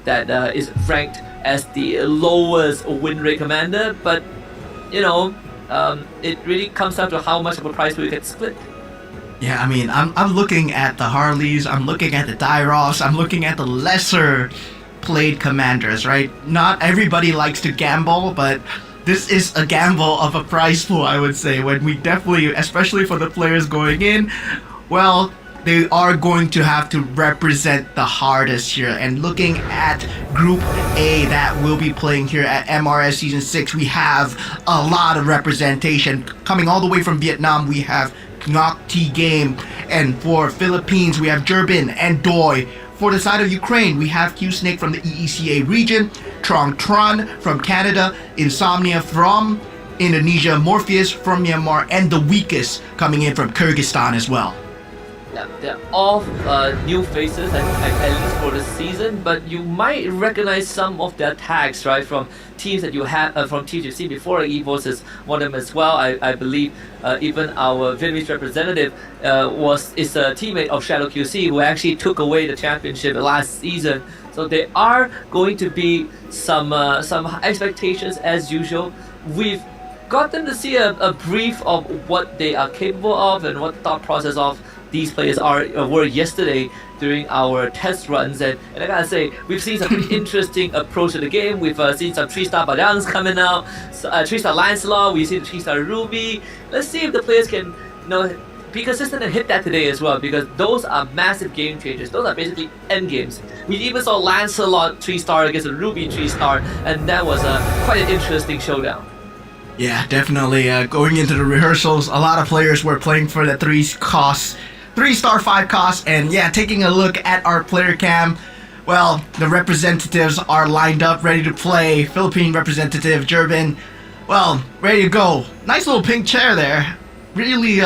that is ranked as the lowest win rate commander, but it really comes down to how much of a prize pool you get split. Yeah, I mean, I'm looking at the Harleys, I'm looking at the Dairos, I'm looking at the lesser played commanders, right? Not everybody likes to gamble, but this is a gamble of a prize pool, I would say, when we definitely, especially for the players going in, well, they are going to have to represent the hardest here. And looking at Group A that will be playing here at MRS Season 6, we have a lot of representation. Coming all the way from Vietnam, we have Ngoc T Game, and for Philippines, we have Durbin and Doi. For the side of Ukraine, we have Q-Snake from the EECA region, Trong Tron from Canada, Insomnia from Indonesia, Morpheus from Myanmar, and the Weakest coming in from Kyrgyzstan as well. Yeah, they're all new faces, at least for the season, but you might recognize some of their tags, right, from teams that you have, from teams you've seen before. EVOS is one of them as well. I believe even our Vietnamese representative is a teammate of Shadow QC, who actually took away the championship last season. So there are going to be some expectations as usual. We've gotten to see a brief of what they are capable of and what the thought process of these players were yesterday during our test runs, and I gotta say, we've seen some pretty interesting approach to the game. We've seen some 3-star Badangs coming out, 3-star Lancelot, we've seen 3-star Ruby. Let's see if the players can be consistent and hit that today as well, because those are massive game changers. Those are basically end games. We even saw Lancelot 3-star against a Ruby 3-star, and that was quite an interesting showdown. Yeah, definitely. Going into the rehearsals, a lot of players were playing for the 3-star 5 cost, and yeah, taking a look at our player cam, well, the representatives are lined up, ready to play. Philippine representative, Durbin, well, ready to go. Nice little pink chair there. Really,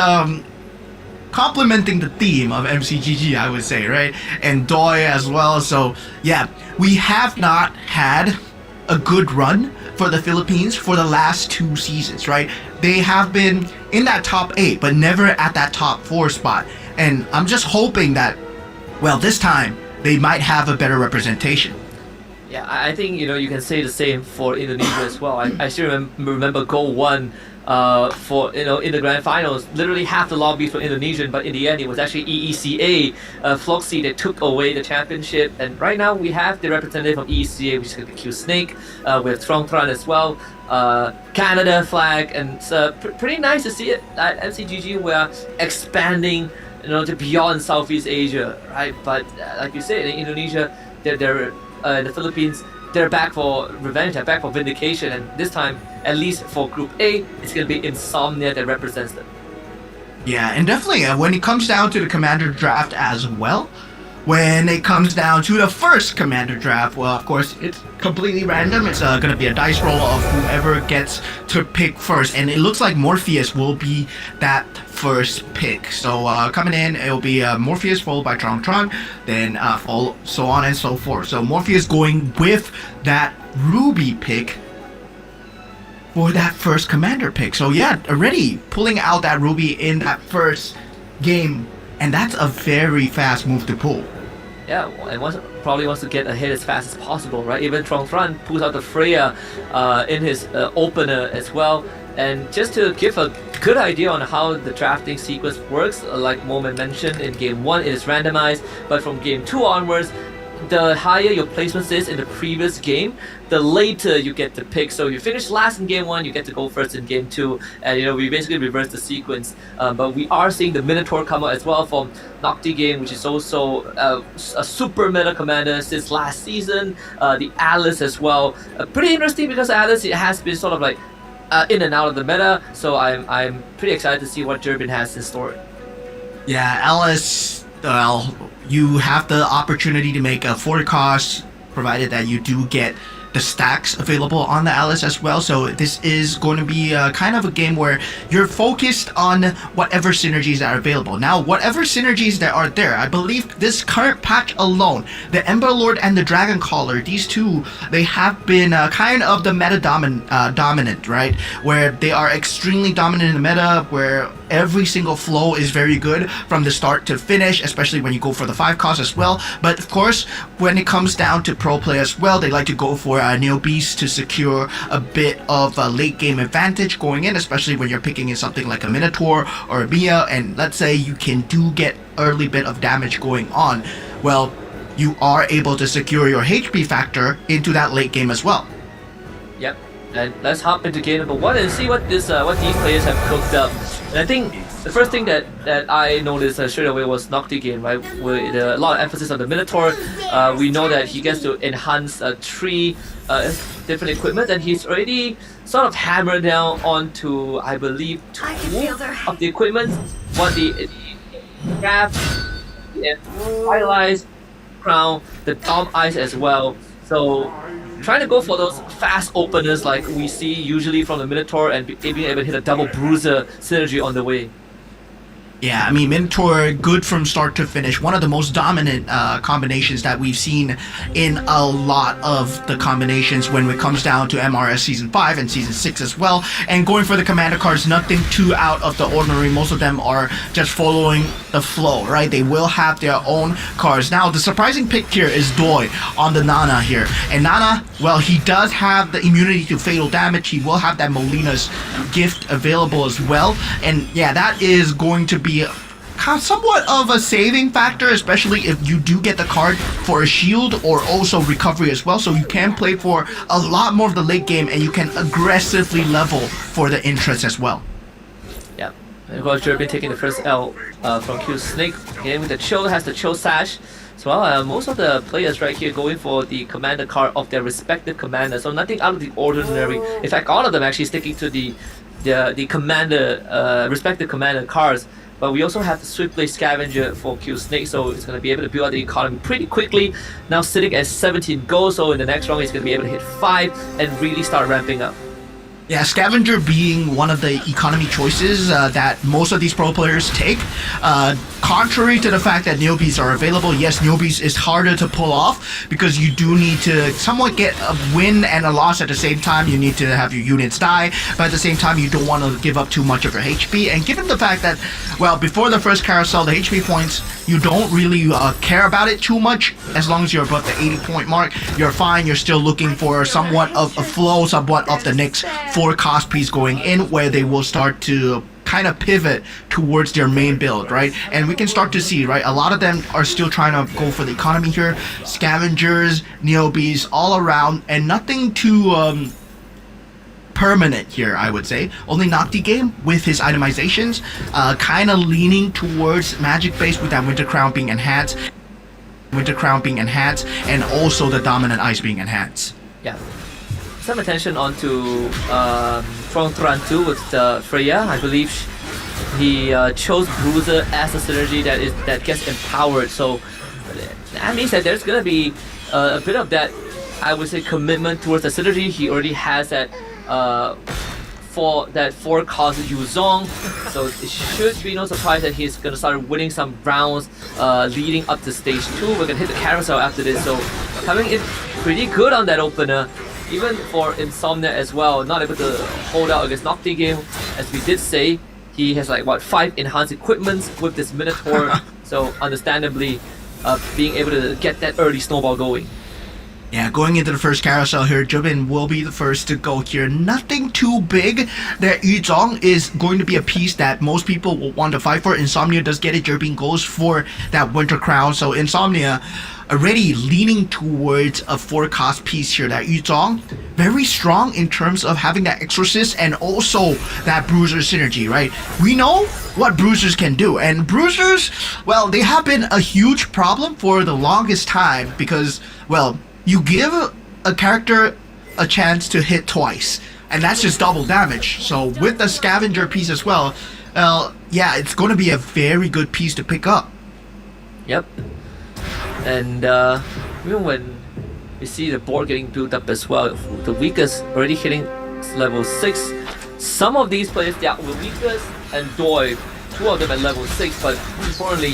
complementing the theme of MCGG, I would say, right? And Doi as well, so yeah, we have not had a good run for the Philippines for the last 2 seasons, right? They have been in that top 8, but never at that top 4 spot. And I'm just hoping that, well, this time they might have a better representation. Yeah, I think you can say the same for Indonesia as well. I still remember Goal 1 for in the grand finals. Literally half the lobbies were Indonesian, but in the end it was actually EECA Floxy that took away the championship. And right now we have the representative of EECA, which is going to be Q-Snake, with Trong Tran as well. Canada flag, and it's pretty nice to see it at MCGG. We're expanding to beyond Southeast Asia, right? But like you said, in Indonesia, they're the Philippines, they're back for revenge, they're back for vindication, and this time, at least for Group A, it's going to be Insomnia that represents them. Yeah, and definitely when it comes down to the commander draft as well, when it comes down to the first commander draft, well, of course, it's completely random. It's going to be a dice roll of whoever gets to pick first, and it looks like Morpheus will be that first pick. So coming in, it'll be Morpheus followed by Trong Tron, then so on and so forth. So Morpheus going with that Ruby pick for that first commander pick. So yeah, already pulling out that Ruby in that first game, and that's a very fast move to pull. Yeah, and probably wants to get ahead as fast as possible, right? Even Trong Tran pulls out the Freya in his opener as well. And just to give a good idea on how the drafting sequence works, like Moment mentioned, in Game 1 it is randomized, but from Game 2 onwards, the higher your placements is in the previous game, the later you get to pick. So you finish last in Game 1, you get to go first in Game 2, and we basically reverse the sequence. But we are seeing the Minotaur come out as well from Nocti Game, which is also a super meta commander since last season. The Alice as well, pretty interesting because Alice, it has been sort of like in and out of the meta, so I'm pretty excited to see what Durbin has in store. Yeah, Alice, well, you have the opportunity to make a 4 cost, provided that you do get the stacks available on the Alice as well. So this is going to be kind of a game where you're focused on whatever synergies that are available. Now, whatever synergies that are there, I believe this current patch alone, the Ember Lord and the Dragon Caller, these two, they have been kind of the meta dominant, right? Where they are extremely dominant in the meta, where every single flow is very good from the start to finish, especially when you go for the 5 cost as well. But of course, when it comes down to pro play as well, they like to go for newbies to secure a bit of a late game advantage going in, especially when you're picking in something like a Minotaur or a Mia, and let's say you can get early bit of damage going on. Well, you are able to secure your HP factor into that late game as well. Yep. And let's hop into game number 1 and see what these players have cooked up. And I think the first thing that I noticed straight away was Nocti game, right? With a lot of emphasis on the Minotaur. We know that he gets to enhance 3 different equipment, and he's already sort of hammered down onto, I believe, 2 of the equipment. One, the grab, the highlights, crown, the Dom Eyes as well. So trying to go for those fast openers like we see usually from the Minotaur, and being able to hit a double bruiser synergy on the way. Yeah, I mean, Minotaur, good from start to finish. One of the most dominant combinations that we've seen in a lot of the combinations when it comes down to MRS Season 5 and Season 6 as well. And going for the commander cards, nothing too out of the ordinary. Most of them are just following the flow, right? They will have their own cards. Now, the surprising pick here is Doi on the Nana here. And Nana, well, he does have the immunity to fatal damage. He will have that Molina's gift available as well. And yeah, that is going to be somewhat of a saving factor, especially if you do get the card for a shield or also recovery as well. So you can play for a lot more of the late game, and you can aggressively level for the interest as well. Yeah, and of course Jeremy taking the first L from Q Snake. Again with the chill, has the chill sash. So most of the players right here going for the commander card of their respective commander. So nothing out of the ordinary. In fact, all of them actually sticking to the commander respective commander cards. But we also have the Swift Blade Scavenger for Q Snake, so it's going to be able to build out the economy pretty quickly. Now sitting at 17 gold, so in the next round he's going to be able to hit 5 and really start ramping up. Yeah, Scavenger being one of the economy choices that most of these pro players take. Contrary to the fact that newbies are available, yes, newbies is harder to pull off because you do need to somewhat get a win and a loss at the same time. You need to have your units die, but at the same time you don't want to give up too much of your HP. And given the fact that, well, before the first carousel, the HP points, you don't really care about it too much. As long as you're above the 80 point mark, you're fine. You're still looking for somewhat of a flow, somewhat of the next 4 cost piece going in, where they will start to kind of pivot towards their main build, right? And we can start to see, right, a lot of them are still trying to go for the economy here. Scavengers, neobies, all around, and nothing too permanent here, I would say. Only Nocti game with his itemizations, kind of leaning towards magic base with that Winter Crown being enhanced, and also the Dominant Ice being enhanced. Yeah. Some attention onto Front Run 2 with Freya. I believe he chose Bruiser as a synergy that gets empowered. So that means that there's gonna be a bit of that, I would say, commitment towards the synergy. He already has that 4 cost Yuzong, so it should be no surprise that he's gonna start winning some rounds leading up to stage 2. We're gonna hit the carousel after this, so coming in pretty good on that opener. Even for Insomnia as well, not able to hold out against Nocti game. As we did say, he has like, what, 5 enhanced equipments with this Minotaur. So understandably, being able to get that early snowball going. Yeah, going into the first carousel here, Jubin will be the first to go here. Nothing too big. That Yuzong is going to be a piece that most people will want to fight for. Insomnia does get it. Jubin goes for that Winter Crown. So Insomnia already leaning towards a 4 cost piece here. That Yuzong, very strong in terms of having that Exorcist and also that Bruiser synergy, right? We know what Bruisers can do. And Bruisers, well, they have been a huge problem for the longest time because, well, you give a character a chance to hit twice, and that's just double damage. So with the Scavenger piece as well, yeah, it's going to be a very good piece to pick up. Yep. And even when We see the board getting built up as well. The weakest already hitting level 6. Some of these players, yeah, the weakest and Doi, 2 of them at level 6, but importantly,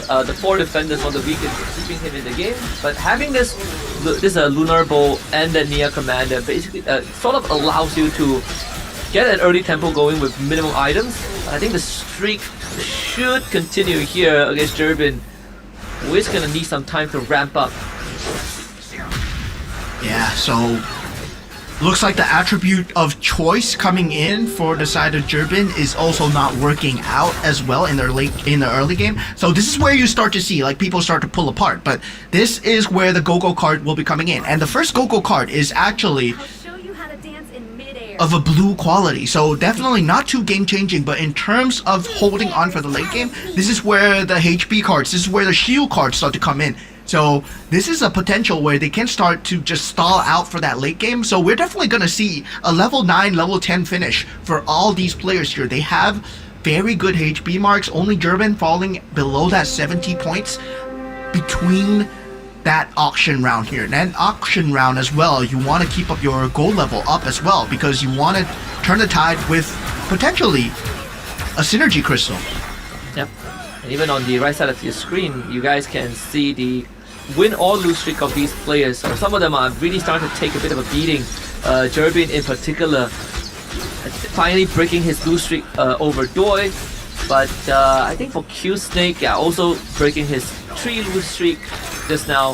the 4 defenders on the weakest keeping him in the game. But having this Lunar Bowl and the Nia Commander basically sort of allows you to get an early tempo going with minimum items. I think the streak should continue here against Durbin, who is going to need some time to ramp up. Yeah, so looks like the attribute of choice coming in for the side of Durbin is also not working out as well in the early game. So this is where you start to see like people start to pull apart. But this is where the go-go card will be coming in, and the first go-go card is actually of a blue quality, so definitely not too game changing, but in terms of holding on for the late game, this is where the HP cards, this is where the shield cards start to come in. So this is a potential where they can start to just stall out for that late game. So we're definitely going to see a level 9, level 10 finish for all these players here. They have very good HP marks, only Durbin falling below that 70 points between that auction round here. And then auction round as well, you want to keep up your gold level up as well, because you want to turn the tide with potentially a synergy crystal. Yep. And even on the right side of your screen, you guys can see the win or lose streak of these players. So some of them are really starting to take a bit of a beating. Durbin in particular, finally breaking his lose streak over Doi. But I think for Q Snake, yeah, also breaking his 3 lose streak just now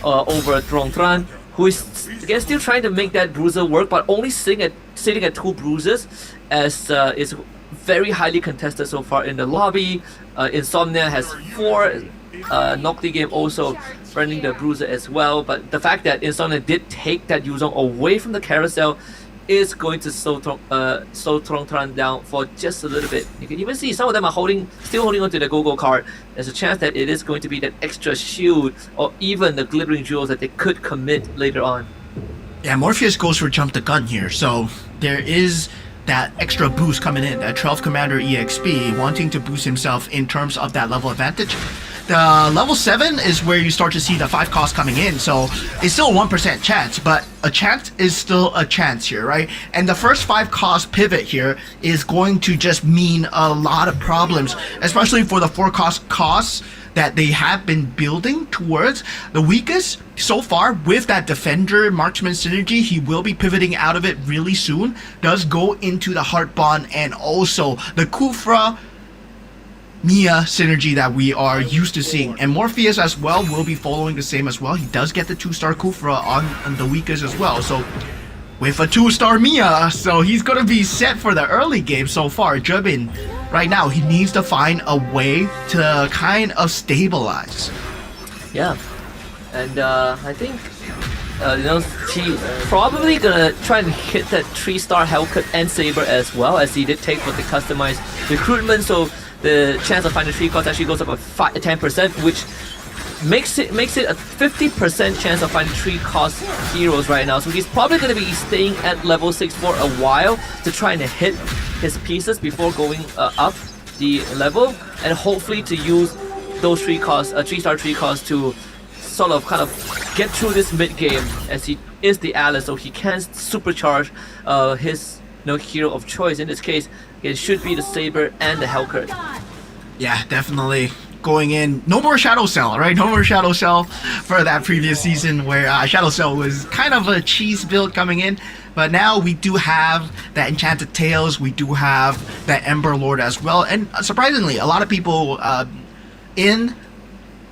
over Tran, who is again still trying to make that bruiser work, but only sitting at 2 bruises, as is very highly contested so far in the lobby. Insomnia has 4. Nocti Game also running the bruiser as well, but the fact that Insomnia did take that Yuzong away from the carousel is going to slow Tran down for just a little bit. You can even see some of them are still holding on to the go-go card. There's a chance that it is going to be that extra shield or even the glittering jewels that they could commit later on. Yeah, Morpheus goes for jump the gun here, so there is that extra boost coming in, that 12th Commander EXP wanting to boost himself in terms of that level advantage. The level 7 is where you start to see the 5 cost coming in, so it's still a 1% chance, but a chance is still a chance here, right? And the first 5 cost pivot here is going to just mean a lot of problems, especially for the 4 costs that they have been building towards. The weakest so far with that defender marksman synergy, he will be pivoting out of it really soon, does go into the heart bond and also the Kufra Mia synergy that we are used to seeing, and Morpheus as well will be following the same as well. He does get the 2-star Kufra on the weakest as well, so with a 2-star Mia, so he's gonna be set for the early game so far. Durbin right now, he needs to find a way to kind of stabilize. Yeah, and I think he's probably gonna try and hit that 3-star Hellcut and Saber as well, as he did take for the customized recruitment. So the chance of finding 3 costs actually goes up by 10%, which makes it a 50% chance of finding 3 cost heroes right now. So he's probably going to be staying at level 6 for a while to try and hit his pieces before going up the level, and hopefully to use those 3-star 3 costs to sort of kind of get through this mid game, as he is the Alice, so he can supercharge his hero of choice. In this case, it should be the Saber and the Hellcat. Yeah, definitely going in. No more Shadow Cell, right? No more Shadow Cell for that previous season where Shadow Cell was kind of a cheese build coming in. But now we do have that Enchanted Tales, we do have that Ember Lord as well. And surprisingly, a lot of people in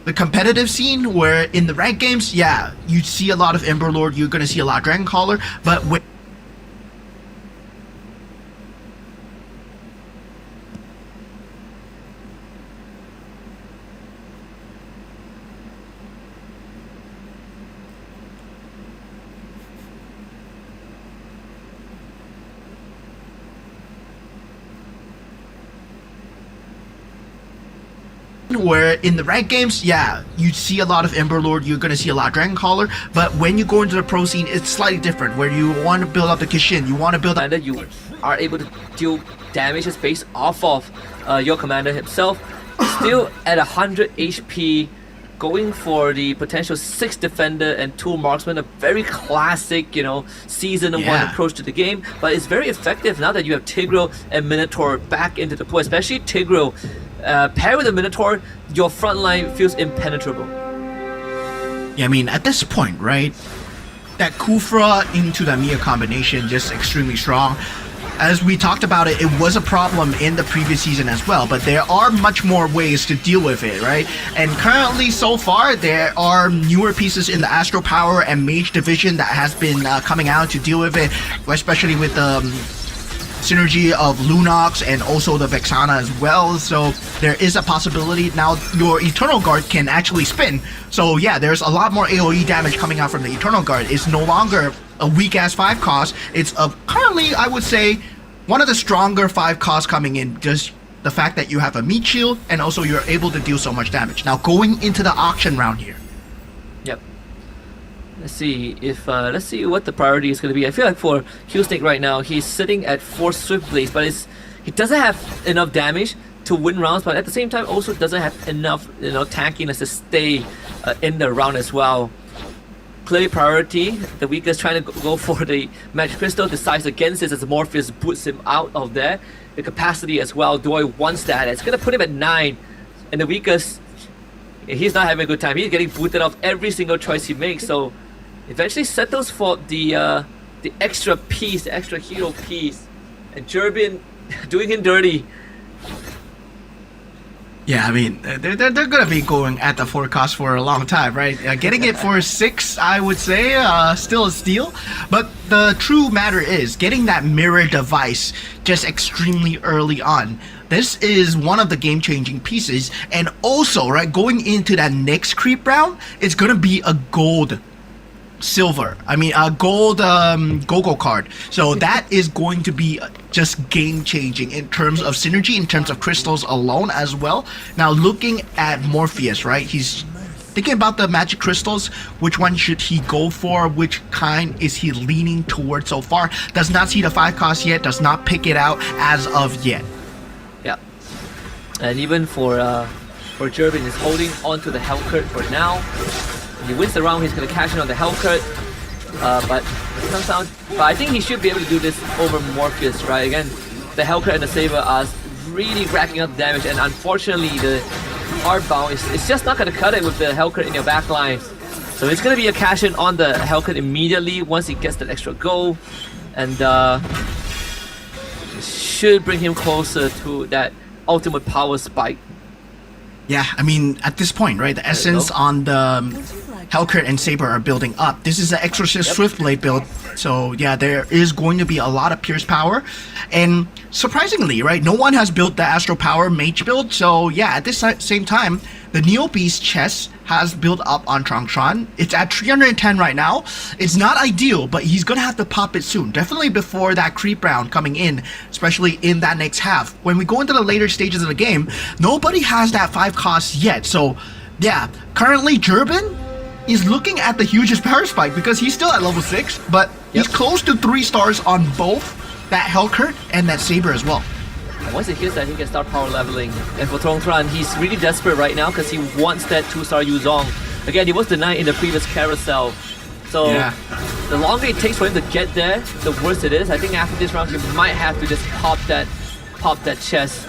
the competitive scene, where in the ranked games, yeah, you see a lot of Ember Lord, you're going to see a lot of Dragon Caller, but with where in the ranked games, yeah, you see a lot of Ember Lord, you're going to see a lot of Dragon Caller, but when you go into the pro scene, it's slightly different, where you want to build up the Kishin, you want to build up... And you are able to deal damages based off of your commander himself, still at 100 HP going for the potential 6 defender and 2 marksman, a very classic, season 1 approach to the game, but it's very effective now that you have Tigreal and Minotaur back into the play, especially Tigreal. Paired with the Minotaur, your front line feels impenetrable. Yeah, I mean, at this point, right, that Kufra into the Mia combination just extremely strong. As we talked about it, it was a problem in the previous season as well, but there are much more ways to deal with it, right? And currently, so far, there are newer pieces in the Astro Power and Mage division that has been coming out to deal with it, especially with the synergy of Lunox and also the Vexana as well. So there is a possibility now your Eternal Guard can actually spin. So yeah, there's a lot more AoE damage coming out from the Eternal Guard. It's no longer a weak ass 5 cost. It's currently, I would say, one of the stronger 5 costs coming in. Just the fact that you have a meat shield and also you're able to deal so much damage. Now going into the auction round here. Yep. Let's see what the priority is going to be. I feel like for Q-Snake right now, he's sitting at 4 Swift Blades, but he doesn't have enough damage to win rounds, but at the same time also doesn't have enough tankiness to stay in the round as well. Clearly priority, the weakest trying to go for the Magic Crystal, decides against it as Morpheus boots him out of there. The capacity as well, Doi wants that. It's going to put him at 9, and the weakest, he's not having a good time. He's getting booted off every single choice he makes, so eventually settles for the extra piece, the extra hero piece, and Jerbin doing him dirty. Yeah, I mean, they're gonna be going at the 4 cost for a long time, right? Getting it for 6, I would say, still a steal. But the true matter is, getting that mirror device just extremely early on. This is one of the game-changing pieces. And also, right, going into that next creep round, it's gonna be a gold a gold Gogo card. So that is going to be just game changing in terms of synergy, in terms of crystals alone as well. Now looking at Morpheus, right, he's thinking about the magic crystals. Which one should he go for? Which kind is he leaning towards so far? Does not see the 5 cost yet, does not pick it out as of yet. Yeah, and even for Jerbin, is holding on to the Hellcurt for now. If he wins the round, he's going to cash in on the Hellcurt, but it comes down. But I think he should be able to do this over Morpheus, right? Again, the Hellcurt and the Saber are really racking up damage, and unfortunately, the Hardbound is just not going to cut it with the Hellcurt in your backline. So it's going to be a cash in on the Hellcurt immediately once he gets that extra goal, and should bring him closer to that ultimate power spike. Yeah, I mean, at this point, right, the essence on the Hellcurt and Saber are building up. This is an Exorcist Swiftblade build, so yeah, there is going to be a lot of Pierce power. And surprisingly, right, no one has built the Astro Power Mage build, so yeah, at this same time, the Neo Beast chest has built up on Tron. It's at 310 right now. It's not ideal, but he's gonna have to pop it soon. Definitely before that creep round coming in, especially in that next half. When we go into the later stages of the game, nobody has that 5 cost yet. So yeah, currently Jerbin is looking at the hugest power spike because he's still at level 6, but he's close to 3 stars on both that Hellcurt and that Saber as well. Once it hits that, he can start power leveling. And for Tron, he's really desperate right now because he wants that 2-star Yuzong. Again, he was denied in the previous carousel. So the longer it takes for him to get there, the worse it is. I think after this round, you might have to just pop that chest.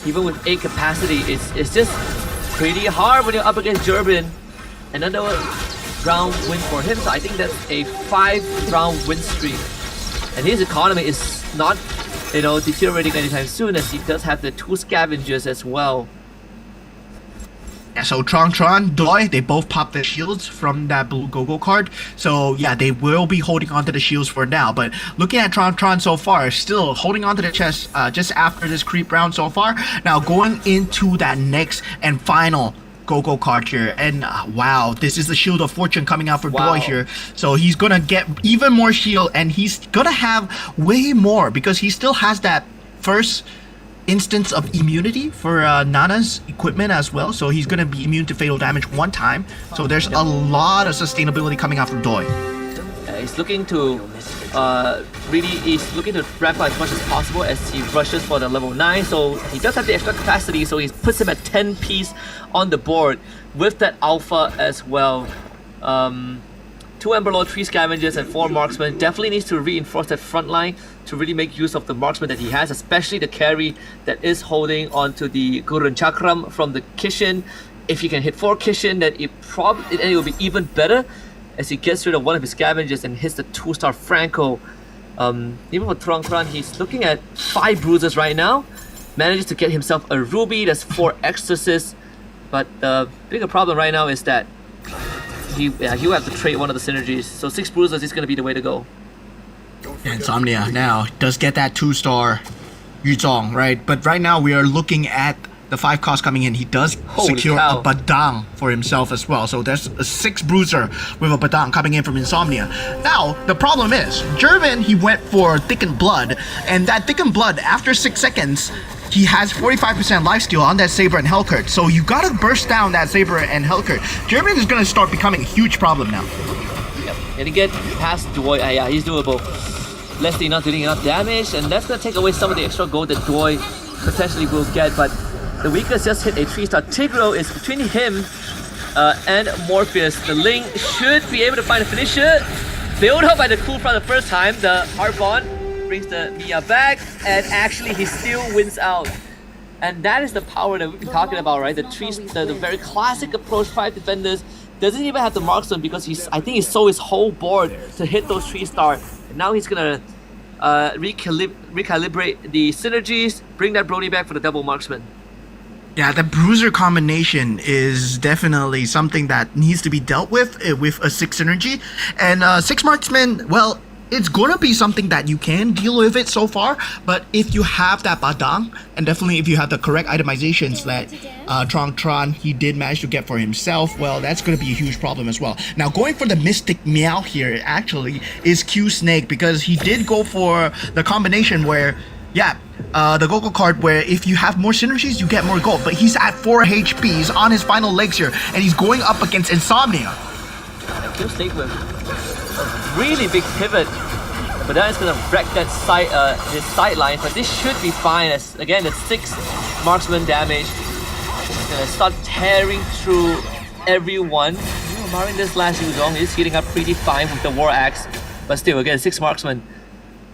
Even with 8 capacity, it's just pretty hard when you're up against Jerbin. Another round win for him, so I think that's a 5-round win streak. And his economy is not deteriorating anytime soon, as he does have the 2 scavengers as well. Yeah, so Tron, Doi, they both popped their shields from that blue Gogo card. So yeah, they will be holding onto the shields for now. But looking at Tron so far, still holding onto the chest just after this creep round so far. Now going into that next and final Gogo card here, and wow, this is the Shield of Fortune coming out for Doi here. So he's gonna get even more shield, and he's gonna have way more because he still has that first instance of immunity for Nana's equipment as well. So he's gonna be immune to fatal damage 1 time. So there's a lot of sustainability coming out from Doi. He's He's looking to he's looking to ramp up as much as possible as he rushes for the level 9. So he does have the extra capacity, so he puts him at 10 piece on the board with that alpha as well. 2 Emberlord, 3 Scavengers, and 4 Marksmen. Definitely needs to reinforce that front line to really make use of the Marksman that he has, especially the carry that is holding onto the Gurun Chakram from the Kishin. If he can hit 4 Kishin, then it will be even better as he gets rid of one of his Scavengers and hits the 2-star Franco. Even with Trong Tran, he's looking at 5 bruises right now. Manages to get himself a Ruby, that's 4 Exorcists. But the bigger problem right now is that he'll have to trade one of the synergies. So 6 bruises is going to be the way to go. Insomnia now does get that 2-star Yuzong, right? But right now we are looking at the 5 cost coming in. He does secure a Badang for himself as well. So there's a 6 bruiser with a Badang coming in from Insomnia. Now, the problem is, German, he went for Thickened Blood, and that Thickened Blood, after 6 seconds, he has 45% lifesteal on that Saber and Hellcurt. So you gotta burst down that Saber and Hellcurt. German is gonna start becoming a huge problem now. Yep, and he get past Doi, yeah, he's doable. Leslie not doing enough damage, and that's gonna take away some of the extra gold that Doi potentially will get, but the weakest just hit a 3-star. Tigro is between him and Morpheus. The Ling should be able to find a finisher. Bailed out by the cool front the first time. The Harbon brings the Mia back, and actually he still wins out. And that is the power that we've been talking about, right? The very classic approach, 5 defenders, doesn't even have the marksman because I think he sold his whole board to hit those 3-star. And now he's gonna recalibrate the synergies, bring that Brody back for the double marksman. Yeah, the bruiser combination is definitely something that needs to be dealt with a 6 synergy. And 6 marksman, well, it's gonna be something that you can deal with it so far, but if you have that Badang, and definitely if you have the correct itemizations that Trong Tran, he did manage to get for himself, well, that's gonna be a huge problem as well. Now, going for the Mystic Meow here, actually, is Q Snake, because he did go for the combination where, yeah, the Goku card where if you have more synergies, you get more gold, but he's at 4 HP, he's on his final legs here, and he's going up against Insomnia. Q Snake with a really big pivot, but that is gonna wreck that his sideline. But this should be fine. As again, the 6 marksman damage. It's gonna start tearing through everyone. Marring this last Yuzong is hitting up pretty fine with the War Axe, but still, again, 6 marksman,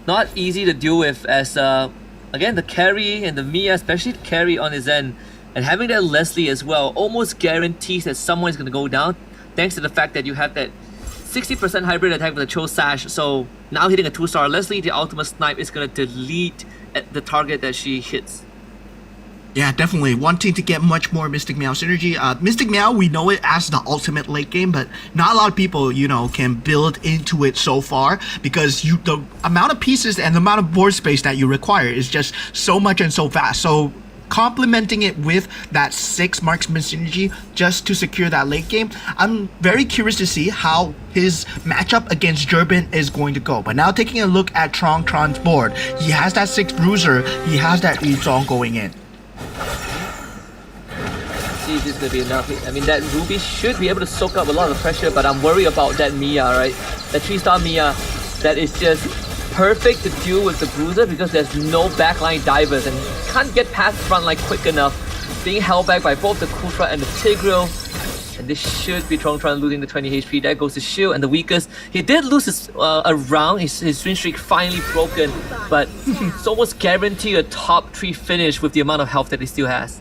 not easy to deal with. As again, the carry and the Mia, especially the carry on his end, and having that Leslie as well, almost guarantees that someone's gonna go down, thanks to the fact that you have that 60% hybrid attack with the Cho Sash. So now hitting a 2-star Leslie, the ultimate snipe is going to delete at the target that she hits. Yeah, definitely wanting to get much more Mystic Meow synergy. Mystic Meow, we know it as the ultimate late game, but not a lot of people, can build into it so far, because the amount of pieces and the amount of board space that you require is just so much and so fast. So complementing it with that 6 marksman synergy just to secure that late game, I'm very curious to see how his matchup against Gerben is going to go. But now taking a look at Trong Tran's board, he has that 6 bruiser, he has that Yuzong going in. See if this is going to be enough. I mean, that Ruby should be able to soak up a lot of pressure, but I'm worried about that Mia, right? That 3-star Mia that is just perfect to deal with the bruiser because there's no backline divers and can't get past the front line quick enough. Being held back by both the Kufra and the Tigreal. And this should be Trong Tran losing the 20 HP. There goes his shield and the weakest. He did lose a round, his win streak finally broken, but it's almost guaranteed a top 3 finish with the amount of health that he still has.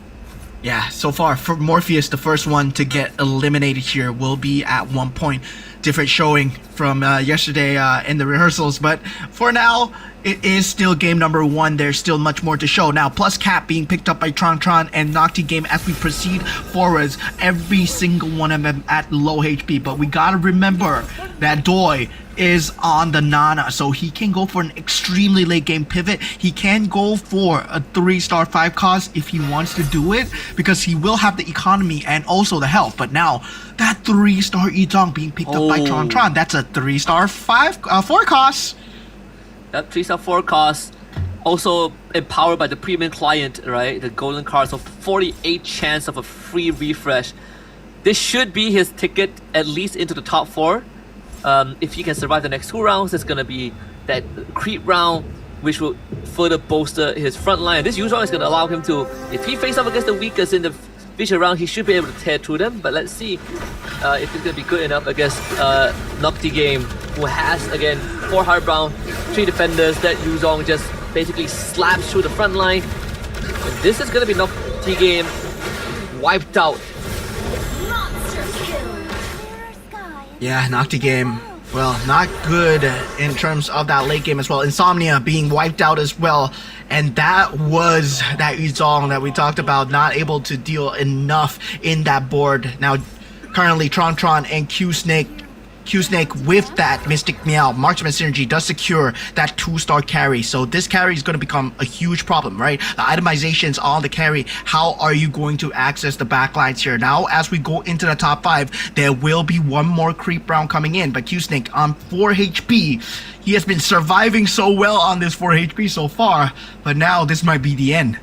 Yeah, so far for Morpheus, the first one to get eliminated here will be at 1 point. Different showing from yesterday in the rehearsals, but for now, it is still game number 1. There's still much more to show. Now, plus cap being picked up by Trong Tran and Nocti game as we proceed forwards. Every single one of them at low HP, but we gotta remember that Doi is on the Nana, so he can go for an extremely late game pivot. He can go for a 3-star 5 cost if he wants to do it, because he will have the economy and also the health. But now that 3-star Yuzong being picked up by Trong Tran, that's a 3-star 4 cost. That 3-star 4 cost, also empowered by the premium client, right? The golden card, so 48 chance of a free refresh. This should be his ticket at least into the top 4. If he can survive the next 2 rounds, it's gonna be that creep round, which will further bolster his front line. This Yuzong is gonna allow him to, if he faces up against the weakest in the vision round, he should be able to tear through them. But let's see if it's gonna be good enough against Nocti Game, who has again 4 hardbound, 3 defenders. That Yuzong just basically slaps through the front line. And this is gonna be Nocti Game wiped out. Yeah, Nocti Game, well, not good in terms of that late game as well. Insomnia being wiped out as well. And that was that Yuzong that we talked about, not able to deal enough in that board. Now, currently, Tron and Q-Snake with that Mystic Meow Marksman Synergy does secure that 2-star carry. So this carry is going to become a huge problem, right? The itemizations on the carry, how are you going to access the backlines here? Now, as we go into the top 5, there will be one more creep round coming in. But Q-Snake on 4 HP, he has been surviving so well on this 4 HP so far. But now this might be the end.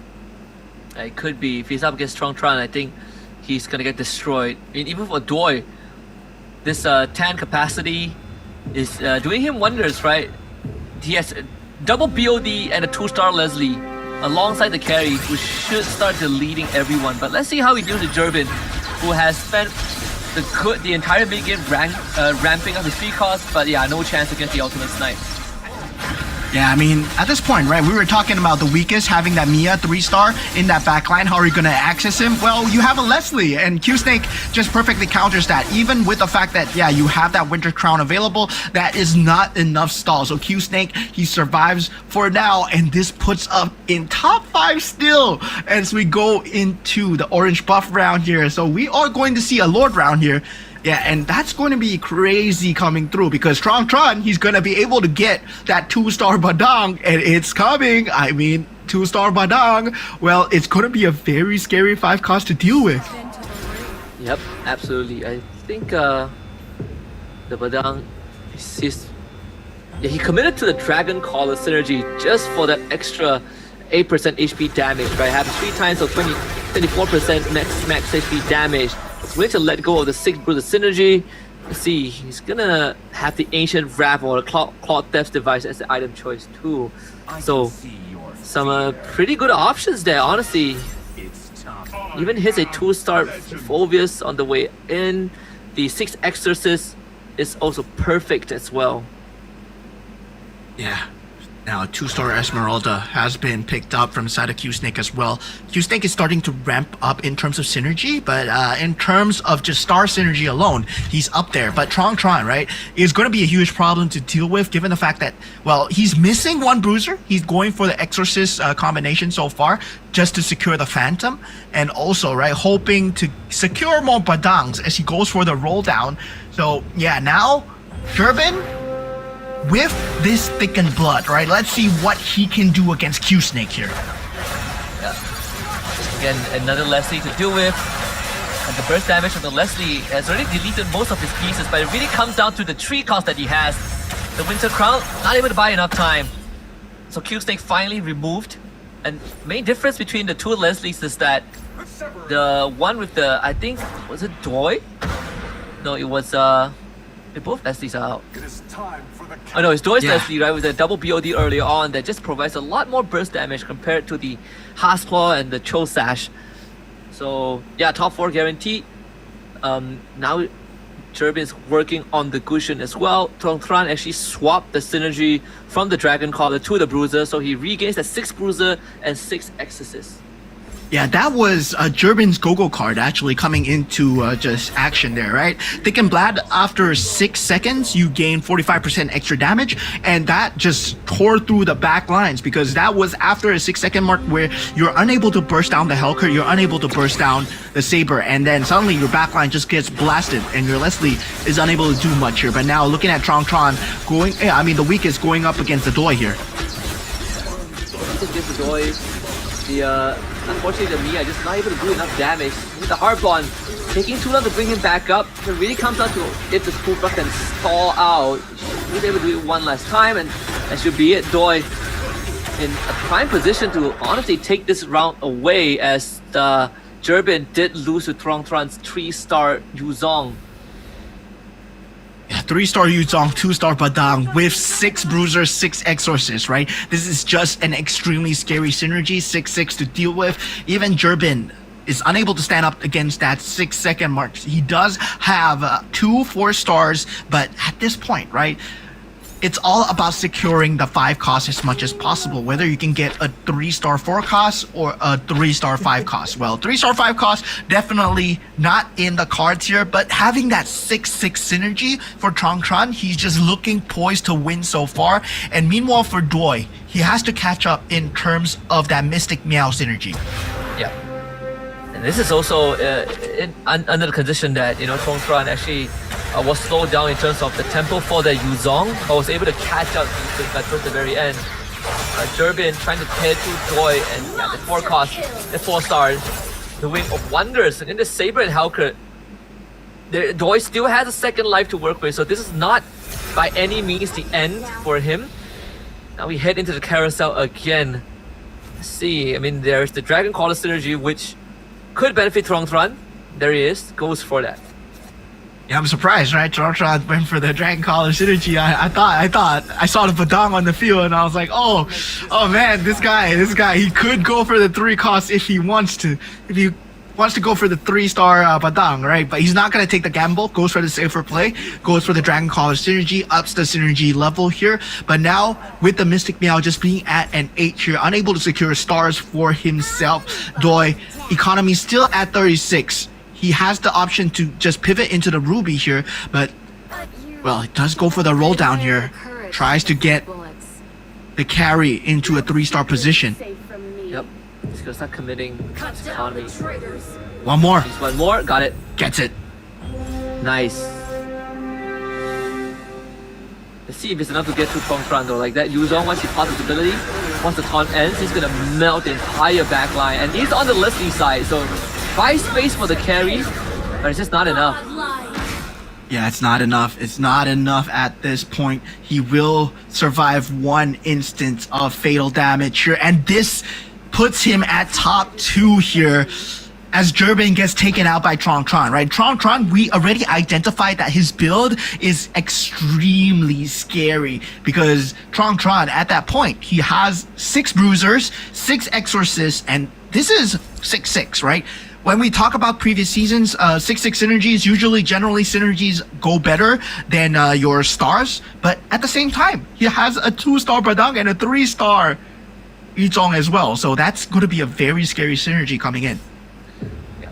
It could be. If he's up against Tron, I think he's going to get destroyed. I mean, even for Doi, this 10 capacity is doing him wonders, right? He has double BOD and a 2-star Leslie alongside the carry, who should start deleting everyone. But let's see how he deals with Jerbin, who has spent the entire mid game ramping up his free cost, but yeah, no chance against the ultimate snipe. Yeah, I mean, at this point, right, we were talking about the weakest having that Mia 3-star in that backline. How are you going to access him? Well, you have a Leslie, and Q-Snake just perfectly counters that. Even with the fact that, yeah, you have that Winter Crown available, that is not enough stall. So Q-Snake, he survives for now, and this puts up in top 5 still as we go into the orange buff round here. So we are going to see a Lord round here. Yeah, and that's going to be crazy coming through, because Tron, he's going to be able to get that 2-star Badang, and it's coming. I mean, 2-star Badang, well, it's going to be a very scary 5 cost to deal with. Yep, absolutely. I think the Badang he committed to the Dragon Caller synergy just for that extra 8% HP damage, right? Having 3 times, so 24% max HP damage. We need to let go of the 6 Bruiser synergy. Let's see, he's gonna have the Ancient Wrap or the Claw Theft device as the item choice too. So some pretty good options there, honestly. Even hits a 2-star Phobius on the way in. The 6 Exorcist is also perfect as well. Yeah. Now, 2-star Esmeralda has been picked up from side of Q-Snake as well. Q-Snake is starting to ramp up in terms of synergy, but in terms of just star synergy alone, he's up there. But Tron, right, is going to be a huge problem to deal with, given the fact that, well, he's missing 1 Bruiser. He's going for the Exorcist combination so far, just to secure the Phantom, and also, right, hoping to secure more Badangs as he goes for the roll down. So, yeah, now, Jerbin, with this thickened blood, right? Let's see what he can do against Q-Snake here. Yeah. Again, another Leslie to deal with. And the burst damage of the Leslie has already deleted most of his pieces, but it really comes down to the 3 cost that he has. The Winter Crown, not able to buy enough time. So Q-Snake finally removed. And main difference between the 2 Leslies is that the one with the, I think, was it Doi? No, it was, both Leslies are out. Oh no, it's Doi's Leslie, right, with the double BOD earlier on that just provides a lot more burst damage compared to the Hasclaw and the Cho Sash. So yeah, top 4 guaranteed. Now Jerbin's working on the Gushin as well. Tron actually swapped the synergy from the Dragon Caller to the Bruiser, so he regains the 6 Bruiser and 6 Exorcist. Yeah, that was Jerbin's Go-Go card actually coming into just action there, right? Thick and Blad, after 6 seconds, you gain 45% extra damage, and that just tore through the back lines, because that was after a 6-second mark where you're unable to burst down the Helker, you're unable to burst down the Saber, and then suddenly your back line just gets blasted, and your Leslie is unable to do much here. But now looking at Tron going, I mean, the weakest going up against the Doi here. Against the Doi, unfortunately, the Mia just not able to do enough damage. With the Hardbond taking too long to bring him back up, it really comes down to if the Spoolbrush can stall out. He's able to do it one last time, and that should be it. Doi in a prime position to honestly take this round away, as the Jerbin did lose to Tron's 3-star Yuzong. Yeah, 3-star Yuzong, 2-star Badang with 6 Bruisers, 6 Exorcists, right? This is just an extremely scary synergy, 6-6 to deal with. Even Jurbin is unable to stand up against that 6-second mark. He does have 2 4-stars, but at this point, right? It's all about securing the 5 cost as much as possible, whether you can get a 3-star 4 cost or a 3-star 5 cost. Well, 3-star 5 cost definitely not in the cards here, but having that 6-6 synergy for Tron, he's just looking poised to win so far. And meanwhile for Doi, he has to catch up in terms of that Mystic Meow synergy. Yeah. And this is also under the condition that, Tron actually was slowed down in terms of the tempo for the Yuzong, but was able to catch up towards the very end. Jurbin trying to tear through Doi, and the 4 cost, the 4 stars, doing wonders. And in the Saber and Helker, Doi still has a second life to work with, so this is not by any means the end for him. Now we head into the carousel again. Let's see, there's the Dragon Caller synergy, which could benefit Tron. There he is, goes for that. Yeah, I'm surprised, right? Tron went for the Dragon Caller synergy. I thought I saw the Badang on the field, and I was like, oh man, this guy, he could go for the 3 cost if he wants to. If he wants to go for the 3-star Badang, right? But he's not gonna take the gamble. Goes for the safer play. Goes for the Dragon Caller synergy. Ups the synergy level here. But now with the Mystic Meow just being at an 8 here, unable to secure stars for himself, Doi economy still at 36. He has the option to just pivot into the Ruby here, but, well, he does go for the roll down here. Tries to get the carry into a 3-star position. Yep, he's gonna start committing his economy. One more. Just one more, got it. Gets it. Nice. Let's see if it's enough to get through Tron though. Like that Yuzong, once he passes his ability, once the taunt ends, he's gonna melt the entire backline. And he's on the Leslie side, so buy space for the carry, but it's just not enough. Yeah, it's not enough. It's not enough at this point. He will survive 1 instance of fatal damage here, and this puts him at top 2 here as Jurbin gets taken out by Tron, right? Tron, we already identified that his build is extremely scary because Tron, at that point, he has 6 Bruisers, 6 Exorcists, and this is 6-6, right? When we talk about previous seasons, 6-6 synergies, generally synergies go better than your stars. But at the same time, he has a 2-star Badang and a 3-star Yuzong as well. So that's going to be a very scary synergy coming in. Yeah.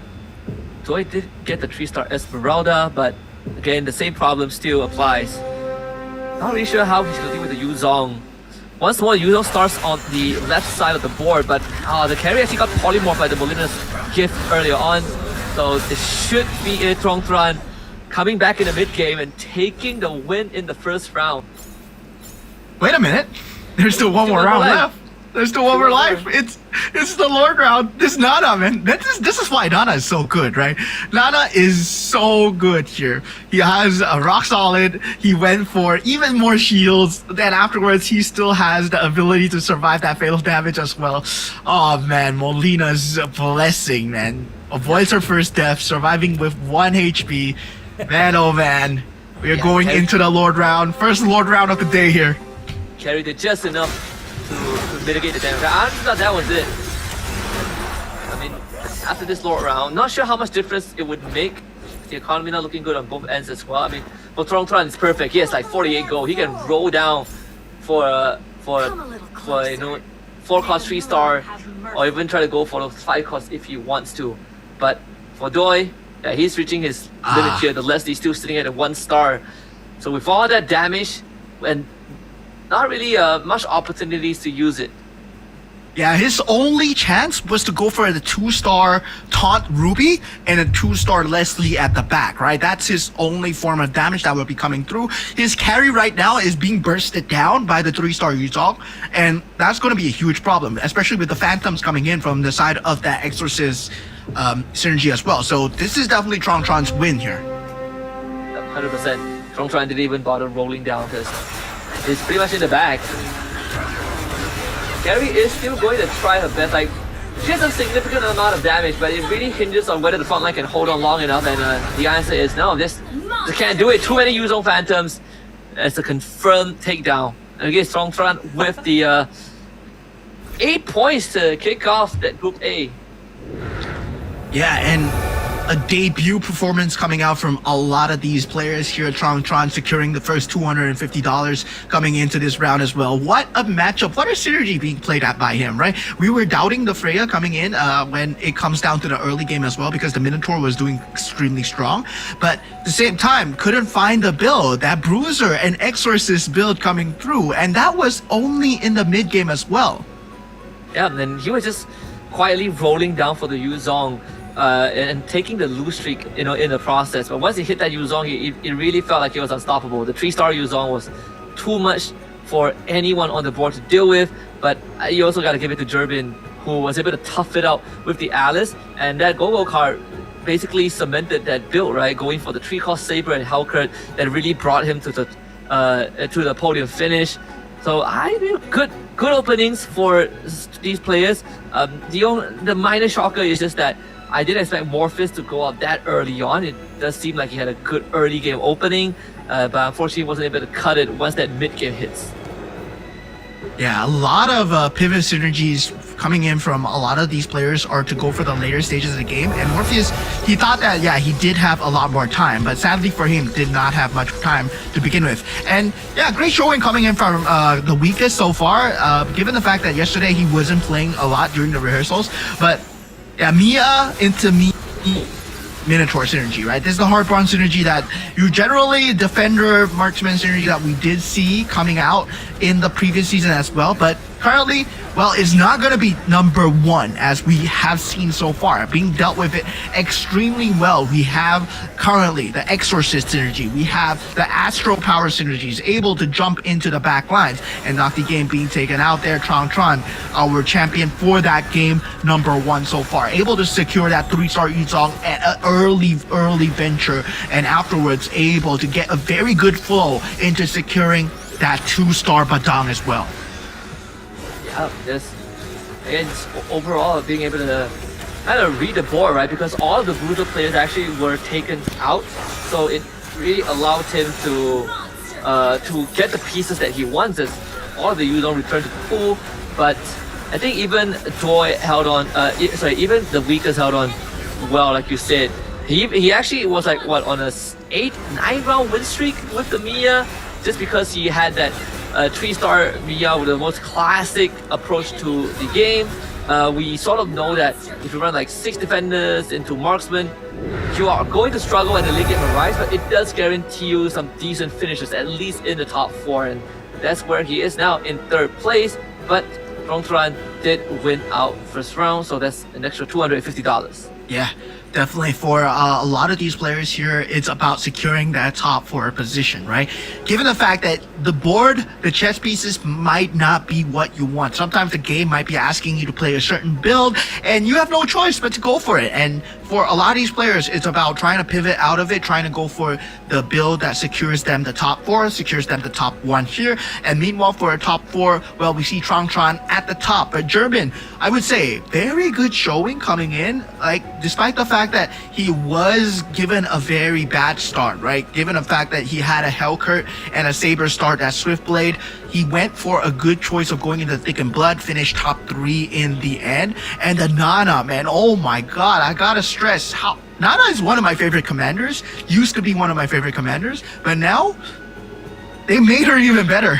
Doi did get the 3-star Esmeralda, but again, the same problem still applies. Not really sure how he's going to deal with the Yuzong. Once more, Yuzong starts on the left side of the board, but the carry actually got polymorphed by the Molina's gift earlier on. So this should be a Tron coming back in the mid game and taking the win in the first round. Wait a minute. There's still one more round left. There's still one more life. It's the Lord round. This Nana, man. This is why Nana is so good, right? Nana is so good here. He has a rock solid. He went for even more shields. Then afterwards, he still has the ability to survive that fatal damage as well. Oh man, Molina's a blessing, man. Avoids her first death, surviving with 1 HP. Man, oh man. We are going into the Lord round. First Lord round of the day here. Carried it just enough to mitigate the damage. I honestly thought that was it. After this Lord round, not sure how much difference it would make. The economy not looking good on both ends as well. For Tron, it's perfect. He has like 48 gold. He can roll down for 4 cost 3-star, or even try to go for the 5 cost if he wants to. But for Doi, he's reaching his limit here. The Leslie's still sitting at a 1-star. So with all that damage and not really much opportunities to use it. Yeah, his only chance was to go for the 2-star Taunt Ruby and a 2-star Leslie at the back, right? That's his only form of damage that will be coming through. His carry right now is being bursted down by the 3-star Yuzong, and that's going to be a huge problem, especially with the Phantoms coming in from the side of that Exorcist synergy as well. So this is definitely Tron's win here. 100%. Tron didn't even bother rolling down because it's pretty much in the back. Gary is still going to try her best. Like, she has a significant amount of damage, but it really hinges on whether the front line can hold on long enough. And the answer is no. There's They can't do it. Too many Yuzong Phantoms. That's a confirmed takedown against Tron with the 8 points to kick off that Group A. Yeah, and a debut performance coming out from a lot of these players here at Tron, securing the first $250 coming into this round as well. What a matchup. What a synergy being played at by him, right? We were doubting the Freya coming in when it comes down to the early game as well, because the Minotaur was doing extremely strong. But at the same time, couldn't find the build, that Bruiser and Exorcist build coming through. And that was only in the mid game as well. Yeah, and then he was just quietly rolling down for the Yuzong. And taking the lose streak, in the process. But once he hit that Yuzong, it really felt like he was unstoppable. The 3-star Yuzong was too much for anyone on the board to deal with. But you also got to give it to Jerbin, who was able to tough it out with the Alice. And that Go-Go card basically cemented that build, right? Going for the 3-cost Saber and Hellcurt that really brought him to the podium finish. So good openings for these players. The minor shocker is just that I didn't expect Morpheus to go out that early on. It does seem like he had a good early game opening, but unfortunately wasn't able to cut it once that mid game hits. Yeah, a lot of pivot synergies coming in from a lot of these players are to go for the later stages of the game. And Morpheus, he thought that, yeah, he did have a lot more time, but sadly for him, did not have much time to begin with. And yeah, great showing coming in from the weakest so far, given the fact that yesterday he wasn't playing a lot during the rehearsals. But yeah, Mia into me Minotaur synergy, right? This is the hard-bond synergy that you generally, defender, marksman synergy that we did see coming out in the previous season as well. But currently, well, it's not going to be number one as we have seen so far. Being dealt with it extremely well. We have currently the Exorcist synergy. We have the Astro Power synergies, able to jump into the back lines and not the game being taken out there. Tron, our champion for that game, number one so far. Able to secure that 3-star Yuzong at an early venture, and afterwards able to get a very good flow into securing that 2-star Badang as well. Yeah, just overall being able to kind of read the board, right? Because all of the brutal players actually were taken out, so it really allowed him to get the pieces that he wants as all of the Yuzong returned to the pool. But I think even Joy held on, even the weakest held on well, like you said. He actually was like, what, on a 8-9 round win streak with the Mia, just because he had that 3-star Mia with the most classic approach to the game. We sort of know that if you run like 6 defenders into marksman, you are going to struggle when the late game arrives, but it does guarantee you some decent finishes, at least in the top 4, and that's where he is now in 3rd place. But Tron did win out first round, so that's an extra $250. Yeah, definitely for a lot of these players here, it's about securing that top 4 position, right? Given the fact that the board, the chess pieces might not be what you want. Sometimes the game might be asking you to play a certain build, and you have no choice but to go for it. And for a lot of these players, it's about trying to pivot out of it, trying to go for the build that secures them the top 4, secures them the top 1 here. And meanwhile, for a top 4, well, we see Tron at the top. But Jerbin, I would say, very good showing coming in. Like, despite the fact that he was given a very bad start, right? Given the fact that he had a Hellcurt and a Saber start at Swiftblade, he went for a good choice of going into Thick and Blood, finished top 3 in the end. And the Nana, man, oh my god, I gotta stress how Nana is one of my favorite commanders, used to be one of my favorite commanders, but now they made her even better.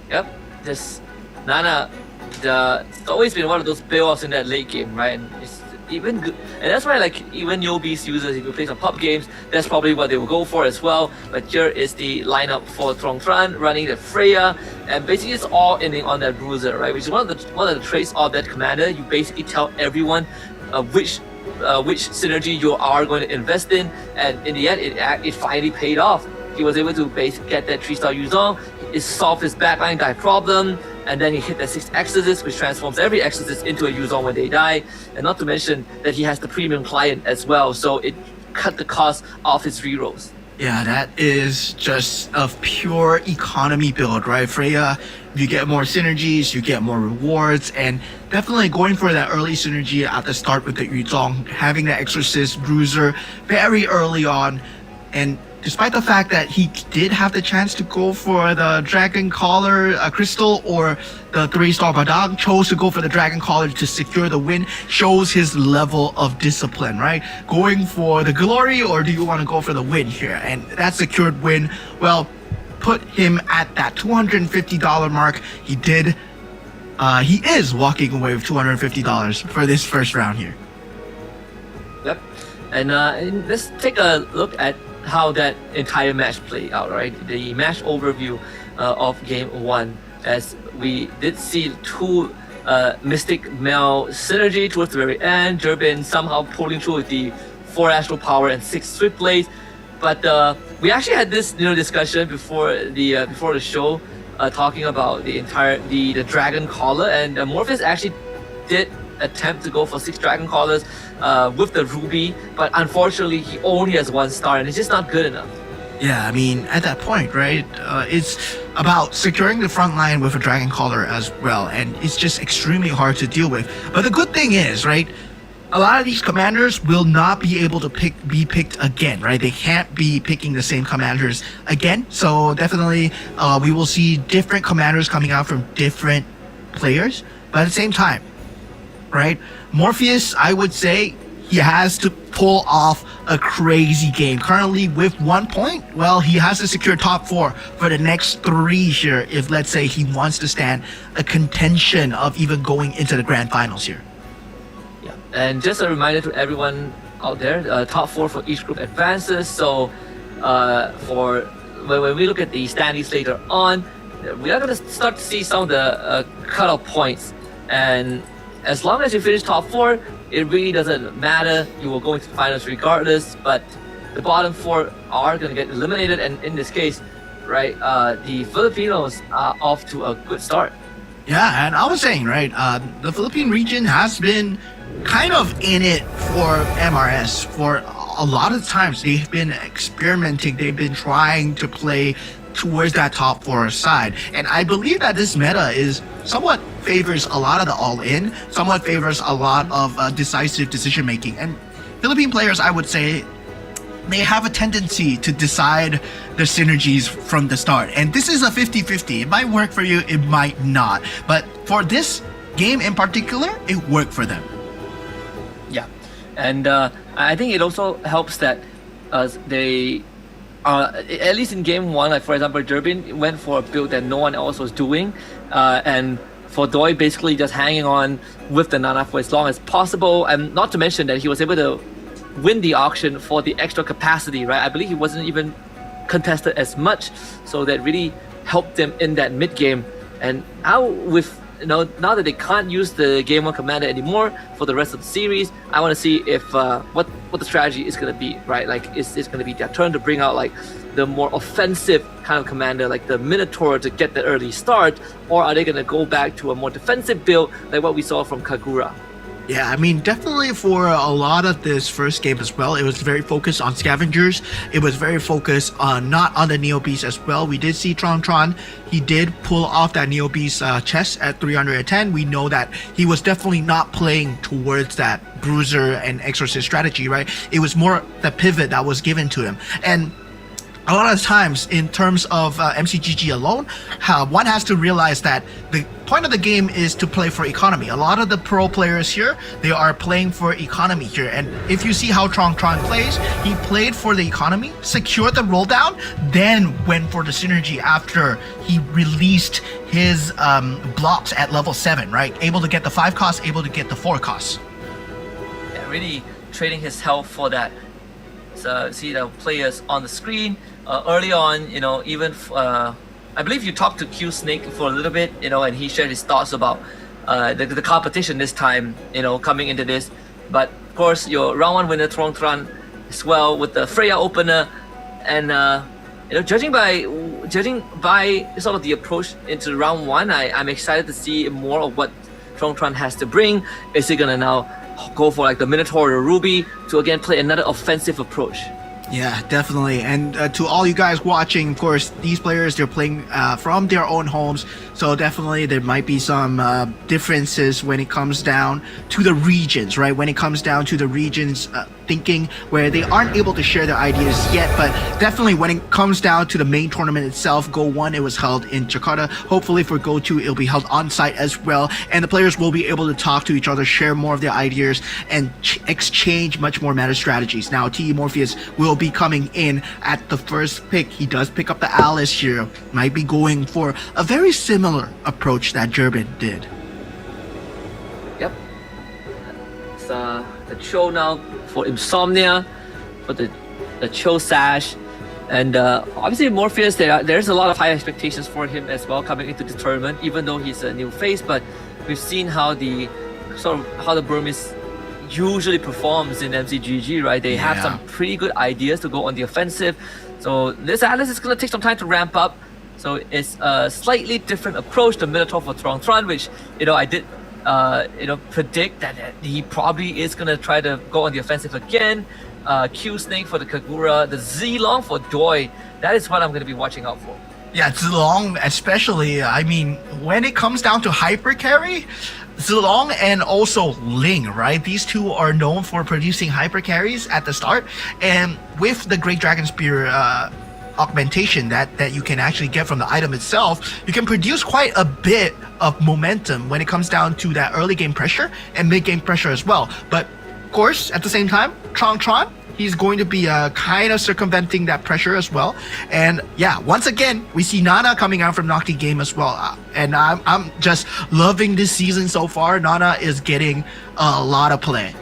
Yep, this Nana, it's always been one of those build-offs in that late game, right? And it's even good, and that's why like even newbies users, if you play some pub games, that's probably what they will go for as well. But here is the lineup for Tron running the Freya, and basically it's all ending on that Bruiser, right? Which is one of the traits of that commander. You basically tell everyone which synergy you are going to invest in, and in the end it finally paid off. He was able to basically get that 3-star Yuzong, it solved his backline die problem, and then he hit that 6 Exorcist, which transforms every Exorcist into a Yuzong when they die. And not to mention that he has the premium client as well, so it cut the cost of his rerolls. Yeah, that is just a pure economy build, right? Freya, you get more synergies, you get more rewards, and definitely going for that early synergy at the start with the Yuzong, having the Exorcist Bruiser very early on, and despite the fact that he did have the chance to go for the Dragon Collar Crystal or the 3-star Badang, chose to go for the Dragon Collar to secure the win, shows his level of discipline, right? Going for the glory, or do you want to go for the win here? And that secured win, well, put him at that $250 mark. He is walking away with $250 for this first round here. Yep. And let's take a look at how that entire match played out, right? The match overview of game 1, as we did see two Mystic Mel synergy towards the very end. Durbin somehow pulling through with the 4 Astral Power and 6 Swift Blades. But we actually had this discussion before the show, talking about the Dragon Collar, and Morpheus actually did attempt to go for 6 Dragon Collars with the Ruby, but unfortunately he only has 1 star and it's just not good enough. Yeah, I mean, at that point, right, it's about securing the front line with a Dragon Collar as well, and it's just extremely hard to deal with. But the good thing is, right, a lot of these commanders will not be able to be picked again, right? They can't be picking the same commanders again, so definitely we will see different commanders coming out from different players, but at the same time, right, Morpheus, I would say, he has to pull off a crazy game. Currently with 1 point, well, he has to secure top 4 for the next 3 here if, let's say, he wants to stand a contention of even going into the grand finals here. Yeah, and just a reminder to everyone out there, top 4 for each group advances. So when we look at the standings later on, we are going to start to see some of the cutoff points, and as long as you finish top 4, it really doesn't matter. You will go into the finals regardless, but the bottom 4 are going to get eliminated, and in this case, right, the Filipinos are off to a good start. Yeah, and I was saying, right, the Philippine region has been kind of in it for MRS for a lot of times. They've been experimenting, they've been trying to play towards that top 4 side, and I believe that this meta is somewhat favors a lot of the all-in, somewhat favors a lot of decisive decision making, and Philippine players, I would say, they have a tendency to decide the synergies from the start, and this is a 50-50. It might work for you, it might not, but for this game in particular, it worked for them. Yeah, and I think it also helps that they at least in game 1, like for example, Durbin went for a build that no one else was doing, and for Doi basically just hanging on with the Nana for as long as possible, and not to mention that he was able to win the auction for the extra capacity, right? I believe he wasn't even contested as much, so that really helped them in that mid game. And now with now that they can't use the game 1 commander anymore for the rest of the series, I want to see if what the strategy is going to be, right? Like, is it's going to be their turn to bring out like the more offensive kind of commander, like the Minotaur, to get the early start, or are they going to go back to a more defensive build like what we saw from Kagura? Yeah, I mean, definitely for a lot of this first game as well, it was very focused on scavengers. It was very focused on not on the Neo Beast as well. We did see Tron. He did pull off that Neo Beast chest at 310. We know that he was definitely not playing towards that Bruiser and Exorcist strategy, right? It was more the pivot that was given to him. And a lot of times, in terms of MCGG alone, one has to realize that the point of the game is to play for economy. A lot of the pro players here, they are playing for economy here. And if you see how Tron plays, he played for the economy, secured the roll down, then went for the synergy after he released his blocks at level 7, right? Able to get the 5 costs, able to get the 4 costs. Yeah, really trading his health for that. So see the players on the screen early on, even I believe you talked to Q Snake for a little bit, and he shared his thoughts about the competition this time, coming into this. But of course, your round 1 winner Tron as well with the Freya opener, and judging by sort of the approach into round 1, I'm excited to see more of what Tron has to bring. Is he gonna now go for like the Minotaur or Ruby to again play another offensive approach? Yeah, definitely. And to all you guys watching, of course, these players, they're playing from their own homes. So definitely there might be some differences when it comes down to the regions, right? When it comes down to the regions thinking where they aren't able to share their ideas yet. But definitely when it comes down to the main tournament itself, Go 1, it was held in Jakarta. Hopefully for Go 2, it'll be held on site as well. And the players will be able to talk to each other, share more of their ideas, and exchange much more meta strategies. Now, TE Morpheus will be coming in at the first pick. He does pick up the Alice here. Might be going for a very similar approach that Durbin did. Yep. It's the show now for Insomnia, for the Cho Sash. And obviously Morpheus, there's a lot of high expectations for him as well coming into the tournament, even though he's a new face. But we've seen how the Burmese usually performs in MCGG, right? They have some pretty good ideas to go on the offensive. So this Alice is going to take some time to ramp up. So it's a slightly different approach to Minotaur for Trong Tran, which, I did predict that he probably is going to try to go on the offensive again. Q Snake for the Kagura, the Z-Long for Doi. That is what I'm going to be watching out for. Yeah, Zilong especially, I mean, when it comes down to hyper carry, Zilong and also Ling, right? These two are known for producing hyper carries at the start. And with the Great Dragon Spear augmentation that you can actually get from the item itself, you can produce quite a bit of momentum when it comes down to that early game pressure and mid game pressure as well. But of course, at the same time, Trong Tran, he's going to be kind of circumventing that pressure as well. And yeah, once again, we see Nana coming out from Nocti game as well. And I'm just loving this season so far. Nana is getting a lot of play.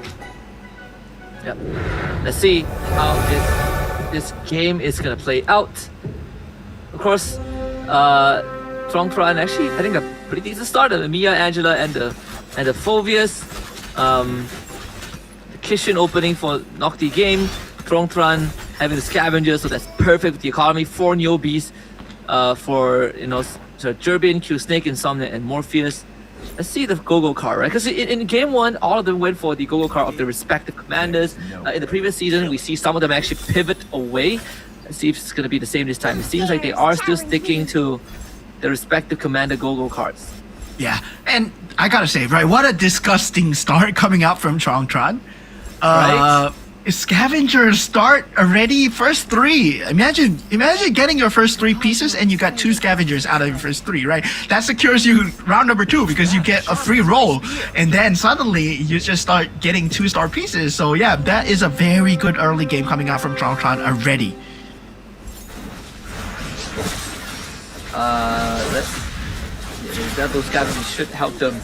Yep. Let's see how this game is going to play out. Of course, Trong Tran actually, I think a pretty decent start. The Mia, Angela, and the Phovius. Kishin opening for Nocti game, Trong Tran having the Scavenger, so that's perfect with the economy. 4 Neobees for Durbin, Q Snake, Insomnia, and Morpheus. Let's see the Go-Go card, right? Because in game 1, all of them went for the Go-Go card of their respective commanders. In the previous season, we see some of them actually pivot away. Let's see if it's going to be the same this time. It seems like they are still sticking to their respective commander Go-Go cards. Yeah, and I gotta say, right, what a disgusting start coming out from Trong Tran. Right. Scavenger start already, first 3. Imagine getting your first 3 pieces and you got 2 scavengers out of your first 3, right? That secures you round number 2 because you get a free roll, and then suddenly you just start getting 2-star pieces. So yeah, that is a very good early game coming out from Trong Tran already. Those scavengers should help them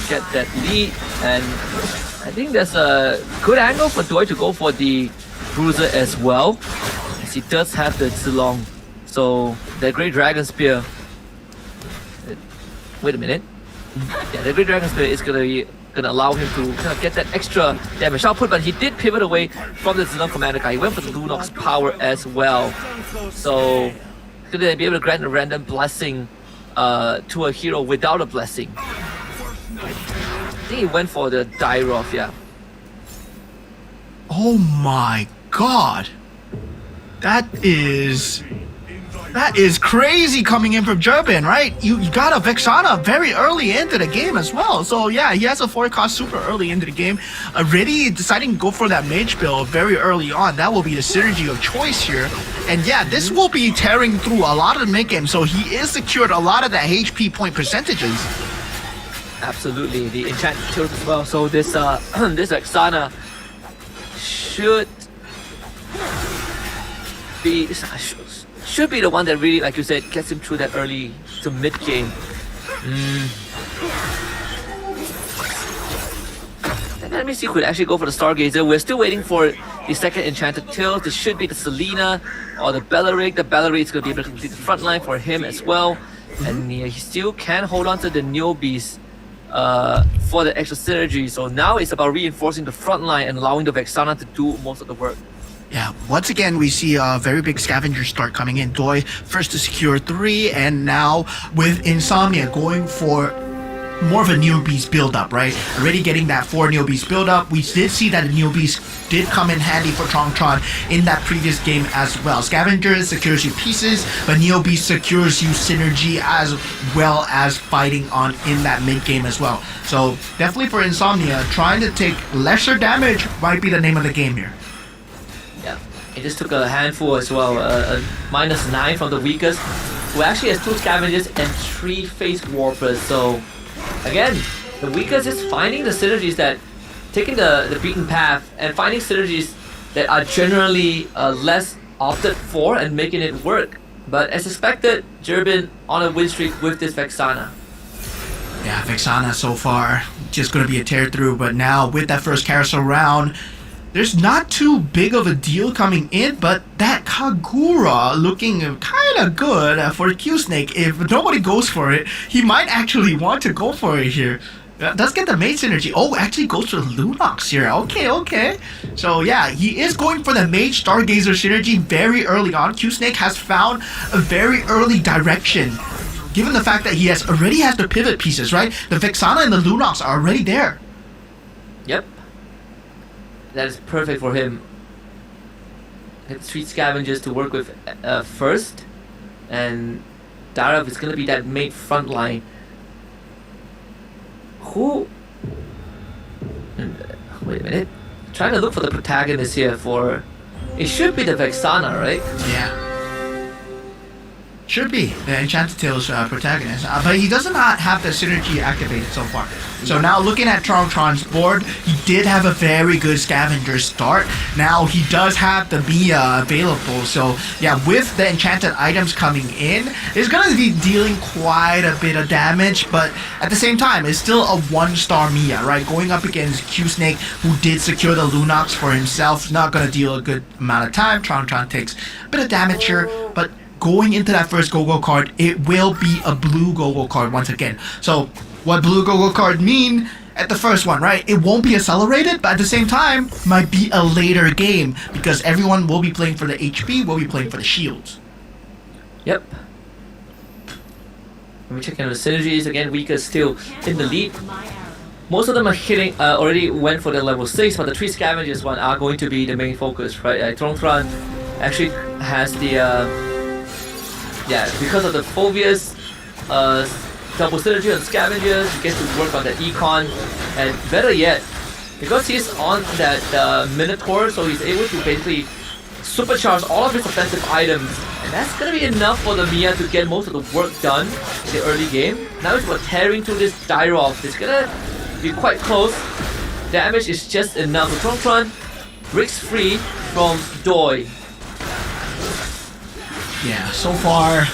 get that lead, and I think there's a good angle for Doi to go for the Bruiser as well, as he does have the Zilong. So the Great Dragon Spear. Wait a minute. Yeah, the Great Dragon Spear is gonna allow him to kind of get that extra damage output, but he did pivot away from the Zilong Commander guy. He went for the Lunox power as well. So he's gonna be able to grant a random blessing to a hero without a blessing. I think he went for the Dairoth, yeah. Oh my god. That is crazy coming in from Durbin, right? You got a Vexana very early into the game as well. So yeah, he has a 4-cost super early into the game. Already deciding to go for that mage build very early on. That will be the synergy of choice here. And yeah, this will be tearing through a lot of the mid game. So he is secured a lot of that HP point percentages. Absolutely, the enchant tilt as well. So this this Vexana should be the one that really, like you said, gets him through that early to mid game. And let me see, could actually go for the Stargazer. We're still waiting for the second enchanted tilt. This should be the Selena or the Bellaric. The Bellaric is going to be able to complete the front line for him as well. And he still can hold on to the Neobees for the extra synergy. So now it's about reinforcing the front line and allowing the Vexana to do most of the work. Yeah, once again, we see a very big scavenger start coming in. Doi first to secure 3, and now with Insomnia going for more of a Neobeast build up, right? Already getting that 4 Neobeast build up. We did see that the Neobeast did come in handy for Tron in that previous game as well. Scavengers secures you pieces, but Neobeast secures you synergy as well as fighting on in that mid game as well. So definitely for Insomnia, trying to take lesser damage might be the name of the game here. Yeah, he just took a handful as well. -9 from the weakest, who actually has 2 Scavengers and 3 Face Warpers. So again, the weakest is finding the synergies that taking the beaten path and finding synergies that are generally less opted for and making it work. But as expected, Jerbin on a win streak with this Vexana. Yeah, Vexana so far just going to be a tear through, but now with that first carousel round, there's not too big of a deal coming in, but that Kagura looking kind of good for Q-Snake. If nobody goes for it, he might actually want to go for it here. Does get the mage synergy. Oh, actually goes for Lunox here. Okay. So yeah, he is going for the mage Stargazer synergy very early on. Q-Snake has found a very early direction, given the fact that he already has the pivot pieces, right? The Vexana and the Lunox are already there. Yep. That is perfect for him. Get 3 Scavengers to work with first, and Darov is going to be that main front line. Who? Wait a minute. Trying to look for the protagonist here for. It should be the Vexana, right? Yeah. Should be the Enchanted Tales protagonist, but he does not have the synergy activated so far. So now looking at Tron's board, he did have a very good scavenger start. Now he does have the Mia available, so yeah, with the enchanted items coming in, it's going to be dealing quite a bit of damage, but at the same time, it's still a 1-star Mia, right? Going up against Q-Snake, who did secure the Lunox for himself, not going to deal a good amount of time. Tron takes a bit of damage here, but going into that first go-go card, it will be a blue go-go card once again. So what blue go-go card mean at the first one, right? It won't be accelerated, but at the same time, might be a later game because everyone will be playing for the HP, will be playing for the shields. Yep. Let me check out the synergies again. Weaker still in the lead. Most of them are hitting, already went for the level 6, but the 3 Scavengers one are going to be the main focus, right? Tron actually has the yeah, because of the Phobias, double synergy on Scavengers, he gets to work on the Econ, and better yet, because he's on that Minotaur, so he's able to basically supercharge all of his offensive items, and that's gonna be enough for the Mia to get most of the work done in the early game. Now it's about tearing through this Dyrov. It's gonna be quite close. Damage is just enough. So Tron breaks free from Doi. Yeah, so far,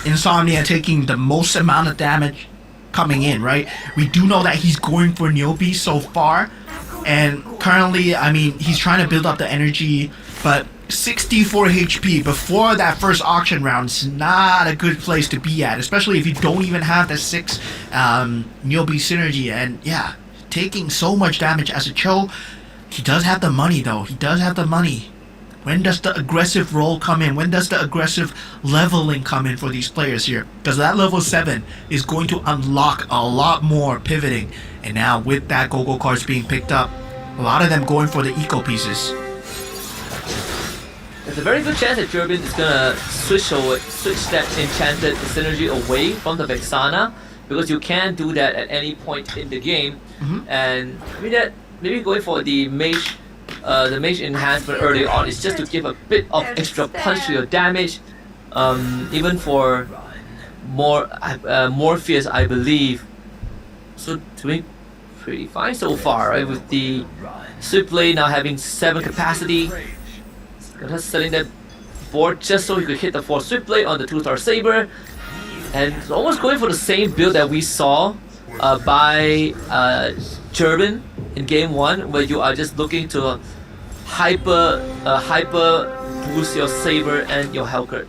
Insomnia taking the most amount of damage coming in, right? We do know that he's going for Neobeast so far, and currently, I mean, he's trying to build up the energy, but 64 HP before that first auction round is not a good place to be at, especially if you don't even have the 6 Neobeast synergy, and yeah, taking so much damage as a Cho. He does have the money though, he does have the money. When does the aggressive role come in? When does the aggressive leveling come in for these players here? Because that level 7 is going to unlock a lot more pivoting. And now with that go-go cards being picked up, a lot of them going for the eco pieces. There's a very good chance that Jerbin is gonna switch that enchanted synergy away from the Vexana, because you can do that at any point in the game. And maybe going for the mage enhancement early on is just to give a bit of extra punch to your damage. Even for Morpheus, I believe. So doing pretty fine so far, right? With the Switchblade now having 7 capacity. Just setting that board just so he could hit the 4 Switchblade on the 2-star Saber. And it's almost going for the same build that we saw by Jerbin in game 1, where you are just looking to hyper boost your Saber and your Hellcurt.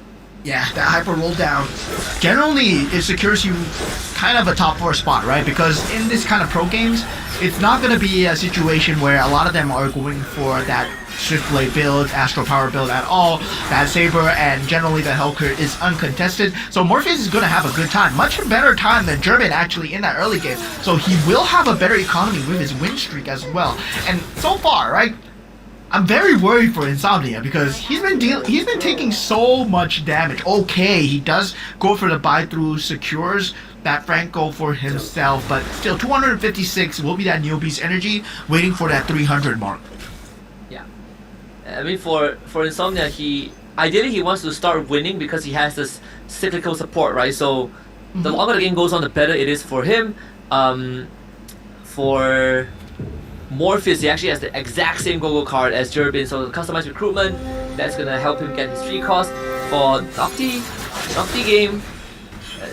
Yeah, that hyper roll down. Generally, it secures you kind of a top 4 spot, right? Because in this kind of pro games, it's not going to be a situation where a lot of them are going for that Swift Blade build, Astral Power build at all. That Saber and generally the Hellcurt is uncontested. So Morpheus is going to have a good time. Much better time than German actually in that early game. So he will have a better economy with his win streak as well. And so far, right? I'm very worried for Insomnia because he's been taking so much damage. Okay, he does go for the buy through, secures that Franco for himself, but still 256 will be that Neobeast energy waiting for that 300 mark. Yeah, I mean for Insomnia, ideally he wants to start winning because he has this cyclical support, right? So the longer the game goes on, the better it is for him. For Morpheus, he actually has the exact same Gogo card as Jerbin, so the customized recruitment, that's gonna help him get his free cost. For Nocti game,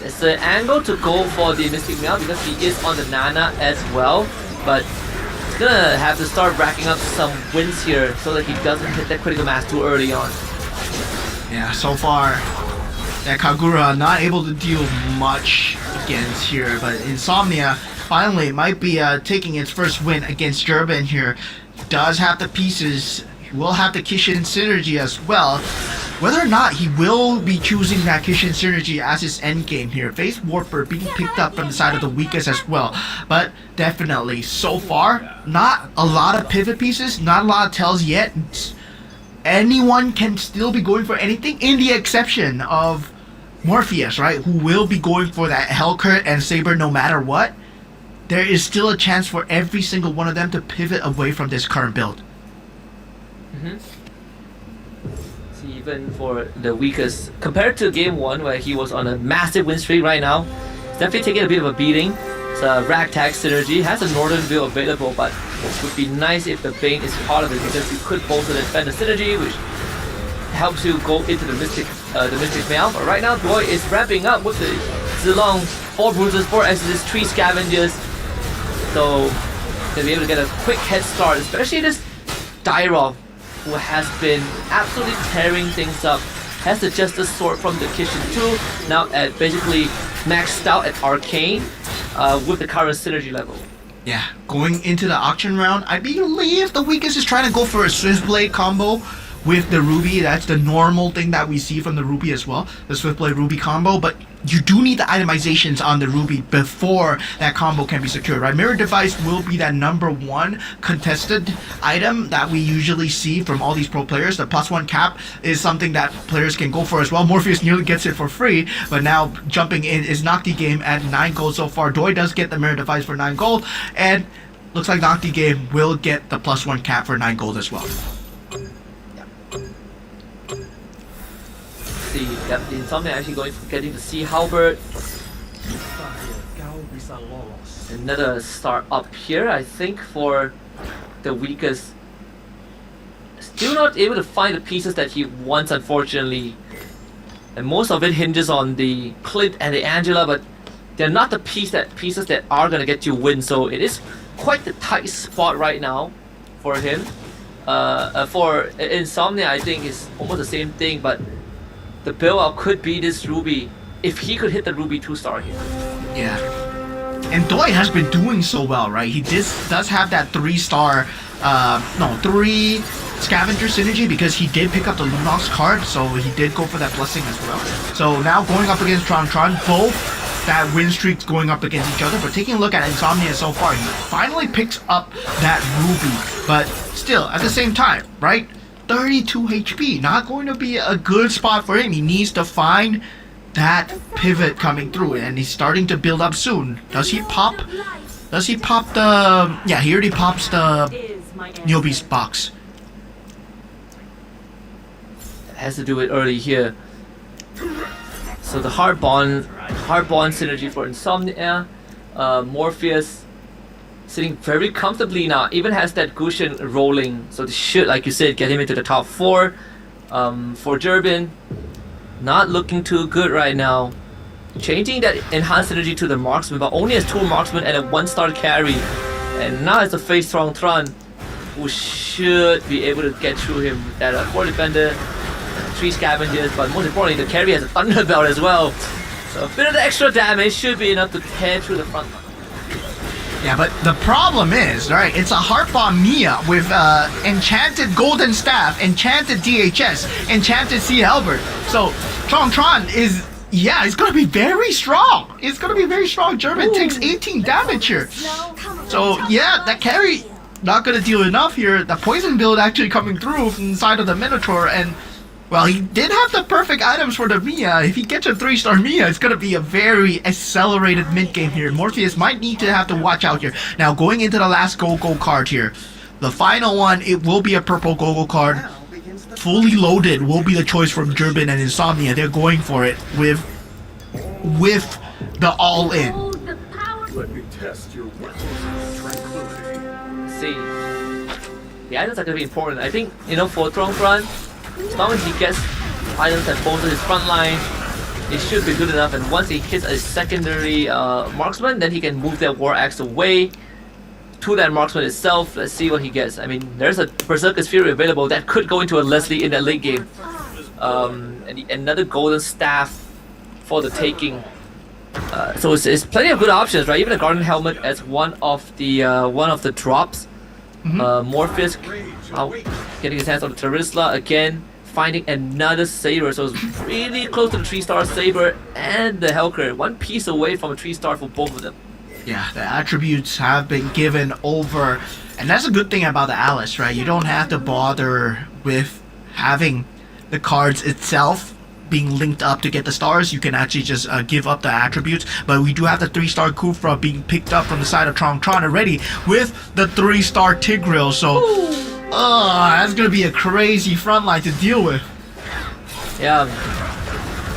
it's an angle to go for the Mystic Mail because he is on the Nana as well, but he's gonna have to start racking up some wins here so that he doesn't hit that critical mass too early on. Yeah, so far, that Kagura not able to deal much against here, but Insomnia finally might be taking its first win against Jerbin here. Does have the pieces, he will have the Kishin synergy as well. Whether or not he will be choosing that Kishin synergy as his endgame here. Face Warper being picked up from the side of the weakest as well. But definitely, so far, not a lot of pivot pieces, not a lot of tells yet. Anyone can still be going for anything, in the exception of Morpheus, right? Who will be going for that Hellcurt and Saber no matter what. There is still a chance for every single one of them to pivot away from this current build. See, even for the weakest, compared to game 1 where he was on a massive win streak right now, he's definitely taking a bit of a beating. It's a Ragtag synergy, has a Northern build available, but it would be nice if the Bane is part of it because you could bolster the defender synergy, which helps you go into the Mystic Mail. But right now, Doi is ramping up with the Zilong, 4 bruises, 4 exits, 3 scavengers. So they'll be able to get a quick head start, especially this Dyrov, who has been absolutely tearing things up. Has the Justice Sword from the Kishin 2, now at basically maxed out at Arcane with the current synergy level. Yeah, going into the auction round, I believe the weakest is trying to go for a Swift Blade combo with the Ruby. That's the normal thing that we see from the Ruby as well, the Swift Blade Ruby combo, but you do need the itemizations on the Ruby before that combo can be secured, right? Mirror Device will be that #1 contested item that we usually see from all these pro players. The +1 cap is something that players can go for as well. Morpheus nearly gets it for free, but now jumping in is Nocti Game at 9 gold so far. Doi does get the Mirror Device for 9 gold, and looks like Nocti Game will get the +1 cap for 9 gold as well. Yep, the Insomnia actually getting to see Halberd. Another start up here, I think, for the weakest. Still not able to find the pieces that he wants, unfortunately. And most of it hinges on the Clint and the Angela, but they're not the pieces that are gonna get you win. So it is quite the tight spot right now for him. For Insomnia, I think it's almost the same thing, but the build-out could be this Ruby, if he could hit the Ruby 2-star here. Yeah. And Doi has been doing so well, right? He does have that 3-star, 3 Scavenger synergy because he did pick up the Lunox card, so he did go for that blessing as well. So now going up against Tron, both that win streaks going up against each other, but taking a look at Insomnia so far, he finally picks up that Ruby, but still, at the same time, right? 32 HP, not going to be a good spot for him. He needs to find that pivot coming through, and he's starting to build up soon. Does he pop the... Yeah, he already pops the Neobeast box. Has to do it early here. So the hard bond synergy for Insomnia. Morpheus sitting very comfortably now, even has that Gushin rolling, so this should, like you said, get him into the top 4. For Jerbin, not looking too good right now. Changing that enhanced energy to the marksman, but only has 2 marksmen and a 1-star carry. And now it's a face strong Tron, who should be able to get through him with that 4 defender. 3 scavengers, but most importantly, the carry has a thunder belt as well. So a bit of the extra damage should be enough to tear through the front line. Yeah, but the problem is, right, it's a Harp on Mia with Enchanted Golden Staff, Enchanted DHS, Enchanted Sea Halberd. So Tron is, yeah, it's going to be very strong. It's going to be very strong. German takes 18 damage here. So yeah, that carry not going to deal enough here. The poison build actually coming through from the side of the Minotaur, and well, he did have the perfect items for the Mia. If he gets a 3-star Mia, it's going to be a very accelerated mid-game here. Morpheus might need to have to watch out here. Now, going into the last Go-Go card here. The final one, it will be a purple Go-Go card. Fully loaded will be the choice from Durbin and Insomnia. They're going for it with the all-in. Let me test your weapons of tranquility. See, the items are going to be important. I think, you know, for Tron, as long as he gets items that bolster his front line, it should be good enough. And once he hits a secondary marksman, then he can move that War Axe away to that marksman itself. Let's see what he gets. I mean, there's a Berserker's Fury available that could go into a Leslie in that late game. And another Golden Staff for the taking. So it's plenty of good options, right? Even a Garden Helmet as one of the drops. Morpheus getting his hands on the Terisla again, finding another Saber, so it's really close to the 3-star Saber and the Helker, one piece away from a 3-star for both of them. Yeah, the attributes have been given over, and that's a good thing about the Alice, right? You don't have to bother with having the cards itself being linked up to get the stars. You can actually just give up the attributes, but we do have the 3-star Kufra being picked up from the side of Tron already with the 3-star Tigreal, so that's gonna be a crazy front line to deal with. Yeah,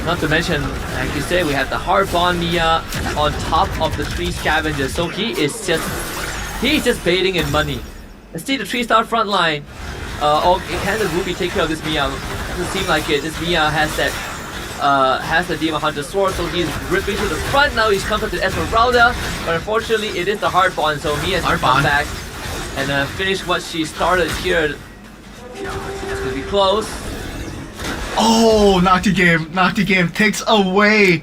not to mention, like you said, we have the Harp on Mia on top of the 3 scavengers, so he's just baiting in money. Let's see the 3-star front line. Can the Ruby take care of this Mia? Doesn't seem like it. This Mia has the Demon Hunter sword, so he's ripping to the front. Now he's come up to Esmeralda, but unfortunately it is the Hard Bond, so Mia has to come back and finish what she started here. It's gonna be close. Oh, Nocti Game takes away,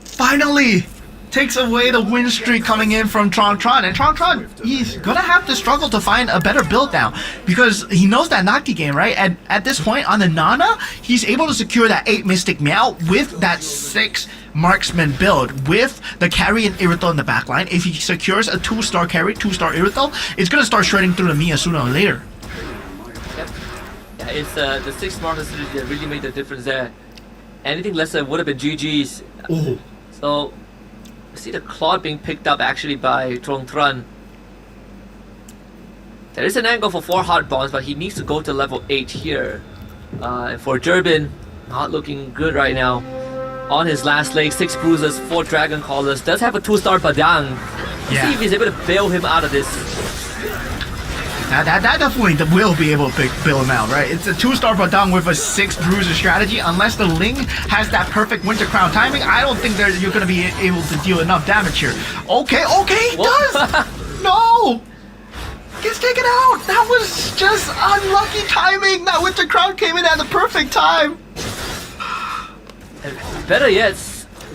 finally takes away the win streak coming in from Tron, and Tron, he's gonna have to struggle to find a better build now, because he knows that Nocti Game, right? At this point on the Nana, he's able to secure that 8 Mystic Meow with that 6 Marksman build, with the carry and Irithel in the backline. If he secures a 2-star carry, 2-star Irithel, it's gonna start shredding through the Mia sooner or later. Yep. Yeah, it's the 6 Marksman that really made the difference there. Anything lesser would have been GG's. Oh. So see the Claude being picked up actually by Tron. There is an angle for 4 hard bonds, but he needs to go to level 8 here. For Durbin, not looking good right now. On his last leg, 6 bruises, 4 Dragon Callers. Does have a 2-star Badang. Yeah. See if he's able to bail him out of this. That definitely will be able to bail him out, right? It's a 2-star Badang with a 6 bruiser strategy. Unless the Ling has that perfect Winter Crown timing, I don't think you're going to be able to deal enough damage here. Okay, he does! No! Gets taken out! That was just unlucky timing! That Winter Crown came in at the perfect time! And better yet,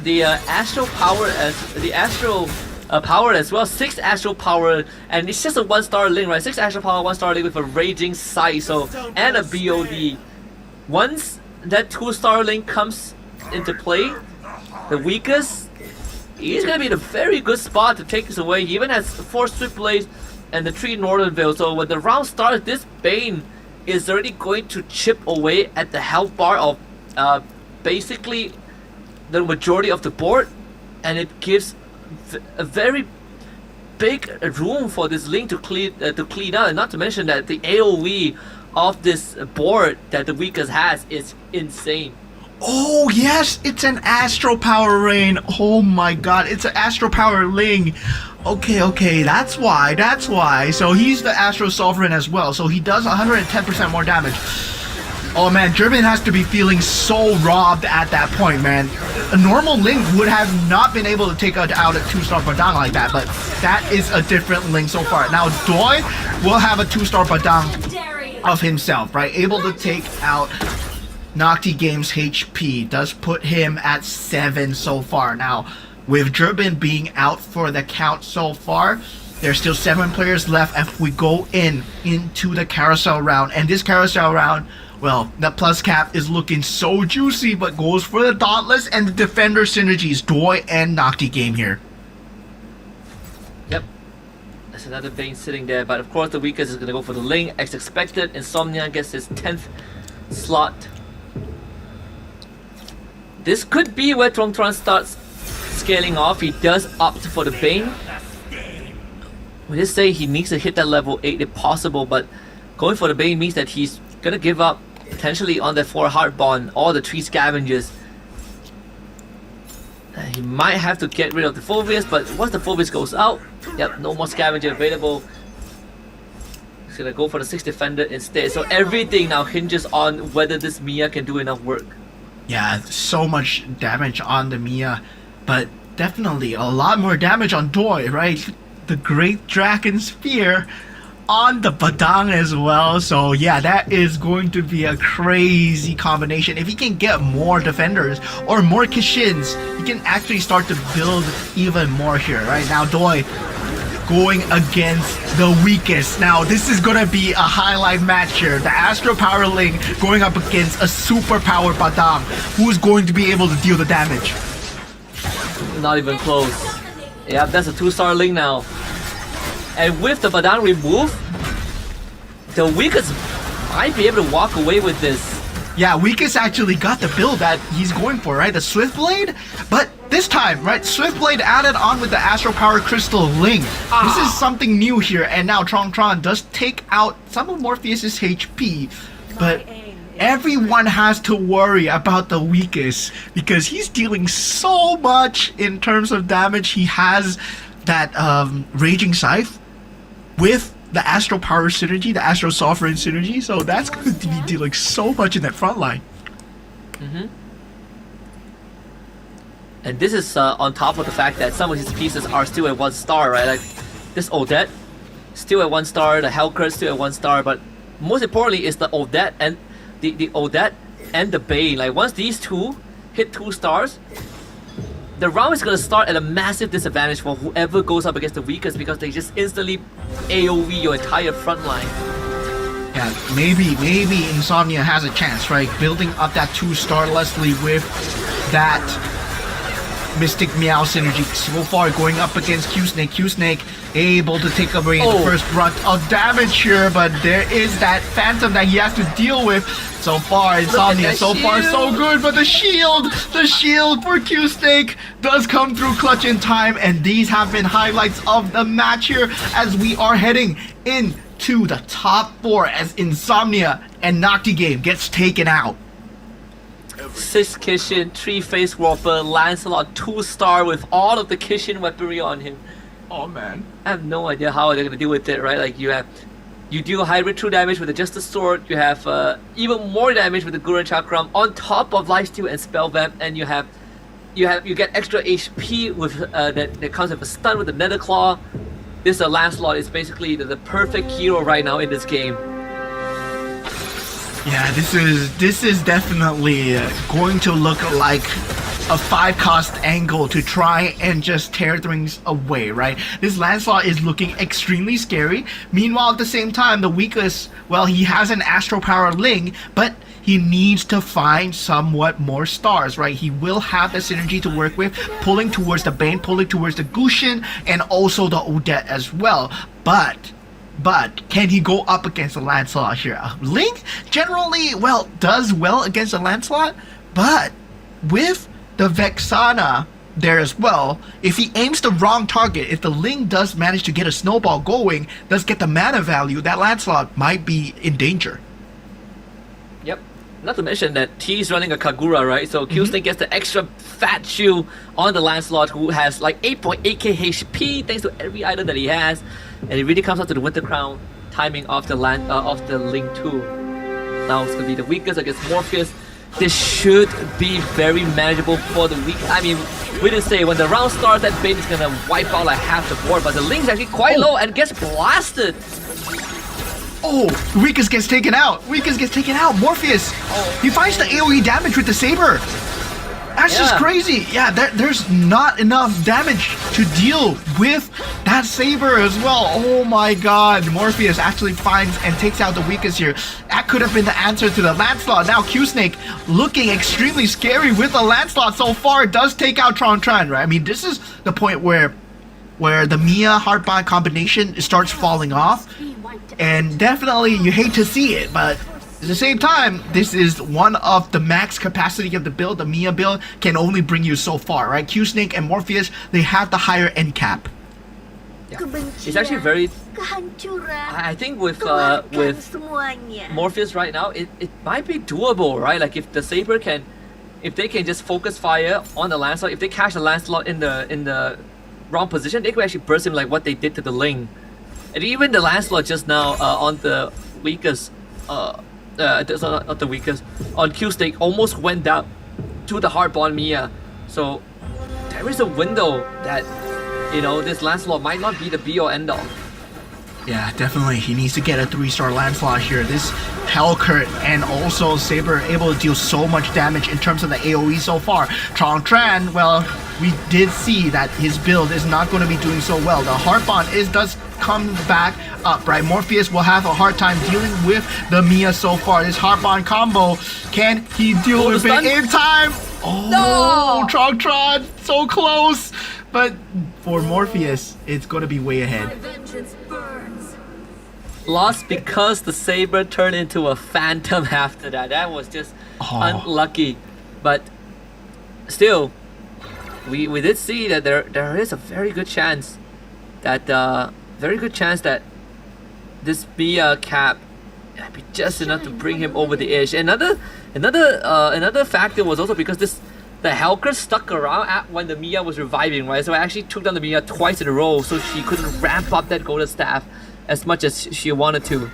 the Astral Power Power as well, 6 Astral Power, and it's just a 1-star Ling, right? 6 Astral Power, 1-star Ling with a Raging Sight, so, and a BOD. Once that 2-star Ling comes into play, the weakest, he's gonna be in a very good spot to take this away. He even has 4 Swift Blades and the 3 Northern Veil, so when the round starts, this Bane is already going to chip away at the health bar of basically the majority of the board, and it gives a very big room for this Link to clean out, and not to mention that the AoE of this board that the weakest has is insane. Oh yes, it's an Astro Power Rain. Oh my god, it's an Astro Power Ling. Okay, that's why. So he's the Astro Sovereign as well, so he does 110% more damage. Oh man, Durbin has to be feeling so robbed at that point, man. A normal Link would have not been able to take out a 2-star Badang like that, but that is a different Link so far. Now Doi will have a 2-star Badang of himself, right? Able to take out Nocti Game's HP does put him at 7 so far. Now, with Durbin being out for the count so far, there's still 7 players left if we go into the carousel round. And this carousel round, well, the plus cap is looking so juicy, but goes for the Dauntless and the Defender synergies, Doi and Nocti Game here. Yep. There's another Bane sitting there, but of course the weakest is going to go for the Ling, as expected. Insomnia gets his 10th slot. This could be where Tron starts scaling off. He does opt for the Bane. We just say he needs to hit that level 8 if possible, but going for the Bane means that he's going to give up potentially on the 4 Heart Bond or the 3 Scavengers. He might have to get rid of the Phobius, but once the Phobius goes out, yep, no more Scavenger available. He's going to go for the 6 Defender instead. So everything now hinges on whether this Mia can do enough work. Yeah, so much damage on the Mia, but definitely a lot more damage on Doi, right? The Great Dragon Spear on the Badang as well. So yeah, that is going to be a crazy combination. If he can get more defenders or more Kishins, he can actually start to build even more here. Right now, Doi going against the weakest. Now, this is going to be a highlight match here. The Astro Power Ling going up against a super powered Badang. Who's going to be able to deal the damage? Not even close. Yeah, that's a 2-star Ling now. And with the Badang removed, the weakest might be able to walk away with this. Yeah, Weakest actually got the build that he's going for, right? The Swift Blade? But this time, right? Swift Blade added on with the Astro Power Crystal Ling. This is something new here, and now Tron does take out some of Morpheus's HP, but everyone has to worry about the Weakest because he's dealing so much in terms of damage. He has that Raging Scythe with the Astro Power synergy, the Astro Sovereign synergy, so that's going to be dealing so much in that front line. And this is on top of the fact that some of his pieces are still at 1 star, right? Like this Odette, still at 1 star, the Hellcurt still at 1 star, but most importantly is the Odette and the Odette and the Bane. Like once these two hit 2 stars, the round is going to start at a massive disadvantage for whoever goes up against the weakest because they just instantly AoE your entire front line. Yeah, maybe Insomnia has a chance, right? Building up that 2-star Leslie with that Mystic Meow synergy. So far going up against Q-Snake. Q-Snake able to take away the first brunt of damage here, but there is that Phantom that he has to deal with. So far, Insomnia, so far so good, but the shield for Q-Snake does come through clutch in time, and these have been highlights of the match here as we are heading into the top 4 as Insomnia and Nocti Game gets taken out. 6 Kishin, 3 Face Warper, Lancelot 2-star with all of the Kishin weaponry on him. Oh man. I have no idea how they're gonna deal with it, right? Like you deal hybrid true damage with the Justice Sword, you have even more damage with the Gurren Chakram on top of Lifesteal and Spell Vamp, and you get extra HP with that comes with a stun with the Nether Claw. This Lancelot is basically the perfect hero right now in this game. Yeah, this is definitely going to look like a 5-cost angle to try and just tear things away, right? This Lancelot is looking extremely scary. Meanwhile, at the same time, the weakest, well, he has an Astro Power Ling, but he needs to find somewhat more stars, right? He will have the synergy to work with, pulling towards the Bane, pulling towards the Gushin, and also the Odette as well. But can he go up against the Lancelot here? Link generally, well, does well against the Lancelot, but with the Vexana there as well, if he aims the wrong target, if the Ling does manage to get a snowball going, does get the mana value, that Lancelot might be in danger. Yep. Not to mention that T's running a Kagura, right? So Q-Snake gets the extra fat shield on the Lancelot, who has like 8.8k HP thanks to every item that he has. And it really comes out to the Winter Crown timing of the Ling 2. Now it's gonna be the weakest against Morpheus. This should be very manageable for the weak. I mean, we didn't say when the round starts that Bane is gonna wipe out like half the board, but the Ling's actually quite low and gets blasted. Oh, Weakest gets taken out. Weakest gets taken out. Morpheus, he finds the AoE damage with the saber. That's just crazy. Yeah, there's not enough damage to deal with that saber as well. Oh my god. Morpheus actually finds and takes out the Weakest here. That could have been the answer to the Lancelot. Now Q-Snake looking extremely scary with the Lancelot so far. It does take out Tron, right? I mean, this is the point where the Mia Heartbind combination starts falling off. And definitely you hate to see it, but at the same time, this is one of the max capacity of the build. The Mia build can only bring you so far, right? Q-Snake and Morpheus, they have the higher end cap. Yeah. It's actually very... I think with Morpheus right now, it might be doable, right? Like if the Saber can... If they can just focus fire on the Lancelot, if they catch the Lancelot in the wrong position, they could actually burst him like what they did to the Ling. And even the Lancelot just now on the Weakest... not the Weakest, on Q-Snake almost went down to the Heartbond Mia. So there is a window that, you know, this Lancelot might not be the be or end all. Yeah, definitely. He needs to get a 3-star Lancelot here. This Hellcurt and also Saber able to deal so much damage in terms of the AoE so far. Tran, well, we did see that his build is not going to be doing so well. The Heartbond does come back up, right? Morpheus will have a hard time dealing with the Mia so far. This Heartbond combo, can he deal with it in time? Oh, no! Tron, so close! But for Morpheus, it's going to be way ahead. Lost because the Saber turned into a Phantom after that. That was just unlucky. But still, we did see that there is a very good chance that this Mia cap be just enough to bring him over the edge. Another factor was also because the Hellcurt stuck around when the Mia was reviving, right? So I actually took down the Mia twice in a row, so she couldn't ramp up that Golden Staff as much as she wanted to.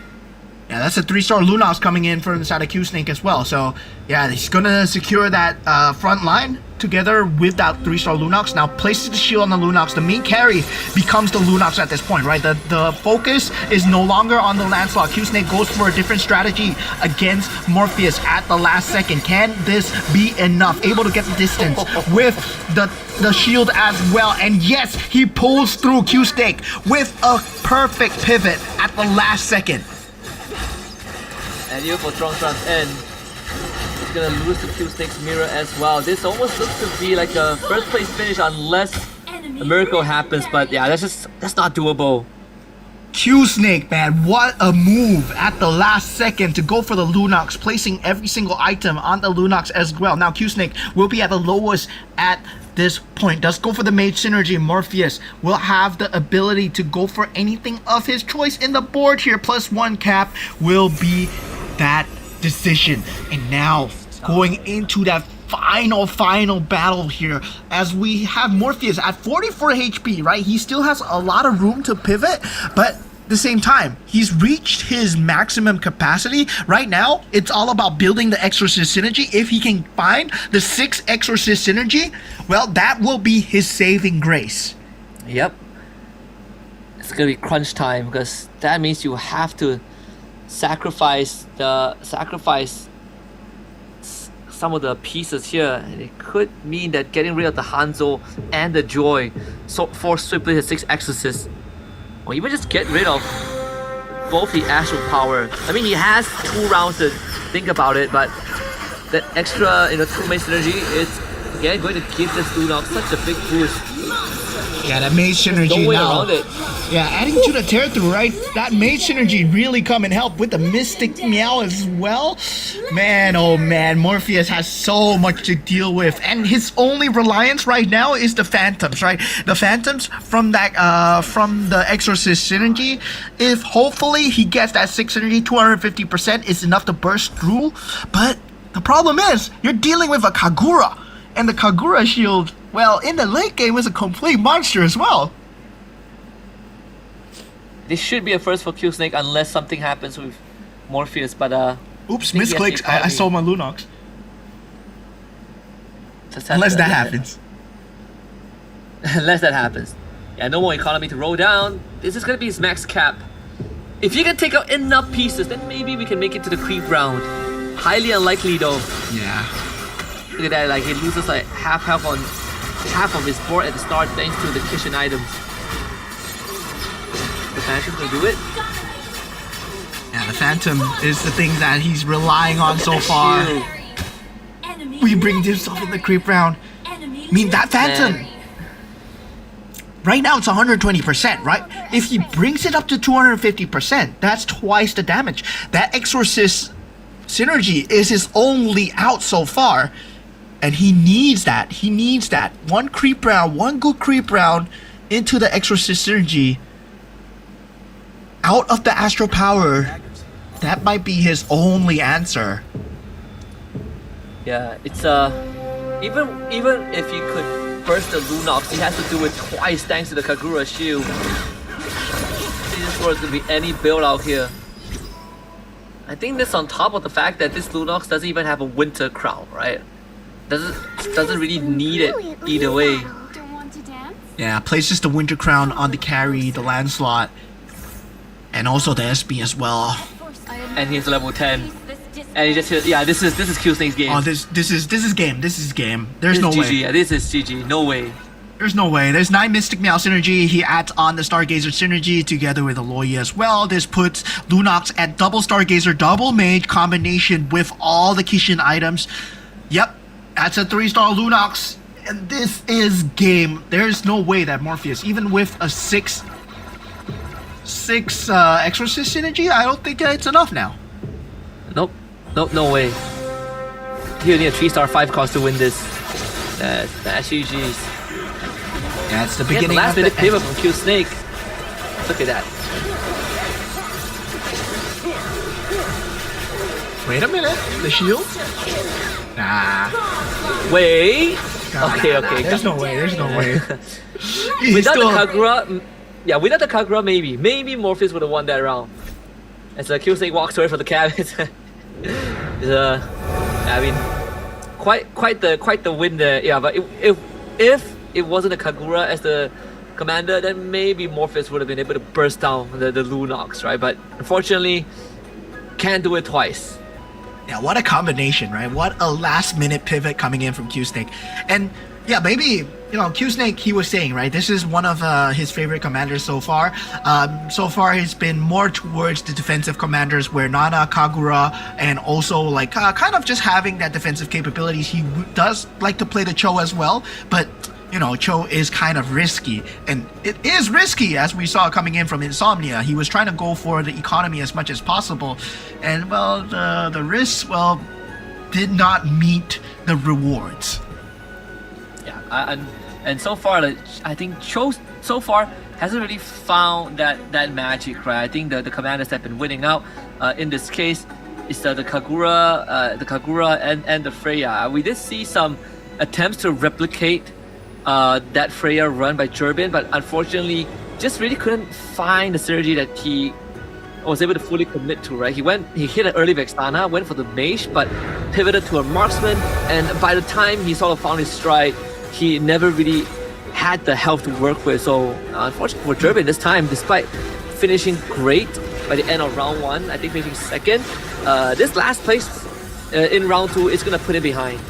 Yeah, that's a 3-star Lunox coming in from the side of Q-Snake as well. So, yeah, he's gonna secure that front line together with that 3-star Lunox. Now places the shield on the Lunox. The main carry becomes the Lunox at this point, right? The focus is no longer on the Lancelot. Q-Snake goes for a different strategy against Morpheus at the last second. Can this be enough? Able to get the distance with the shield as well. And yes, he pulls through Q-Snake with a perfect pivot at the last second. And here for Tron's end, he's gonna lose to Q-Snake's mirror as well. This almost looks to be like a first place finish unless a miracle happens, but yeah, that's not doable. Q-Snake, man, what a move at the last second to go for the Lunox, placing every single item on the Lunox as well. Now Q-Snake will be at the lowest at this point. Does go for the Mage Synergy. Morpheus will have the ability to go for anything of his choice in the board here. +1 cap will be that decision. And now going into that final battle here, as we have Morpheus at 44 HP, right? He still has a lot of room to pivot, but at the same time, he's reached his maximum capacity. Right now, it's all about building the Exorcist synergy. If he can find the 6 Exorcist synergy, well, that will be his saving grace. Yep. It's gonna be crunch time, because that means you have to sacrifice some of the pieces here, and it could mean that getting rid of the Hanzo and the Joy for swiftly the 6 Exorcists, or even just get rid of both the Astral Power. I mean, he has 2 rounds to think about it, but that extra 2 Mage Synergy is again going to give this Lunox such a big boost. Yeah, that Mage Synergy no way now. around it. Yeah, adding to the territory, right? That Mage Synergy really come and help with the Mystic Meow as well. Man, oh man, Morpheus has so much to deal with, and his only reliance right now is the Phantoms, right? The Phantoms from that from the Exorcist synergy. If hopefully he gets that 6 synergy, 250% is enough to burst through. But the problem is you're dealing with a Kagura, and the Kagura shield, well, in the late game is a complete monster as well. This should be a first for Q-Snake unless something happens with Morpheus, but oops, misclicks. I sold my Lunox. Unless that happens. Unless that happens. Yeah, no more economy to roll down. This is gonna be his max cap. If you can take out enough pieces, then maybe we can make it to the creep round. Highly unlikely though. Yeah. Look at that, like he loses like half on half of his board at the start thanks to the kitchen items. The Phantom can do it. Yeah, the Phantom is the thing that he's relying on so far. Shield. We bring himself in the creep round. I mean, that Phantom. Man. Right now it's 120%, right? If he brings it up to 250%, that's twice the damage. That Exorcist synergy is his only out so far. And he needs that. He needs that. One creep round, one good creep round into the Exorcist synergy. Out of the Astral Power. That might be his only answer. Yeah, it's even if he could burst the Lunox, he has to do it twice thanks to the Kagura shield. See this world's gonna be any build out here. I think this on top of the fact that this Lunox doesn't even have a winter crown, right? Doesn't really need it either way. Yeah, places the Winter Crown on the carry, the Lancelot, and also the SB as well. And he's level 10. And he just hit, yeah, this is Q Snake's game. Oh, this is game. This is game. There's no GG, way. yeah, this is GG. No way. There's no way. There's 9 Mystic Meow synergy. He adds on the Stargazer synergy together with Aloy as well. This puts Lunox at double Stargazer, double Mage combination with all the Kishin items. Yep, that's a 3-star Lunox. And this is game. There's no way that Morpheus, even with a 6 Exorcist synergy, I don't think it's enough now. Nope, no way. You need a 3-star 5 cost to win this. That's GG's. Yeah, it's the Yeah, the beginning last of the minute pivot end. from Q Snake. Look at that. Wait a minute. The shield? Nah. Wait. Nah, Okay. There's no way. There's no way. He's Without still- the Kagura, yeah, without the Kagura, maybe Morpheus would have won that round. As Q Snake walks away from the cab, I mean, quite the win there. Yeah, but if it wasn't a Kagura as the commander, then maybe Morpheus would have been able to burst down the Lunox, right? But unfortunately, can't do it twice. Yeah, what a combination, right? What a last minute pivot coming in from Q Snake. And yeah, maybe, Q Snake, he was saying, right, this is one of his favorite commanders so far. So far, he's been more towards the defensive commanders where Nana, Kagura, and also like kind of just having that defensive capabilities. He does like to play the Cho as well, but Cho is kind of risky, and it is risky as we saw coming in from Insomnia. He was trying to go for the economy as much as possible, and well, the risks, well, did not meet the rewards. Yeah, and so far, I think Cho so far hasn't really found that magic, right? I think the commanders that have been winning out in this case is the Kagura and the Freya. We did see some attempts to replicate that Freya run by Jurbin, but unfortunately just really couldn't find the synergy that he was able to fully commit to, right? He hit an early Vexana, went for the Mage, but pivoted to a Marksman, and by the time he sort of found his stride, he never really had the health to work with. So unfortunately for Jurbin this time, despite finishing great by the end of round 1, I think finishing second, this last place in round 2 is gonna put him behind.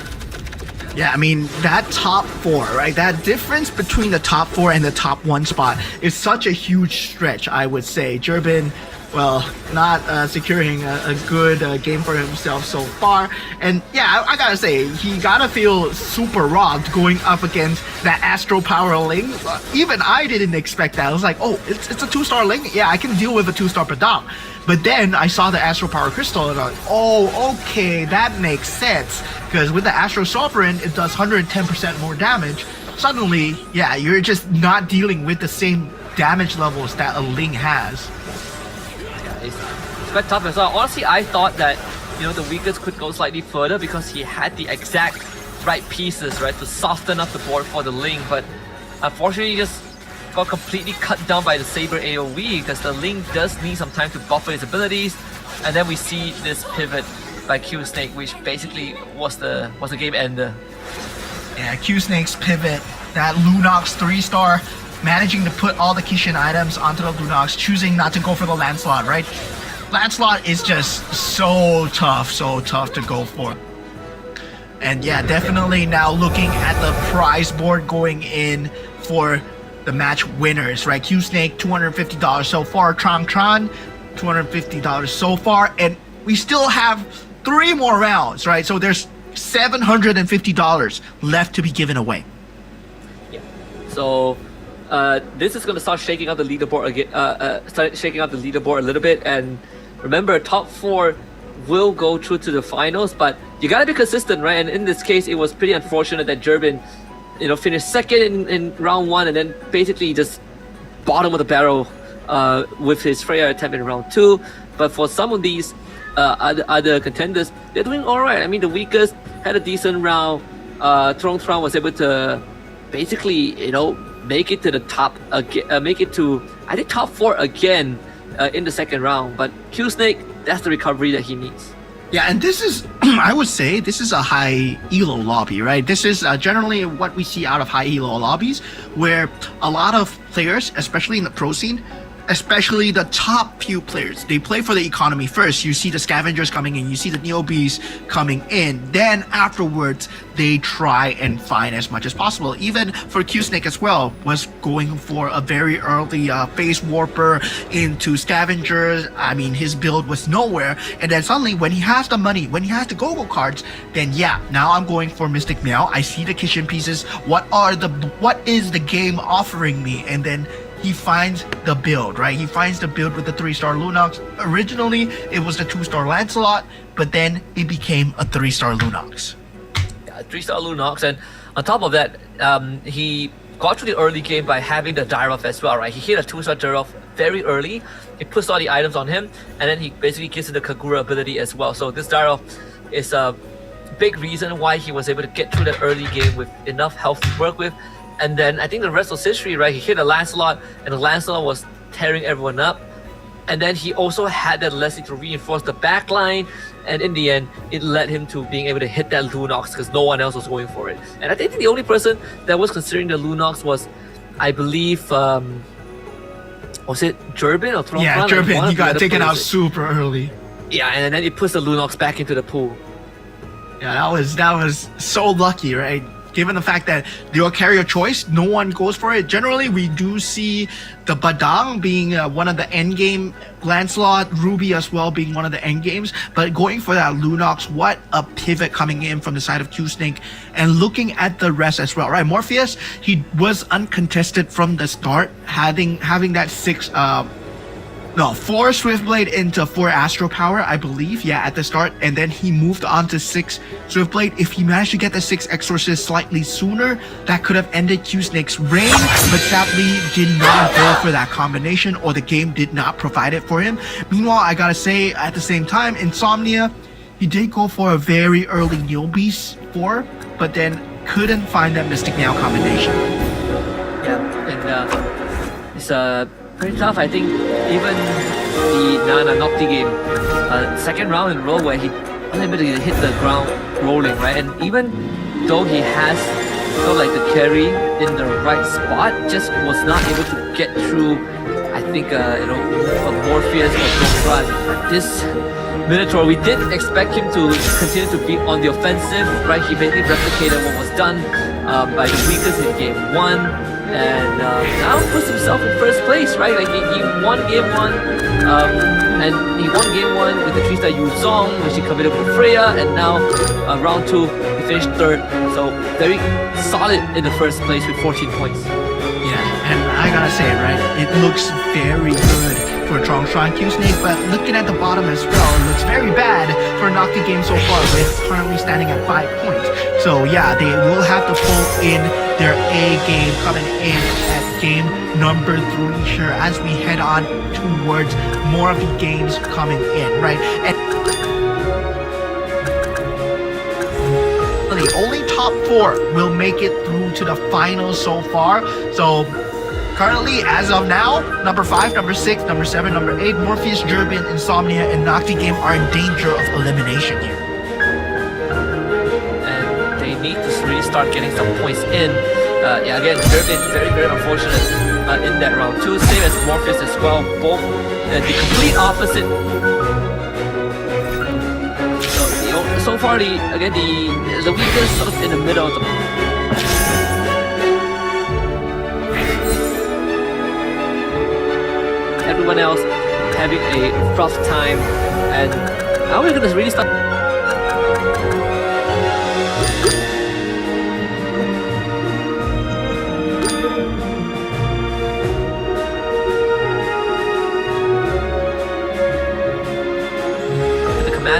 Yeah, I mean, that top 4, right? That difference between the top 4 and the top 1 spot is such a huge stretch, I would say. Jurbin, well, not securing a good game for himself so far. And yeah, I gotta say, he gotta feel super robbed going up against that Astro Power Ling. Even I didn't expect that. I was like, oh, it's a 2-star Ling? Yeah, I can deal with a 2-star Padam. But then I saw the Astro Power Crystal and I was like, oh, okay, that makes sense. Because with the Astro Sovereign, it does 110% more damage. Suddenly, yeah, you're just not dealing with the same damage levels that a Ling has. Yeah, it's quite tough as well. Honestly, I thought that, the weakest could go slightly further because he had the exact right pieces, right, to soften up the board for the Ling. But unfortunately, he just got completely cut down by the Saber AoE because the Ling does need some time to buffer his abilities. And then we see this pivot by Q Snake, which basically was the game ender. Yeah, Q Snake's pivot, that Lunox 3-star, managing to put all the Kishin items onto the Lunox, choosing not to go for the Lancelot, right? Lancelot is just so tough to go for. And yeah, definitely now looking at the prize board going in for the match winners, right? Q-Snake, $250 so far. Tron, $250 so far. And we still have 3 more rounds, right? So there's $750 left to be given away. Yeah. So this is going to start shaking out the leaderboard again. Start shaking out the leaderboard a little bit. And remember, top 4 will go through to the finals, but you gotta be consistent, right? And in this case, it was pretty unfortunate that Durbin, finished second in round 1 and then basically just bottom of the barrel with his Freya attempt in round 2. But for some of these other contenders, they're doing all right. I mean, the weakest had a decent round. Tron was able to basically, make it to the top again, make it to I think top 4 again in the second round. But Q-Snake, that's the recovery that he needs. Yeah, and this is, I would say, this is a high elo lobby, right? This is generally what we see out of high elo lobbies, where a lot of players, especially in the pro scene, especially the top few players, they play for the economy first. You see the scavengers coming in, you see the newbies coming in, then afterwards they try and find as much as possible. Even for Q-Snake as well, was going for a very early phase warper into scavengers. I mean, his build was nowhere, and then suddenly when he has the money, when he has the go-go cards, then yeah, now I'm going for Mystic Meow. I see the kitchen pieces. What is the game offering me? And then he finds the build, right? He finds the build with the 3-star Lunox. Originally, it was the 2-star Lancelot, but then it became a 3-star Lunox. Yeah, 3-star Lunox, and on top of that, he got through the early game by having the Dyrov as well, right? He hit a 2-star Dyrov very early. It puts all the items on him, and then he basically gives him the Kagura ability as well. So this Dyrov is a big reason why he was able to get through that early game with enough health to work with. And then I think the rest was history, right? He hit a Lancelot, and the Lancelot was tearing everyone up. And then he also had that Leslie to reinforce the backline. And in the end, it led him to being able to hit that Lunox because no one else was going for it. And I think the only person that was considering the Lunox was, I believe, was it Durbin or Tron? Yeah, Durbin. He got taken out super early. Yeah, and then it puts the Lunox back into the pool. Yeah, that was so lucky, right? Given the fact that they'll carry a choice, no one goes for it. Generally, we do see the Badang being one of the endgame, Lancelot, Ruby as well being one of the endgames, but going for that Lunox, what a pivot coming in from the side of Q-Snake, and looking at the rest as well, right? Morpheus, he was uncontested from the start, having that 4 Swiftblade into 4 Astro Power, I believe, yeah, at the start, and then he moved on to 6 Swiftblade. If he managed to get the 6 Exorcist slightly sooner, that could have ended Q-Snake's reign, but sadly did not go for that combination, or the game did not provide it for him. Meanwhile, I gotta say, at the same time, Insomnia, he did go for a very early Nilbeast 4, but then couldn't find that Mystic Meow combination. Yeah, and it's pretty tough. I think even the Nana Nocti game, second round in a row where he wasn't able to hit the ground rolling, right? And even though he has like the carry in the right spot, just was not able to get through. I think a Morpheus or Run. This Minotaur, we did expect him to continue to be on the offensive, right? He basically replicated what was done by the weakest in game 1. And now puts himself in first place, right? Like he won game 1, and he won game 1 with the 3-star Yuzong, which he committed with Freya, and now round 2 he finished 3rd. So very solid in the first place with 14 points. Yeah, and I gotta say, right, it looks very good for Trongshan Q-Snake, but looking at the bottom as well, it looks very bad for Nocti game so far, with currently standing at 5 points. So yeah, they will have to pull in their A game coming in at game number 3 here as we head on towards more of the games coming in, right? And the only top 4 will make it through to the finals so far. So currently, as of now, number 5, number 6, number 7, number 8, Morpheus, Durbin, Insomnia, and Nocti game are in danger of elimination here. And they need to really start getting some points in. Yeah, again, Durbin, very, very unfortunate in that round 2. Same as Morpheus as well. Both the complete opposite. So far, the weakest sort of in the middle of the. Everyone else having a rough time, and now we're gonna really start.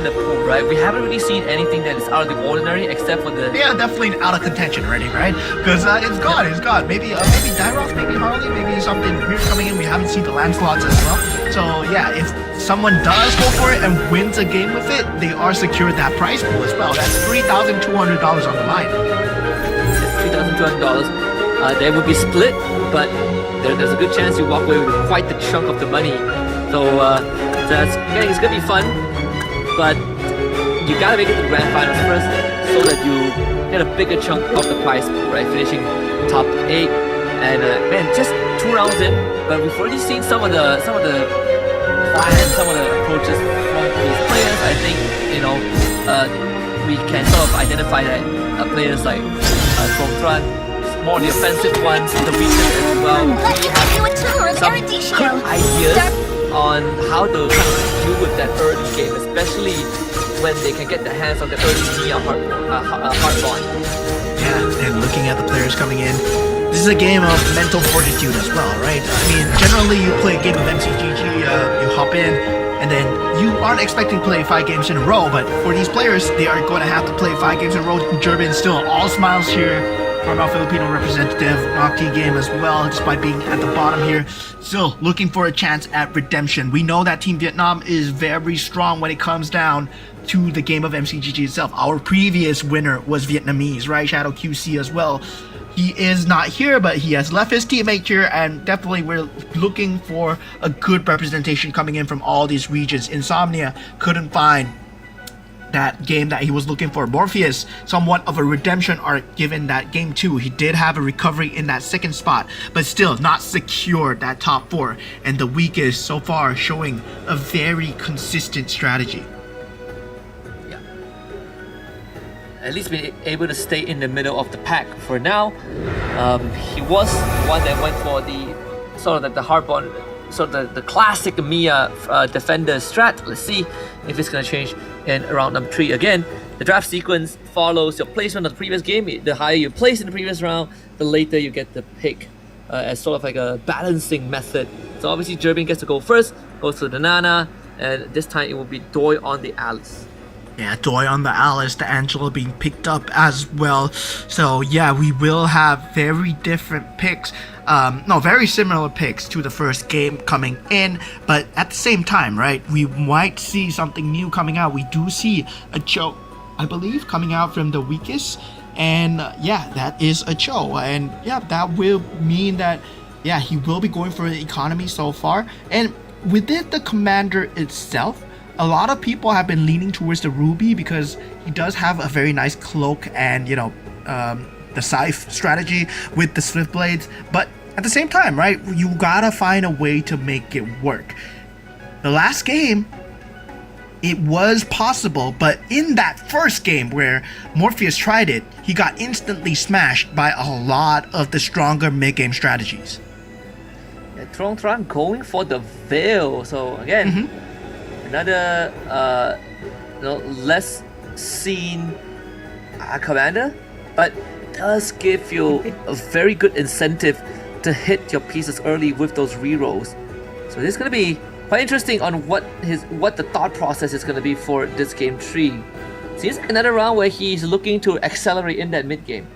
The pool, right? We haven't really seen anything that is out of the ordinary except for the. Yeah, definitely out of contention already, right? Because it's gone. Maybe Dyroth, maybe Harley, maybe something weird coming in. We haven't seen the Lancelots as well. So yeah, if someone does go for it and wins a game with it, they are secured that prize pool as well. That's $3,200 on the line. $3,200. They will be split, but there's a good chance you walk away with quite the chunk of the money. So it's gonna be fun. But you gotta make it to the grand finals first so that you get a bigger chunk of the prize pool, right? Finishing top 8, and man, just 2 rounds in, but we've already seen some of the plans, some of the approaches from these players. I think we can sort of identify that players like Tron, more the offensive ones, the weakest as well. We have some good ideas on how to kind of deal with that early game, especially when they can get their hands on the early Mia Heartbond. Yeah, and looking at the players coming in, this is a game of mental fortitude as well, right? I mean, generally you play a game of MCGG, you hop in, and then you aren't expecting to play 5 games in a row, but for these players, they are going to have to play 5 games in a row. Jervin still all smiles here from our Filipino representative, Nocti game as well, despite being at the bottom here. Still looking for a chance at redemption. We know that Team Vietnam is very strong when it comes down to the game of MCGG itself. Our previous winner was Vietnamese, right? Shadow QC as well. He is not here, but he has left his teammate here, and definitely we're looking for a good representation coming in from all these regions. Insomnia couldn't find that game that he was looking for. Morpheus, somewhat of a redemption arc given that game 2. He did have a recovery in that second spot, but still not secured that top 4. And the weakest so far showing a very consistent strategy. Yeah. At least be able to stay in the middle of the pack for now. He was one that went for the sort of the hardball, sort of the classic Mia defender strat. Let's see if it's going to change in round number 3. Again, the draft sequence follows your placement of the previous game. The higher you place in the previous round, the later you get the pick, as sort of like a balancing method. So obviously Jervin gets to go first, goes to the Nana, and this time it will be Doi on the Alice. Yeah, Doi on the Alice, the Angela being picked up as well. So yeah, we will have very different picks. Very similar picks to the first game coming in, but at the same time, right, we might see something new coming out. We do see a Cho, I believe, coming out from the weakest, and that is a Cho, and that will mean that he will be going for the economy so far. And within the commander itself, a lot of people have been leaning towards the Ruby because he does have a very nice cloak and the scythe strategy with the swift blades, but at the same time, right, you gotta find a way to make it work. The last game, it was possible, but in that first game where Morpheus tried it, he got instantly smashed by a lot of the stronger mid-game strategies. Yeah, Tron going for the Veil. So again, another less seen commander, but does give you a very good incentive to hit your pieces early with those rerolls. So this is going to be quite interesting on what the thought process is going to be for this game 3. Seems like another round where he's looking to accelerate in that mid game.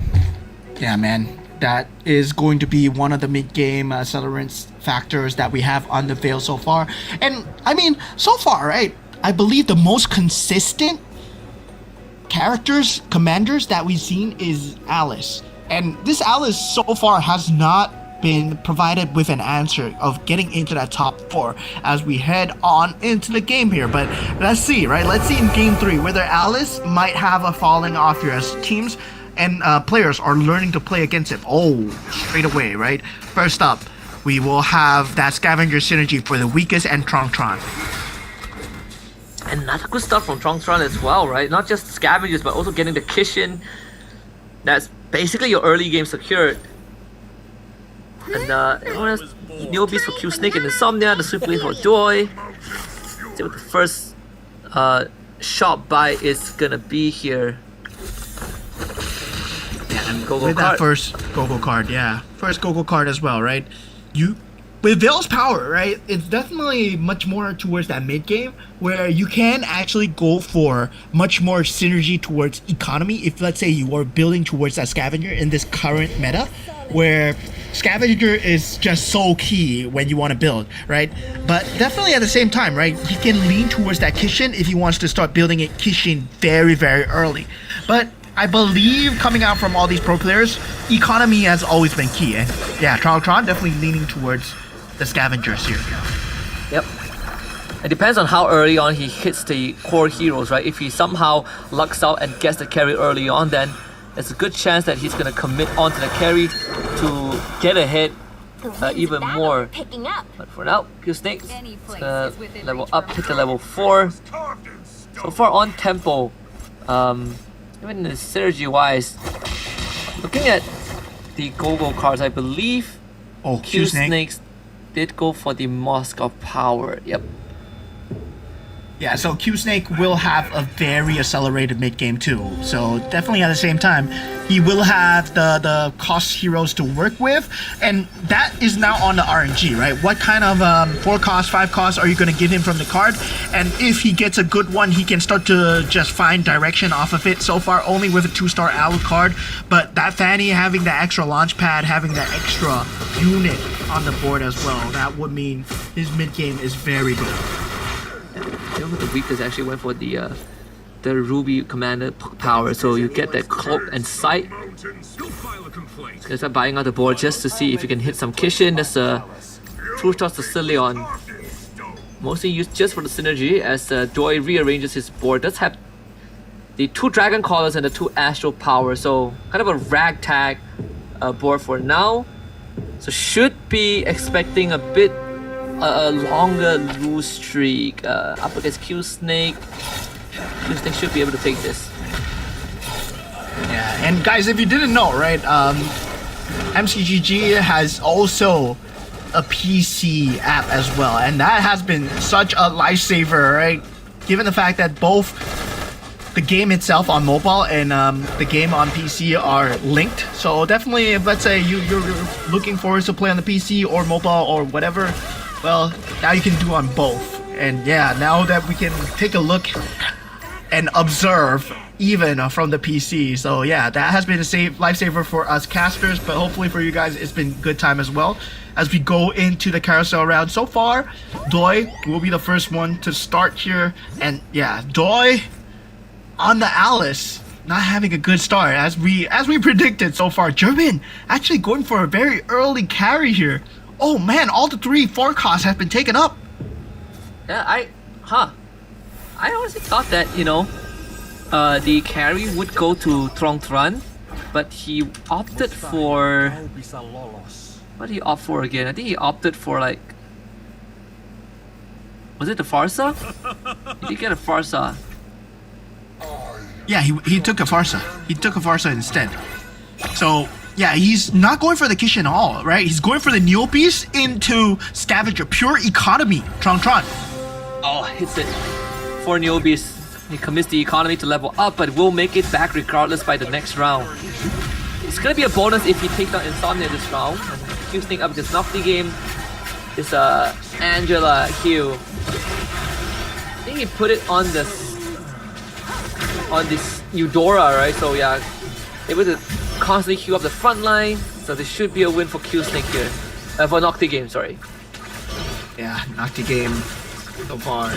Yeah, man, that is going to be one of the mid game accelerance factors that we have on the Veil so far. And I mean, so far, right, I believe the most consistent commanders that we've seen is Alice. And this Alice so far has not been provided with an answer of getting into that top 4 as we head on into the game here. But let's see, right? Let's see in game 3 whether Alice might have a falling off here as teams and players are learning to play against it. Oh, straight away, right? First up, we will have that scavenger synergy for the weakest and Tron. And another good stuff from Tron as well, right? Not just scavengers, but also getting the Kishin. That's basically your early game secured. And Neo Beast for Q Snake and Insomnia, the Super Lead for Joy. See what the first shot buy is gonna be here. Yeah, and Go-Go with card. that first Go-Go card, yeah. First Go-Go card as well, right? With Veil's power, right, it's definitely much more towards that mid game where you can actually go for much more synergy towards economy if, let's say, you are building towards that scavenger in this current meta where scavenger is just so key when you want to build, right? But definitely at the same time, right, he can lean towards that Kishin if he wants to start building it Kishin very, very early. But I believe coming out from all these pro players, economy has always been key. And yeah, Tron definitely leaning towards the scavengers here. Yep. It depends on how early on he hits the core heroes, right? If he somehow lucks out and gets the carry early on, then there's a good chance that he's going to commit onto the carry to get ahead even more. But for now, Q-Snake level up, hit the level 4. So far on tempo, even the synergy wise, looking at the Go-Go cards, I believe Q-Snakes did go for the Mask of Power. Yep. Yeah, so Q-Snake will have a very accelerated mid-game too. So definitely at the same time, he will have the cost heroes to work with. And that is now on the RNG, right? What kind of 4 cost, 5 cost are you going to give him from the card? And if he gets a good one, he can start to just find direction off of it. So far, only with a 2-star Owl card. But that Fanny having that extra launch pad, having that extra unit on the board as well, that would mean his mid-game is very good. The weakest actually went for the Ruby Commander power, so you get that cloak and sight. Gonna start buying out the board just to see if you can hit some Kishin. There's a True Shots to Sicilion, mostly used just for the synergy as Joy rearranges his board. Does have the 2 Dragon Callers and the 2 Astral Power, so kind of a ragtag board for now. So should be expecting a bit a longer lose streak up against Q-Snake. Q-Snake should be able to take this. Yeah, and guys, if you didn't know, right, MCGG has also a PC app as well, and that has been such a lifesaver, right? Given the fact that both the game itself on mobile and the game on PC are linked. So definitely, if let's say you're looking forward to play on the PC or mobile or whatever, well, now you can do on both. And yeah, now that we can take a look and observe even from the PC. So yeah, that has been a lifesaver for us casters, but hopefully for you guys, it's been good time as well. As we go into the carousel round, so far, Doi will be the first one to start here. And yeah, Doi on the Alice, not having a good start as we predicted so far. German actually going for a very early carry here. Oh man, all the 3 forecasts have been taken up. Yeah, I honestly thought that, the carry would go to Tron, but he opted for... What did he opt for again? I think he opted for like... Was it the Farsa? He did get a Farsa. Yeah, he took a Farsa. He took a Farsa instead. So, yeah, he's not going for the Kishin at all, right? He's going for the Neo Beast into Scavenger. Pure economy. Tron. Oh, hits it. For Neo Beast. He commits the economy to level up, but will make it back regardless by the next round. It's gonna be a bonus if he takes down Insomnia this round. Q-Snake up this Nocti game. This Angela Hugh. I think he put it on this Eudora, right? So yeah, able to constantly queue up the front line. So this should be a win for Q-Snake here. For Nocti game, sorry. Yeah, Nocti game so far.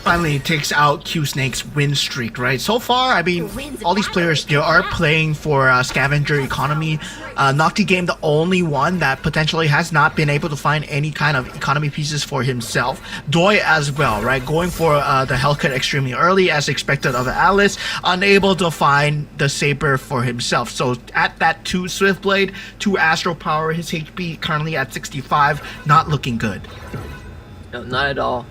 finally takes out Q Snake's win streak, right? So far, I mean, all these players, they are playing for scavenger economy. Nocti Game, the only one that potentially has not been able to find any kind of economy pieces for himself. Doi as well, right? Going for the Hellcat extremely early as expected of Alice, unable to find the Saber for himself. So at that 2 Swiftblade, 2 Astro Power, his HP currently at 65, not looking good. No, not at all.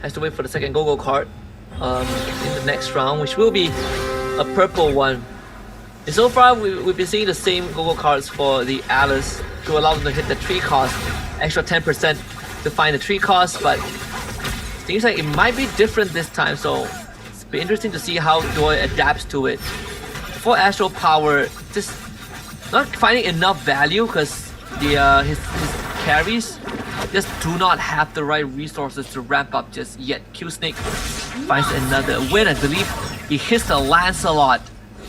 Has to wait for the second go-go card in the next round, which will be a purple one. And so far, we've been seeing the same go-go cards for the Alice to allow them to hit the tree cost, extra 10% to find the tree cost, but it seems like it might be different this time, so it's be interesting to see how Doi adapts to it. For Astro Power, just not finding enough value because his carries just do not have the right resources to ramp up just yet. Q Snake finds another win. I believe he hits the Lancelot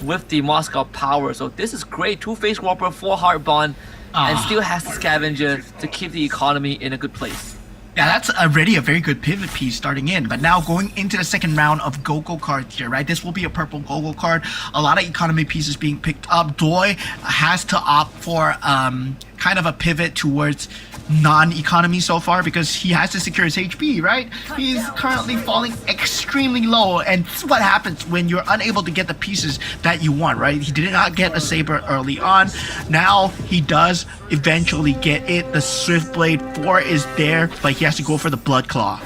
with the Moscow Power. So this is great. 2 Face Warper, 4 Heart Bond, and still has the Scavenger to keep the economy in a good place. Yeah, that's already a very good pivot piece starting in. But now going into the second round of go-go cards here, right? This will be a purple go-go card. A lot of economy pieces being picked up. Doi has to opt for kind of a pivot towards non-economy so far because he has to secure his HP, right? He's currently falling extremely low, and this is what happens when you're unable to get the pieces that you want, right? He did not get a Saber early on. Now he does eventually get it. The Swiftblade 4 is there, but he has to go for the Blood Claw.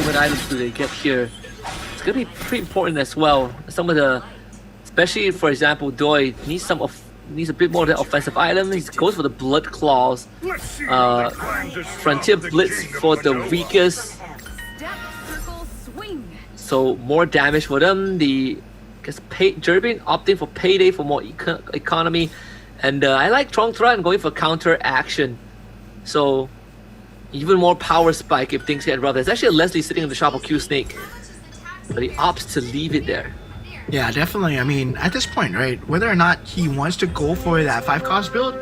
What items do they get here? It's gonna be pretty important as well. Some of the, especially for example, Doi needs a bit more of the offensive item. He goes for the Blood Claws, Frontier Blitz for the weakest. So more damage for them. The Jerbin opting for Payday for more economy, and I like Trong going for counter action. So even more power spike if things get rough. There's actually a Leslie sitting in the shop of Q Snake, but he opts to leave it there. Yeah, definitely. I mean, at this point, right, whether or not he wants to go for that 5-cost build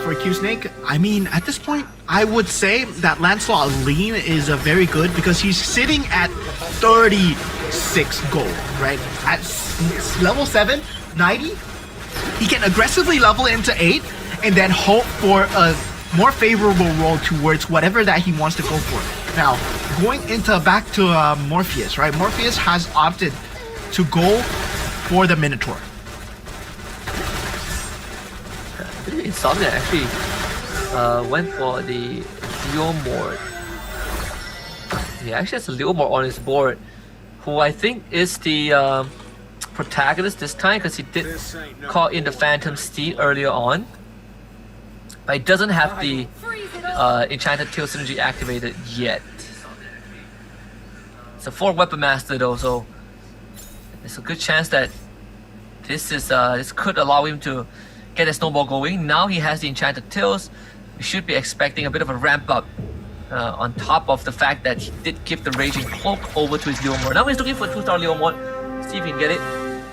for Q Snake, I mean, at this point, I would say that Lancelot Lean is very good because he's sitting at 36 gold, right? At level 7, 90, he can aggressively level into 8 and then hope for a more favorable roll towards whatever that he wants to go for. Now, going into back to Morpheus, right? Morpheus has opted to go for the Minotaur. Insomnia actually went for the Leomord. He actually has a Leomord on his board, who I think is the protagonist this time because he did call in the Phantom Steed earlier on. But it doesn't have the Enchanted Tail synergy activated yet. It's a 4 Weapon Master though, so there's a good chance that this could allow him to get a snowball going. Now he has the Enchanted Tails. We should be expecting a bit of a ramp up on top of the fact that he did give the Raging Cloak over to his Leomord. Now he's looking for a 2-star Leomord. See if he can get it.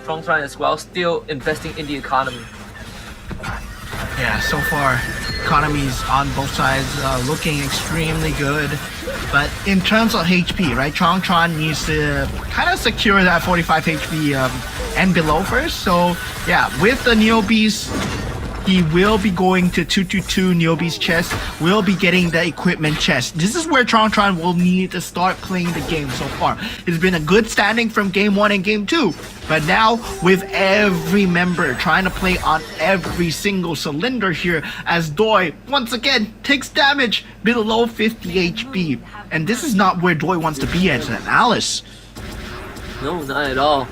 Trong as well, still investing in the economy. Yeah, so far, economies on both sides looking extremely good. But in terms of HP, right, Trong needs to kind of secure that 45 HP and below first. So, yeah, with the Neo Beast, he will be going to 222 Neo Beast chest, will be getting the equipment chest. This is where Trong will need to start playing the game so far. It's been a good standing from game 1 and game 2. But now, with every member trying to play on every single cylinder here, as Doi, once again, takes damage below 50 HP. And this is not where Doi wants to be as an Alice. No, not at all.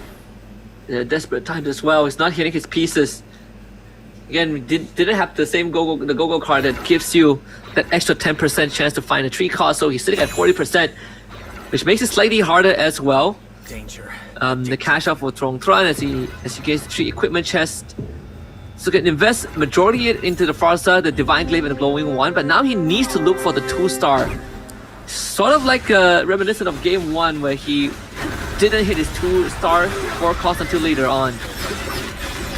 Desperate times as well. He's not hitting his pieces. Again, we didn't have the same go-go card that gives you that extra 10% chance to find a tree cost, so he's sitting at 40%, which makes it slightly harder as well. Danger. The cash out for Trong as he gets the 3 equipment chest. So he can invest majority into the Farsa, the Divine Glaive, and the Glowing One, but now he needs to look for the 2-star. Sort of like reminiscent of game 1 where he didn't hit his 2-star 4 cost until later on.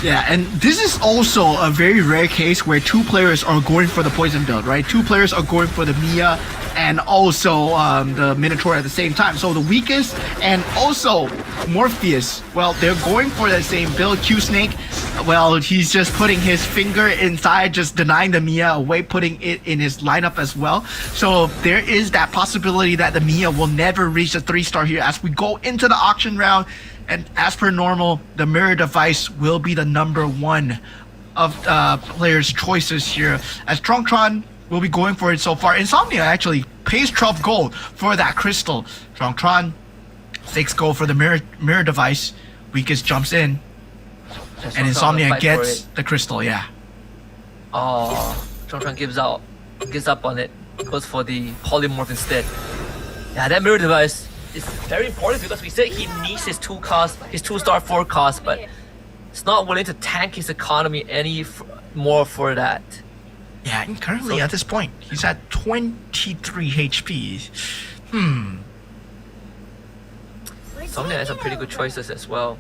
Yeah, and this is also a very rare case where two players are going for the poison build, right? Two players are going for the Mia and also the Minotaur at the same time. So the weakest and also Morpheus, well, they're going for the same build. Q-Snake, well, he's just putting his finger inside, just denying the Mia away, putting it in his lineup as well. So there is that possibility that the Mia will never reach the 3-star here as we go into the auction round. And as per normal, the mirror device will be the number one of players' choices here. As Tron will be going for it so far. Insomnia actually pays 12 gold for that crystal. Tron 6 gold for the mirror device. Weakest jumps in. And Insomnia gets the crystal, yeah. Oh, Tron gives up on it. Goes for the polymorph instead. Yeah, that mirror device is very important because we said he needs his 2-star 4 cost, but it's not willing to tank his economy any more for that. Yeah, and currently at this point, he's at 23 HP. Somnia has some pretty good choices as well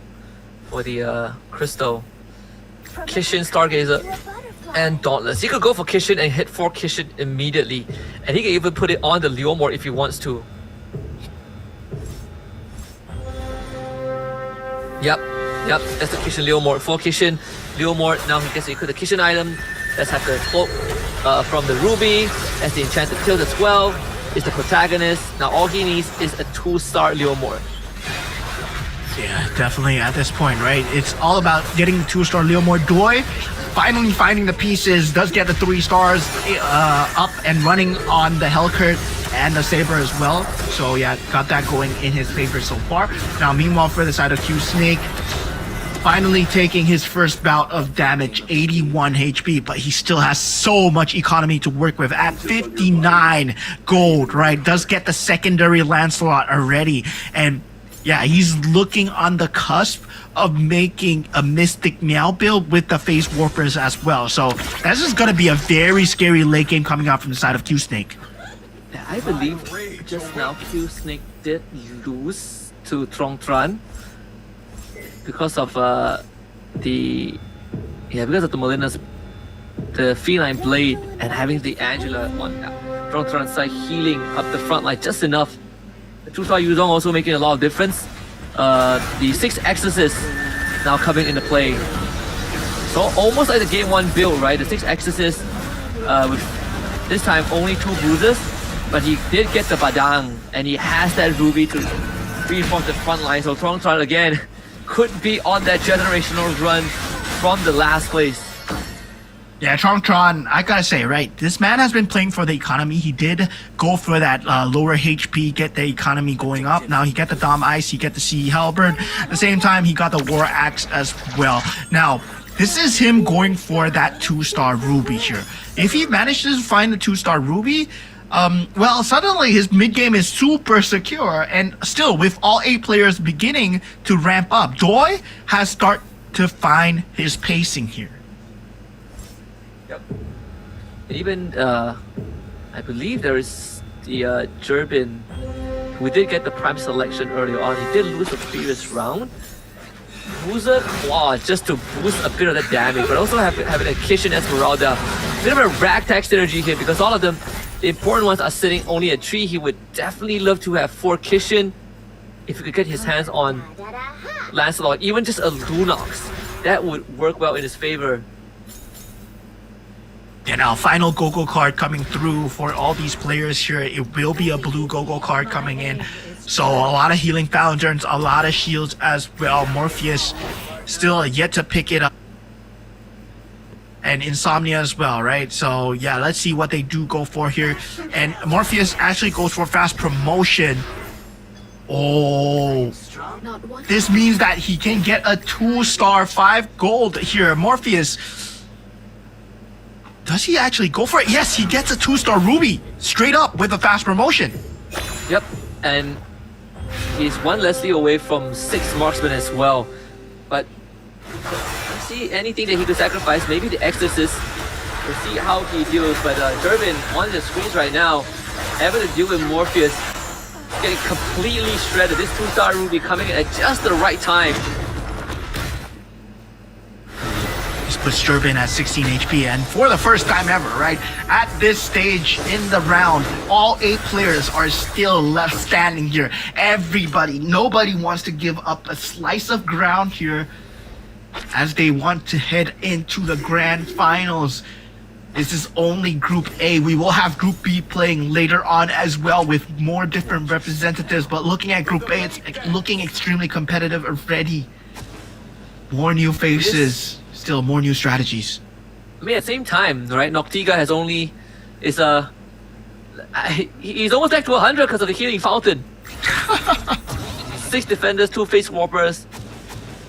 for the Crystal. Kishin, Stargazer, and Dauntless. He could go for Kishin and hit 4 Kishin immediately, and he can even put it on the Leomord if he wants to. Yep, that's the Kishin Leomord. 4 Kishin Leomord. Now he gets to equip the Kishin item. Let's have the cloak from the Ruby. As the enchanted tilt as well. Is the protagonist. Now all he needs is a 2-star Leomord. Yeah, definitely at this point, right? It's all about getting the 2-star Leomord. Doi finally finding the pieces, does get the 3 stars up and running on the Hellcurt and the Saber as well. So yeah, got that going in his favor so far. Now meanwhile for the side of Q-Snake, finally taking his first bout of damage, 81 HP, but he still has so much economy to work with at 59 gold, right? Does get the secondary Lancelot already, and yeah, he's looking on the cusp of making a Mystic Meow build with the Phase Warpers as well. So this is going to be a very scary late game coming out from the side of Q-Snake. Yeah, I believe just now Q-Snake did lose to Tron because of the Molina's the Feline Blade and having the Angela on Tron side healing up the front line just enough. The 2-star Yuzong also making a lot of difference. The 6 Exorcists now coming into play. So almost like the game 1 build, right? The 6 Exorcists with this time only 2 bruises, but he did get the Badang and he has that Ruby to reinforce the front line. So Tron again could be on that generational run from the last place. Yeah, Tron, I gotta say, right, this man has been playing for the economy. He did go for that lower HP, get the economy going up. Now he got the Dom Ice, he got the Sea Halberd. At the same time, he got the War Axe as well. Now, this is him going for that 2-star Ruby here. If he manages to find the 2-star Ruby, well, suddenly his mid-game is super secure, and still, with all 8 players beginning to ramp up, Doi has started to find his pacing here. Yep. Even I believe there is the Jerbin who did get the prime selection earlier on. He did lose the previous round. Boozer, wow, just to boost a bit of the damage, but also having a Kishin Esmeralda. Bit of a ragtag synergy here because all of them, the important ones, are sitting only at 3. He would definitely love to have 4 Kishin if he could get his hands on Lancelot, even just a Lunox. That would work well in his favor. And our final Go-Go card coming through for all these players here. It will be a blue Go-Go card coming in. So a lot of healing fountains, a lot of shields as well. Morpheus still yet to pick it up. And Insomnia as well, right? So yeah, let's see what they do go for here. And Morpheus actually goes for fast promotion. Oh, this means that he can get a 2-star 5 gold here. Morpheus, does he actually go for it? Yes, he gets a 2-star Ruby straight up with a fast promotion. Yep, and he's 1 Leslie away from 6 marksmen as well. But let's see anything that he could sacrifice. Maybe the Exorcist. We'll see how he deals. But Durbin on the screens right now, having to deal with Morpheus, getting completely shredded. This 2-star Ruby coming in at just the right time. just puts Durbin at 16 HP, and for the first time ever, right, at this stage in the round, all 8 players are still left standing here. Nobody wants to give up a slice of ground here as they want to head into the grand finals. This is only Group A. We will have Group B playing later on as well with more different representatives, but looking at Group A, it's looking extremely competitive already. More new faces, still more new strategies. I mean, at the same time, right? Noctiga has only he's almost back to 100 because of the healing fountain. 6 defenders, 2 face warpers,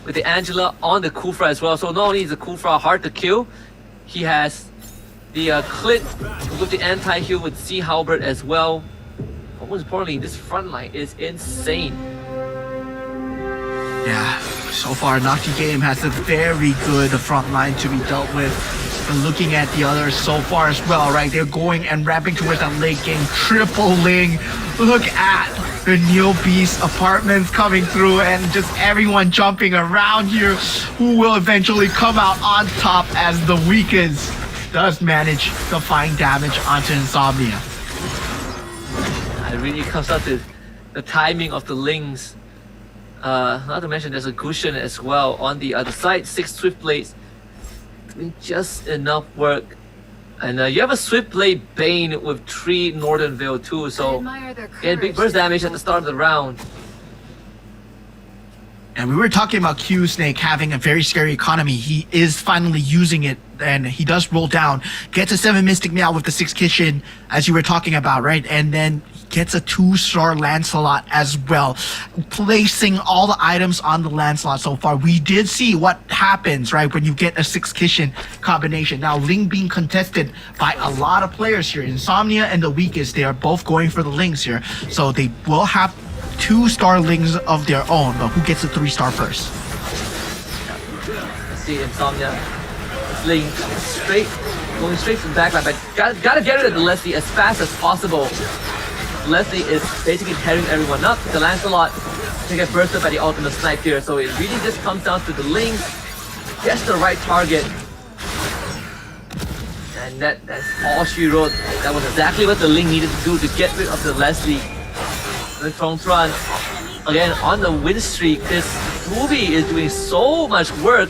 with the Angela on the Kufra as well. So not only is the Kufra hard to kill, he has the Clit with the anti-heal with Sea Halberd as well. But most importantly, this front line is insane. Yeah, so far Nocti Game has a very good front line to be dealt with. But looking at the others so far as well, right? They're going and ramping towards that late game, tripling. Look at the Neo Beast apartments coming through and just everyone jumping around here, who will eventually come out on top as the weakest does manage to find damage onto Insomnia. It really comes down to the timing of the links. Not to mention there's a Gushen as well on the other side. 6 Swift Blades doing just enough work. And you have a Swift Blade Bane with 3 Northern Veil too, so get big burst damage at the start of the round. And we were talking about Q Snake having a very scary economy. He is finally using it, and he does roll down. Gets a 7 Mystic Meow with the 6 Kitchen, as you were talking about, right? And then gets a 2-star Lancelot as well, placing all the items on the Lancelot so far. We did see what happens, right, when you get a 6 Kitchen combination. Now, Ling being contested by a lot of players here. Insomnia and the weakest, they are both going for the Lings here. So they will have 2-star Lings of their own, but who gets a 3-star first? See Insomnia Ling going straight from the backline, but gotta get rid of the Leslie as fast as possible. Leslie is basically tearing everyone up. The Lancelot can get bursted by the ultimate snipe here, so it really just comes down to the Ling, gets the right target. And that's all she wrote. That was exactly what the Ling needed to do to get rid of the Leslie. The Tron again on the win streak. This movie is doing so much work.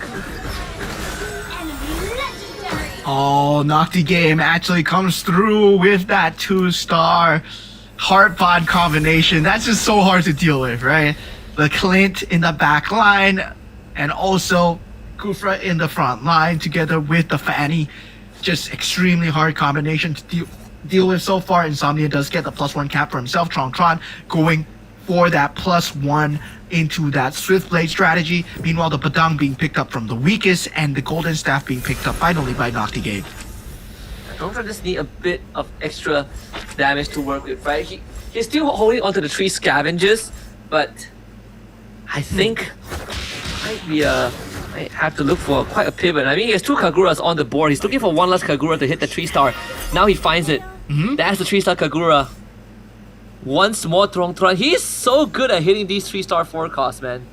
Oh, Nocti Game actually comes through with that 2-star Heartbond combination. That's just so hard to deal with, right? The Clint in the back line, and also Kufra in the front line together with the Fanny. Just extremely hard combination to deal with so far. Insomnia does get the +1 cap for himself. Tron going for that +1 into that Swift Blade strategy. Meanwhile, the Padang being picked up from the weakest, and the Golden Staff being picked up finally by Nocti Game. Tron just need a bit of extra damage to work with, right? He's still holding onto the 3 scavengers, but I think might have to look for quite a pivot. I mean, he has 2 Kaguras on the board. He's looking for 1 last Kagura to hit the 3-star. Now he finds it. That's the 3-star Kagura. Once more, Tron. He's so good at hitting these 3-star forecasts, man.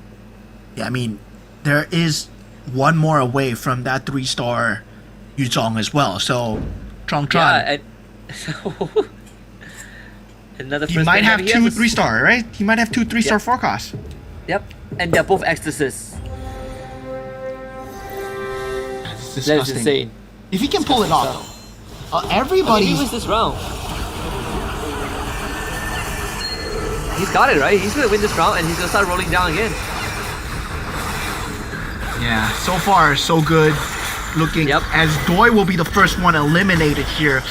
Yeah, I mean, there is one more away from that 3-star Yuzong as well. So, Tron. Yeah, and another. He might have 2 3-star, right? He might have 2 3-star forecasts. Yep, and they're both ecstasies. That's That's insane. If he can pull it off, though. Everybody. He wins this round. He's got it, right? He's gonna win this round and he's gonna start rolling down again. Yeah, so far so good. Looking as Doi will be the first one eliminated here.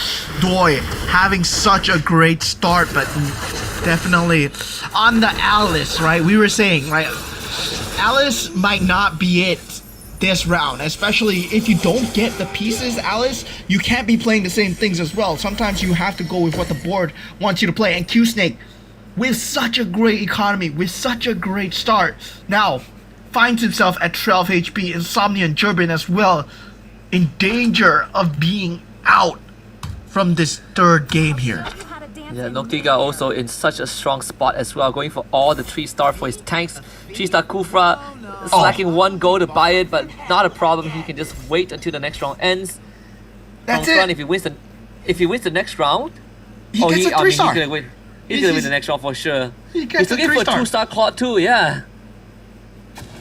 Doi having such a great start, but definitely on the Alice, right? We were saying, right? Alice might not be it this round, especially if you don't get the pieces, Alice. You can't be playing the same things as well. Sometimes you have to go with what the board wants you to play. And Q Snake, with such a great economy, with such a great start, now finds himself at 12 HP. Insomnia and Durbin as well, in danger of being out from this third game here. Yeah, Noctiga also in such a strong spot as well, going for all the 3-star for his tanks. 3-star Kufra slacking 1 gold to buy it, but not a problem. He can just wait until the next round ends. That's Front, it. if he wins the next round, He gets a 3-star. he's gonna win. He's gonna win the next round for sure. He gets He's a looking for a 3-star. 2-star Claude too, yeah.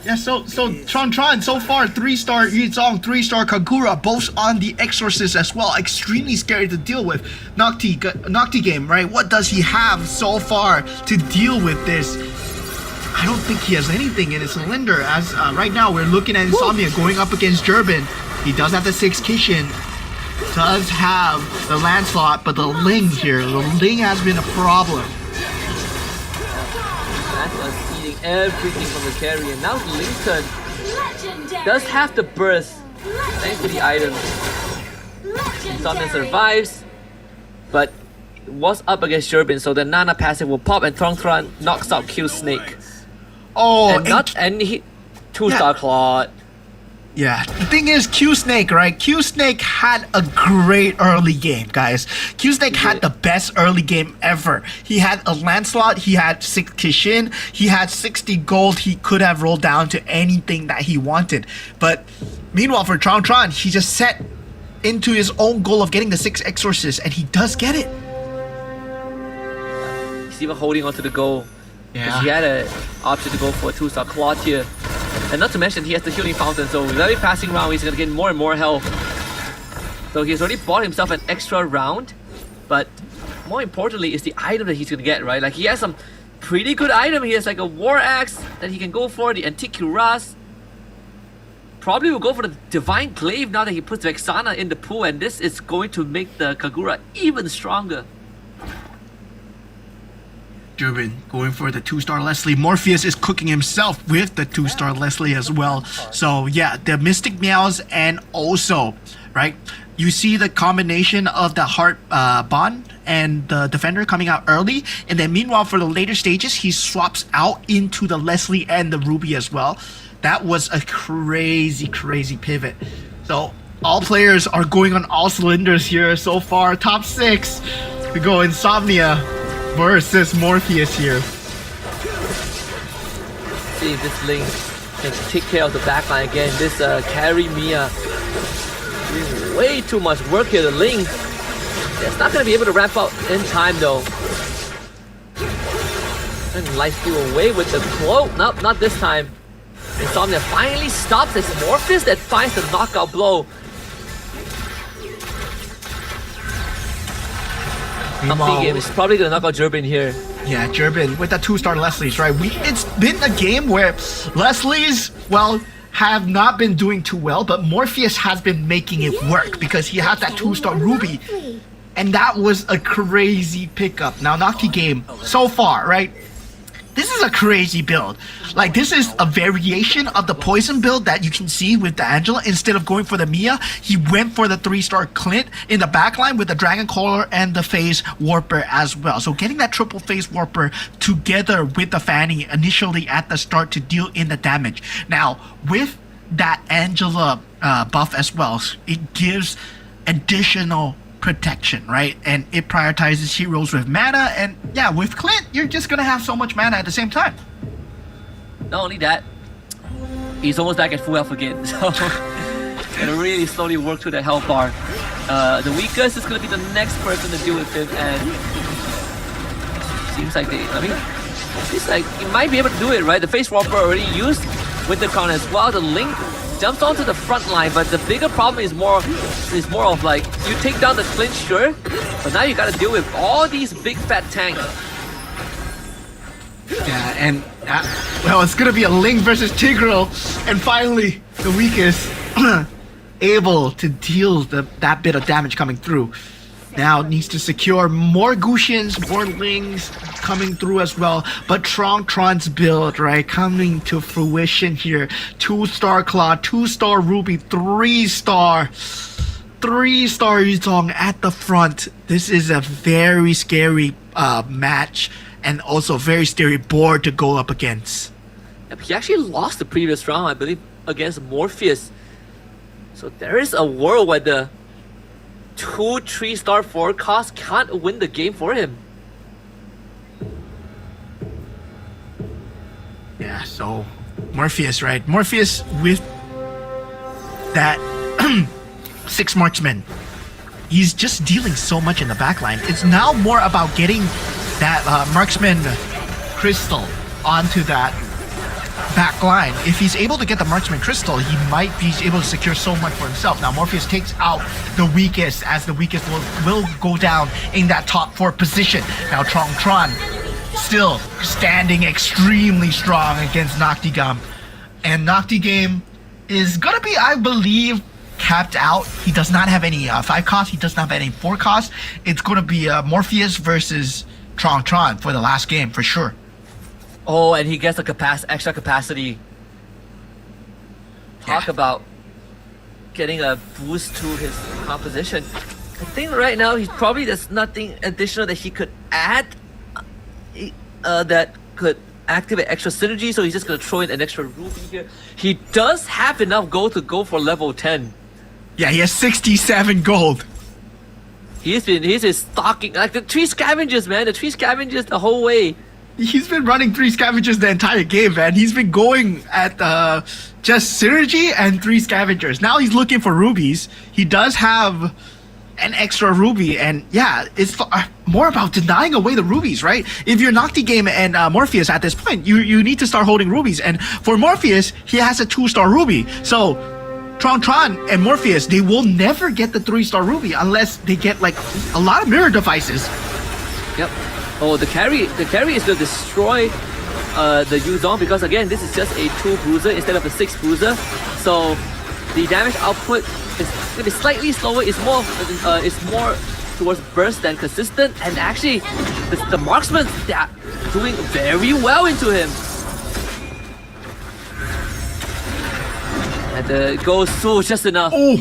Yeah, so Tron so far 3-star Yuzong, 3-star Kagura, both on the Exorcist as well. Extremely scary to deal with. Nocti game, right? What does he have so far to deal with this? I don't think he has anything in his cylinder. As right now we're looking at Insomnia going up against Durbin. He does have the 6 Kishin. Does have the Lancelot, but the Ling here. The Ling has been a problem. Lancelot's eating everything from the carry, and now Lincoln does have the burst thanks to the items. Insomnia survives, but was up against Durbin, so the Nana passive will pop and Thron knocks out Q Snake. Oh, And he 2-star Claude. Yeah, the thing is, Q Snake, right? Q Snake had a great early game, guys. Q Snake had the best early game ever. He had a Lancelot, he had 6 Kishin, he had 60 gold. He could have rolled down to anything that he wanted. But meanwhile, for Tron, he just set into his own goal of getting the 6 Exorcists, and he does get it. He's even holding on to the goal. Yeah. He had an option to go for a 2-star Claude here. And not to mention, he has the healing fountain, so with every passing round, he's gonna get more and more health. So he's already bought himself an extra round, but more importantly is the item that he's gonna get, right? Like, he has some pretty good item. He has like a War Axe that he can go for, the Antique Cuirass. Probably will go for the Divine Glaive now that he puts Vexana in the pool, and this is going to make the Kagura even stronger. Durbin going for the 2-star Leslie. Morpheus is cooking himself with the 2-star Leslie as well. So yeah, the Mystic Meows, and also, right, you see the combination of the Heart Bond and the Defender coming out early, and then meanwhile for the later stages he swaps out into the Leslie and the Ruby as well. That was a crazy pivot. So all players are going on all cylinders here so far. Top 6 we go Insomnia versus Morpheus here. See if this Link can take care of the backline again. This carry Mia doing way too much work here. The Link, it's not going to be able to ramp up in time though. And Lifesteal away with the cloak. Nope, not this time. Insomnia finally stops. It's Morpheus that finds the knockout blow. Game is probably gonna knock out Durbin here. Yeah, Durbin with the 2-star Leslie's, right? It's been a game where Leslie's, well, have not been doing too well, but Morpheus has been making it work because he has that 2-star Ruby. And that was a crazy pickup. Now, Nocti game, so far, right? This is a crazy build. Like, this is a variation of the poison build that you can see with the Angela. Instead of going for the Mia, he went for the 3-star Clint in the backline with the Dragon Caller and the Phase Warper as well. So getting that triple Phase Warper together with the Fanny initially at the start to deal in the damage. Now, with that Angela buff as well, it gives additional protection, right? And it prioritizes heroes with mana, and yeah, with Clint, you're just gonna have so much mana at the same time. Not only that, he's almost back at full health again, so gonna really slowly work through that health bar. The weakest is gonna be the next person to deal with him, and seems like it's like he might be able to do it, right? The Face Warper already used with the crown as well. The Link jumps onto the front line, but the bigger problem is more of like, you take down the Clint, sure, but now you gotta deal with all these big fat tanks. Yeah, and well, it's gonna be a Link versus Tigreal, and finally the weakest able to deal that bit of damage coming through. Now needs to secure more Gushins, more Lings coming through as well. But Tron's build, right, coming to fruition here. 2-star Claude, 2-star Ruby, 3-star Yuzong at the front. This is a very scary match, and also very scary board to go up against. Yep, he actually lost the previous round, I believe, against Morpheus. So there is a world where the 2 3-star forecast can't win the game for him. Yeah, so Morpheus, right? Morpheus with that 6 marksmen. He's just dealing so much in the backline. It's now more about getting that marksman crystal onto that back line. If he's able to get the marksman crystal, he might be able to secure so much for himself. Now Morpheus takes out the weakest, as the weakest will go down in that top 4 position. Now Tron still standing extremely strong against Noctigam, and Noctigam is gonna be, I believe, capped out. He does not have any 5 cost. He does not have any 4 cost. It's gonna be Morpheus versus Tron for the last game for sure. Oh, and he gets a extra capacity. Talk about getting a boost to his composition. I think right now there's nothing additional that he could add that could activate extra synergy, so he's just gonna throw in an extra ruby here. He does have enough gold to go for level 10. Yeah, he has 67 gold. He's been stalking like the 3 scavengers, man. The 3 scavengers the whole way. He's been running 3 scavengers the entire game, man. He's been going at just synergy and 3 scavengers. Now he's looking for rubies. He does have an extra ruby, and yeah, it's more about denying away the rubies, right? If you're Noctigame and Morpheus at this point, you need to start holding rubies. And for Morpheus, he has a 2-star ruby. So Tron and Morpheus, they will never get the 3-star ruby unless they get like a lot of mirror devices. Yep. Oh, the carry is to destroy the Yuzong, because again, this is just a 2 bruiser instead of a 6 bruiser. So the damage output is gonna be slightly slower. It's more towards burst than consistent, and actually the marksmen, they are doing very well into him. And the goes so just enough. Oh,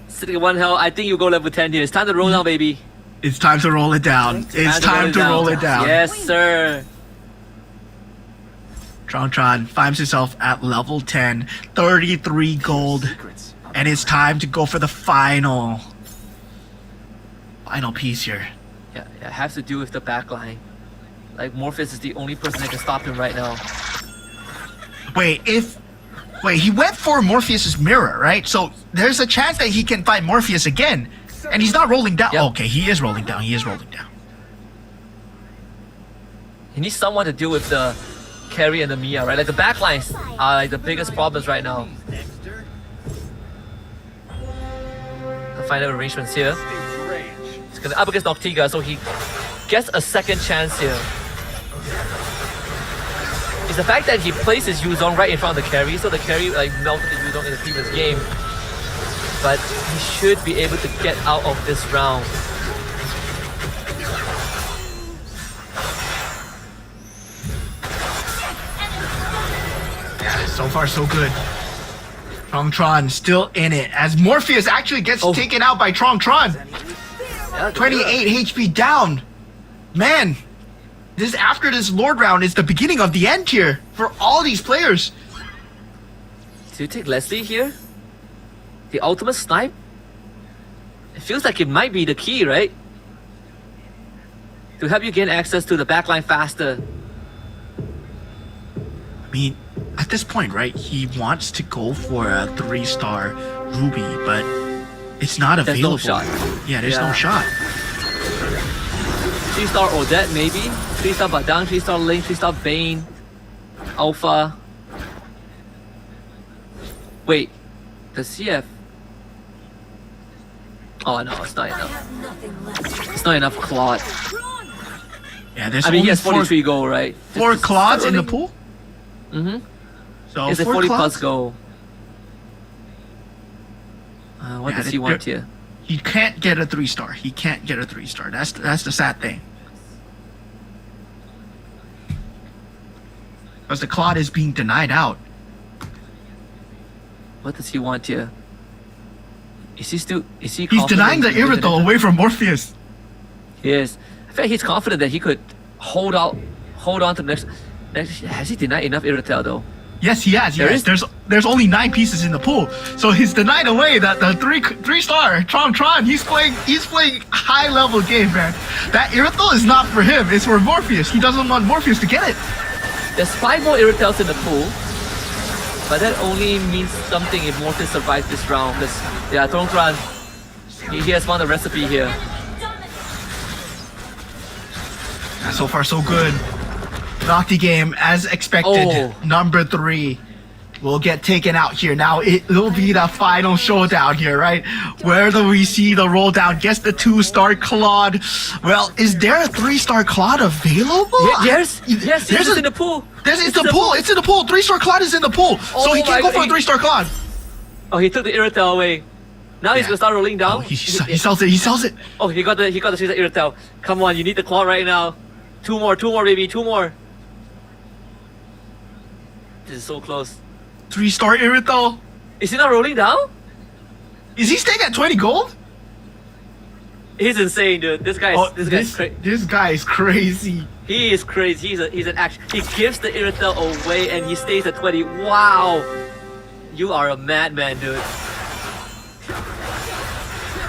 Sitting at 1 health. I think you go level 10 here. It's time to roll now, baby. it's time to roll it down. It's time to roll it down. Yes, sir. Tron finds himself at level 10, 33 gold, and it's time to go for the final piece here. Yeah, it has to do with the backline. Like Morpheus is the only person that can stop him right now. Wait, he went for Morpheus's mirror, right? So there's a chance that he can fight Morpheus again, and he's not rolling down. Yep. Okay, he is rolling down. He needs someone to deal with the carry and the Mia, right? Like the backlines are like the biggest problems right now. The final arrangements here. He's gonna up against Noctiga, so he gets a second chance here. It's the fact that he placed his Yuzong right in front of the carry, so the carry like melted the Yuzong in the previous game. But he should be able to get out of this round. Yeah, so far so good. Tron still in it, as Morpheus actually gets taken out by Tron. Yeah, 28 HP down. Man, after this Lord round is the beginning of the end here for all these players. Do you take Leslie here? The ultimate snipe? It feels like it might be the key, right? To help you gain access to the backline faster. I mean, at this point, right, he wants to go for a 3-star ruby, but it's not There's available. no shot. Yeah, there's no shot. 3-star Odette maybe? 3-star Badang, 3-star Link, 3-star Bane, Alpha. Wait, the CF. Oh no, it's not enough. It's not enough Claude. Yeah, there's I mean, only he has 43 gold, right? 4 Claudes in the pool. Mm-hmm. So It's a 4 40 Claudes. plus gold. What does he want here? He can't get a 3-star. He can't get a 3-star. That's the sad thing. Because the Claude is being denied out. What does he want here? Is he He's confident denying the he can get Irithel it? away from Morpheus. He is. I feel like he's confident that he could hold on to the next. Has he denied enough Irithel though? Yes, he has. There Yes, is- there's only 9 pieces in the pool, so he's denied away that the 3-star Tron. He's playing high level game, man. That Irithel is not for him. It's for Morpheus. He doesn't want Morpheus to get it. There's 5 more Irritels in the pool. But that only means something if Mortis survives this round. Because, yeah, Tongtran, he has found a recipe here. So far, so good. Nocti game, as expected, number 3 will get taken out here. Now, it will be the final showdown here, right? Where do we see the roll down? Guess the 2-star Claude. Well, is there a 3-star Claude available? Yes, it's in the pool. It's in the pool. It's in the pool. 3-star Claude is in the pool. So he can't go for a 3-star Claude. Oh, he took the Irritel away. Now he's gonna start rolling down. Oh, he sells it. He sells it. Oh, he got the 3-star Irritel. Come on, you need the Claw right now. 2 more, baby, 2 more. This is so close. 3-star Irritel. Is he not rolling down? Is he staying at 20 gold? He's insane, dude. This guy is crazy. He is crazy. He's an action. He gives the Irritel away and he stays at 20. Wow. You are a madman, dude.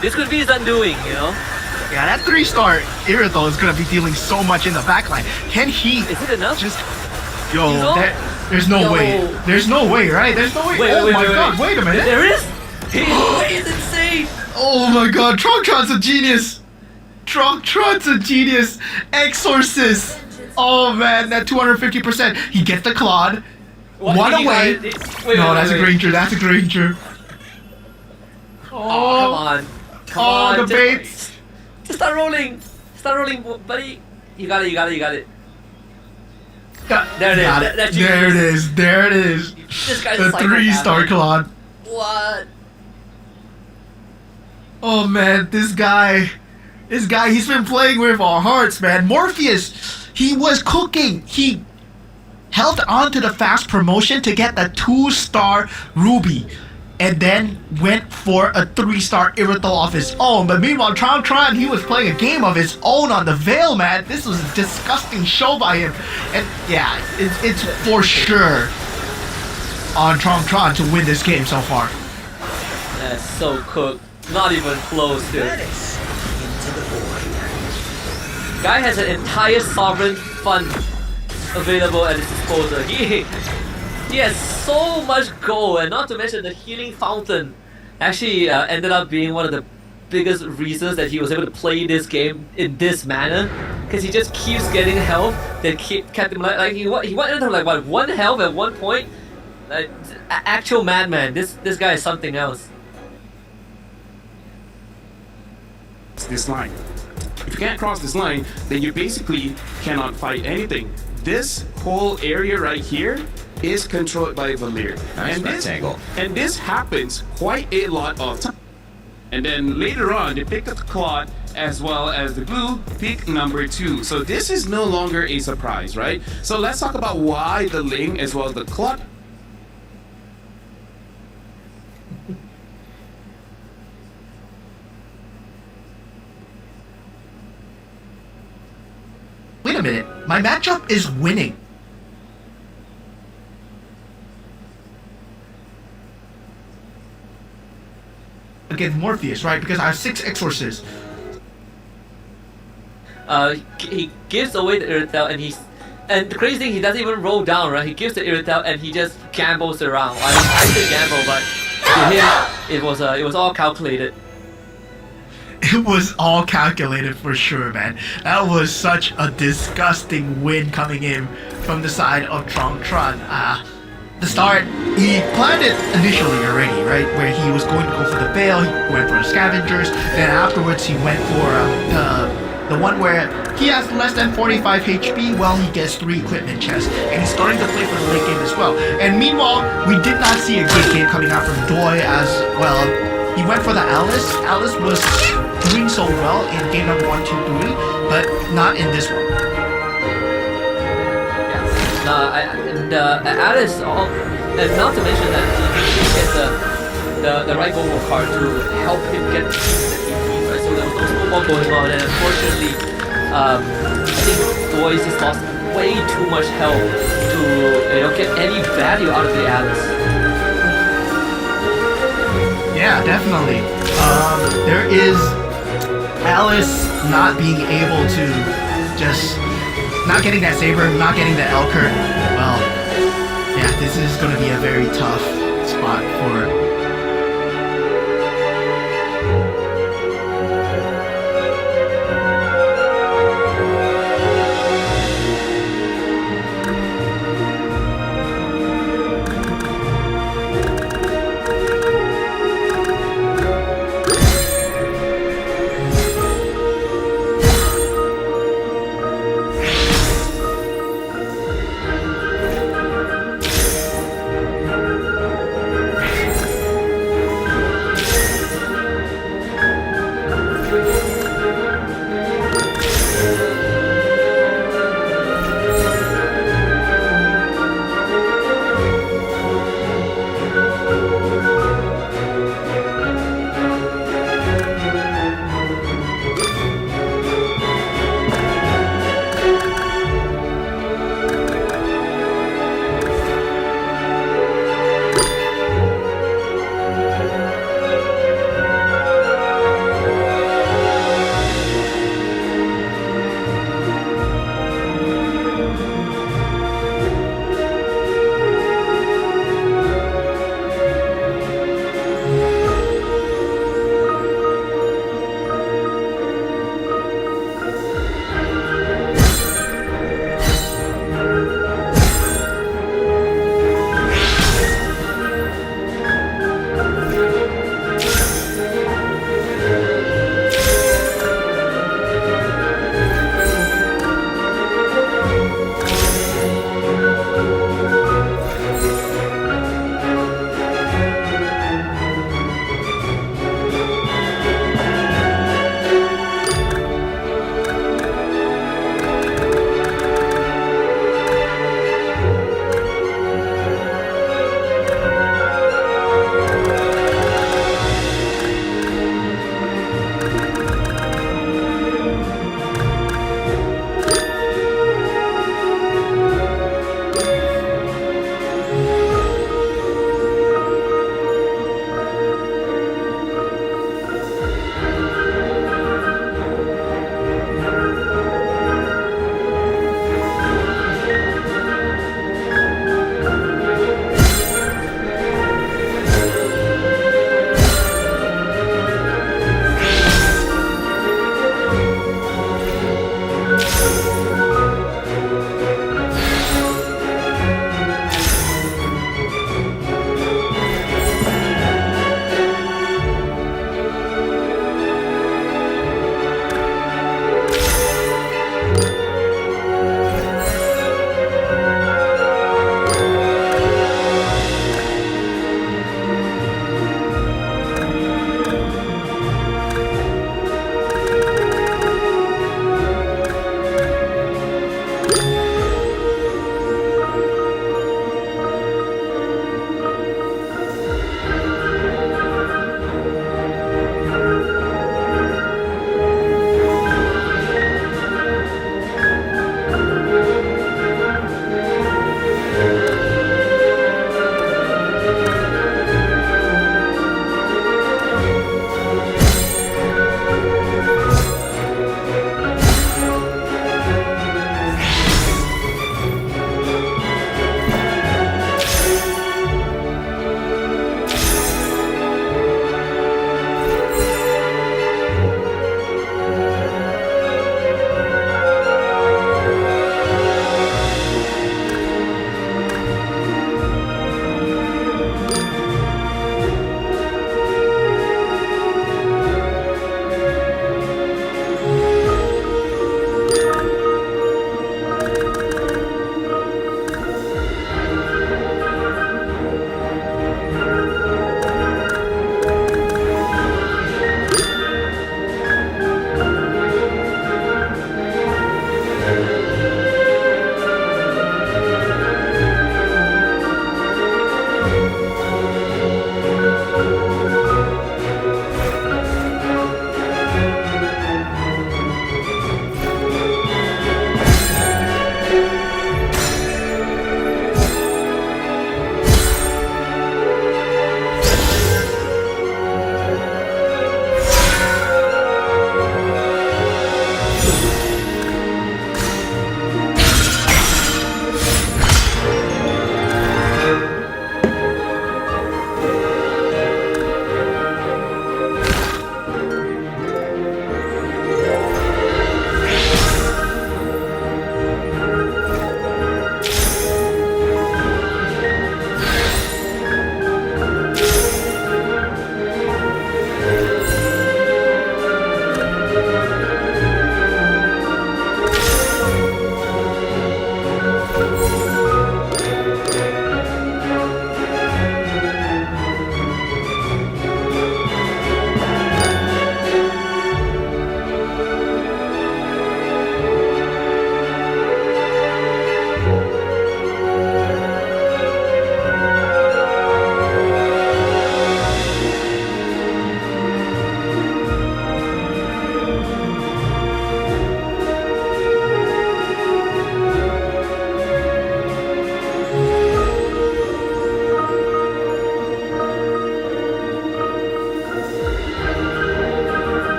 This could be his undoing, you know? Yeah, that 3-star Irritel is gonna be dealing so much in the backline. Can he? Is it enough? There's no way. There's no way, right? There's no way. Oh my god! Wait a minute. There is. He's insane. Oh my god! Tronktron's a genius. Tronktron's a genius. Exorcist. Oh man, that 250%. He gets the Claude. One away. That's a Granger. That's a Granger. Oh, come on. The baits. Just start rolling, buddy. You got it. There it is. This guy's the 3-star Claude. What? Oh man, this guy, he's been playing with our hearts, man. Morpheus, he was cooking. He held on to the fast promotion to get the 2-star Ruby, and then went for a 3-star Irritel off his own. But meanwhile, Tron, he was playing a game of his own on the Veil, man. This was a disgusting show by him. And yeah, it's for sure on Tron to win this game so far. That's so cooked. Not even close, dude. Guy has an entire Sovereign Fund available at his disposal. He has so much gold, and not to mention the healing fountain actually ended up being one of the biggest reasons that he was able to play this game in this manner, because he just keeps getting health that kept him like he went into like what, 1 health at one point. Actual madman. This guy is something else. This line. If you can't cross this line, then you basically cannot fight anything. This whole area right here is controlled by Valir. Nice rectangle. And this happens quite a lot of time. And then later on, they picked up the Claude as well as the glue, pick number 2. So this is no longer a surprise, right? So let's talk about why the Ling as well as the Claude. Wait a minute, my matchup is winning. Against Morpheus, right? Because I have 6 Exorcists. He gives away the Irritel and the crazy thing, he doesn't even roll down, right? He gives the Irritel and he just gambles around. I say gamble, but to him, it was all calculated. It was all calculated for sure, man. That was such a disgusting win coming in from the side of Tron. The start, he planned it initially already, right? Where he was going to go for the Veil, he went for the Scavengers, then afterwards he went for the one where he has less than 45 HP while he gets 3 equipment chests, and he's starting to play for the late game as well. And meanwhile, we did not see a good game coming out from Doi as well. He went for the Alice. Alice was doing so well in game number 1, 2, 3, but not in this one. Alice, and not to mention that he gets the right vocal card to help him get the teams that he needs, right? So there was no football going on, and unfortunately, I think Boys has lost way too much health to get any value out of the Alice. Yeah, definitely. There is Alice not being able to just not getting that Saber, not getting the Elker. Yeah, this is going to be a very tough spot for.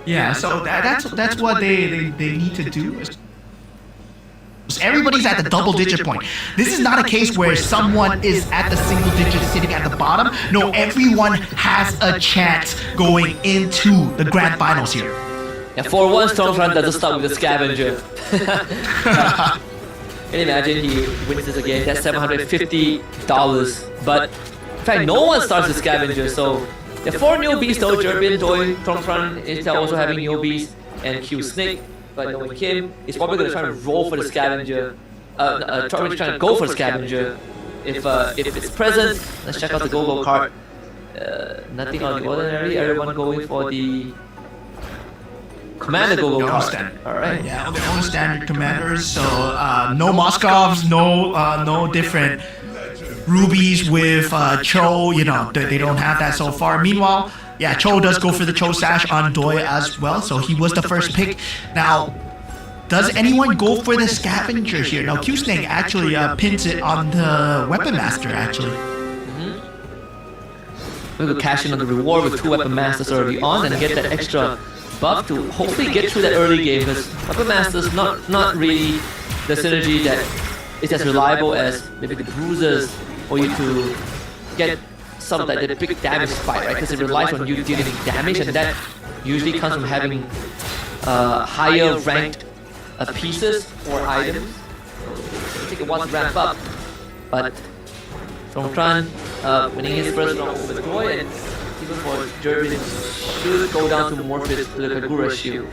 Yeah, so that's what they need to do. Everybody's at the double digit point. This is not a case where someone is at the single digit sitting at the bottom. No, everyone has a chance going into the grand finals here. Yeah, for once, Stormfront doesn't start with a scavenger. Can you imagine he wins this again? That's $750. But in fact, no one starts with scavenger. So there are 4 newbies though. Jerbin, Doi, Stormfront is also having newbies, and Q Snake. But knowing him, he's probably going to try to roll for the scavenger. Trying to go for the scavenger. If it's present, let's check out the go-go card. Nothing on the ordinary. Everyone going for the Commander go-go card. Alright. Yeah, the only standard commanders. So no Moskovs, no different rubies with Cho. You know, they don't have that so far. Meanwhile, yeah, Cho does go for the Cho Sash on Doi as well, so he was the first pick. Now, does anyone go for the scavenger here? Now, Q-Snake actually pins it on the Weapon Master, actually. We could cash in on the reward with 2 Weapon Masters already on and get that extra buff to hopefully get through that early game, because Weapon Masters not really the synergy that is as reliable as maybe the bruisers for you to get some of that the big damage spike, right? Because it relies on you dealing damage, and that usually comes from having higher ranked pieces or items. So it takes a while to ramp up, but Stormfront winning his first round over Doi, and even for Jerbin should go down to Morpheus to the Kagura shield.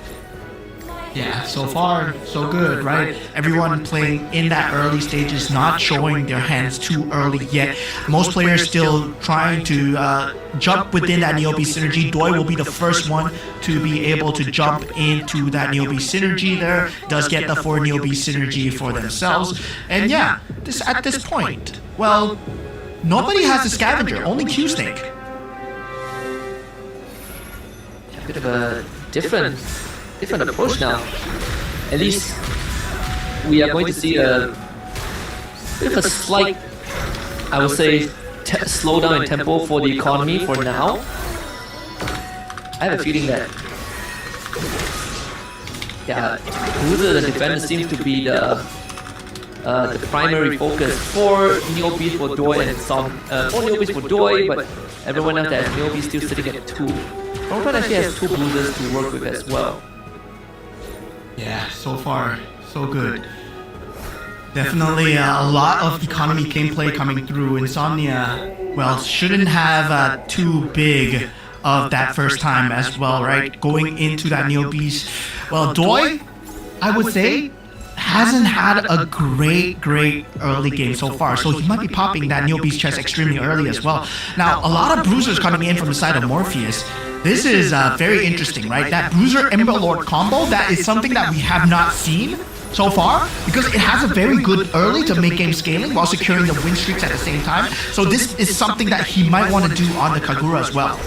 Yeah, so far, so good, right? Everyone playing in that early stages, not showing their hands too early yet. Most players still trying to jump within that Niobe synergy. Doi will be the first one to be able to jump into that Niobe synergy there. Does get the 4 Niobe synergy for themselves. And yeah, at this point, well, nobody has a scavenger, only Q-Snake. A bit of a different approach now. At least we are going to see a bit of a slight, I would say, slowdown in tempo for the economy for now. I have a feeling that bruisers and defenders seem to be the primary focus for Neobees for Doi and some for Neobees for Doi, but everyone else that has Neobees still sitting at 2. Stormfront actually has 2 bruisers to work with as well. Yeah, so far, so good. Definitely a lot of economy gameplay coming through. Insomnia, well, shouldn't have too big of that first time as well, right? Going into that Neobees. Well, Doi, I would say, hasn't had a great early game so far, so he might be popping that Neobees chest extremely early as well. Now, a lot of bruisers coming in from the side of Morpheus. This is very interesting, right? That Bruiser Ember Lord combo, that is something that we have not seen so far, because it has a very good early to make game scaling while securing the win streaks at the same time. So this is something that he might want to do on the Kagura as well.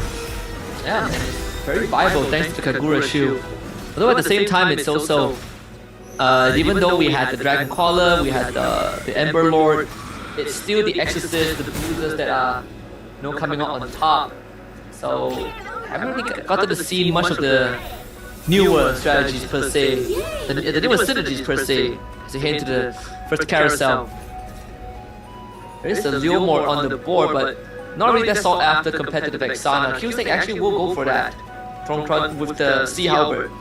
Yeah, very viable thanks to Kagura shield. Although at the same time, it's also even though we had the Dragon Caller, we had the Ember Lord, it's still the Exorcist, the bruisers that are coming out on top. So I haven't really gotten to see much of the newer strategies per se, the newer synergies per se, as you head into the first carousel. There is a little more on the board, but not really that sought after competitive Exana. Q-Snake actually will go for that. Stormfront with the Sea Halberd.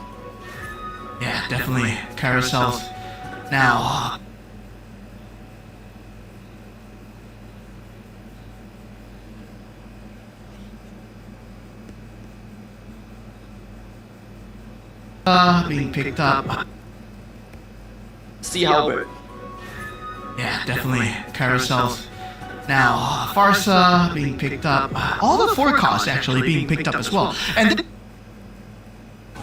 Yeah, definitely carousels. Now, being picked up. Sea Halberd. Yeah, definitely carousels. Now, Farsa being picked up. All the 4 costs actually being picked up as well. And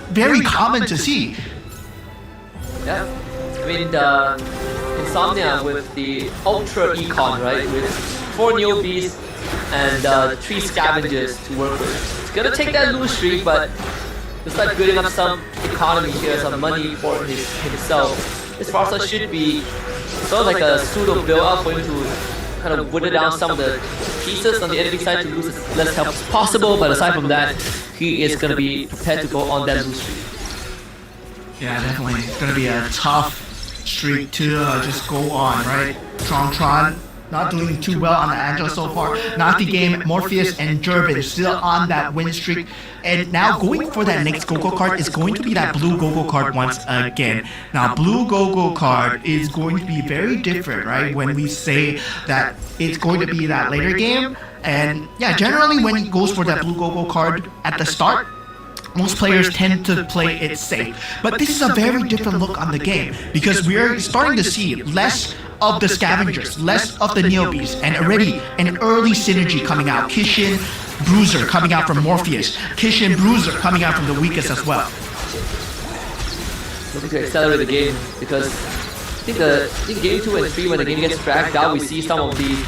very common to see. Yeah, I mean the Insomnia with the Ultra Econ, right? With 4 Neobees and 3 Scavengers to work with. It's gonna take that lose streak, but to start building up some economy here, some money for himself. This Farsa should be sort of like a pseudo build up for him to kind of whittle down some of the pieces on the enemy side to lose as less health as possible, but aside from that, he is going to be prepared to go on that blue streak. Yeah, definitely. It's gonna be a tough streak to just go on, right? Tron not doing too well on the Angela so far. Not the game. Morpheus and Durbin still on that win streak. And now going for that next Gogo card is going to be that blue Gogo card once again. Now, blue Gogo card is going to be very different, right? When we say that it's going to be that later game. And yeah, generally when it goes for that blue Gogo card at the start, most players tend to play it safe. But this is a very different look on the game because we're starting to see less of the scavengers, less of the neobies, and already an early synergy coming out. Kishin, Bruiser coming out from Morpheus. Kishin, Bruiser coming out from the weakest as well. Looking to accelerate the game because I think game 2 and 3 when the game gets dragged out, we see some of these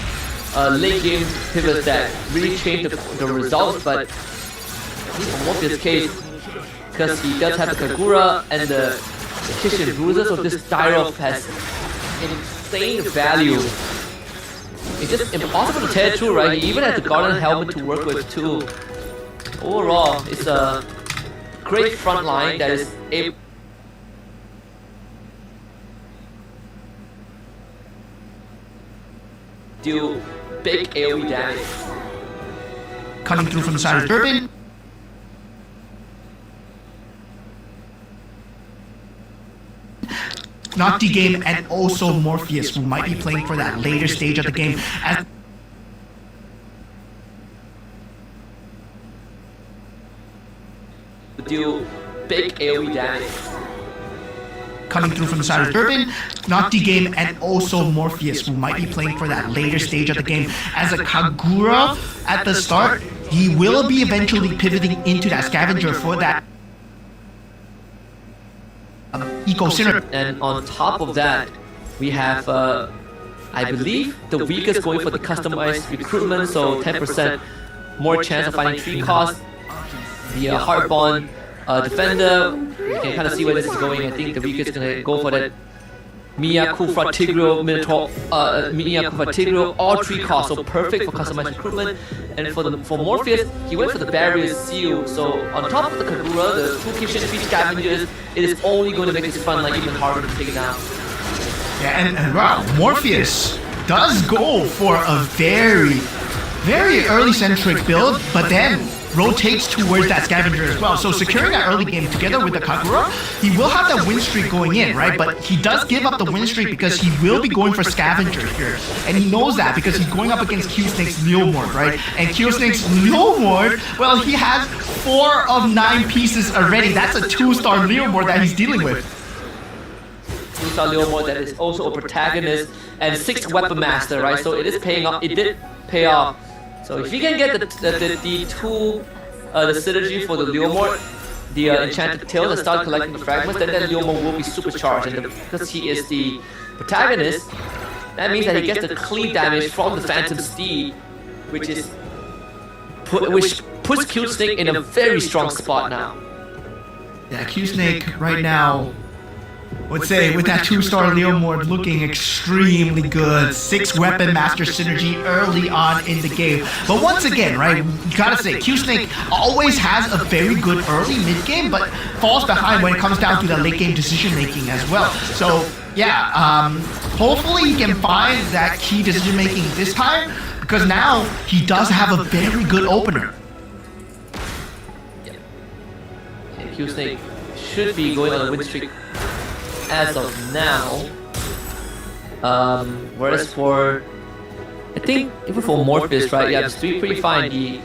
late game pivots that really change the results, but for Morpheus' case, because he does have the Kagura and the Kishin Bruiser, so this Dyrov has insane value. It's just impossible to tear through, right? He even has the Garden Helmet to work with too. Overall, it's a great front line that is able to do big AoE damage. Coming through from the side of Durbin. Not the game, and also Morpheus, who might be playing for that later stage of the game. As do big AoE damage. coming through from the side of Durbin, not the game, and also Morpheus, who might be playing for that later stage of the game. As a Kagura at the start, he will be eventually pivoting into that scavenger for that eco synergy. And on top of that, we have, I believe, the weakest going for the customized recruitment, so 10% more chance of finding 3 costs. The Heartbond Defender, you can kind of see where this is going. I think the weakest is going to go for that Miyaku Tigro Minotaur, Miyaku Tigro, all 3 costs, so perfect for customized recruitment. And for Morpheus, he went for the Barrier Seal, so on top of the Kagura, the 2 Kishin 3 Scavengers, it is only going to make this fun like even harder to take down. Yeah, and wow, Morpheus does go for a very early centric build, but then rotates towards that scavenger as well. So securing that early game together with the Kagura, he will have that win streak going in, right? But he does give up the win streak because he will be going for scavenger here. And he knows that because he's going up against Q-Snake's Leomord, right? And Q-Snake's Leomord, well, he has 4 of 9 pieces already. That's a 2-star Leomord that he's dealing with. 2-star Leomord that is also a protagonist and 6th Weapon Master, right? So it is paying off. It did pay off. So if you can get the synergy for the Leomord, the Enchanted Tail, and start collecting the fragments, then that Leomord will be supercharged. And because he is the protagonist, that means that he gets the clean damage from the Phantom Steed, which puts Q-Snake in a very strong spot now. Yeah, Q-Snake right now, would say with that 2-star Leomord looking extremely good. 6 Weapon Master synergy early on in the game. But once again, right, you gotta say, Q-Snake always has a very good early mid-game, but falls behind when it comes down to the late-game decision-making as well. So, yeah, hopefully he can find that key decision-making this time, because now he does have a very good opener. Yeah. And Q-Snake should be going on a win streak as of now, whereas for, I think even for Morpheus, right, yeah, it's pretty fine. The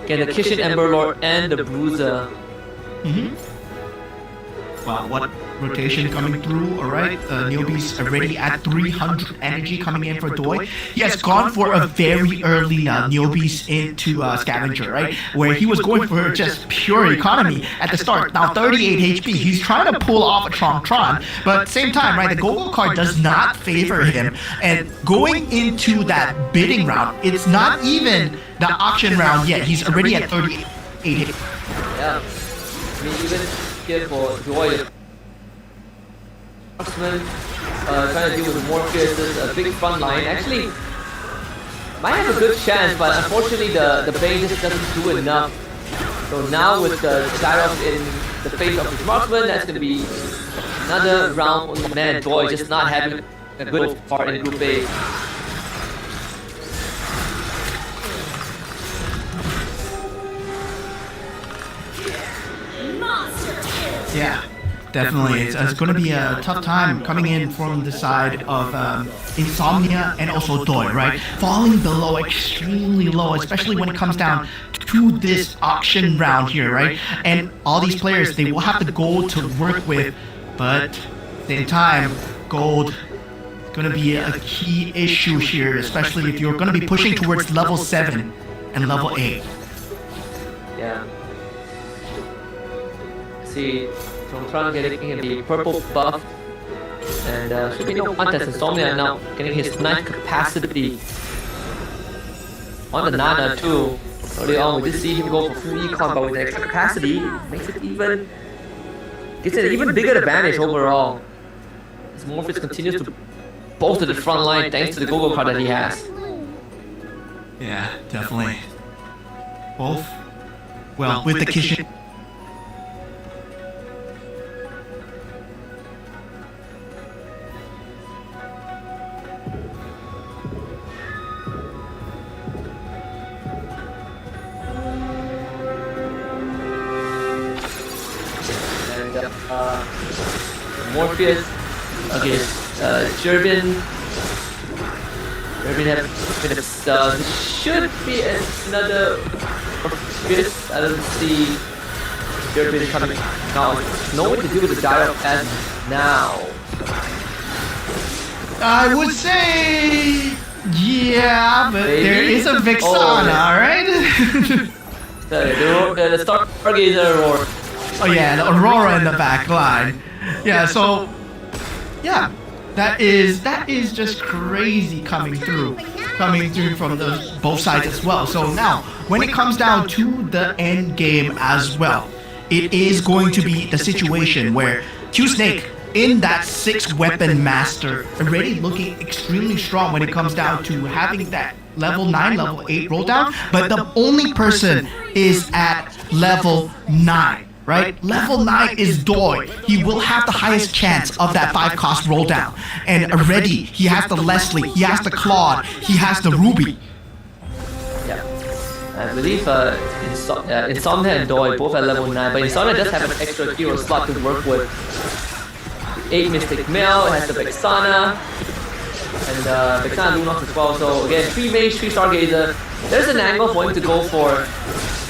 Kishin Ember Lord and the Bruiser. Wow, what rotation coming through, alright. Neobi's already at 300 energy coming in for Doi. He has gone for a very early Neobi's into Scavenger, right? Where he was going for just pure economy at the start. Now 38 HP, he's trying to pull off a Tron, but at the same time, right, the Gogo card does not favor him. And going into that bidding round, it's not even the auction round yet. He's already at 38 HP. Yeah, I mean, even here for Doi, trying to deal with Morpheus is a big front line. Actually, might have a good chance, but unfortunately the Bane just doesn't do enough. So now with the Gyros in the face of his marksman, that's going to be another round on man. Joy just not having a good part in Group A. Yeah, definitely. It's going to be a tough time coming in from the side of Insomnia and also Doi, right? Falling below extremely low, especially when it comes down to this auction round here, right? And all these players, they will have the gold to work with, but at the same time, gold is going to be a key issue here, especially if you're going to be pushing towards level 7 and level 8. Yeah. See, Tron getting the purple buff, and should be no contest. Insomnia now getting his 9th capacity on the Nana too. Early on, we did see him go for full econ, but with the extra capacity, makes it even gets an even bigger advantage overall. As Morpheus continues to bolster the front line thanks to the go-go card that he has. Yeah, definitely. Both. Well, with the Kishin. Morpheus against Durbin. Durbin should be another Morpheus. I don't see Durbin coming now. No one to do with the dial as now. I would say, yeah, but Maybe? there is a Vixana, right? The Stargazer or Oh yeah, the Aurora in the back line. Yeah, so yeah, that is just crazy coming through from the both sides as well. So now, when it comes down to the end game as well, it is going to be the situation where Q Snake in that 6-weapon master already looking extremely strong when it comes down to having that level 9, level 8 roll down, but the only person is at level 9. Right? Level 9 is Doi. He will have the highest chance of that 5 cost roll down. And already, he has the Leslie, he has the Claude, he has the Ruby. yeah. I believe Insomnia and Doi both at level 9, but Insomnia does have an extra hero slot to work with. 8 Mystic Mail, it has the Vexana, and Vexana Lunox as well. So again, 3 Mage, 3 Stargazer. There's an angle for him to go for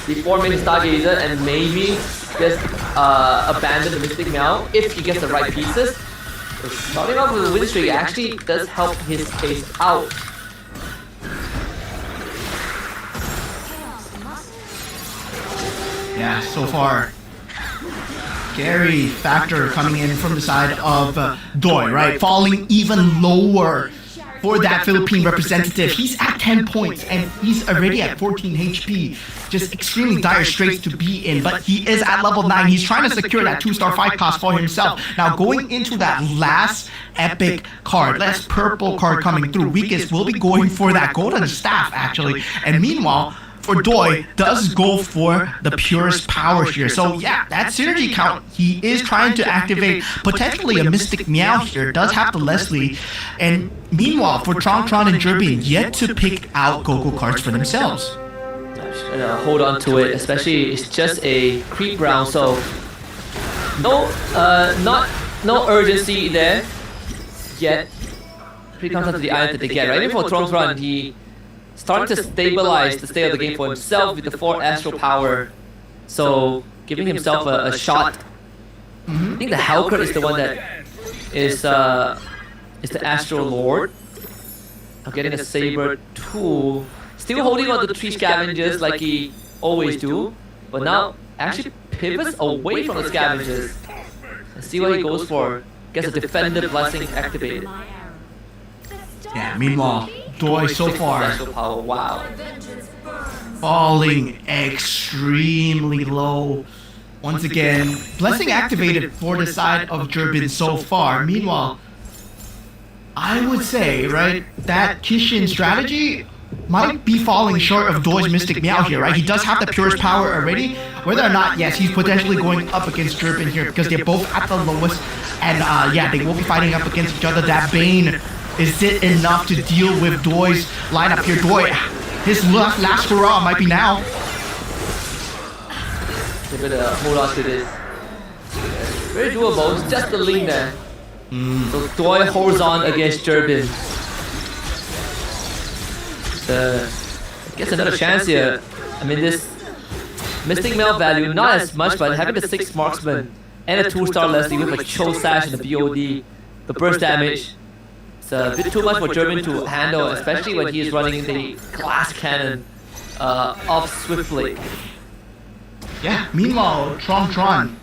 the 4 Mage Stargazer and maybe just abandon the Mystic Mail if he gets the right pieces. So starting off with the win streak actually does help his case out. Yeah, so far, scary factor coming in from the side of Doi, right? Falling even lower for that Philippine representative. He's at 10 points and he's already at 14 HP. Just extremely dire straits to be in, but he is at level 9. He's trying to secure that 2-star 5 cost for himself. Now going into that last epic card, last purple card coming through, Weakest will be going for that golden staff actually. And meanwhile, for Doi, does go for the purest power here. So yeah, that synergy count, he is trying to activate potentially a Mystic Meow here, does have the Leslie. And meanwhile, for Tron and Durbin, yet to pick out Goku cards for themselves. Hold on to it, especially it's just a creep round, so no urgency there yet. Pretty comes down to the item that they get, right? Even for Tron, he starting to stabilize the state of the game for himself with the 4 astral power, so giving himself a shot. I think the Helker is the one that is the Astral Lord. I'm getting a Saber too. Still holding on to the 3 scavengers like he always do, but now actually pivots away from the scavengers. Let's see what he goes for. Gets a Defender Blessing activated. Yeah, meanwhile, Doi so far Special power, wow. falling extremely low. Once again, Blessing activated for the side of Durbin so far. Meanwhile, I would say, right, that Kishin strategy might be falling short of Doi's Mystic Meow here, right? He does have the purest power already. Whether or not, yes, he's potentially going up against Durbin here because they're both at the lowest. And yeah, they will be fighting up against each other. That Bane, is it enough to deal with Doi's lineup here? Doi, his last hurrah might be now. They better hold on to this. Very doable, it's just the link there. So Doi holds on against Durbin. Gets another chance here. I mean, this Mystic Mail value, not as much, but having the 6 marksman and a 2-star Leslie with like Cho Sash and the BOD, the burst damage, it's a bit too much for Durbin to handle, especially when he is running the glass cannon of Swiftblade. Yeah, meanwhile, Tron,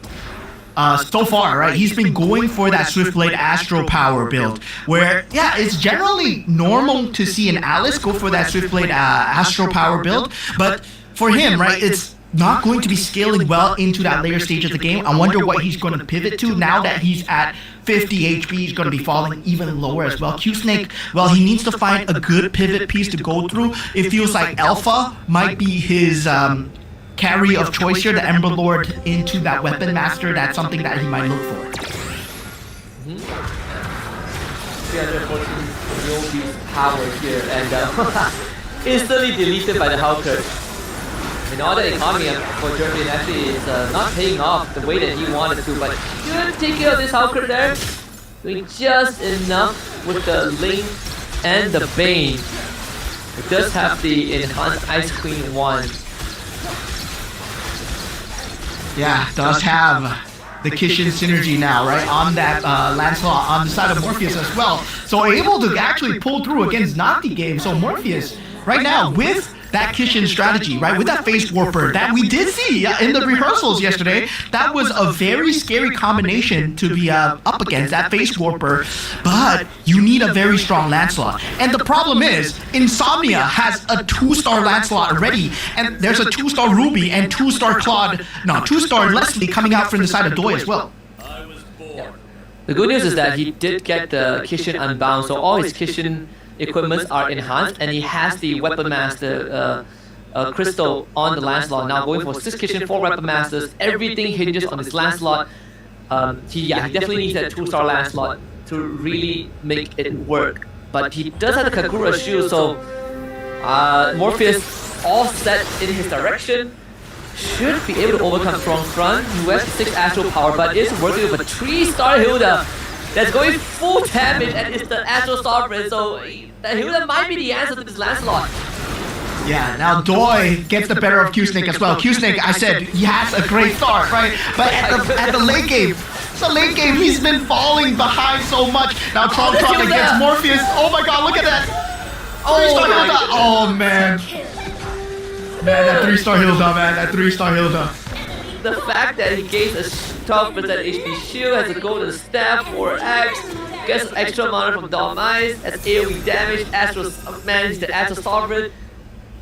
so far, right, he's been going for that Swiftblade Astro Power build, where, yeah, it's generally normal to see an Alice go for that Swiftblade Astro Power build, but for him, right, it's not going to be scaling well into that later stage of the game. I wonder what he's going to pivot to now that he's at 50 HP. He's going to be falling even lower as well. Q-Snake, well, he needs to find a good pivot piece to go through. It feels like Alpha might be his carry of choice here, the Ember Lord into that Weapon Master. That's something that he might look for. 314 Yobi's power here and instantly deleted by the Hawker. In all the economy for Germany actually is not paying off the way that he wanted to, but good take care of this Hawker there. Doing just enough with the Link and the Bane. It does have the enhanced Ice Queen 1. Yeah, does have the Kishin synergy now, right? On that Lancelot on the side of Morpheus as well. So able to actually pull through against Nocti game. So Morpheus, right now, with that Kishin strategy, right? With that Face Warper that we did see in the rehearsals yesterday, that was a very scary combination to be up against, that Face Warper. But you need a very strong Lancelot. And the problem is, Insomnia has a 2-star Lancelot already, and there's a 2-star Ruby and 2-star 2-star Leslie coming out from the side of Doi as well. Yeah. The good news is that he did get the Kishin unbound, so all his Kishin equipments are enhanced, and he has the Weapon Master crystal on the Lancelot. Now going for 6 Kishin, 4 Weapon Masters, everything hinges on this Lancelot. He definitely needs that 2-star Lancelot to really make it work. But he does have the Kagura shield, so Morpheus all set in his direction. Should be able to overcome Strong Front. He has 6 Astral Power, but is working with a 3-star Hilda that's going full damage, and it's the Astral Sovereign, so that Hilda might be the answer to this Lancelot. Yeah, now Doi gets the better of Q-Snake as well. Q-Snake, I said, he has a great start, right? But at the late game, he's been falling behind so much. Now Tron against Morpheus. Oh my god, look at that! 3-star Hilda! Oh man. Man, that 3-star Hilda, man. That 3-star Hilda. The fact that he gains a 12% HP shield, has a golden staff, 4x, gets an extra mana from Dom Eyes, has AoE damage, manages the Astral Sovereign.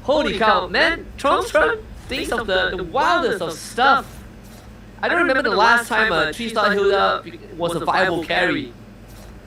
Holy cow, man, Tron thinks of the wildest of stuff. I don't remember the last time a 3-star Hilda was a viable carry.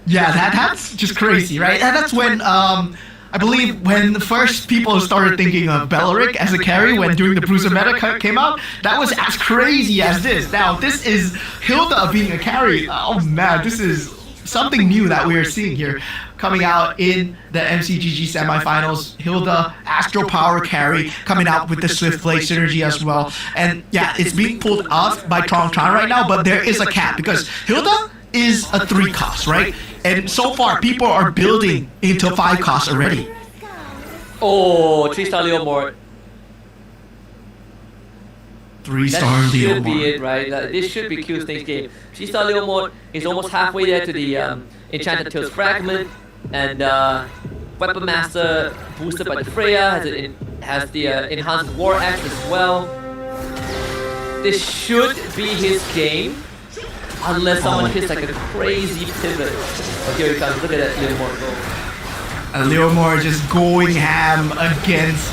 Yeah, that's just crazy, right? And that's when, I believe when the first people started thinking of Belleric as a carry when during the Bruiser meta came out, that was as crazy as this. Now, this is Hilda being a carry. Oh man, this is something new that we are seeing here coming out in the MCGG semifinals. Hilda, Astro Power carry, coming out with the Swiftblade synergy as well. And yeah, it's being pulled off by Tron right now, but there is a cap because Hilda is a 3 cost, right? And so far, people are building into 5 costs already. Oh, 3-star Leomord. 3-star That should Leomord. be it, right? This should be Q-Snake's game. 3-star Leomord is almost halfway there to the Enchanted Tales Fragment, and Weapon Master boosted by the Freya, has the enhanced War Axe as well. This should be his game. Unless someone hits like a crazy pivot. Oh, here he comes. Look at that Leomord go. Leomord just going ham against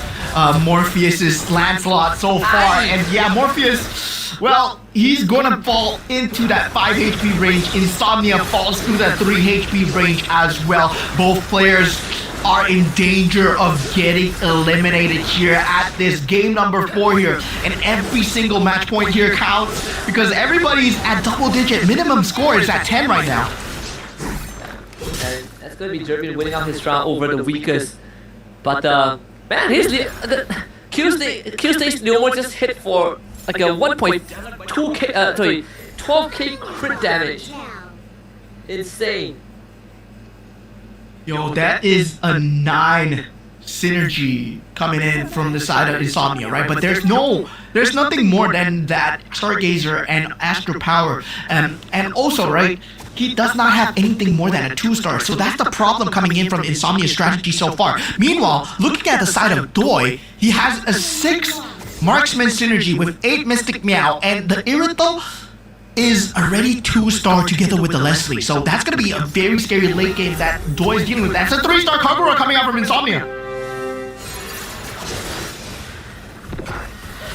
Morpheus's Lancelot so far. And yeah, Morpheus, well, he's gonna fall into that 5 HP range. Insomnia falls through that 3 HP range as well. Both players are in danger of getting eliminated here at this game number 4 here. And every single match point here counts because everybody's at double-digit. Minimum score is at 10 right now. And that's going to be Jervin winning out his round over the weakest. But man, his Q-Stage Leomord just hit for like a 1.2k, 12k crit damage. Insane. Yo, that is a 9 synergy coming in from the side of Insomnia, right? But there's nothing more than that Stargazer and Astro Power. And also, right, he does not have anything more than a 2-star. So that's the problem coming in from Insomnia's strategy so far. Meanwhile, looking at the side of Doi, he has a 6 Marksman synergy with 8 Mystic Meow, and the Irithel is already 2-star together with the Leslie. So that's going to be a very scary late game that Doi is dealing with. That's a 3-star Kagura coming out from Insomnia.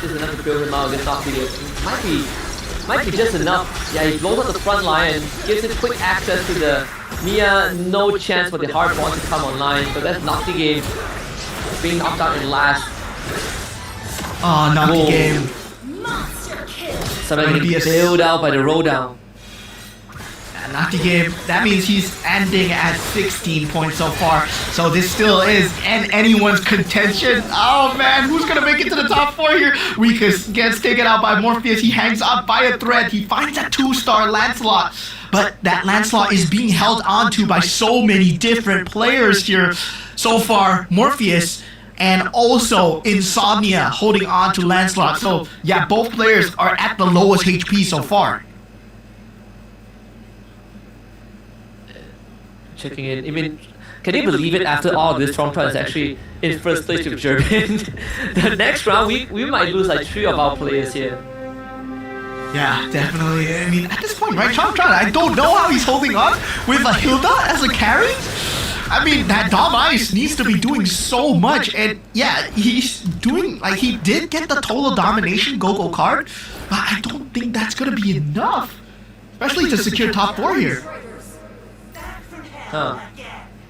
This is enough to build him out against Noctilio. Might be just enough. Yeah, he blows up the front line and gives it quick access to the Mia. No chance for the hard bond to come online, but that's Nocti game being knocked out in last. Oh, Nocti game. Somebody getting bailed out by the roll down. Nocti game, that means he's ending at 16 points so far. So this still is anyone's contention. Oh man, who's gonna make it to the top 4 here? Weakest gets taken out by Morpheus. He hangs up by a thread. He finds a 2-star Lancelot. But that Lancelot is being held onto by so many different players here. So far, Morpheus and also Insomnia holding on to Lancelot. So yeah, both players are at the lowest HP so far. Checking in. I mean, can you believe it? After all this, Tron is actually in first place with German. The next round, we might lose like 3 of our players here. Yeah, definitely. I mean, at this point, right, Tron, I don't know how he's holding on with a Hilda as a carry. I mean, that Dom Ice needs to be doing so much, and yeah, he's doing, like, he did get the total domination go-go card, but I don't think that's gonna be enough, especially to secure top 4 here. Huh.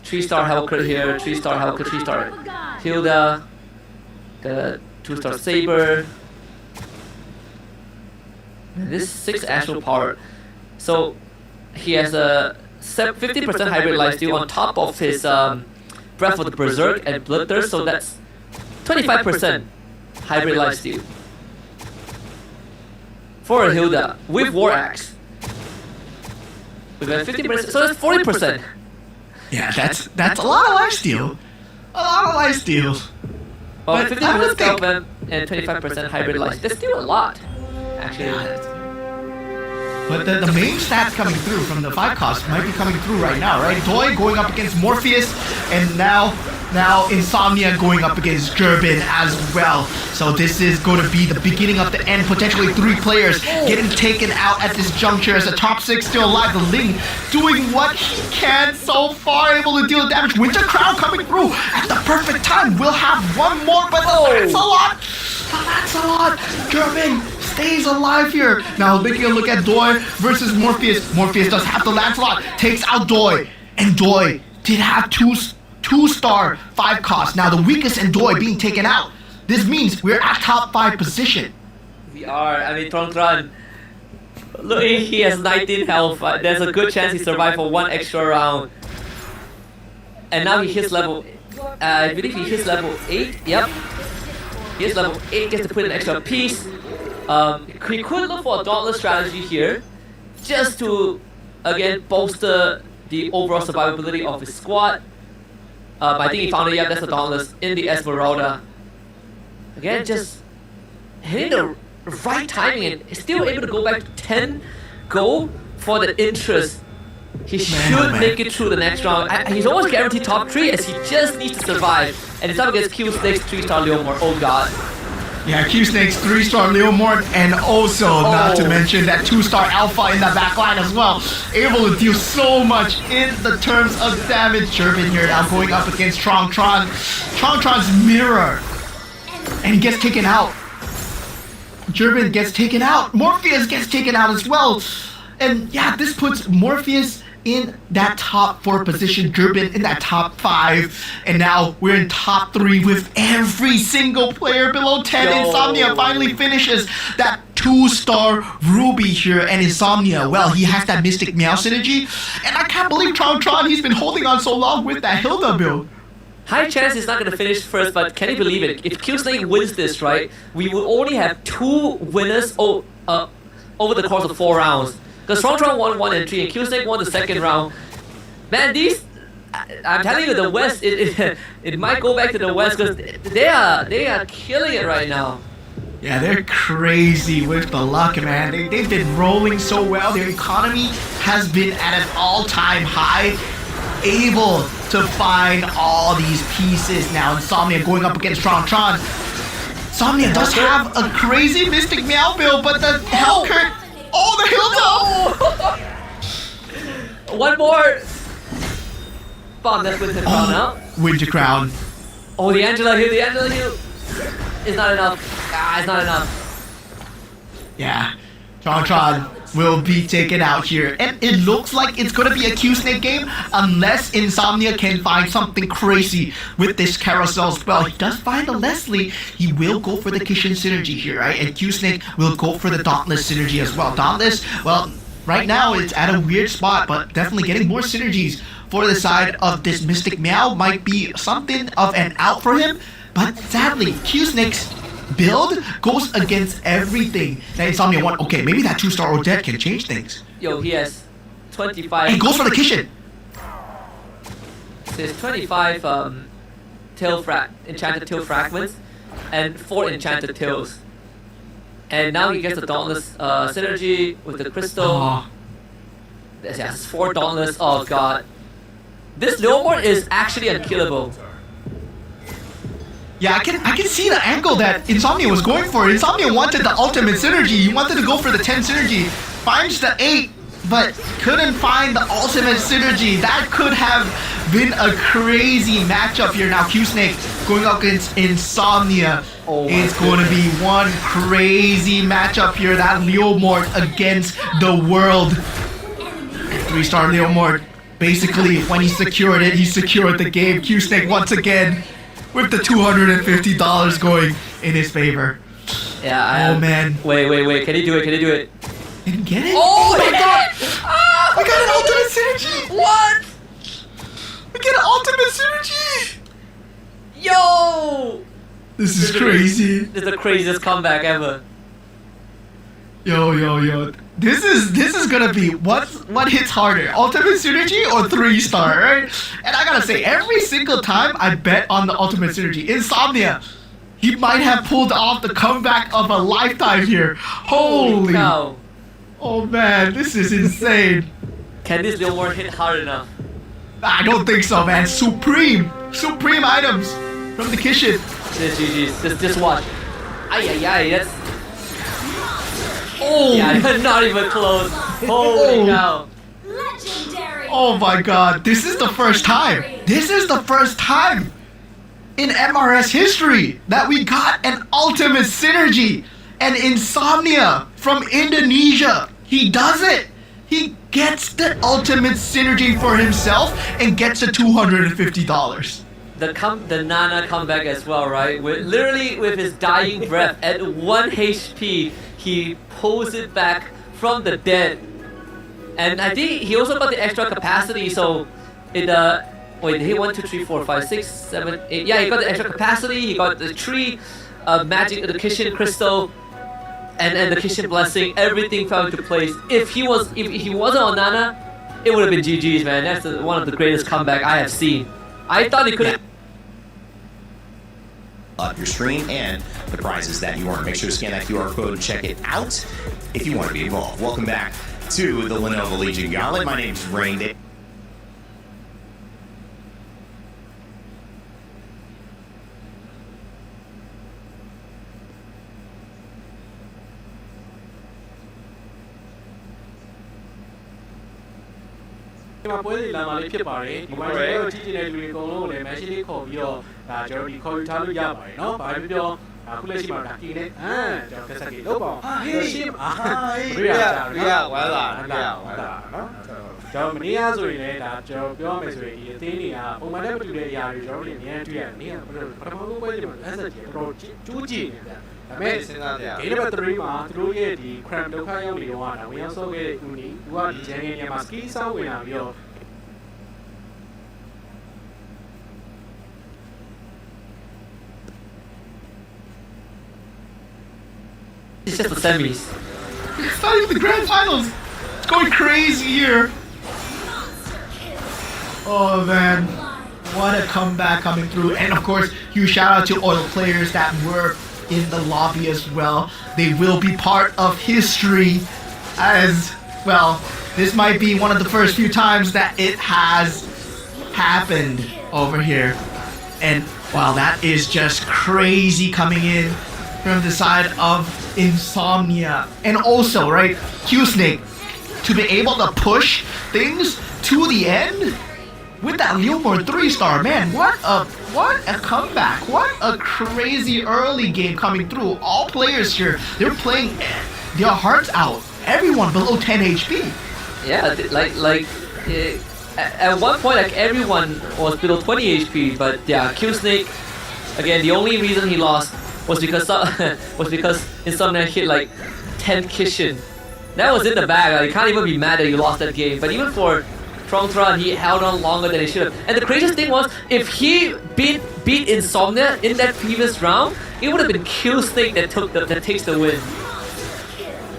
3-star Hellcrit here, 3-star Hellcrit, 3-star Hilda, the 2-star Saber. This 6 Astral Power. So he has a 50% hybrid lifesteal on top of his Breath of the Berserk and Bloodthirst, so that's 25% hybrid lifesteal for a Hilda with War Axe. With a 50%, so that's 40%. Yeah, that's a lot of lifesteal. A lot of lifesteal. Well, 50% scalp and 25% hybrid life. That's still a lot, actually. But the main stats coming through from the 5 cost might be coming through right now, right? Doi going up against Morpheus, and now Insomnia going up against Gerben as well. So this is going to be the beginning of the end. Potentially 3 players getting taken out at this juncture as the top 6 still alive. The Ling doing what he can so far, able to deal damage. Winter Crown coming through at the perfect time. We'll have one more, but that's a lot. That's a lot. Gerben stays alive here. Now taking a look at Doi versus Morpheus. Morpheus does have the Lancelot, takes out Doi, and Doi did have 2-star 5 cost. Now the weakest and Doi being taken out. This means we're at top 5 position. We are. I mean, Tron. Look, he has 19 health. There's a good chance he survived for 1 extra round. And now he hits level. I believe he hits level 8. Yep. He hits level 8. Gets to put an extra piece. He could look for a Dauntless strategy here, just to again bolster the overall survivability of his squad. But I think he found it. Yeah, that's a Dauntless in the Esmeralda. Again, just hitting the right timing and still able to go back to 10 gold for the interest. He should make it through the next round. He's almost guaranteed top 3 as he just needs to survive. And it's up against Q-Snake's 3-star Leomord. Oh god. Yeah, Q-Snake's 3-star Leomord, and also, not to mention that 2-star Alpha in the back line as well. Able to deal so much in the terms of damage. Gerben here now going up against Tron. Tron's mirror. And he gets taken out. Gerben gets taken out. Morpheus gets taken out as well. And yeah, this puts Morpheus in that top 4 position, Durbin in that top 5, and now we're in top 3 with every single player below 10. Yo. Insomnia finally finishes that 2-star Ruby here, and Insomnia, well, he has that Mystic Meow synergy, and I can't believe Tron, he's been holding on so long with that Hilda build. High chance he's not going to finish first, but can you believe it? If Q-Snake wins this, right, we will only have 2 winners over the course of 4 rounds. Because Tron won 1 and 3, and Q-Snake won the second round. Man, I'm telling you, the West, it might go back to the West because they are killing it right now. Yeah, they're crazy with the luck, man. They've been rolling so well. Their economy has been at an all-time high. Able to find all these pieces now. Insomnia going up against Tron. Insomnia does have a crazy Mystic Meow build, but the Hellcurt... Oh, the Hilda! One more! Bomb, that's Winter Crown now. Winter Crown. Oh, the Angela heal. It's not enough. It's not enough. Yeah. Tron will be taken out here. And it looks like it's going to be a Q-Snake game unless Insomnia can find something crazy with this carousel spell. He does find a Leslie. He will go for the Kishin synergy here, right? And Q-Snake will go for the Dauntless synergy as well. Dauntless, well, right now it's at a weird spot, but definitely getting more synergies for the side of this Mystic Meow might be something of an out for him. But sadly, Q-Snake's build goes against everything that Insomnia want. Okay, maybe that 2-star Odette can change things. Yo, he has 25. He goes for the Kishin. So it's 25 enchanted tail fragments and 4 enchanted tails. And now he gets the Dauntless synergy with the crystal. Oh. Yes, 4 Dauntless. Oh god. This Leomord is actually unkillable. Yeah, I can see the angle that Insomnia was going for. Insomnia wanted the ultimate synergy. He wanted to go for the 10 synergy. Finds the 8, but couldn't find the ultimate synergy. That could have been a crazy matchup here. Now Q-Snake going up against Insomnia. It's going to be one crazy matchup here. That Leomord against the world. 3-star Leomord. Basically, when he secured it, he secured the game. Q-Snake once again with the $250 going in his favor. Yeah, oh man. Wait. Can he do it? Didn't get it? Oh my god! Ah! We got an ultimate synergy! What? We get an ultimate synergy! Yo! This is crazy. This is the craziest comeback ever. Yo. This is gonna be what hits harder, ultimate synergy or 3-star, right? And I gotta say, every single time I bet on the ultimate synergy, Insomnia, he might have pulled off the comeback of a lifetime here. Holy cow! Oh man, this is insane. Can this Leomord hit hard enough? I don't think so, man. Supreme items from the Kishin. This GG's. Just watch. Ay, that's. Oh! Yeah, not even close. Holy cow. Legendary. Oh my god, this is the first time. This is the first time in MRS history that we got an ultimate synergy. And Insomnia from Indonesia, he does it. He gets the ultimate synergy for himself and gets a $250. The Nana comeback as well, right? Literally with his dying breath at 1 HP, he pulls it back from the dead. And I think he also got the extra capacity, so it wait, he 1, 2, 3, 4, 5, 6, 7, 8. Yeah, he got the extra capacity, he got the tree, magic, the Kishin crystal, and the Kishin blessing. Everything fell into place. If he wasn't on Nana, it would have been GG's, man. That's one of the greatest comeback I have seen. I thought he could. Up your screen and the prizes that you earn. Make sure to scan that QR code and check it out if you want to be involved. Welcome back to the Lenovo Legion Gauntlet. My name's Rain.ဒီမှာပွဲစီလာမှာလေးဖြစ်ပါတယ်ဒီမှာကျွန်တော်တို့ကြည့်ကြတဲ့လူတွေအကုန်လုံးကိုလည်း machine လေးခေါ်ပြီးတော့ဒါကျွန်တော်ဒီခေါ်ယူထားလို့ရပါတယ်เนาะဘာဖြစ်ပြောအခုလက်ရှိမှာဒါကင်းနဲ့ကျွန်တော်ကစားကြည့်လို့ပေါ့ရှင်းရီယာဝါလာเนาะ ကျွန်တော်မနေ့ကဆိုရင်လည်းဒါကျွန်တော်ပြောမယ်ဆိုရင်ဒီအသင်းတွေကပုံမှန်နဲ့မတူတဲ့အရာတွေကျွန်တော်တို့လည်းအများကြီးတွေ့ရတယ်။နေ့ကပထမဆုံးပွဲချိန်မှာ SSG တော်တော်ကျူးကြည့်နေတယ်။ဒါပေမဲ့ စဉ်းစားကြရ game number 3မှာသူတို့ရဲ့ဒီ cram ဒုက္ခရောက်နေတော့ဒါဝင်ရောက်ဆော့ခဲ့တဲ့ဦးနီသူကဒီ Jangan နေရာမှာ ski ဆောက်ဝင်လာပြီးတော့ It's just the semis. It's not even the grand finals. It's going crazy here. Oh man, what a comeback coming through. And of course, huge shout out to all the players that were in the lobby as well. They will be part of history as well. This might be one of the first few times that it has happened over here. And wow, that is just crazy coming in from the side of Insomnia. And also, right, Q-Snake, to be able to push things to the end with that Leomore 3-star, man, what a comeback. What a crazy early game coming through. All players here, they're playing their hearts out. Everyone below 10 HP. Yeah, at one point, like everyone was below 20 HP, but yeah, Q-Snake, again, the only reason he lost was because Insomnia hit like 10 Kishin. That was in the bag. Like, you can't even be mad that you lost that game. But even for Trongtron, he held on longer than he should have. And the craziest thing was, if he beat Insomnia in that previous round, it would have been Q-Snake that takes the win.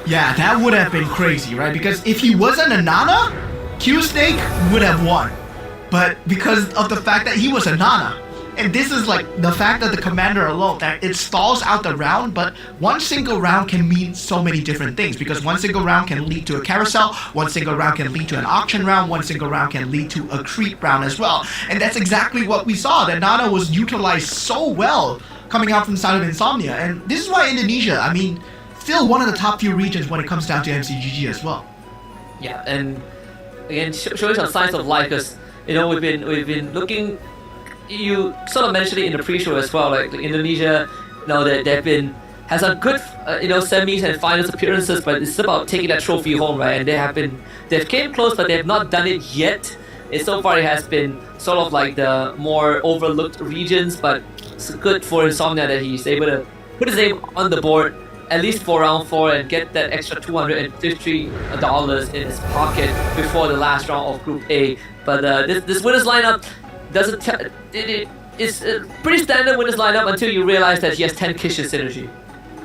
Yeah, that would have been crazy, right? Because if he wasn't a Nana, Q-Snake would have won. But because of the fact that he was a Nana, and this is like the fact that the commander alone, that it stalls out the round, but one single round can mean so many different things, because one single round can lead to a carousel, one single round can lead to an auction round, one single round can lead to a creep round as well. And that's exactly what we saw, that Nana was utilized so well coming out from the side of Insomnia. And this is why Indonesia, I mean, still one of the top few regions when it comes down to MCGG as well. Yeah, and again, showing some signs of life, because we've been looking. You sort of mentioned it in the pre-show as well. Like Indonesia, they've has some good semis and finals appearances, but it's about taking that trophy home, right? And they've came close, but they have not done it yet. And so far, it has been sort of like the more overlooked regions, but it's good for Insomnia that he's able to put his name on the board at least for round 4 and get that extra $250 in his pocket before the last round of Group A. But this winners lineup it's a pretty standard winners lineup until you realize that he has 10 Kishin synergy.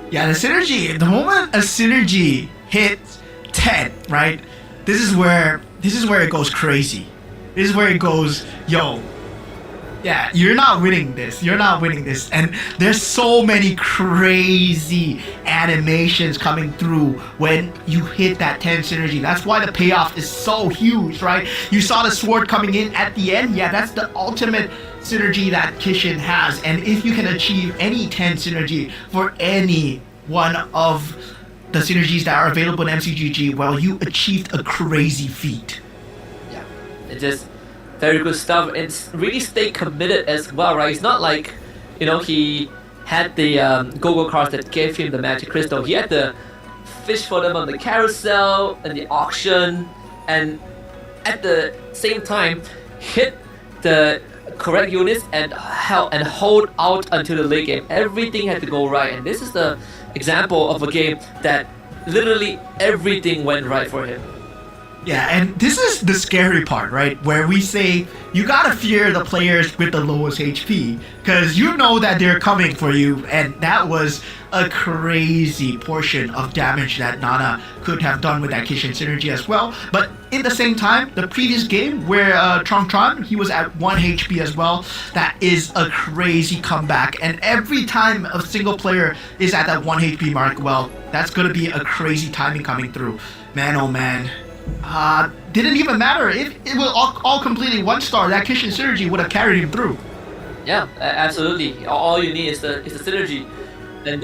Yeah, the synergy, the moment a synergy hits 10, right? This is where it goes crazy. This is where it goes, yo, yeah, you're not winning this. You're not winning this. And there's so many crazy animations coming through when you hit that 10 synergy. That's why the payoff is so huge, right? You saw the sword coming in at the end. Yeah, that's the ultimate synergy that Kishin has. And if you can achieve any 10 synergy for any one of the synergies that are available in MCGG, well, you achieved a crazy feat. Yeah, it just very good stuff, and really stay committed as well, right? It's not like, he had the go-go cards that gave him the magic crystal. He had to fish for them on the carousel and the auction, and at the same time, hit the correct units and hold out until the late game. Everything had to go right, and this is the example of a game that literally everything went right for him. Yeah, and this is the scary part, right? Where we say you gotta fear the players with the lowest HP, because you know that they're coming for you, and that was a crazy portion of damage that Nana could have done with that Kishin synergy as well. But in the same time, the previous game where Trongtron, he was at 1 HP as well, that is a crazy comeback. And every time a single player is at that 1 HP mark, well, that's gonna be a crazy timing coming through. Man, oh man. Didn't even matter if it was all completely 1-star. That Kishin synergy would have carried him through. Yeah, absolutely. All you need is the synergy. And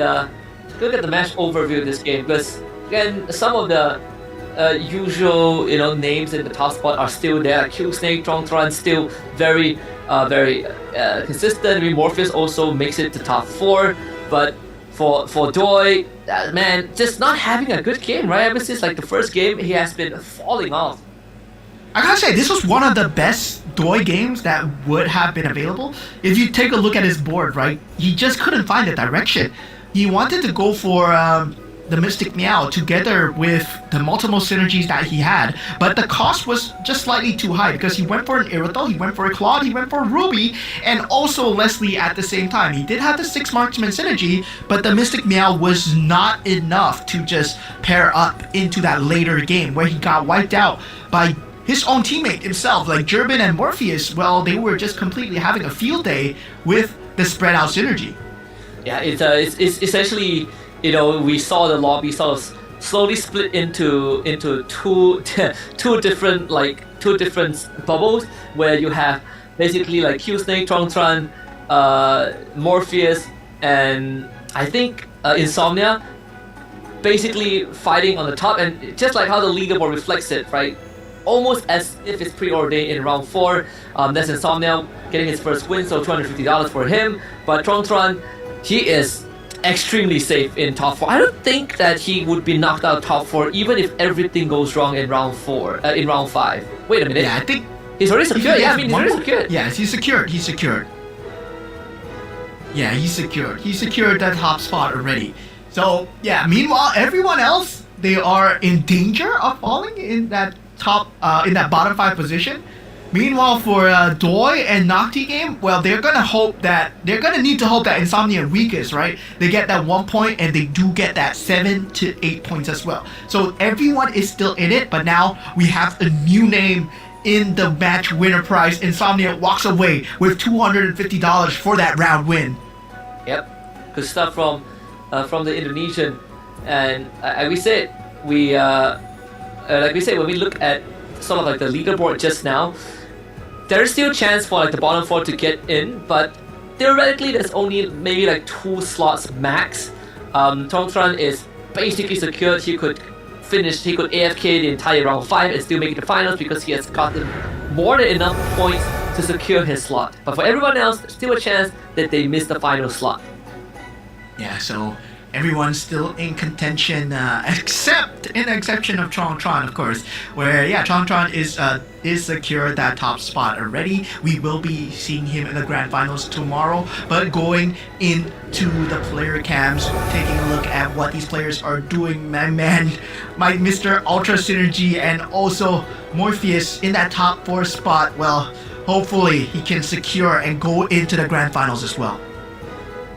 look at the match overview of this game, because again, some of the usual names in the top spot are still there. Q-Snake, Trongtron still very consistent. Morpheus also makes it to top 4, but for Doi, man, just not having a good game, right? Ever since like the first game, he has been falling off. I gotta say, this was one of the best Doi games that would have been available. If you take a look at his board, right, he just couldn't find a direction. He wanted to go for the Mystic Meow together with the multiple synergies that he had, but the cost was just slightly too high because he went for an Irithel, he went for a Claude, he went for a Ruby, and also Leslie at the same time. He did have the 6 Marksman synergy, but the Mystic Meow was not enough to just pair up into that later game where he got wiped out by his own teammate himself, like Durbin and Morpheus. Well, they were just completely having a field day with the spread out synergy. Yeah, it's essentially, we saw the lobby sort of slowly split into two different bubbles where you have basically like Q Snake, Tron, Morpheus, and I think Insomnia basically fighting on the top, and just like how the leaderboard reflects it, right? Almost as if it's preordained in round 4. That's Insomnia getting his first win, so $250 for him. But Tron, he is extremely safe in top 4. I don't think that he would be knocked out top 4 even if everything goes wrong in round 5. Wait a minute. Yeah, I think he's already secured. Yeah, I mean, he's already secured. Yes, he's secured. Yeah, he's secured. He secured that top spot already. So, yeah, meanwhile, everyone else, they are in danger of falling in that bottom 5 position. Meanwhile, for Doi and Nocti game, well, they're gonna need to hope that Insomnia weakest, right? They get that 1 point, and they do get that 7 to 8 points as well. So everyone is still in it, but now we have a new name in the match winner prize. Insomnia walks away with $250 for that round win. Yep, good stuff from the Indonesian, and like we said, when we look at sort of like the leaderboard just now, there is still a chance for like the bottom 4 to get in, but theoretically there's only maybe like 2 slots max. Tron is basically secured. He could AFK the entire round 5 and still make it to finals because he has gotten more than enough points to secure his slot. But for everyone else, there's still a chance that they miss the final slot. Yeah, so everyone's still in contention, except in the exception of Tron, of course, where Tron is secured that top spot already. We will be seeing him in the grand finals tomorrow, but going into the player cams, taking a look at what these players are doing, my Mr. Ultra Synergy and also Morpheus in that top 4 spot. Well, hopefully he can secure and go into the grand finals as well.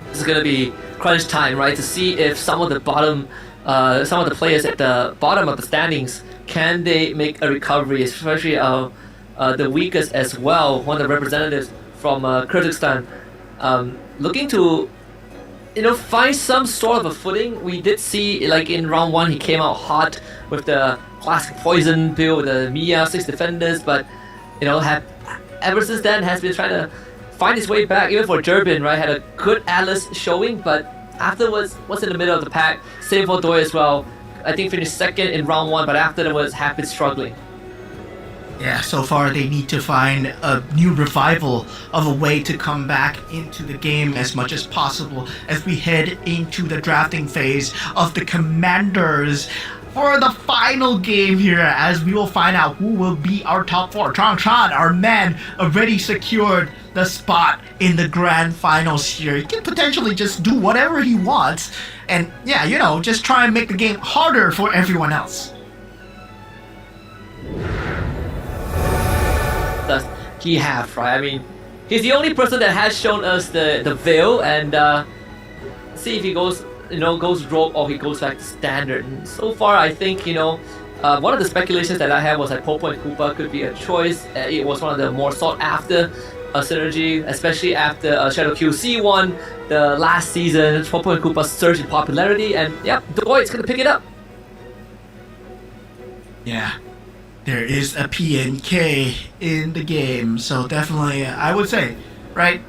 This is gonna be crunch time, right? To see if some of the players at the bottom of the standings, can they make a recovery, especially the weakest as well. One of the representatives from Kyrgyzstan, looking to find some sort of a footing. We did see, like in round 1, he came out hot with the classic poison build, the Mia 6 defenders, but ever since then has been trying to find his way back. Even for Durbin, right, had a good Atlas showing, but afterwards was in the middle of the pack. Same for Doi as well. I think finished 2nd in round 1, but afterwards have been struggling. Yeah, so far they need to find a new revival of a way to come back into the game as much as possible as we head into the drafting phase of the Commanders for the final game here, as we will find out who will be our top 4. Tron, our man, already secured the spot in the grand finals here. He can potentially just do whatever he wants and, just try and make the game harder for everyone else. Does he have, right? I mean, he's the only person that has shown us the veil, and see if he goes rogue or he goes back to standard. And so far, I think, one of the speculations that I had was that Popo and Koopa could be a choice. It was one of the more sought after synergy, especially after Shadow QC won the last season. Popo and Koopa surged in popularity, and Doi is going to pick it up. Yeah, there is a PNK in the game, so definitely, I would say, right?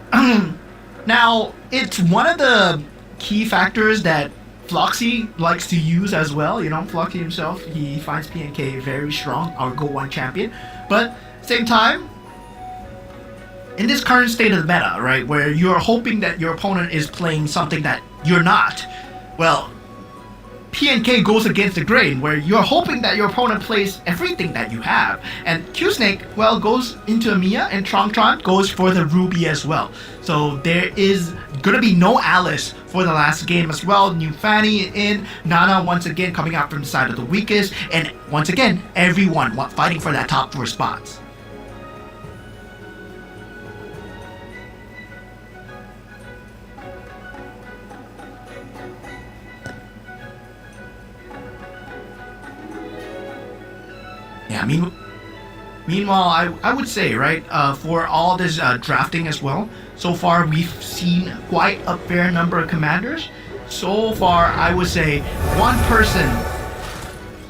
Now, it's one of the key factors that Floxy likes to use as well. Floxy himself, he finds PNK very strong, our Go 1 champion. But same time, in this current state of the meta, right, where you're hoping that your opponent is playing something that you're not, well, P&K goes against the grain, where you're hoping that your opponent plays everything that you have. And Q-Snake, well, goes into Amiya, and Tron goes for the Ruby as well. So there is going to be no Alice for the last game as well. New Fanny in, Nana once again coming out from the side of the weakest, and once again, everyone fighting for that top 4 spots. Yeah, meanwhile, I would say, right, for all this drafting as well, so far we've seen quite a fair number of commanders. So far, I would say one person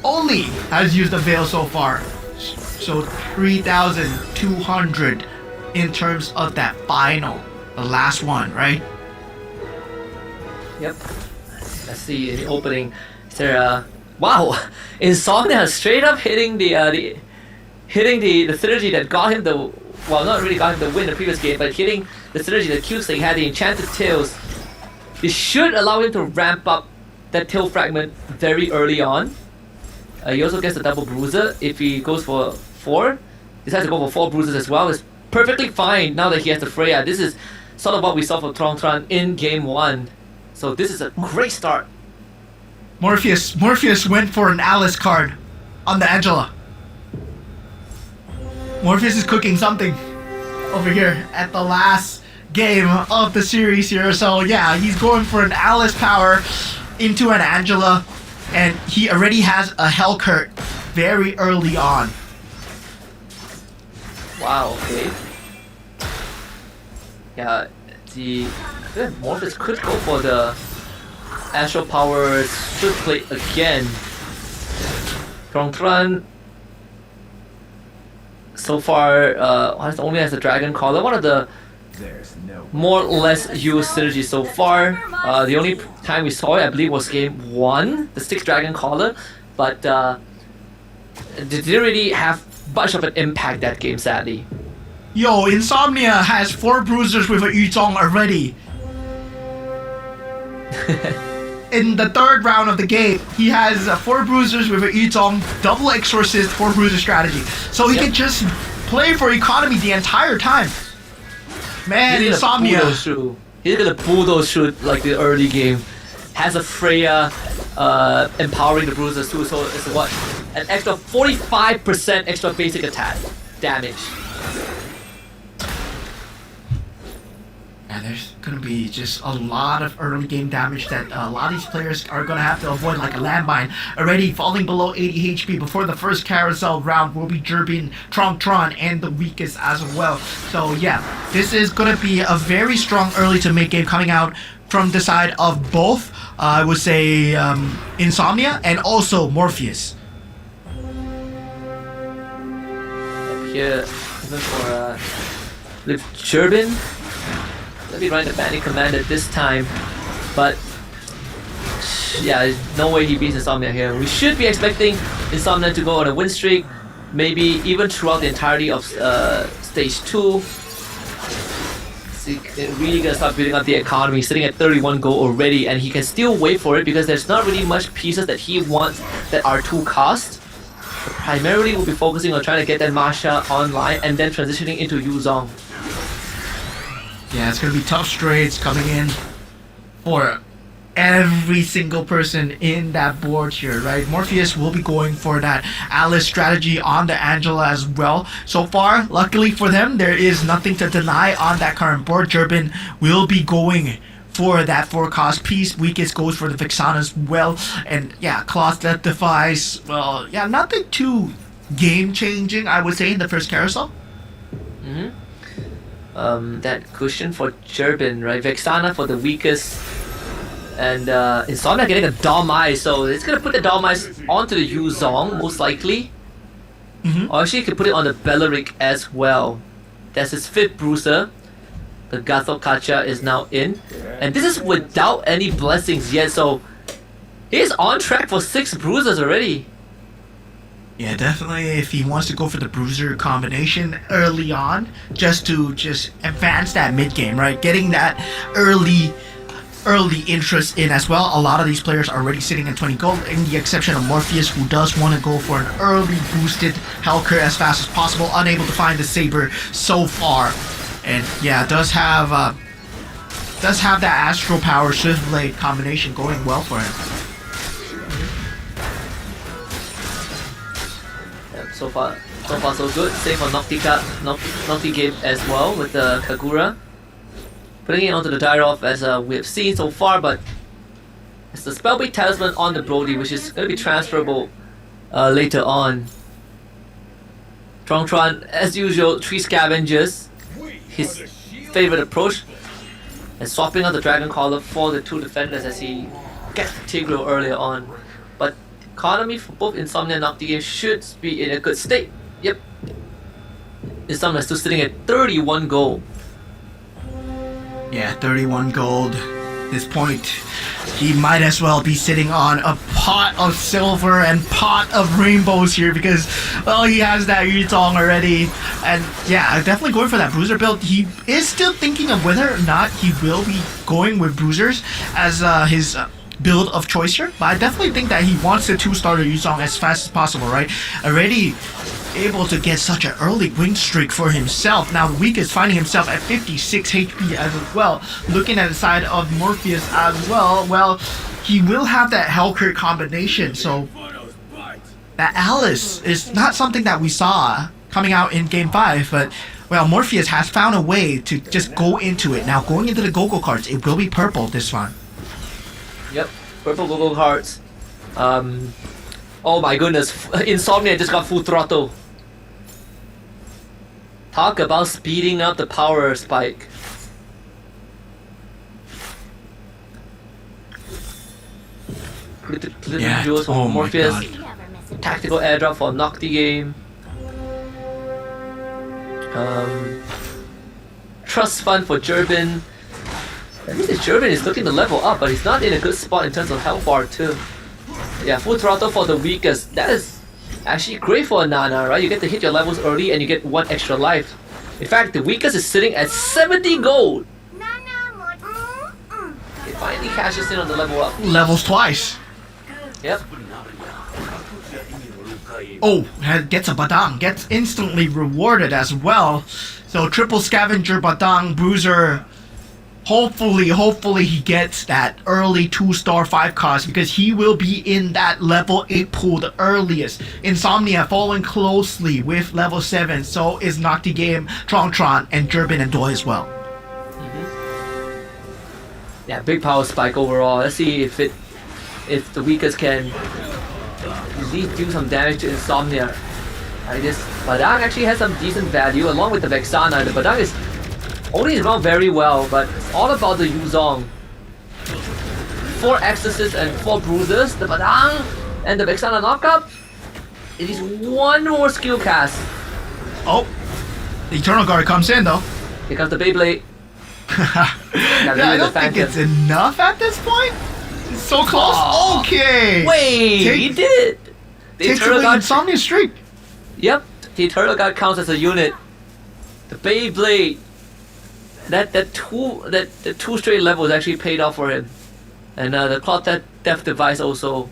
only has used the Veil so far. So 3,200 in terms of that final, the last one, right? Yep. Let's see in the opening. Is there wow, Insomnia straight up hitting the synergy that got him the, well, not really got him the win in the previous game, but hitting the synergy that Q-Snake had, the Enchanted Tails. It should allow him to ramp up that tail fragment very early on. He also gets the double bruiser if he goes for 4. Decides to go for 4 bruisers as well. It's perfectly fine now that he has the Freya. This is sort of what we saw for Tron in game 1. So this is a great start. Morpheus went for an Alice card on the Angela. Morpheus is cooking something over here at the last game of the series here. So yeah, he's going for an Alice power into an Angela, and he already has a Hellcurt very early on. Wow, okay. Yeah, Morpheus could go for the Astral Power should play again. Tron so far only has the Dragon Caller, one of the more or less used synergies so far. The only time we saw it, I believe, was game 1, the 6 Dragon Caller, but it didn't really have much of an impact that game, sadly. Yo, Insomnia has 4 bruisers with a Yuzong already. In the 3rd round of the game, he has 4 bruisers with a Yuzong, double exorcist, 4 bruiser strategy. So he can just play for economy the entire time. Man, Insomnia. He's gonna bulldoze through like the early game. Has a Freya empowering the bruisers too, so it's what? An extra 45% extra basic attack damage. And there's gonna be just a lot of early game damage that a lot of these players are gonna have to avoid, like a landmine. Already falling below 80 HP before the first carousel round will be Jerbin, Tron, and the weakest as well. So yeah, this is gonna be a very strong early to mid game coming out from the side of both, I would say, Insomnia and also Morpheus. Here, even for with Jerbin. Let me run the Bandit Commander this time, but yeah, there's no way he beats Insomnia here. We should be expecting Insomnia to go on a win streak, maybe even throughout the entirety of stage 2. It's really gonna start building up the economy, sitting at 31 gold already, and he can still wait for it because there's not really much pieces that he wants that are 2 cost. But primarily we'll be focusing on trying to get that Masha online and then transitioning into Yuzong. Yeah, it's gonna be tough straights coming in for every single person in that board here, right? Morpheus will be going for that Alice strategy on the Angela as well. So far, luckily for them, there is nothing to deny on that current board. Jerbin will be going for that 4 cost piece. Weakest goes for the Vexana as well. And yeah, Cloth Death Defies, well, yeah, nothing too game changing, I would say, in the first carousel. That cushion for Jerbin, right? Vexana for the weakest, and Insomnia getting a Dom Eye, so it's gonna put the Dom Eyes onto the Yuzong most likely. Or actually, you could put it on the Belleric as well. That's his 5th bruiser. The Gathokacha is now in, and this is without any blessings yet, so he's on track for 6 bruisers already. Yeah, definitely if he wants to go for the bruiser combination early on, just to advance that mid game, right? Getting that early early interest in as well. A lot of these players are already sitting at 20 gold, in the exception of Morpheus, who does want to go for an early boosted Hellcurt as fast as possible, unable to find the Saber so far. And yeah, does have that Astral Power Swift Blade combination going well for him. Yeah, so far so good. Same for Nocti game as well with the Kagura. Putting it onto the Dairoth as we have seen so far, but it's the Spellblade Talisman on the Brody, which is going to be transferable later on. Tron, as usual, 3 Scavengers, his favorite approach, and swapping out the Dragon Collar for the 2 defenders as he gets Tigro earlier on. But economy for both Insomnia and Nocti should be in a good state. Yep. Insomnia still sitting at 31 gold. Yeah, 31 gold. At this point, he might as well be sitting on a pot of silver and pot of rainbows here because, well, he has that Yutong already. And yeah, definitely going for that bruiser build. He is still thinking of whether or not he will be going with bruisers as his build of choice here. But I definitely think that he wants to 2-star the Yutong as fast as possible, right? Already able to get such an early win streak for himself. Now the weak is finding himself at 56 HP as well. Looking at the side of Morpheus as well, well, he will have that Hellcurt combination, so that Alice is not something that we saw coming out in Game 5, but well, Morpheus has found a way to just go into it. Now going into the Gogo cards, it will be purple this one. Yep, purple Gogo cards. Oh my goodness, Insomnia just got full throttle. Talk about speeding up the power spike. Yeah. Jewels for Oh my Morpheus. God. Tactical airdrop for Nocti game. Trust fund for Jerbin. At least Jerbin is looking to level up, but he's not in a good spot in terms of health bar too. Yeah, full throttle for the weakest. That is actually great for a Nana, right? You get to hit your levels early and you get 1 extra life. In fact, the weakest is sitting at 70 gold. It finally cashes in on the level up. Levels twice. Yep. Oh, gets a Badang, gets instantly rewarded as well. So triple Scavenger, Badang, Bruiser. Hopefully he gets that early 2-star 5 cost because he will be in that level 8 pool the earliest. Insomnia following closely with level 7, so is Nocti Game, Tron, and Jerbin and Doi as well. Yeah, big power spike overall. Let's see if the weakest can at least do some damage to Insomnia. This Badang actually has some decent value along with the Vexana. The Badang is only around very well, but it's all about the Yuzong. 4 Exorcists and 4 Bruisers, the Badang and the Vexana knockup. It is 1 more skill cast. Oh, the Eternal Guard comes in though. Here comes the Beyblade. Yeah, I don't think it's enough at this point. It's so close. Oh. Okay. Wait, he did it! The Takes Eternal away Guard. Insomnia streak. Yep, the Eternal Guard counts as a unit. The Beyblade. The 2 straight levels actually paid off for him. And the Cloud Death device also.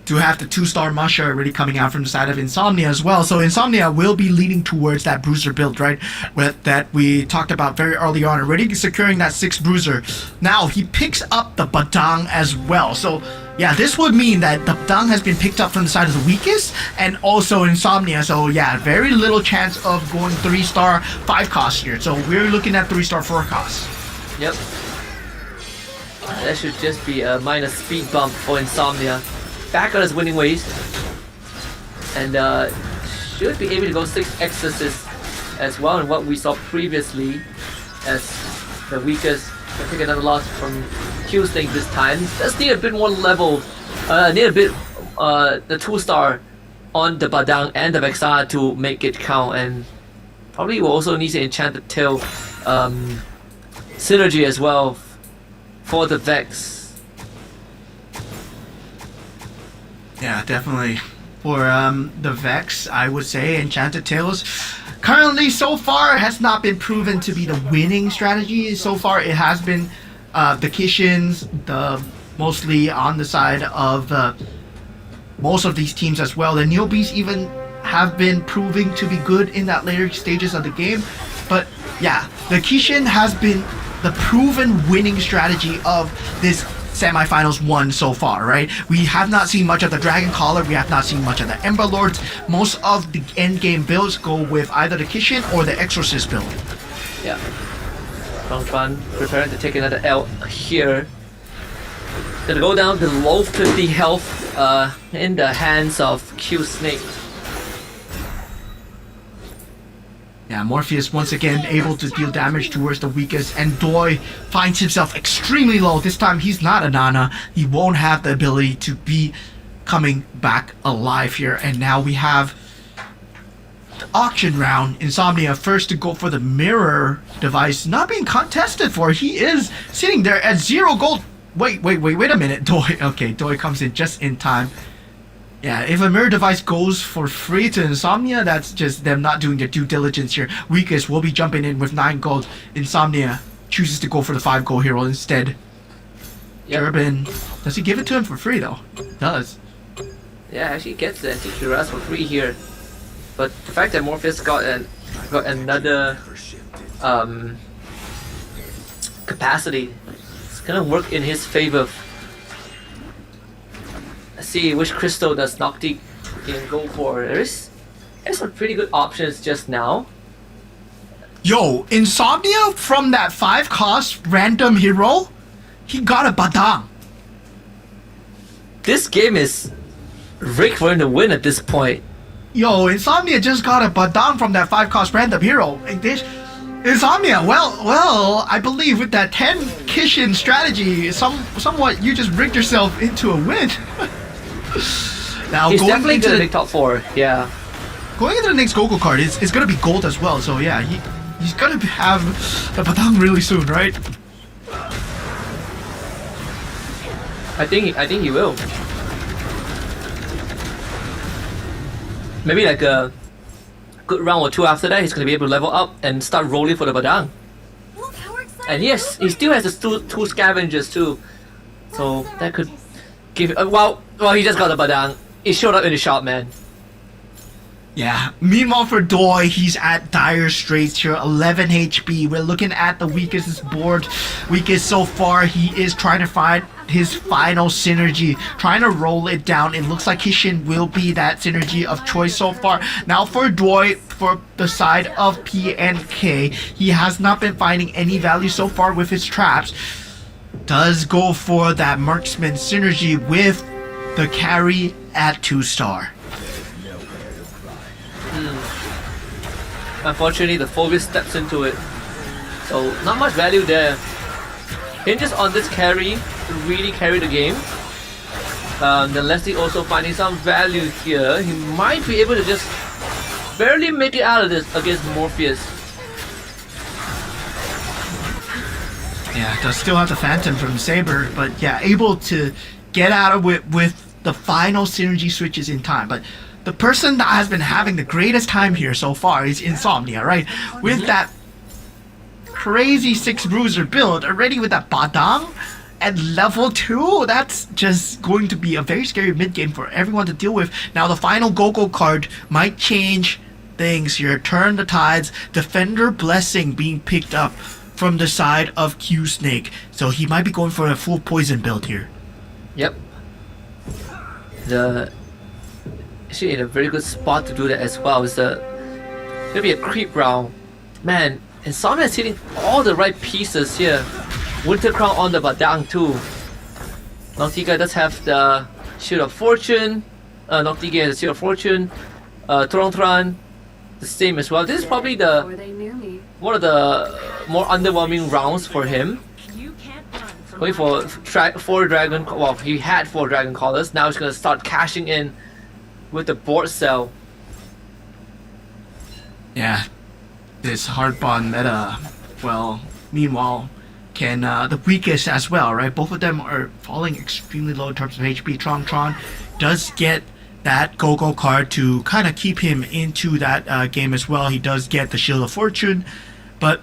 To have the 2-star Masha already coming out from the side of Insomnia as well. So Insomnia will be leaning towards that Bruiser build, right? That we talked about very early on, already securing that 6 Bruiser. Now he picks up the Badang as well. So yeah, this would mean that the Badang has been picked up from the side of the weakest and also Insomnia. So yeah, very little chance of going 3-star 5 cost here. So we're looking at 3-star 4 cost. Yep. That should just be a minor speed bump for Insomnia. Back on his winning ways. And should be able to go 6 Exorcists as well in what we saw previously as the weakest. I pick another loss from Q's thing this time. Just need a bit more level. Need a bit the 2-star on the Badang and the Vexana to make it count, and probably will also need to enchant the tail synergy as well for the Vex. Yeah, definitely. for the Vex, I would say. Enchanted Tales currently so far has not been proven to be the winning strategy. So far it has been the Kishins, the mostly on the side of most of these teams as well. The newbies even have been proving to be good in that later stages of the game. But yeah, the Kishin has been the proven winning strategy of this semifinals one so far, right? We have not seen much of the Dragon Caller, we have not seen much of the Ember Lords. Most of the end game builds go with either the Kishin or the Exorcist build. Yeah. Rongchuan preparing to take another L here. Gonna go down below 50 health in the hands of Q Snake. Yeah, Morpheus once again able to deal damage towards the weakest, and Doi finds himself extremely low. This time he's not a Nana. He won't have the ability to be coming back alive here. And now we have the auction round. Insomnia first to go for the mirror device, not being contested for. He is sitting there at 0 gold. Wait a minute. Doi, okay, Doi comes in just in time. Yeah, if a mirror device goes for free to Insomnia, that's just them not doing their due diligence here. Weakest will be jumping in with 9 gold. Insomnia chooses to go for the 5 gold hero instead. Yep. Turbin, does he give it to him for free though? Does. Yeah, actually gets the Anticuras for free here. But the fact that Morpheus got another capacity, it's gonna work in his favor. Let's see which crystal does Nocti can go for. There's some pretty good options just now. Yo, Insomnia from that 5 cost random hero, he got a Badang. This game is rigged for him to win at this point. Yo, Insomnia just got a Badang from that 5 cost random hero. Like this, Insomnia, well, I believe with that 10 Kishin strategy, somewhat you just rigged yourself into a win. Now He's going definitely into gonna the make top 4, yeah. going into the next Goku card, it's gonna be gold as well. So yeah, he's gonna have the Badang really soon, right? I think he will. Maybe like a good round or 2 after that, he's gonna be able to level up and start rolling for the Badang. And yes, he still has the two scavengers too, so that could give. Well, he just got the Badang. It showed up in the shop, man. Yeah. Meanwhile for Doi, he's at dire straits here, 11 HP. We're looking at the weakest board. Weakest so far, he is trying to find his final synergy, trying to roll it down. It looks like Kishin will be that synergy of choice so far. Now for Doi, for the side of PNK, he has not been finding any value so far with his traps. Does go for that marksman synergy with the carry at 2-star. Unfortunately, the Phobius steps into it, so not much value there. Hinges on this carry to really carry the game. Then Leslie also finding some value here. He might be able to just barely make it out of this against Morpheus. Yeah, does still have the Phantom from Saber, but yeah, able to get out of it with the final synergy switches in time. But the person that has been having the greatest time here so far is Insomnia, right? With that crazy 6 bruiser build, already with that Badang at level 2, that's just going to be a very scary mid game for everyone to deal with. Now the final Gogo card might change things here, turn the tides. Defender Blessing being picked up from the side of Q Snake, so he might be going for a full poison build here. Yep. Actually in a very good spot to do that as well. It's gonna be a creep round. Man, Insomnia is hitting all the right pieces here. Winter Crown on the Badang too. Noctiga does have the Shield of Fortune. Noctiga has the Shield of Fortune. Tron the same as well. This is probably one of the more underwhelming rounds for him. Going for 4 dragon. Well, he had 4 dragon callers. Now he's gonna start cashing in with the board cell. Yeah, this hard bond meta, well, meanwhile, can the weakest as well, right? Both of them are falling extremely low in terms of HP. Tron does get that go-go card to kind of keep him into that game as well. He does get the Shield of Fortune, but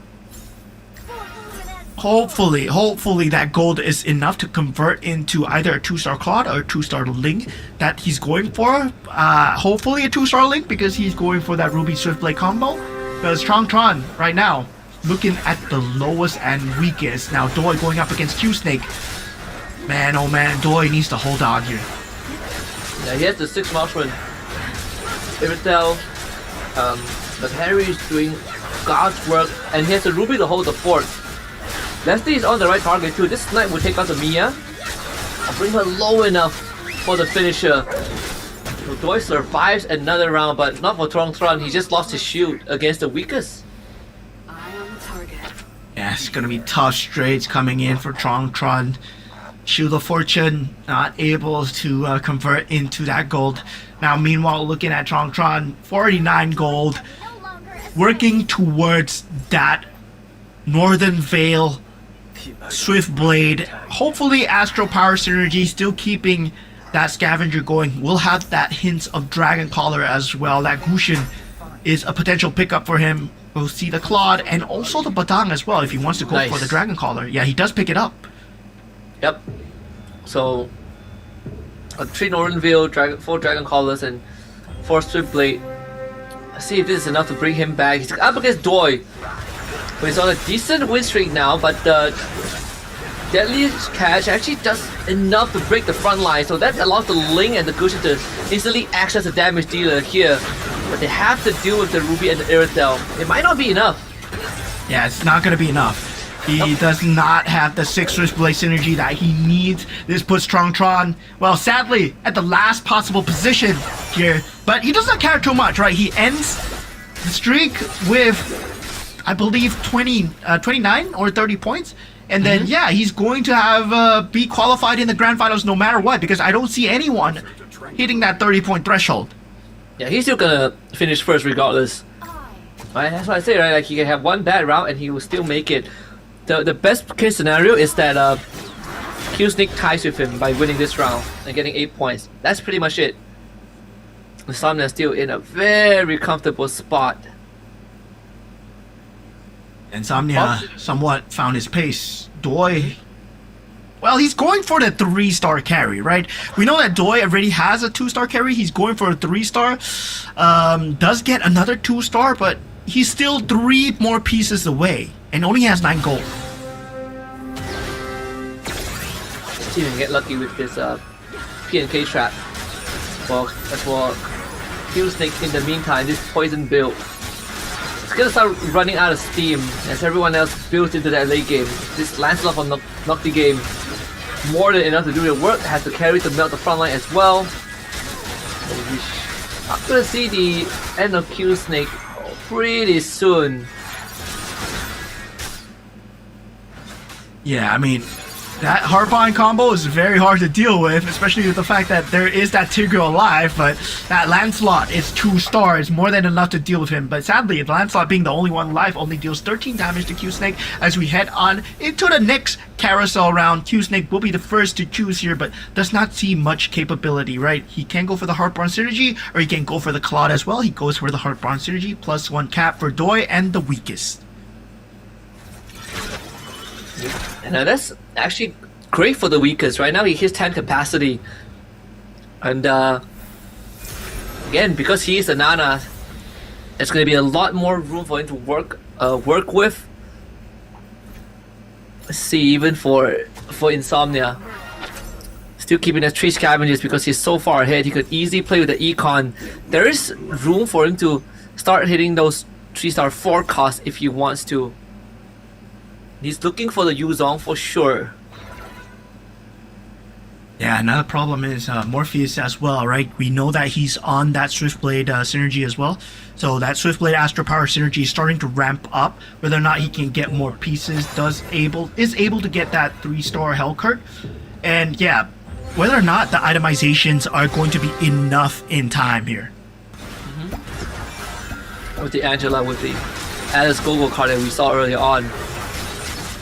hopefully that gold is enough to convert into either a 2-star Claude or a 2-star Link that he's going for. Hopefully a 2-star Link, because he's going for that Ruby Swiftblade combo. Because Tron right now looking at the lowest and weakest. Now Doi going up against Q-Snake. Man, oh man, Doi needs to hold on here. Yeah, he has the 6 Marksman. Iritel, but Harry is doing God's work, and he has the Ruby to hold the fort. Leslie is on the right target too. This snipe will take out the Mia and bring her low enough for the finisher. So Doi survives another round, but not for Tron. He just lost his shield against the weakest. Yeah, it's gonna be tough straights coming in for Tron. Shield of Fortune not able to convert into that gold. Now, meanwhile, looking at Tron, 49 gold, working towards that Northern Veil Swiftblade. Hopefully, Astro Power Synergy still keeping that Scavenger going. We'll have that hint of Dragon Collar as well. That Gushin is a potential pickup for him. We'll see the Claude and also the Batang as well if he wants to go for the Dragon Collar. Yeah, he does pick it up. Yep. So, 3 Northern Veil, 4 Dragon Collars, and 4 Swiftblade. Let's see if this is enough to bring him back. He's up against Doi, who is on a decent win streak now, but the Deadly Catch actually does enough to break the front line, so that allows the Ling and the Gushin to instantly act as a damage dealer here. But they have to deal with the Ruby and the Iritel. It might not be enough. Yeah, it's not going to be enough. He does not have the 6 Switchblade synergy that he needs. This puts Tron, well, sadly, at the last possible position here. But he doesn't care too much, right? He ends the streak with, I believe, 29 or 30 points. And then, yeah, he's going to have be qualified in the Grand Finals no matter what, because I don't see anyone hitting that 30-point threshold. Yeah, he's still gonna finish first regardless. Right, that's what I say, right? Like, he can have one bad round and he will still make it. The best case scenario is that Q-Snake ties with him by winning this round and getting 8 points. That's pretty much it. Insomnia is still in a very comfortable spot. Insomnia somewhat found his pace. Doi, well, he's going for the 3-star carry, right? We know that Doi already has a 2-star carry. He's going for a 3-star. Does get another 2-star, but he's still 3 more pieces away and only has 9 gold. See if he can get lucky with this P&K trap. Well, as well, Q-Snake in the meantime, this poison build. It's gonna start running out of steam as everyone else builds into that late game. This Lancelot on Nocti game, more than enough to do the work, has to carry to melt the front line as well. I'm gonna see the end of Q-Snake pretty soon. Yeah, I mean, that Hardbind combo is very hard to deal with, especially with the fact that there is that Tigreal alive, but that Lancelot is 2 stars, more than enough to deal with him. But sadly, Lancelot being the only one alive only deals 13 damage to Q-Snake. As we head on into the next carousel round, Q-Snake will be the first to choose here, but does not see much capability, right? He can go for the Heartborn Synergy, or he can go for the Claude as well. He goes for the Heartborn Synergy, plus 1 cap for Doi and the weakest. And that's actually great for the weakest. Right now he hits 10 capacity. And again, because he is a Nana, there's going to be a lot more room for him to work with. Let's see, even for Insomnia. Still keeping the 3 scavengers because he's so far ahead. He could easily play with the Econ. There is room for him to start hitting those 3-star 4 costs if he wants to. He's looking for the Yuzong for sure. Yeah, another problem is Morpheus as well, right? We know that he's on that Swiftblade synergy as well. So that Swiftblade Astro Power synergy is starting to ramp up. Whether or not he can get more pieces, is able to get that 3-star Hellcurt. And yeah, whether or not the itemizations are going to be enough in time here. With the Angela, with the Alice Gogo card that we saw earlier on.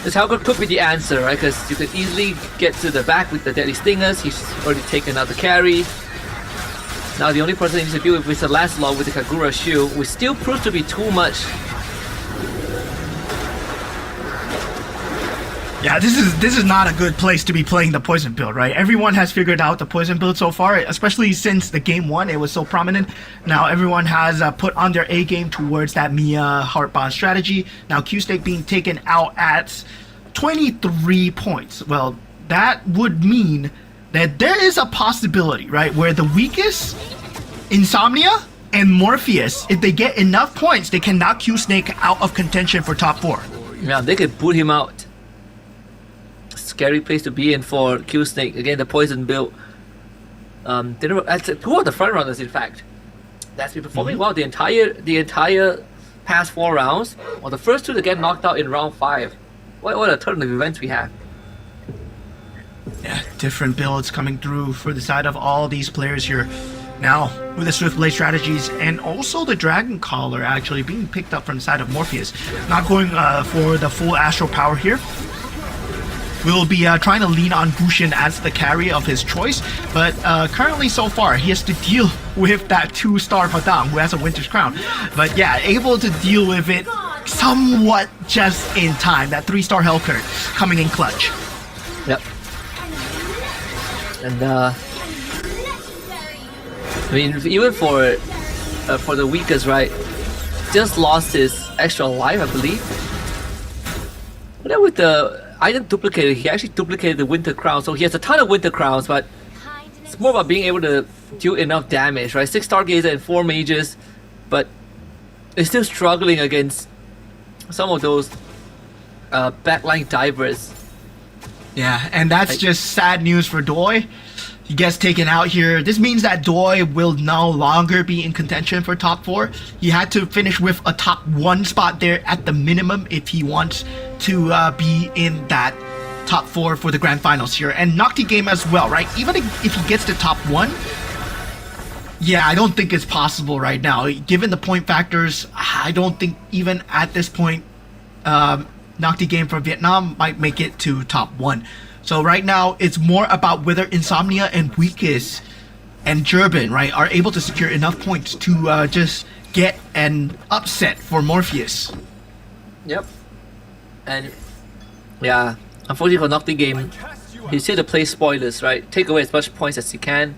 This Hellcurt could be the answer, right? Because you could easily get to the back with the Deadly Stingers. He's already taken out the carry. Now the only person he needs to deal with is the Lancelot with the Kagura shield, which still proves to be too much. Yeah, this is not a good place to be playing the poison build, right? Everyone has figured out the poison build so far, especially since the game 1, it was so prominent. Now everyone has put on their A game towards that Mia Heartbond strategy. Now Q-Snake being taken out at 23 points. Well, that would mean that there is a possibility, right, where the weakest, Insomnia and Morpheus, if they get enough points, they can knock Q-Snake out of contention for top 4. Yeah, they could boot him out. Scary place to be in for Q-Snake. Again, the poison build. Two of the front runners, in fact, that's been performing well the entire past 4 rounds. Well, the first 2 to get knocked out in round 5. What a turn of events we have. Yeah, different builds coming through for the side of all these players here. Now, with the Swift Blade strategies and also the Dragon Collar actually being picked up from the side of Morpheus. Not going for the full Astral Power here. We'll be trying to lean on Bushin as the carry of his choice, but currently so far he has to deal with that 2-star Padang who has a Winter's Crown. But yeah, able to deal with it somewhat just in time. That 3-star Hellcurt coming in clutch. Yep. And I mean, even for the weakest, right? Just lost his extra life, I believe. But then with the item duplicated, he actually duplicated the Winter Crown, so he has a ton of Winter Crowns, but it's more about being able to do enough damage, right? 6 Stargazer and 4 Mages, but it's still struggling against some of those backline divers. Yeah, and that's just sad news for Doi. He gets taken out here. This means that Doi will no longer be in contention for top 4. He had to finish with a top 1 spot there at the minimum if he wants to be in that top 4 for the grand finals here. And Nocti game as well, right? Even if he gets to top 1, yeah, I don't think it's possible right now. Given the point factors, I don't think even at this point, Nocti game from Vietnam might make it to top 1. So right now, it's more about whether Insomnia and Weakest and Gerben, right, are able to secure enough points to just get an upset for Morpheus. Yep. And yeah, unfortunately for Nocti game, he's here to play spoilers, right? Take away as much points as he can.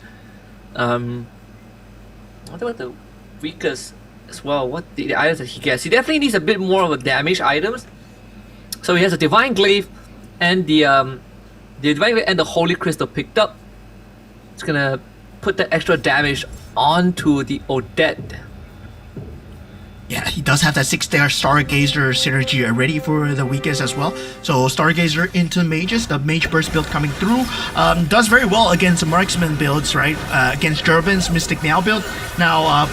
What about the Weakest as well? What the items that he gets? He definitely needs a bit more of a damage items. So he has a Divine Glaive and the Divine Glaive and the Holy Crystal picked up. It's gonna put the extra damage onto the Odette. Yeah, he does have that 6-star Stargazer synergy already for the Weakest as well. So Stargazer into Mages, the Mage Burst build coming through. Does very well against Marksman builds, right? Against Gerben's Mystic Nail build. Now,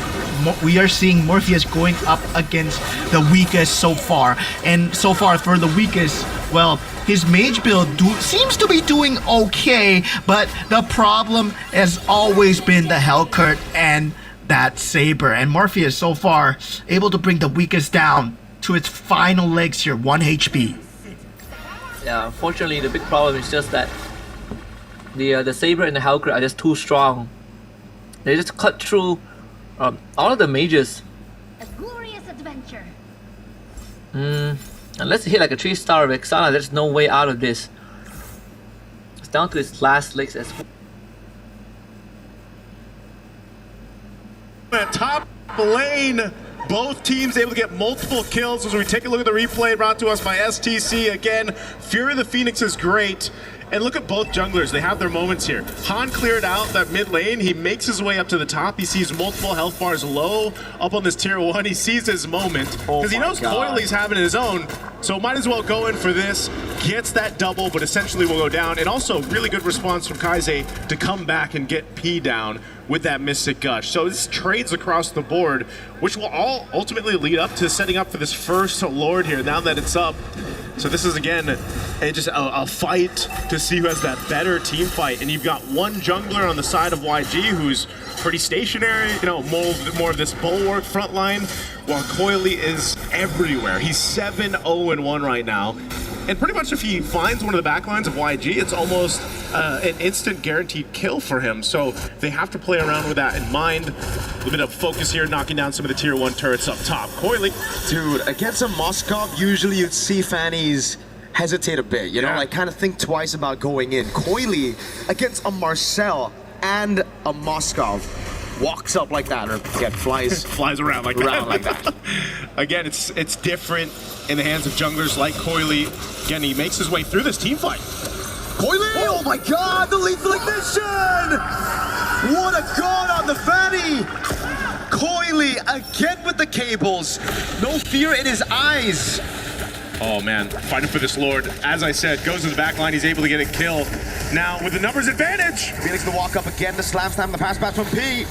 we are seeing Morpheus going up against the Weakest so far. And so far for the Weakest, well, his Mage build seems to be doing okay, but the problem has always been the Hellcurt and that Saber. And Morpheus so far able to bring the Weakest down to its final legs here, 1 HP. Yeah, unfortunately the big problem is just that the Saber and the Hellcurt are just too strong. They just cut through all of the mages. A glorious adventure. Unless you hit like a 3-star Vexana, there's no way out of this. It's down to its last legs as well. At top lane, both teams able to get multiple kills. As we take a look at the replay brought to us by STC again, Fury of the Phoenix is great. And look at both junglers, they have their moments here. Han cleared out that mid lane, he makes his way up to the top, he sees multiple health bars low up on this tier 1, he sees his moment, because he knows Coily's having his own, so might as well go in for this, gets that double, but essentially will go down, and also really good response from Kaise to come back and get P down with that Mystic Gush. So this trades across the board, which will all ultimately lead up to setting up for this first Lord here, now that it's up. So this is, again, just a fight to see who has that better team fight. And you've got one jungler on the side of YG who's pretty stationary, you know, more of this bulwark front line, while Coily is everywhere. He's 7-0-1 right now. And pretty much if he finds one of the backlines of YG, it's almost an instant guaranteed kill for him. So they have to play around with that in mind. A little bit of focus here, knocking down some of the tier 1 turrets up top. Coily. Dude, against a Moskov, usually you'd see Fannies hesitate a bit, you know, like kind of think twice about going in. Coily, against a Marcel and a Moskov, walks up like that, or again, flies around like that. Again, it's different in the hands of junglers like Coily. Again, he makes his way through this team fight. Coily, oh my god, the lethal ignition! What a god on the Fanny! Coily again with the cables. No fear in his eyes. Oh man, fighting for this Lord. As I said, goes to the back line, he's able to get a kill. Now with the numbers advantage. Felix the walk up again, the slam slam, the pass back from P.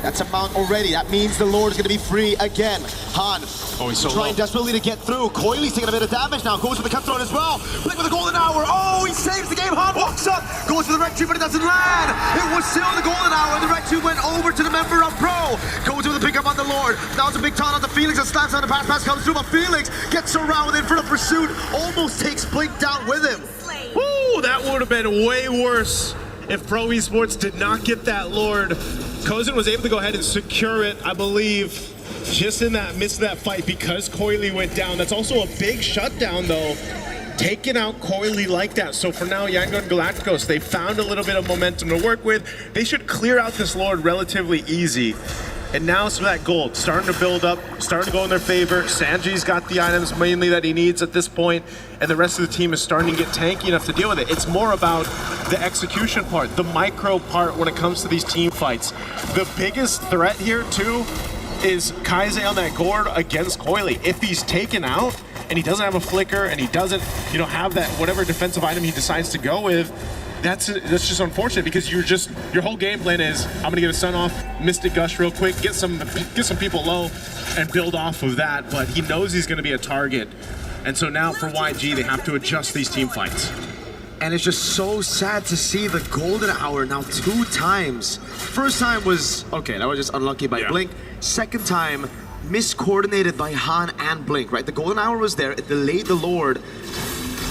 That's a mount already. That means the Lord is going to be free again. Han he's so trying low. desperately to get through. Coily's taking a bit of damage now. Goes for the cutthroat as well. Blink with the golden hour. Oh, he saves the game. Han walks up. Goes for the red tree, but it doesn't land. It was still the golden hour. The red tree went over to the member of Pro. Goes with the pickup on the Lord. Now it's a big taunt on the Felix and slams on the pass comes through. But Felix gets around in front of pursuit. Almost takes Blink down with him. Woo, that would have been way worse if Pro Esports did not get that Lord. Kozin was able to go ahead and secure it, I believe, just in that midst of that fight because Coily went down. That's also a big shutdown, though, taking out Coily like that. So for now, Yangon Galacticos, they found a little bit of momentum to work with. They should clear out this Lord relatively easy. And now some of that gold starting to build up, starting to go in their favor. Sanji's got the items mainly that he needs at this point, and the rest of the team is starting to get tanky enough to deal with it. It's more about the execution part, the micro part when it comes to these team fights. The biggest threat here, too, is Kaize on that gourd against Coily. If he's taken out, and he doesn't have a flicker, and he doesn't, have that whatever defensive item he decides to go with, that's just unfortunate because your whole game plan is I'm gonna get a stun off, Mystic Gush real quick, get some people low, and build off of that. But he knows he's gonna be a target, and so now for YG they have to adjust these team fights. And it's just so sad to see the golden hour now 2 times. First time was okay, that was just unlucky by Blink. Second time, miscoordinated by Han and Blink. Right, the golden hour was there, it delayed the Lord.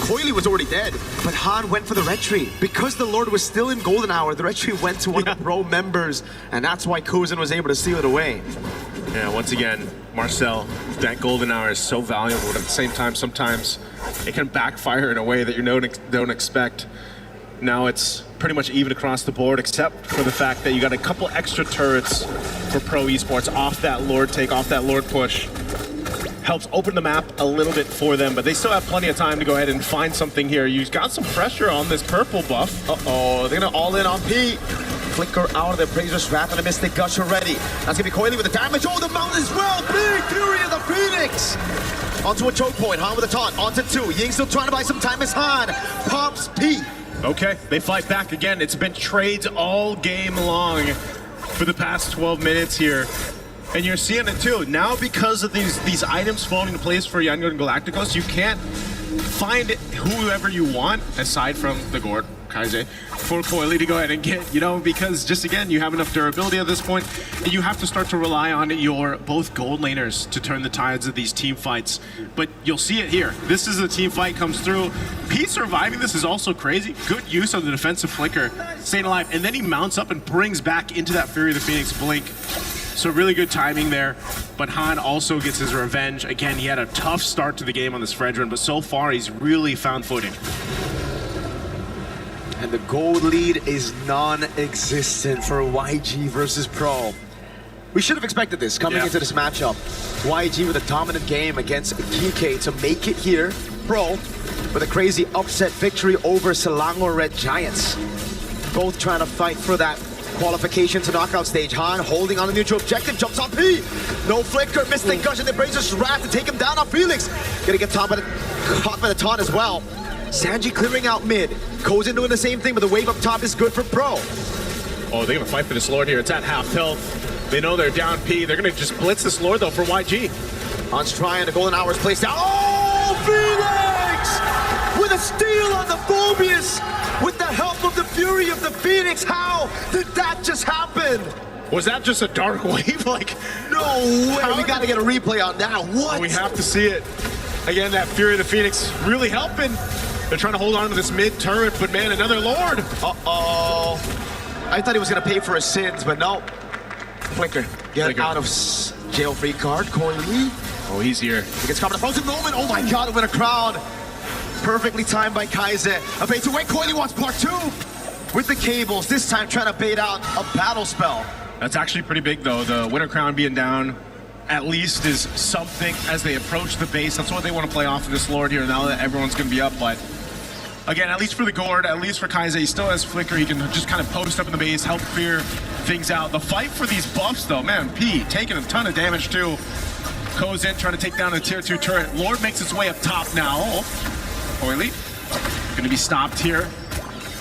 Coily was already dead, but Han went for the red tree. Because the Lord was still in golden hour, the red tree went to one of the Pro members, and that's why Kozin was able to steal it away. Yeah, once again, Marcel, that golden hour is so valuable, but at the same time, sometimes it can backfire in a way that you don't expect. Now it's pretty much even across the board, except for the fact that you got a couple extra turrets for Pro Esports off that Lord take, off that Lord push. Helps open the map a little bit for them, but they still have plenty of time to go ahead and find something here. You've got some pressure on this purple buff. Uh-oh, they're gonna all in on P. Flicker out of the Appraiser's Wrath and a Mystic Gush already. That's gonna be Coily with the damage. Oh, the mountain as well. Big Fury of the Phoenix. Onto a choke point. Han with a taunt. Onto 2. Ying still trying to buy some time as Han pops P. Okay, they fight back again. It's been trades all game long for the past 12 minutes here. And you're seeing it too. Now because of these items falling into place for Yangon Galacticos, you can't find whoever you want, aside from the Gord, Kaize, for Coily to go ahead and get, because just again, you have enough durability at this point, and you have to start to rely on your both gold laners to turn the tides of these team fights. But you'll see it here. This is a team fight comes through. Pete surviving this is also crazy. Good use of the defensive flicker, staying alive, and then he mounts up and brings back into that Fury of the Phoenix blink. So really good timing there, but Han also gets his revenge. Again, he had a tough start to the game on this Fredrin, but so far he's really found footing. And the gold lead is non-existent for YG versus Pro. We should have expected this coming into this matchup. YG with a dominant game against GK to make it here. Pro with a crazy upset victory over Selangor Red Giants. Both trying to fight for that qualification to knockout stage. Han holding on the neutral objective, jumps on P. No flicker, Mystic Gush, and the Brazers Wrath to take him down on Felix. Gonna get caught by the taunt as well. Sanji clearing out mid. Kozin doing the same thing, but the wave up top is good for Pro. Oh, they're gonna fight for this Lord here. It's at half health. They know they're down P. They're gonna just blitz this Lord though for YG. Han's trying, the golden hour is placed down. Oh, Felix! With a steal on the Phobius! With the help of the Fury of the Phoenix, how did that just happen? Was that just a dark wave? No way, we gotta get a replay on that. What? We have to see it. Again, that Fury of the Phoenix really helping. They're trying to hold on to this mid turret, but man, another Lord. Uh-oh. I thought he was going to pay for his sins, but no. Flicker. Get out of jail-free card. Coily. Oh, he's here. He gets caught in a frozen moment. Oh my god, with a crowd. Perfectly timed by Kaiser. A bait to wait. Coily wants part 2. With the cables, this time trying to bait out a battle spell. That's actually pretty big, though. The Winter Crown being down at least is something as they approach the base. That's what they want to play off of this Lord here now that everyone's going to be up. But again, at least for the Gord, at least for Kaiser, he still has Flicker. He can just kind of post up in the base, help clear things out. The fight for these buffs, though, man, P taking a ton of damage, too. Goes in, trying to take down a tier 2 turret. Lord makes its way up top now. Coily going to be stopped here.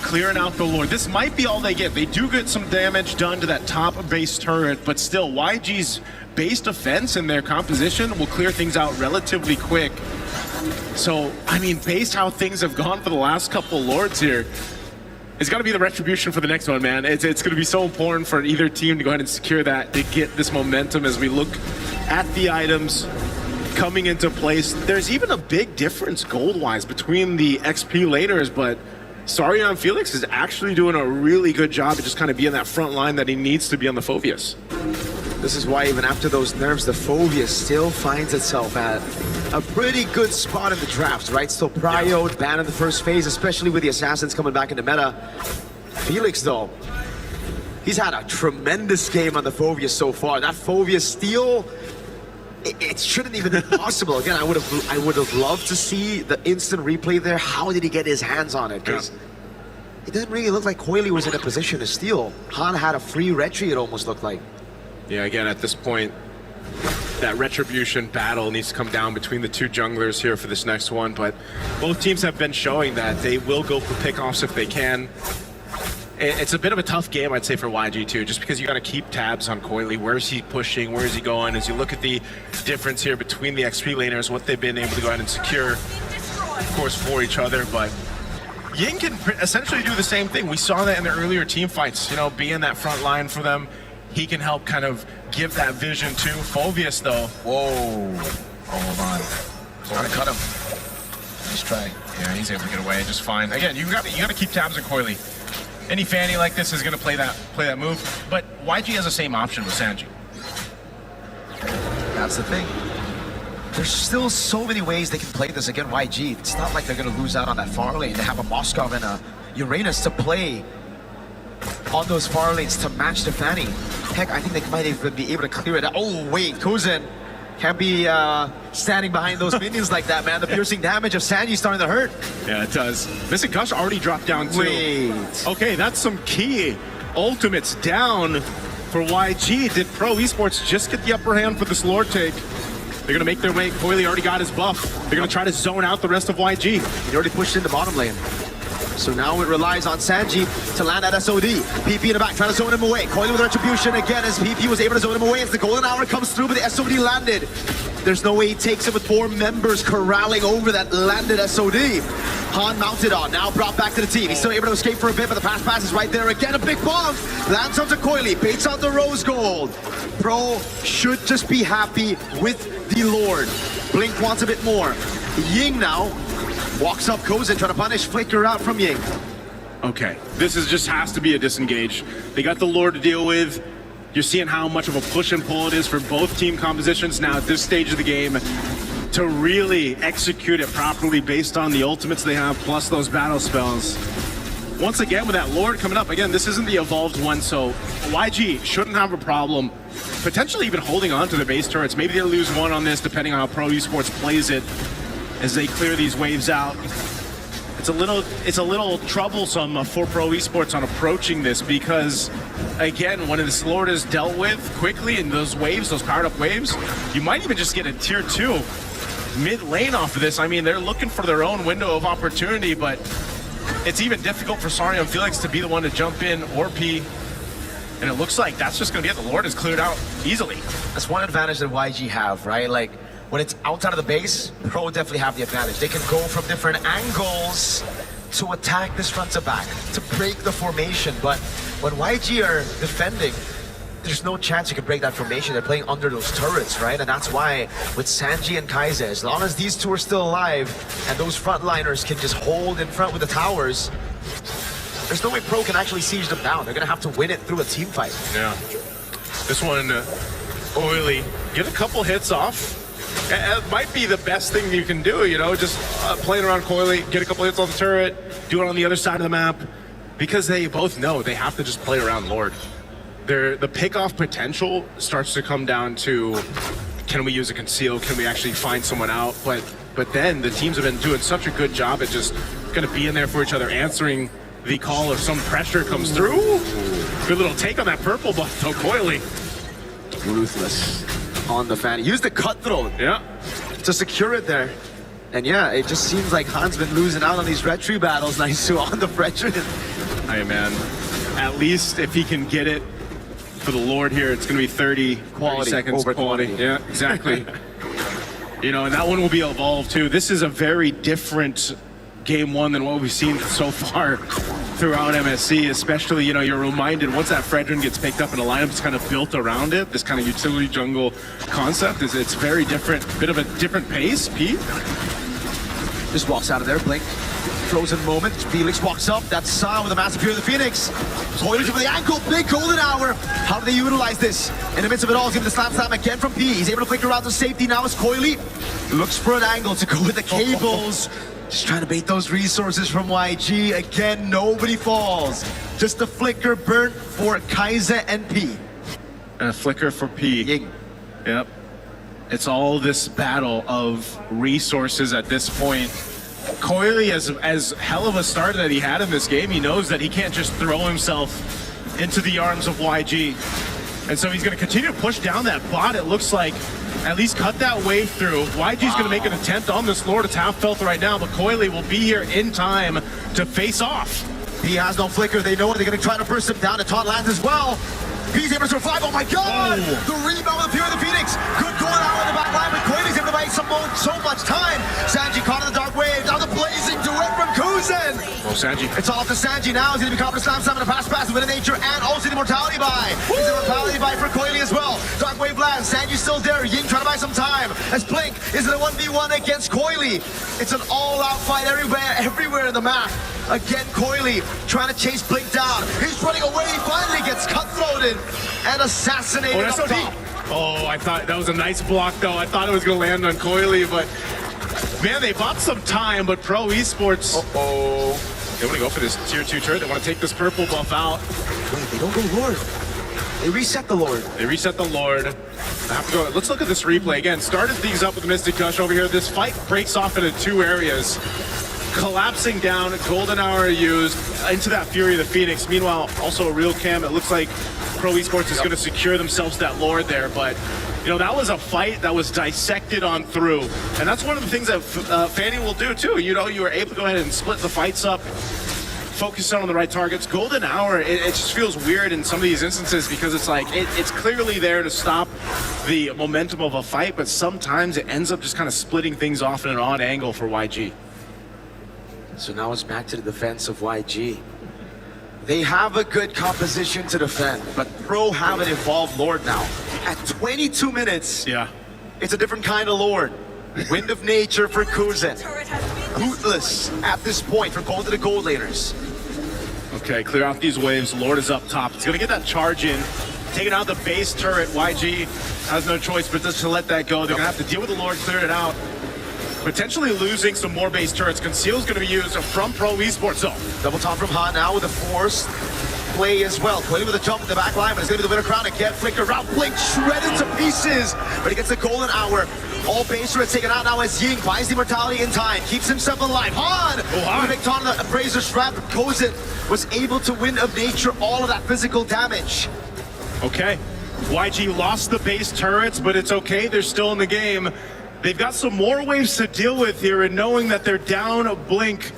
Clearing out the Lord. This might be all they get. They do get some damage done to that top base turret, but still, YG's base defense and their composition will clear things out relatively quick. So, I mean, based how things have gone for the last couple Lords here, it's got to be the retribution for the next one, man. It's going to be so important for either team to go ahead and secure that, to get this momentum as we look at the items coming into place. There's even a big difference gold-wise between the XP laners, but Sarion Felix is actually doing a really good job of just kind of being that front line that he needs to be on the Phoveus. This is why even after those nerfs, the Phoveus still finds itself at a pretty good spot in the drafts, right? Still prioed, banned in the first phase, especially with the Assassins coming back into meta. Felix, though, he's had a tremendous game on the Phoveus so far. That Phoveus steal, it shouldn't even be possible. Again, I would have loved to see the instant replay there. How did he get his hands on it? Because it didn't really look like Coily was in a position to steal. Han had a free retry, it almost looked like. Yeah, again, at this point, that retribution battle needs to come down between the two junglers here for this next one, but both teams have been showing that they will go for pickoffs if they can. It's a bit of a tough game, I'd say, for YG too, just because you got to keep tabs on Coily. Where is he pushing? Where is he going? As you look at the difference here between the XP laners, what they've been able to go ahead and secure, of course, for each other, but Ying can essentially do the same thing. We saw that in the earlier team fights, you know, being that front line for them. He can help kind of give that vision too. Phoveus, though. Whoa. Hold on. Trying to cut him. Nice try. Yeah, he's able to get away just fine. Again, you got to keep tabs on Coily. Any fanny like this is going to play that move, but YG has the same option with Sanji. That's the thing. There's still so many ways they can play this against YG. It's not like they're going to lose out on that far lane. They have a Moskov and a Uranus to play on those far lanes to match the fanny. Heck, I think they might even be able to clear it out. Oh, wait, Kuzen can't be standing behind those minions like that, man. The piercing damage of Sanji starting to hurt. Yeah, it does. Missing Gush already dropped down too. Wait. Okay, that's some key ultimates down for YG. Did Pro Esports just get the upper hand for this Lord take? They're gonna make their way. Coily already got his buff. They're gonna try to zone out the rest of YG. He already pushed in the bottom lane. So now it relies on Sanji to land at SOD. PP in the back, trying to zone him away. Coily with retribution again as PP was able to zone him away as the golden hour comes through, but the SOD landed. There's no way he takes it with 4 members corralling over that landed SOD. Han mounted on, now brought back to the team. He's still able to escape for a bit, but the pass is right there again. A big bomb lands onto Coily, baits out the rose gold. Pro should just be happy with the Lord. Blink wants a bit more. Ying now walks up Kozen, trying to punish Flicker out from Ying. Okay, this is just has to be a disengage. They got the Lord to deal with. You're seeing how much of a push and pull it is for both team compositions now at this stage of the game to really execute it properly based on the ultimates they have, plus those battle spells. Once again, with that Lord coming up, again, this isn't the evolved one, so YG shouldn't have a problem potentially even holding on to the base turrets. Maybe they'll lose one on this, depending on how Pro Esports plays it as they clear these waves out. It's a little troublesome for Pro Esports on approaching this because, again, when this Lord is dealt with quickly in those waves, those powered up waves, you might even just get a tier 2 mid lane off of this. I mean, they're looking for their own window of opportunity, but it's even difficult for Sarion Felix to be the one to jump in or P. And it looks like that's just going to be it. The Lord is cleared out easily. That's one advantage that YG have, right? Like, when it's outside of the base, Pro definitely have the advantage. They can go from different angles to attack this front to back, to break the formation. But when YG are defending, there's no chance you can break that formation. They're playing under those turrets, right? And that's why with Sanji and Kaize, as long as these two are still alive and those frontliners can just hold in front with the towers, there's no way Pro can actually siege them down. They're gonna have to win it through a team fight. Yeah. This one, Oily, get a couple hits off. It might be the best thing you can do, you know, just playing around coyly, get a couple hits on the turret, do it on the other side of the map, because they both know they have to just play around Lord. The pick-off potential starts to come down to, can we use a conceal, can we actually find someone out, but then the teams have been doing such a good job at just gonna be in there for each other, answering the call if some pressure comes through. Good little take on that purple buff, though, coyly. Ruthless on the fan. Use the cutthroat to secure it there. And yeah, it just seems like Han's been losing out on these red tree battles. Nice to on the pressure. Hey man, at least if he can get it for the Lord here, it's gonna be 30 seconds over quality. quantity. Yeah, exactly. You know, and that one will be evolved too. This is a very different game one than what we've seen so far throughout MSC, especially, you know, you're reminded once that Fredrin gets picked up and a lineup is kind of built around it, this kind of utility jungle concept, it's very different, bit of a different pace. Pete? Just walks out of there, blink. Frozen moment, Felix walks up, that's Sa with a massive Fear of the Phoenix. Toilers over the ankle, big golden hour. How do they utilize this? In the midst of it all, he's giving the slam again from P. He's able to flicker around to safety, now it's Coily. Looks for an angle to go with the cables. Just trying to bait those resources from YG. Again, nobody falls. Just a flicker burnt for Kaize and P. And a flicker for P. Ying. Yep. It's all this battle of resources at this point. Coily, as hell of a start that he had in this game, he knows that he can't just throw himself into the arms of YG. And so he's going to continue to push down that bot. It looks like at least cut that wave through. YG's going to make an attempt on this Lord. It's half felt right now, but Coily will be here in time to face off. He has no flicker. They know it. They're going to try to burst him down. And Todd lands as well. He's able to survive. Oh my God! The rebound with the Fear of the Phoenix. Good going out in the back line, but Coily's able to buy so much time. Sanji caught in the dark wave. Now the blazing duet from Kuzen. Oh, Sanji. It's all up to Sanji now. He's going to be confident slam and a pass with a nature and also the immortality buy. He's a mortality buy for Coily as well. Dark wave lands. Sanji's still there. Ying trying to buy some time. As Blink is in a 1v1 against Coily. It's an all-out fight everywhere in the map. Again, Coily trying to chase Blink down. He's running away. He finally gets cutthroated and assassinated up top. Oh, I thought that was a nice block, though. I thought it was going to land on Coily, but man, they bought some time, but Pro Esports, they want to go for this tier 2 turret. They want to take this purple buff out. Wait, they don't go Lord. They reset the Lord. They reset the Lord. I have to go. Let's look at this replay again. Started things up with the Mystic Gush over here. This fight breaks off into 2 areas. Collapsing down, golden hour used into that Fury of the Phoenix. Meanwhile, also a real cam. It looks like Pro Esports is going to secure themselves that Lord there, but you know, that was a fight that was dissected on through, and that's one of the things that Fanny will do too. You know, you were able to go ahead and split the fights up, focus on the right targets. Golden hour, it just feels weird in some of these instances because it's like it's clearly there to stop the momentum of a fight, but sometimes it ends up just kind of splitting things off in an odd angle for YG. So now it's back to the defense of YG. They have a good composition to defend, but Pro have an evolved Lord now. At 22 minutes, it's a different kind of Lord. Wind of Nature for Kuzen. Bootless at this point for both of the gold laners. Okay, clear out these waves. Lord is up top. It's going to get that charge in. Taking out the base turret. YG has no choice but just to let that go. They're going to have to deal with the Lord, clear it out. Potentially losing some more base turrets. Conceal's going to be used from Pro Esports zone. Double top from Han now with a force play as well. Coily with a jump in the back line, but it's going to be the winner crown again. Flicker route, Blink shredded to pieces, but he gets the golden hour. All base turrets taken out now as Ying buys the immortality in time, keeps himself alive. Han! With a big taunt on the Appraiser strap. Kozen was able to win of nature all of that physical damage. Okay. YG lost the base turrets, but it's okay. They're still in the game. They've got some more waves to deal with here, and knowing that they're down a Blink,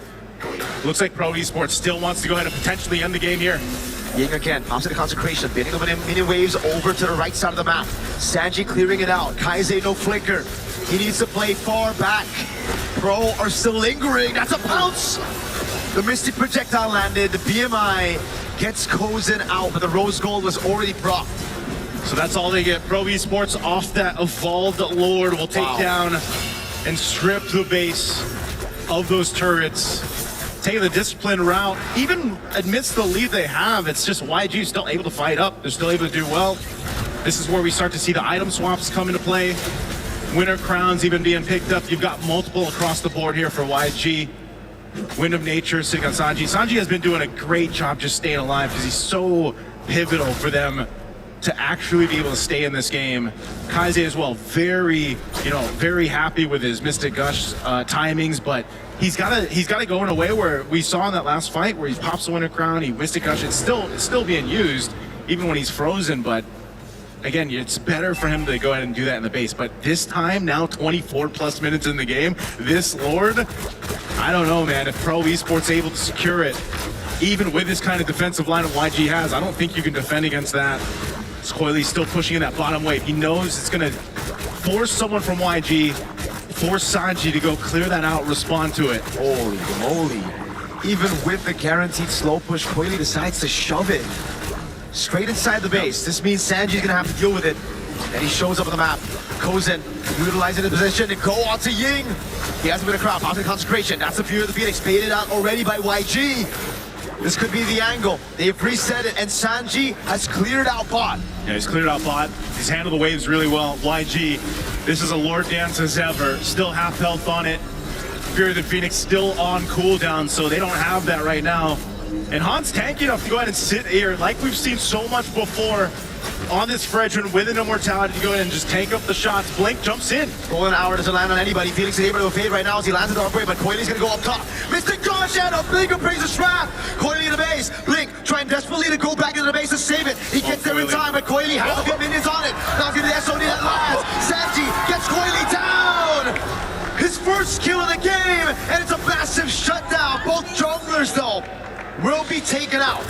looks like Pro Esports still wants to go ahead and potentially end the game here. Ying again, pops to the consecration, baiting the mini waves over to the right side of the map. Sanji clearing it out. Kaize no flicker. He needs to play far back. Pro are still lingering. That's a pounce. The Mystic Projectile landed. The BMI gets Kozen out, but the Rose Gold was already propped. So that's all they get. Pro Esports off that Evolved Lord will take down and strip the base of those turrets. Taking the disciplined route, even amidst the lead they have, it's just YG still able to fight up. They're still able to do well. This is where we start to see the item swaps come into play. Winter crowns even being picked up. You've got multiple across the board here for YG. Wind of Nature sitting on Sanji. Sanji has been doing a great job just staying alive because he's so pivotal for them to actually be able to stay in this game. Kaize as well, very happy with his Mystic Gush timings, but he's got to go in a way where we saw in that last fight where he pops the Winter Crown, he Mystic Gush. It's still being used even when he's frozen, but again, it's better for him to go ahead and do that in the base. But this time, now 24 plus minutes in the game, this Lord, I don't know, man. If Pro Esports able to secure it, even with this kind of defensive line that YG has, I don't think you can defend against that. Coily's still pushing in that bottom wave. He knows it's going to force someone from YG, force Sanji to go clear that out, respond to it. Holy moly. Even with the guaranteed slow push, Coily decides to shove it straight inside the base. This means Sanji's going to have to deal with it. And he shows up on the map. Kozen utilizing the position to go on to Ying. He has a bit of crowd, positive consecration. That's the Fury of the Phoenix, baited out already by YG. This could be the angle. They've reset it, and Sanji has cleared out bot. Yeah, he's cleared out bot. He's handled the waves really well. YG, this is a Lord dance as ever. Still half health on it. Fury of the Phoenix still on cooldown, so they don't have that right now. And Han's tanky enough to go ahead and sit here, like we've seen so much before on this Fredrin with an immortality to go ahead and just tank up the shots. Blink jumps in. Golden Hour doesn't land on anybody. Felix is able to evade right now as he lands at the upgrade, but Coily's gonna go up top. Mystic Gush and a Blink appraises trap. Coily in the base. Blink trying desperately to go back into the base to save it. He gets there in time, but Coily has a few minions on it. Now he's gonna the SOD that lands. Sanji gets Coily down. His first kill of the game, and it's a massive shutdown. Both junglers though will be taken out.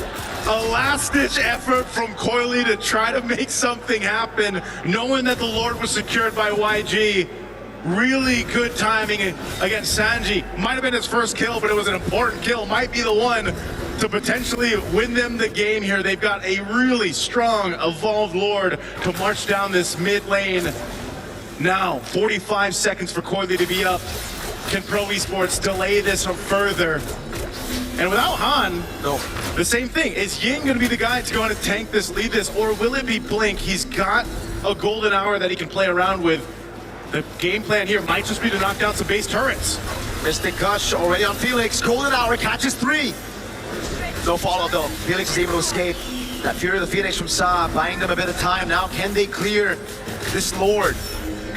A last-ditch effort from Coily to try to make something happen, knowing that the Lord was secured by YG. Really good timing against Sanji. Might have been his first kill, but it was an important kill. Might be the one to potentially win them the game here. They've got a really strong Evolved Lord to march down this mid lane. Now, 45 seconds for Coily to be up. Can Pro Esports delay this further? And without Han, no. The same thing. Is Ying going to be the guy to go on and tank this, lead this, or will it be Blink? He's got a golden hour that he can play around with. The game plan here might just be to knock down some base turrets. Mystic Gush already on Felix. Golden Hour catches 3. No follow though. Felix is able to escape. That Fury of the Phoenix from Sa buying them a bit of time. Now can they clear this Lord?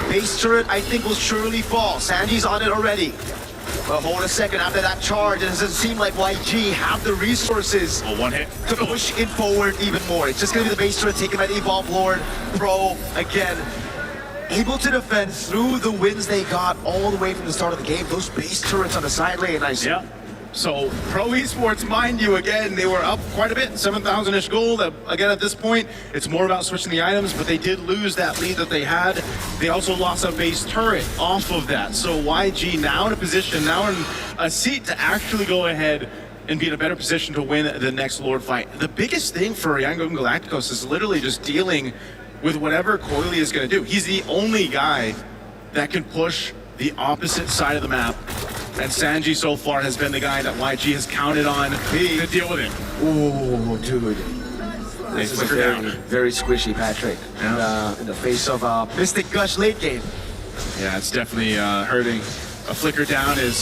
Base turret I think will surely fall. Sanji's on it already. But hold a second, after that charge, it doesn't seem like YG have the resources one hit to push it forward even more. It's just going to be the base turret taken by the Evolved Lord. Pro, again, able to defend through the wins they got all the way from the start of the game. Those base turrets on the side lane, I see. Yeah. So Pro Esports, mind you, again, they were up quite a bit, 7,000-ish gold. Again, at this point, it's more about switching the items, but they did lose that lead that they had. They also lost a base turret off of that. So YG now in a position, now in a seat to actually go ahead and be in a better position to win the next Lord fight. The biggest thing for Yangon Galacticos is literally just dealing with whatever Coily is going to do. He's the only guy that can push the opposite side of the map. And Sanji so far has been the guy that YG has counted on to deal with it. Ooh, dude. This is very squishy, Patrick. In the face of Mystic Gush late game. Yeah, it's definitely hurting. A flicker down is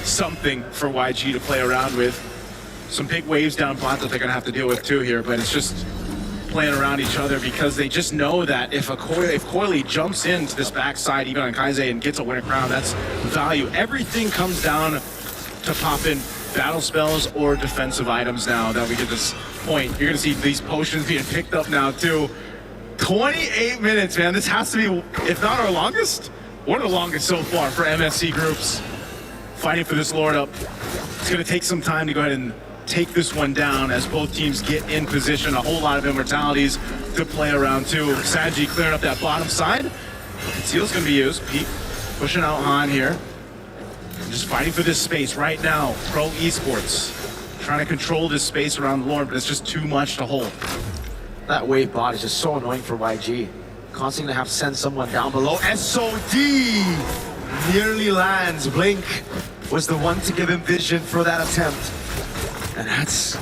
something for YG to play around with. Some big waves down bot that they're going to have to deal with too here, but it's just playing around each other because they just know that if Coily jumps into this backside, even on Kaize, and gets a Winter Crown, that's value. Everything comes down to pop in battle spells or defensive items now that we get this point. You're going to see these potions being picked up now too. 28 minutes, man. This has to be, if not our longest, one of the longest so far for MSC groups. Fighting for this Lord up. It's going to take some time to go ahead and take this one down as both teams get in position. A whole lot of immortalities to play around too. Sanji clearing up that bottom side. Seal's gonna be used. Pete pushing out Han here. Just fighting for this space right now. Pro Esports trying to control this space around the Lord, but it's just too much to hold. That wave bot is just so annoying for YG. Constantly have to send someone down below. SOD nearly lands. Blink was the one to give him vision for that attempt. And that's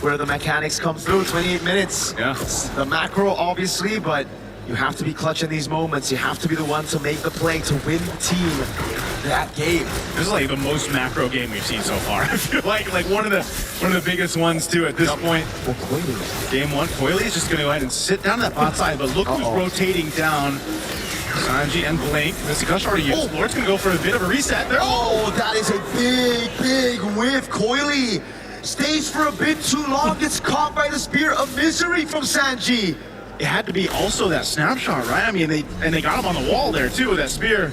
where the mechanics come through. 28 minutes. Yeah. It's the macro, obviously, but you have to be clutch in these moments. You have to be the one to make the play to win the team that game. This is like the most macro game we've seen so far. I feel like one of the biggest ones too at this point. Well, Coily. Game one, Coily is just gonna go ahead and sit down that bot side, but look who's rotating down. Sanji and Blink. Mr. Gush already used. Lord's gonna go for a bit of a reset there. Oh, that is a big whiff. Coily stays for a bit too long, gets caught by the Spear of Misery from Sanji. It had to be also that snapshot, right? I mean, they got him on the wall there too with that spear.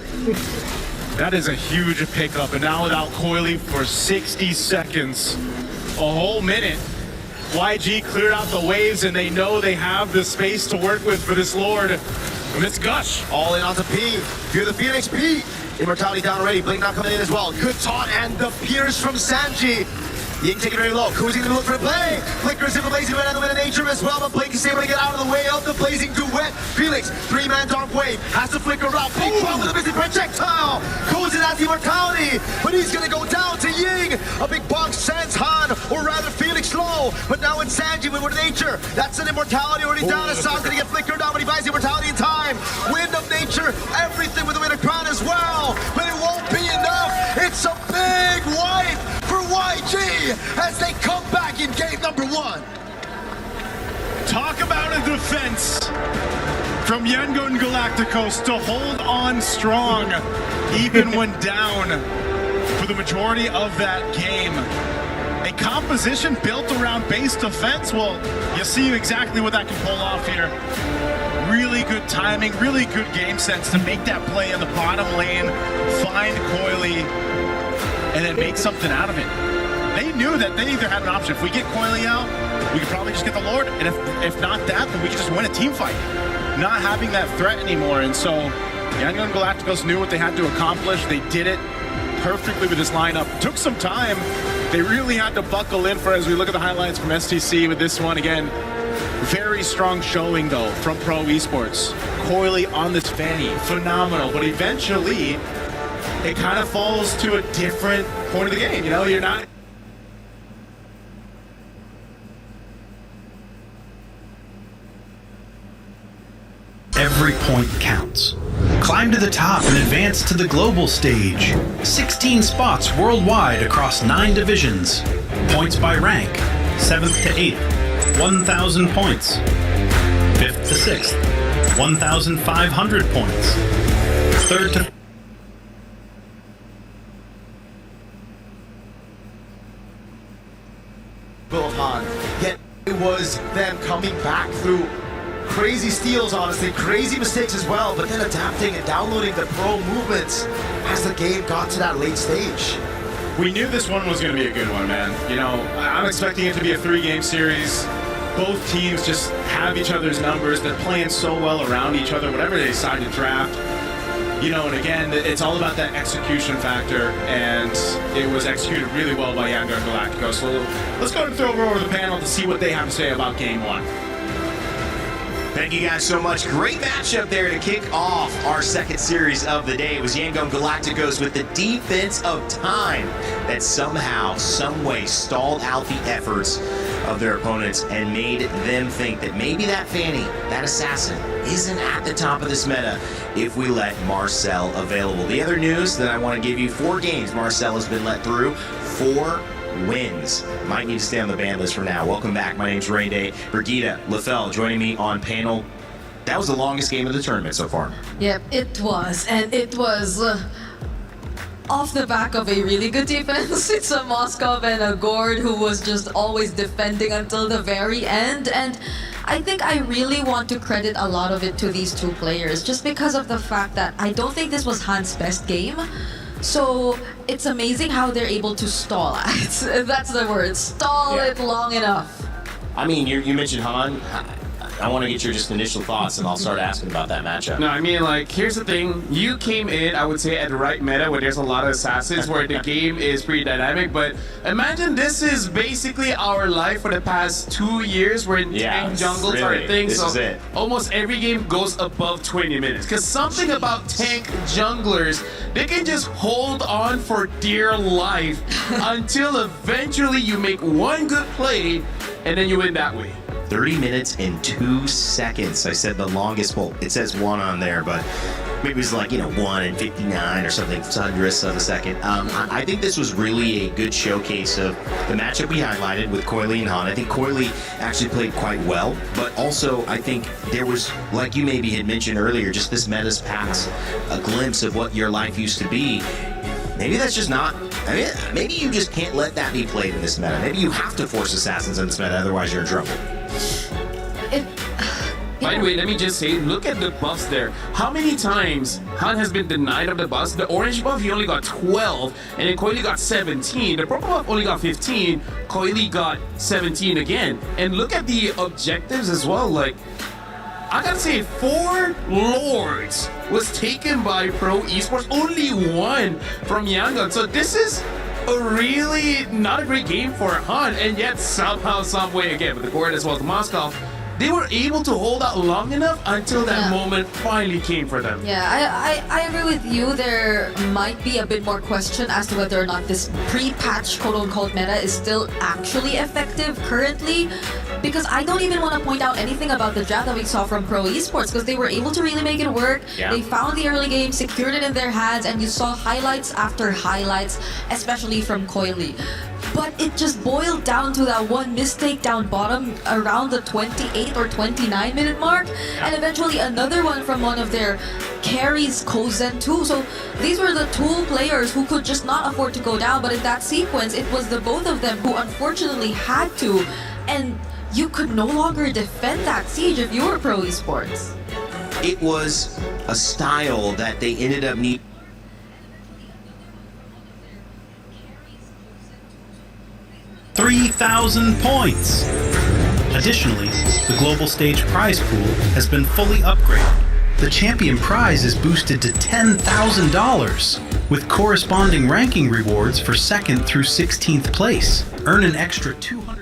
That is a huge pickup, and now without Coily for 60 seconds, a whole minute. YG cleared out the waves, and they know they have the space to work with for this Lord. And it's Gush. All in onto P. Fear the Phoenix, P. Immortality down already. Blink not coming in as well. Good taunt and the Pierce from Sanji. Ying taking it very low. Kuzi gonna look for a play. Flickers in the blazing right on the way of nature as well, but Blink is able to get out of the way of the blazing duet. Felix, 3-man dark wave, has to flicker out. Big problem with a busy projectile. Kuzi has the immortality, but he's gonna go down to Ying. A big box sends Han, or rather Felix low, but now it's Sanji with nature. That's an immortality already down. Hassan's gonna get flickered out, but he buys the immortality in time. Wind of nature, everything with the wind of crown as well, but it won't be enough. It's a big wipe for YG as they come back in game number 1. Talk about a defense from Yangon Galacticos to hold on strong, even when down for the majority of that game. A composition built around base defense. Well, you see exactly what that can pull off here. Really good timing, really good game sense to make that play in the bottom lane, find Coily, and then make something out of it. They knew that they either had an option. If we get Coily out, we could probably just get the Lord, and if not that, then we could just win a team fight. Not having that threat anymore, and so Yangon Galacticos knew what they had to accomplish. They did it perfectly with this lineup. Took some time. They really had to buckle in for as we look at the highlights from STC with this one again. Very strong showing though from Pro Esports. Coily on this Fanny, phenomenal, but eventually it kind of falls to a different point of the game. You know, you're not. Every point counts. Climb to the top and advance to the global stage. 16 spots worldwide across 9 divisions. Points by rank. 7th to 8th, 1,000 points. 5th to 6th, 1,500 points. 3rd to Bilhan. Yet it was them coming back through crazy steals, honestly, crazy mistakes as well, but then adapting and downloading the pro movements as the game got to that late stage. We knew this one was going to be a good one, man. You know, I'm expecting it to be a 3-game series. Both teams just have each other's numbers. They're playing so well around each other, whatever they decide to draft. You know, and again, it's all about that execution factor, and it was executed really well by Yangon Galacticos. So let's go and throw over the panel to see what they have to say about game 1. Thank you guys so much. Great matchup there to kick off our second series of the day. It was Yangon Galacticos with the defense of time that somehow, someway stalled out the efforts of their opponents and made them think that maybe that Fanny, that assassin, isn't at the top of this meta if we let Marcel available. The other news that I want to give you, 4 games Marcel has been let through, 4 wins. Might need to stay on the ban list for now. Welcome back. My name's Ray Day. Brigitte Lefel joining me on panel. That was the longest game of the tournament so far. Yep, it was. And it was off the back of a really good defense. It's a Moskov and a Gord who was just always defending until the very end. And I think I really want to credit a lot of it to these 2 players just because of the fact that I don't think this was Han's best game. So it's amazing how they're able to stall it. That's the word. Stall it long enough. I mean, you mentioned Han. I want to get your just initial thoughts, and I'll start asking about that matchup. No, I mean, like, here's the thing. You came in, I would say, at the right meta where there's a lot of assassins, where the game is pretty dynamic. But imagine this is basically our life for the past 2 years, where tank jungles are a thing. This is it. Almost every game goes above 20 minutes. Because something about tank junglers, they can just hold on for dear life until eventually you make one good play, and then you win that way. 30 minutes and 2 seconds. I said the longest, well, it says 1 on there, but maybe it was like, 1 and 59 or something, hundredths of a second. I think this was really a good showcase of the matchup we highlighted with Coily and Han. I think Coily actually played quite well, but also I think there was, like you maybe had mentioned earlier, just this meta's pass, a glimpse of what your life used to be. Maybe that's just not, maybe you just can't let that be played in this meta. Maybe you have to force assassins in this meta, otherwise you're in trouble. By the way, let me just say, look at the buffs there. How many times Han has been denied of the buffs? The orange buff, he only got 12, and then Coily got 17. The purple buff only got 15. Coily got 17 again. And look at the objectives as well. Like, I gotta say, 4 Lords was taken by Pro Esports. Only 1 from Yangon. So this is a really not a great game for Han, and yet somehow, some way, again, with the Gord as well as Moscow, they were able to hold out long enough until that moment finally came for them. Yeah, I agree with you. There might be a bit more question as to whether or not this pre-patch quote-unquote meta is still actually effective currently. Because I don't even want to point out anything about the draft that we saw from Pro Esports, because they were able to really make it work. Yeah. They found the early game, secured it in their hands, and you saw highlights after highlights, especially from Coily. But it just boiled down to that one mistake down bottom around the 28 or 29 minute mark, and eventually another one from one of their carries, Kozen too. So these were the 2 players who could just not afford to go down, but in that sequence it was the both of them who unfortunately had to, and you could no longer defend that siege if you were Pro Esports. It was a style that they ended up needing. 3,000 points! Additionally, the global stage prize pool has been fully upgraded. The champion prize is boosted to $10,000, with corresponding ranking rewards for 2nd through 16th place. Earn an extra 250.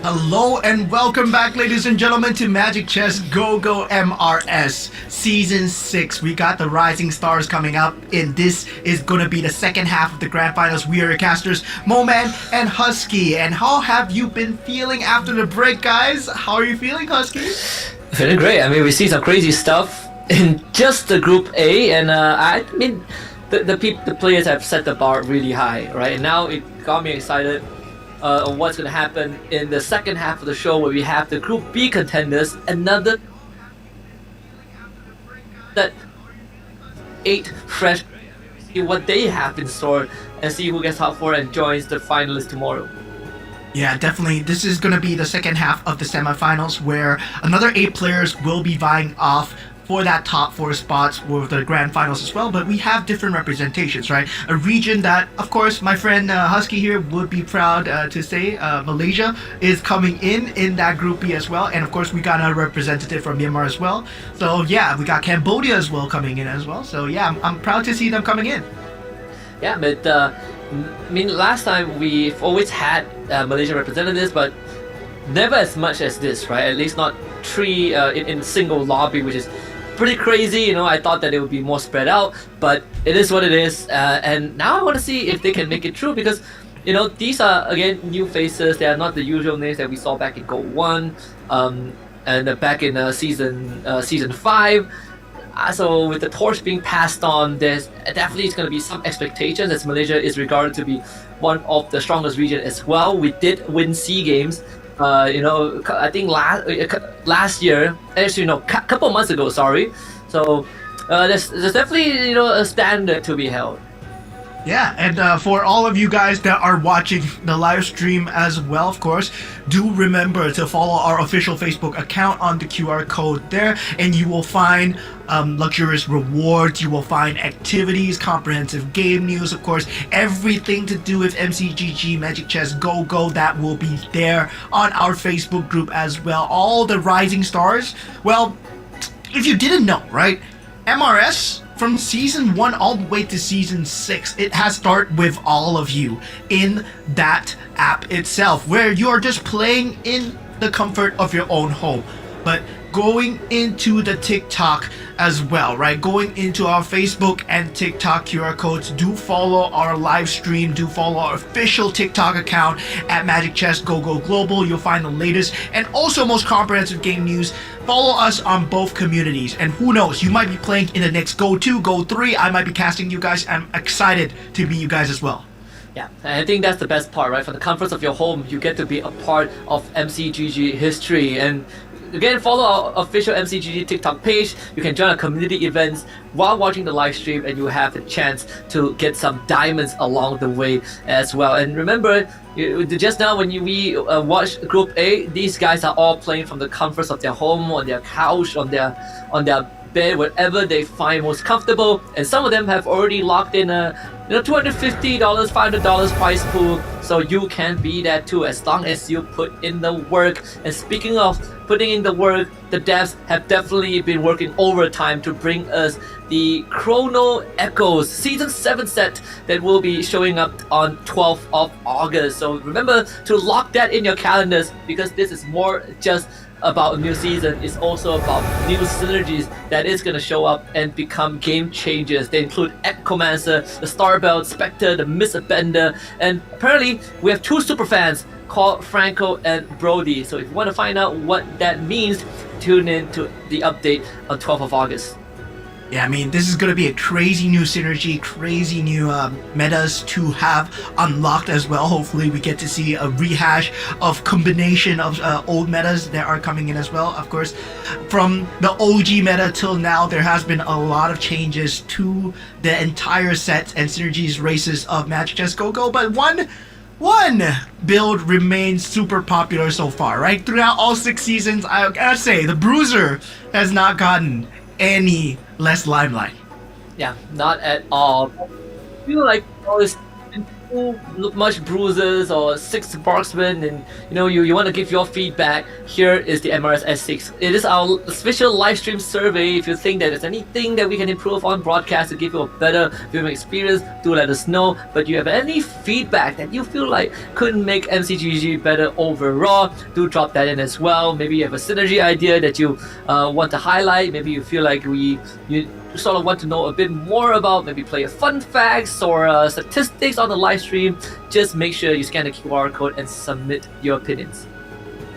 Hello and welcome back, ladies and gentlemen, to Magic Chess Go-Go MRS Season 6. We got the Rising Stars coming up, and this is going to be the second half of the Grand Finals. We are your casters, Moman and Husky. And how have you been feeling after the break, guys? How are you feeling, Husky? Feeling great. I mean, we see some crazy stuff in just the Group A, and I mean, the players have set the bar really high, right? And now it got me excited on what's going to happen in the second half of the show, where we have the Group B contenders, another that 8 fresh, see what they have in store and see who gets top 4 and joins the finalists tomorrow. Yeah, definitely. This is going to be the second half of the semifinals, where another 8 players will be vying off for that top 4 spots for the grand finals as well. But we have different representations, right? A region that, of course, my friend Husky here would be proud to say Malaysia is coming in that Group B as well. And of course, we got a representative from Myanmar as well. So yeah, we got Cambodia as well coming in as well. So yeah, I'm proud to see them coming in. Yeah, but I mean, last time we've always had Malaysian representatives, but never as much as this, right? At least not 3 in a single lobby, which is pretty crazy. You know, I thought that it would be more spread out, but it is what it is. And now I want to see if they can make it true, because, you know, these are, again, new faces. They are not the usual names that we saw back in Gold 1 and back in season 5. So with the torch being passed on, there's definitely going to be some expectations, as Malaysia is regarded to be one of the strongest regions as well. We did win SEA Games. You know, I think last year, actually no, couple months ago, sorry. So there's definitely, you know, a standard to be held. Yeah, and for all of you guys that are watching the live stream as well, of course, do remember to follow our official Facebook account on the QR code there, and you will find luxurious rewards, you will find activities, comprehensive game news, of course, everything to do with MCGG Magic Chess Go Go, that will be there on our Facebook group as well. All the rising stars, well, if you didn't know, right, MRS, from season 1 all the way to season 6, it has started with all of you in that app itself, where you are just playing in the comfort of your own home. But going into the TikTok as well, right? Going into our Facebook and TikTok QR codes, do follow our live stream, do follow our official TikTok account at Magic Chess Go Go Global. You'll find the latest and also most comprehensive game news. Follow us on both communities, and who knows, you might be playing in the next Go 2, Go 3. I might be casting you guys. I'm excited to meet you guys as well. Yeah, and I think that's the best part, right? From the comforts of your home, you get to be a part of MCGG history. And again, follow our official MCGG TikTok page. You can join our community events while watching the live stream, and you have the chance to get some diamonds along the way as well. And remember, just now when we watched Group A, these guys are all playing from the comforts of their home, on their couch, on their bed, wherever they find most comfortable. And some of them have already locked in a $250, $500 prize pool, so you can be that too, as long as you put in the work. And speaking of putting in the work, the devs have definitely been working overtime to bring us the Chrono Echoes Season 7 set that will be showing up on 12th of August. So remember to lock that in your calendars, because this is more just about a new season. It's also about new synergies that is going to show up and become game changers. They include Echomancer, the Starbelt, Spectre, the Miss Bender, and apparently we have 2 super fans called Franco and Brody. So if you want to find out what that means, tune in to the update on 12th of August. Yeah, I mean, this is going to be a crazy new synergy, crazy new metas to have unlocked as well. Hopefully we get to see a rehash of combination of old metas that are coming in as well. Of course, from the OG meta till now, there has been a lot of changes to the entire sets and synergies races of Magic Chess Go Go, but one build remains super popular so far, right? Throughout all 6 seasons, I gotta say, the Bruiser has not gotten any less limelight. Yeah, not at all. I feel like there's too much bruises or 6 marksmen, and you want to give your feedback. Here is the MRS S6. It is our official live stream survey. If you think that there's anything that we can improve on broadcast to give you a better viewing experience, do let us know. But you have any feedback that you feel like could make MCGG better overall, do drop that in as well. Maybe you have a synergy idea that you want to highlight. Maybe you feel like you sort of want to know a bit more about, maybe player fun facts or statistics on the live stream. Just make sure you scan the QR code and submit your opinions.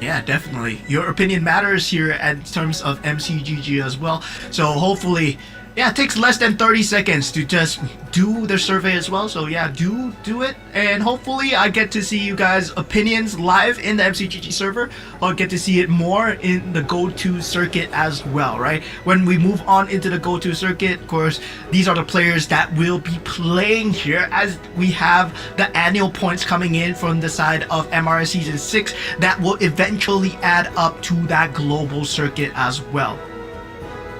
Yeah, definitely. Your opinion matters here in terms of MCGG as well. So hopefully, yeah, it takes less than 30 seconds to just do the survey as well. So yeah, do it. And hopefully I get to see you guys' opinions live in the MCGG server. I'll get to see it more in the Go-To circuit as well, right? When we move on into the Go-To circuit, of course, these are the players that will be playing here, as we have the annual points coming in from the side of MRS Season 6 that will eventually add up to that global circuit as well.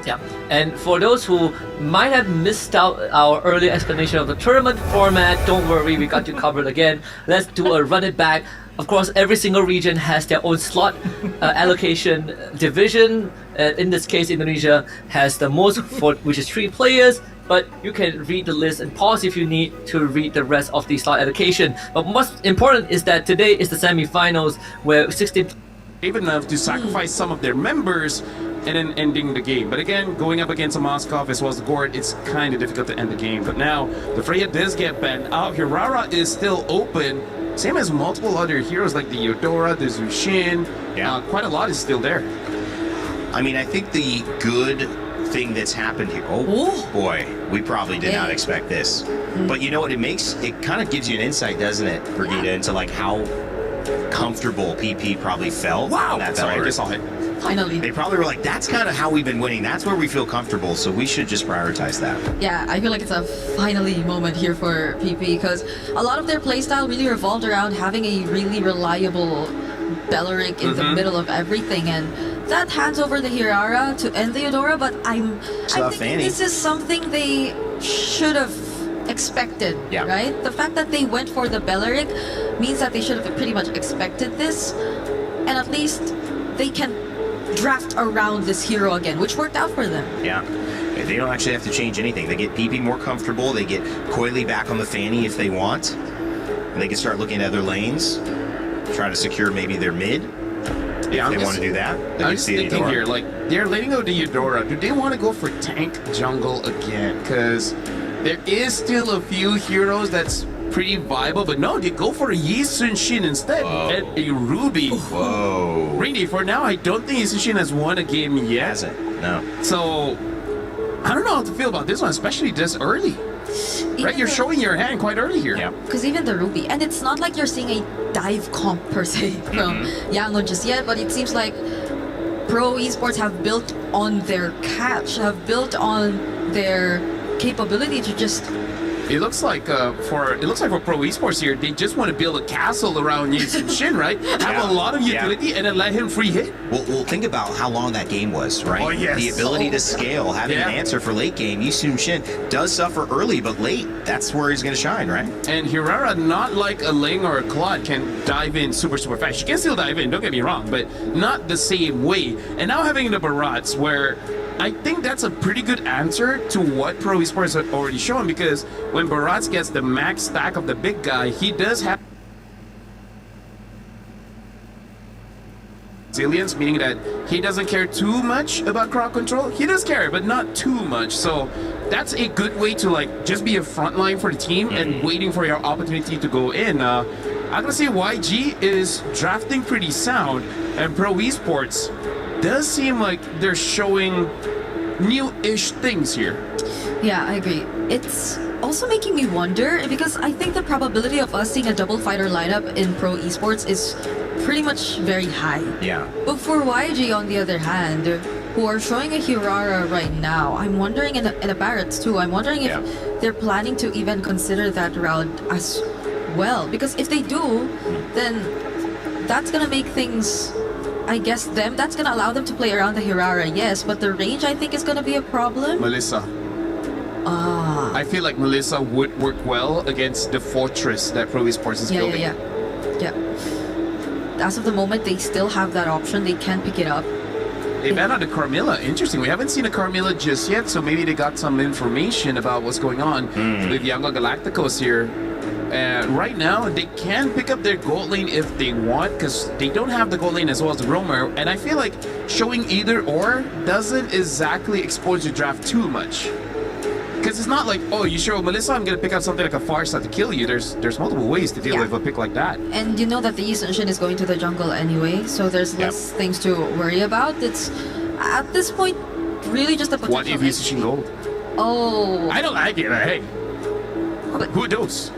Yeah, and for those who might have missed out our earlier explanation of the tournament format, don't worry, we got you covered again. Let's do a run it back. Of course, every single region has their own slot allocation division. In this case, Indonesia has the most, which is 3 players. But you can read the list and pause if you need to read the rest of the slot allocation. But most important is that today is the semi-finals, where 16 brave enough to sacrifice some of their members and then ending the game. But again, going up against a Moskov as well as the Gord, it's kind of difficult to end the game. But now, the Freya does get banned out. Hirara is still open, same as multiple other heroes like the Eudora, the Zushin. Yeah. Quite a lot is still there. I mean, I think the good thing that's happened here, oh boy, we probably did not expect this. But you know what, it kind of gives you an insight, doesn't it, Brigida, into like how comfortable PP probably felt. Wow. That's Sorry, I all. just saw it. Finally. They probably were like, that's kind of how we've been winning. That's where we feel comfortable. So we should just prioritize that. Yeah, I feel like it's a finally moment here for PP because a lot of their playstyle really revolved around having a really reliable Belleric in the middle of everything, and that hands over the Hirara to end the Eudora, but I'm thinking Fanny. this is something they should have expected, right? The fact that they went for the Belleric means that they should have pretty much expected this, and at least they can draft around this hero again, which worked out for them. Yeah. They don't actually have to change anything. They get PP more comfortable. They get Coily back on the Fanny if they want. And they can start looking at other lanes, try to secure maybe their mid. Yeah, if they want to do that. I'm just thinking here, like, they're letting go to Eudora. Do they want to go for tank jungle again? Because there is still a few heroes that's pretty viable, but no, they go for a Yi Sun-Shin instead and a Ruby. Whoa. Really, for now, I don't think Yi Sun-Shin has won a game yet. Hasn't, no. So, I don't know how to feel about this one, especially this early. Right, you're showing your hand quite early here. Yeah. Because even the Ruby, and it's not like you're seeing a dive comp per se from Yangon just yet, but it seems like pro esports have built on their catch, have built on their capability to just. It looks like for pro esports here, they just want to build a castle around Yi Sun-Shin, right? Have a lot of utility and then let him free hit. Well, think about how long that game was, right? Oh, yes. The ability to scale, having an answer for late game. Yi Sun-Shin does suffer early, but late, that's where he's going to shine, right? And Hirara, not like a Ling or a Claude, can dive in super fast. She can still dive in, don't get me wrong, but not the same way. And now having the Barats, where I think that's a pretty good answer to what Pro Esports have already shown, because when Barats gets the max stack of the big guy, he does have resilience, meaning that he doesn't care too much about crowd control. He does care, but not too much. So that's a good way to like just be a front line for the team and waiting for your opportunity to go in. I'm gonna say YG is drafting pretty sound, and Pro Esports does seem like they're showing new-ish things here. Yeah, I agree. It's also making me wonder, because I think the probability of us seeing a double fighter lineup in pro esports is pretty much very high. Yeah. But for YG, on the other hand, who are showing a Hirara right now, I'm wondering, and a Barretts too, I'm wondering if they're planning to even consider that route as well. Because if they do, then that's gonna make things, I guess that's gonna allow them to play around the Hirara, yes, but the range I think is gonna be a problem. Melissa. I feel like Melissa would work well against the fortress that Pro Esports is building. Yeah. As of the moment, they still have that option. They can pick it up. They banned out the Carmilla. Interesting. We haven't seen a Carmilla just yet, so maybe they got some information about what's going on with Yangon Galacticos here. Right now, they can pick up their gold lane if they want, because they don't have the gold lane as well as the roamer, and I feel like showing either or doesn't exactly expose your draft too much. Because it's not like, oh, you show Melissa, I'm going to pick up something like a Farsa to kill you. There's multiple ways to deal with a pick like that. And you know that the Yi Sun-Shin is going to the jungle anyway, so there's less things to worry about. It's, at this point, really just a potential. What if Yi Sun-Shin gold? Oh. I don't like it, hey. Who knows?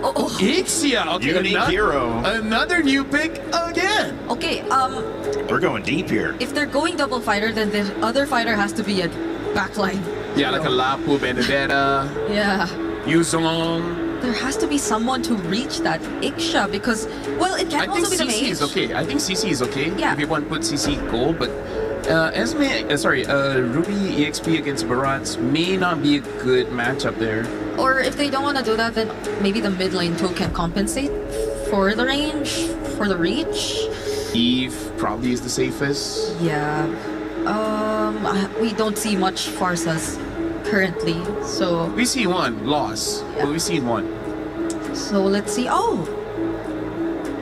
Oh. Ixia, okay, Unique hero. Another new pick again. Okay, we're going deep here. If they're going double fighter, then the other fighter has to be a backline. Yeah, like a Lapu, Benedetta. Yeah. Yuzong. There has to be someone to reach that Ixia, because, well, it can also be the mage. Is okay. I think CC is okay. Yeah. If you want to put CC gold, but Ruby EXP against Barats may not be a good matchup there. Or if they don't want to do that, then maybe the mid lane too can compensate for the range, for the reach. Eve probably is the safest. Yeah. We don't see much Farsas currently, so. We see one loss, but we see one. So let's see. Oh.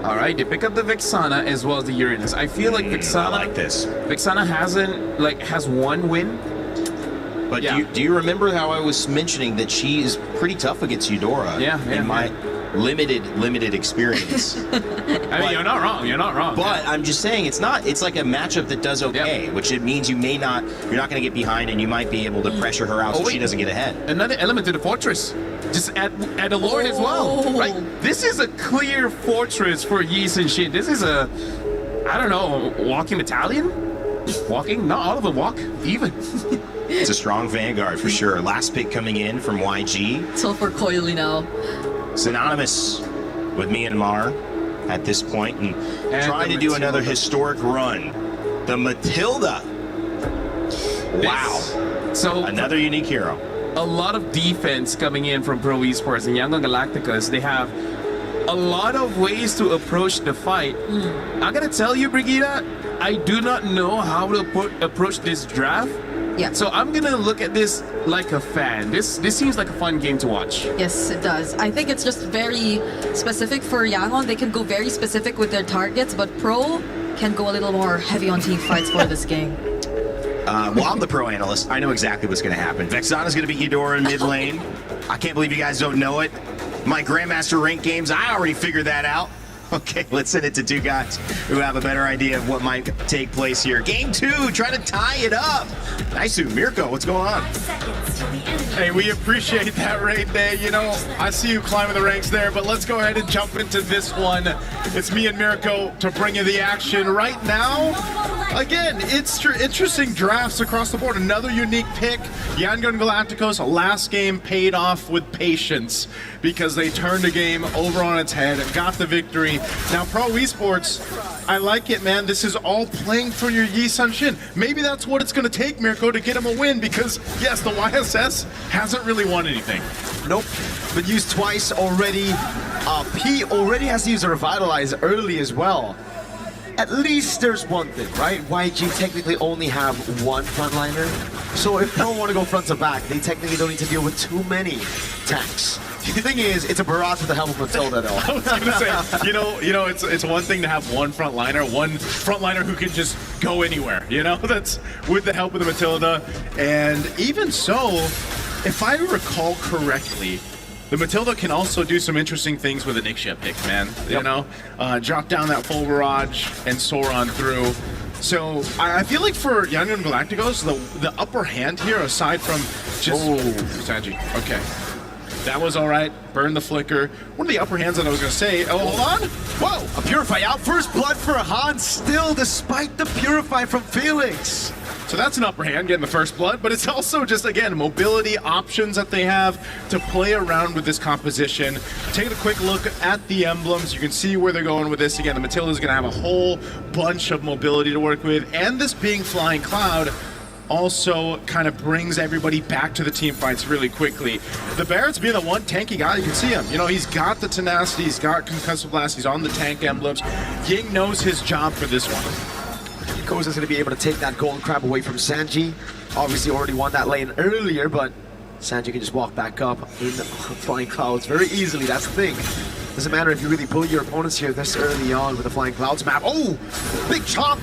All right, they pick up the Vexana as well as the Uranus. I feel like Vexana. I like this. Vexana has one win. But do you remember how I was mentioning that she is pretty tough against Eudora? Yeah. limited experience. I mean, you're not wrong. But I'm just saying, it's like a matchup that does okay, which it means you're not going to get behind, and you might be able to pressure her out so she doesn't get ahead. Another element to the fortress, just add a lord as well, right? This is a clear fortress for Yi Sun-shin. This is a, I don't know, walking battalion? Walking? Not all of them walk even. It's a strong vanguard for sure. Last pick coming in from YG. So for Coily now. Synonymous with Myanmar at this point, and trying to do another historic run. The Matilda. Wow. So another unique hero. A lot of defense coming in from Pro Esports and Yangon Galacticos. They have a lot of ways to approach the fight. I gotta tell you, Brigida, I do not know how to approach this draft. Yeah. So I'm gonna look at this like a fan. This seems like a fun game to watch. Yes, it does. I think it's just very specific for Yangon. They can go very specific with their targets, but Pro can go a little more heavy on team fights for this game. Well, I'm the pro analyst. I know exactly what's going to happen. Vexana's going to beat Eudora in mid lane. I can't believe you guys don't know it. My Grandmaster rank games, I already figured that out. Okay, let's send it to two guys who have a better idea of what might take place here. Game 2, trying to tie it up. Nice, Mirko, what's going on? Hey, we appreciate that right there. You know, I see you climbing the ranks there, but let's go ahead and jump into this one. It's me and Mirko to bring you the action right now. Again, it's interesting drafts across the board. Another unique pick. Yangon Galacticos, last game paid off with patience because they turned the game over on its head and got the victory. Now, Pro Esports, I like it, man. This is all playing for your Yi Sun-shin. Maybe that's what it's going to take, Mirko, to get him a win because, yes, the YSS hasn't really won anything. Nope. Been used twice already. P already has to use a Revitalize early as well. At least there's one thing, right? YG technically only have one frontliner. So if they don't want to go front to back, they technically don't need to deal with too many tanks. The thing is, it's a barrage with the help of Matilda, though. I was gonna say, you know, it's one thing to have one frontliner who can just go anywhere. You know, that's with the help of the Matilda. And even so, if I recall correctly, the Matilda can also do some interesting things with a Nixia pick, man. You know, drop down that full barrage and soar on through. So I feel like for Yangon Galacticos, the upper hand here, aside from just Sanji. Okay. That was all right. Burn the flicker. One of the upper hands that I was going to say. Oh, hold on. Whoa! A Purify out. First blood for Han still, despite the Purify from Felix. So that's an upper hand, getting the first blood, but it's also just, again, mobility options that they have to play around with this composition. Take a quick look at the emblems. You can see where they're going with this. Again, the Matilda's going to have a whole bunch of mobility to work with, and this being Flying Cloud also kind of brings everybody back to the team fights really quickly. The Barrett's being the one tanky guy, you can see him. You know, he's got the tenacity, he's got concussive blast, he's on the tank emblems. Ying knows his job for this one. Koza's going to be able to take that gold crab away from Sanji. Obviously already won that lane earlier, but Sanji can just walk back up in Flying Clouds very easily. That's the thing. Doesn't matter if you really pull your opponents here this early on with the Flying Clouds map. Oh! Big chomp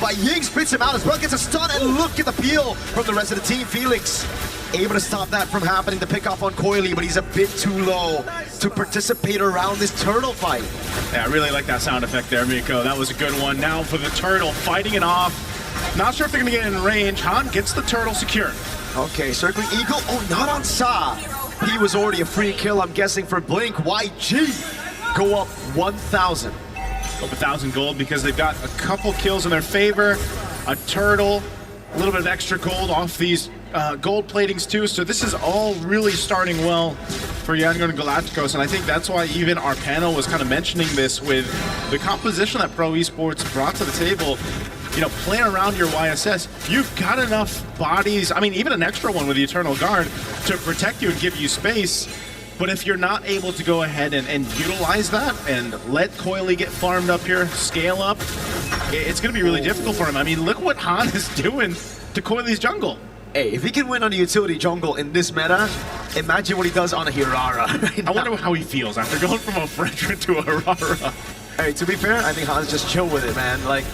by Ying, spits him out as well, gets a stun, and look at the peel from the rest of the team. Felix able to stop that from happening, the pick off on Coily, but he's a bit too low to participate around this turtle fight. Yeah, I really like that sound effect there, Miko. That was a good one. Now for the turtle, fighting it off. Not sure if they're going to get in range. Han gets the turtle secure. Okay, circling Eagle. Oh, not on Sa. He was already a free kill, I'm guessing, for Blink. YG go up 1,000. Up 1,000 gold because they've got a couple kills in their favor. A turtle, a little bit of extra gold off these gold platings too. So this is all really starting well for Yangon Galacticos, and I think that's why even our panel was kind of mentioning this with the composition that Pro Esports brought to the table. You know, playing around your YSS, you've got enough bodies, I mean, even an extra one with the Eternal Guard to protect you and give you space. But if you're not able to go ahead and utilize that and let Coily get farmed up here, scale up, it's going to be really difficult for him. I mean, look what Han is doing to Coily's jungle. Hey, if he can win on a utility jungle in this meta, imagine what he does on a Hirara. I wonder how he feels after going from a Fredrin to a Hirara. Hey, to be fair, I think Han's just chill with it, man. Like,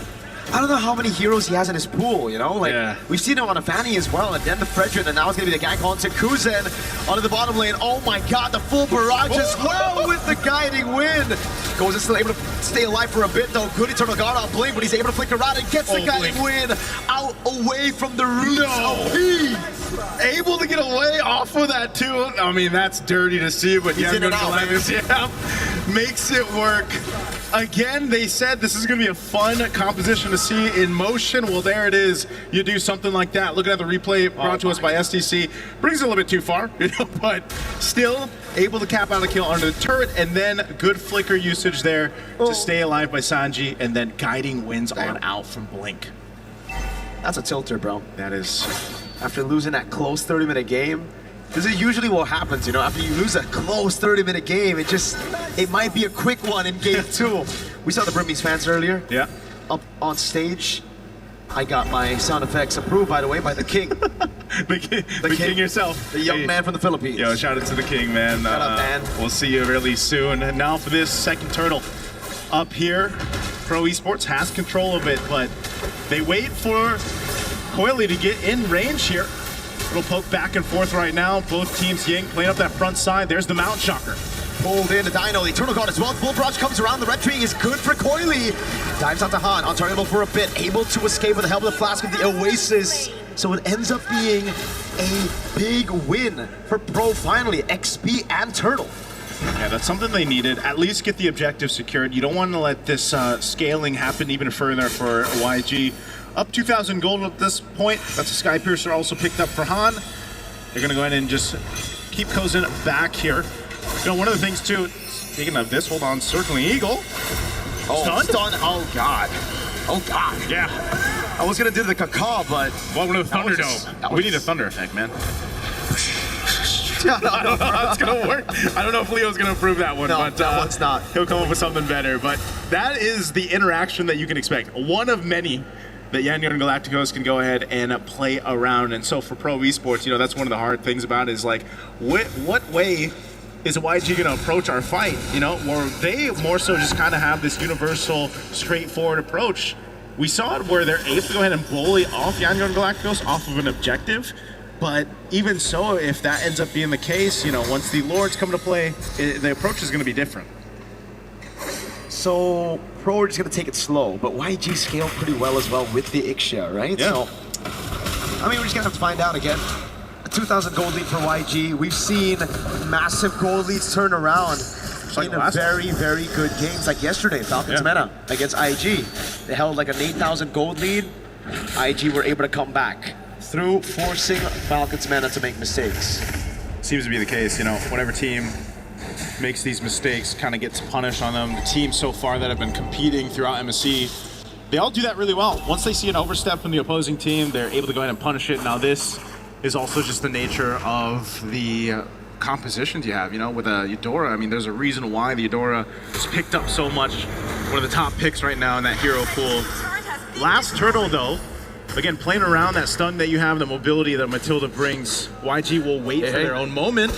I don't know how many heroes he has in his pool, you know? Like, Yeah. we've seen him on a Fanny as well, and then the Fredrin, and now it's going to be the gank onto Kuzen onto the bottom lane. Oh my god, the full barrage as well with the guiding wind. Goes is still able to stay alive for a bit, though. Good Eternal Guard on Blink, but he's able to flick around and gets the guiding wind out away from the roots of P. Able to get away off of that too. I mean, that's dirty to see, but He's in and out, makes it work. Again, they said this is going to be a fun composition to see in motion. Well, there it is. You do something like that. Looking at the replay brought to us by STC, brings it a little bit too far, you know, but still able to cap out a kill under the turret, and then good flicker usage there to stay alive by Sanji, and then guiding wins on out from Blink. That's a tilter, bro. That is. After losing that close 30-minute game, this is usually what happens, you know, after you lose a close 30-minute game, it might be a quick one in game 2. We saw the Burmese fans earlier. Yeah. Up on stage. I got my sound effects approved, by the way, by the king. the king yourself. The young man from the Philippines. Yo, shout out to the king, man. Shout out, man. We'll see you really soon. And now for this second turtle. Up here, Pro Esports has control of it, but they wait for Coily to get in range here. Little poke back and forth right now. Both teams Ying playing up that front side. There's the Mount Shocker. Pulled in the Dino, the Eternal Guard as well. Bull Barrage comes around. The red tree is good for Coily. Dives onto Han, untargetable for a bit. Able to escape with the help of the Flask of the Oasis. So it ends up being a big win for Pro finally. XP and Turtle. Yeah, that's something they needed. At least get the objective secured. You don't want to let this scaling happen even further for YG. Up 2,000 gold at this point. That's a Sky Piercer also picked up for Han. They're going to go ahead and just keep Kozen back here. You know, one of the things too, speaking of this, hold on, Circling Eagle. Oh, stun. Oh, God. Oh, God. Yeah. I was going to do the caca, but... What with a Thunderdome? We need a Thunder effect, man. I don't know how it's going to work. I don't know if Leo's going to approve that one, No, but that one's not. He'll come up with something better. But that is the interaction that you can expect. One of many that Yangon and Galacticos can go ahead and play around. And so for Pro Esports, you know, that's one of the hard things about it is like, what way is YG going to approach our fight? You know, or they more so just kind of have this universal, straightforward approach. We saw it where they're able to go ahead and bully off Yangon and Galacticos off of an objective. But even so, if that ends up being the case, you know, once the Lords come to play, the approach is going to be different. So, Pro are just going to take it slow, but YG scaled pretty well as well with the Ixia, right? Yeah. So, I mean, we're just going to have to find out again. A 2,000 gold lead for YG. We've seen massive gold leads turn around in a very, very good games like yesterday, Falcons Meta against IG. They held like an 8,000 gold lead. IG were able to come back through forcing Falcons Meta to make mistakes. Seems to be the case, you know, whenever team makes these mistakes, kind of gets punished on them. The teams so far that have been competing throughout MSC, they all do that really well. Once they see an overstep from the opposing team, they're able to go ahead and punish it. Now this is also just the nature of the compositions you have, you know, with a Eudora. I mean, there's a reason why the Eudora is picked up so much. One of the top picks right now in that hero pool. Last turtle though, again, playing around that stun that you have, the mobility that Matilda brings, YG will wait for their own moment.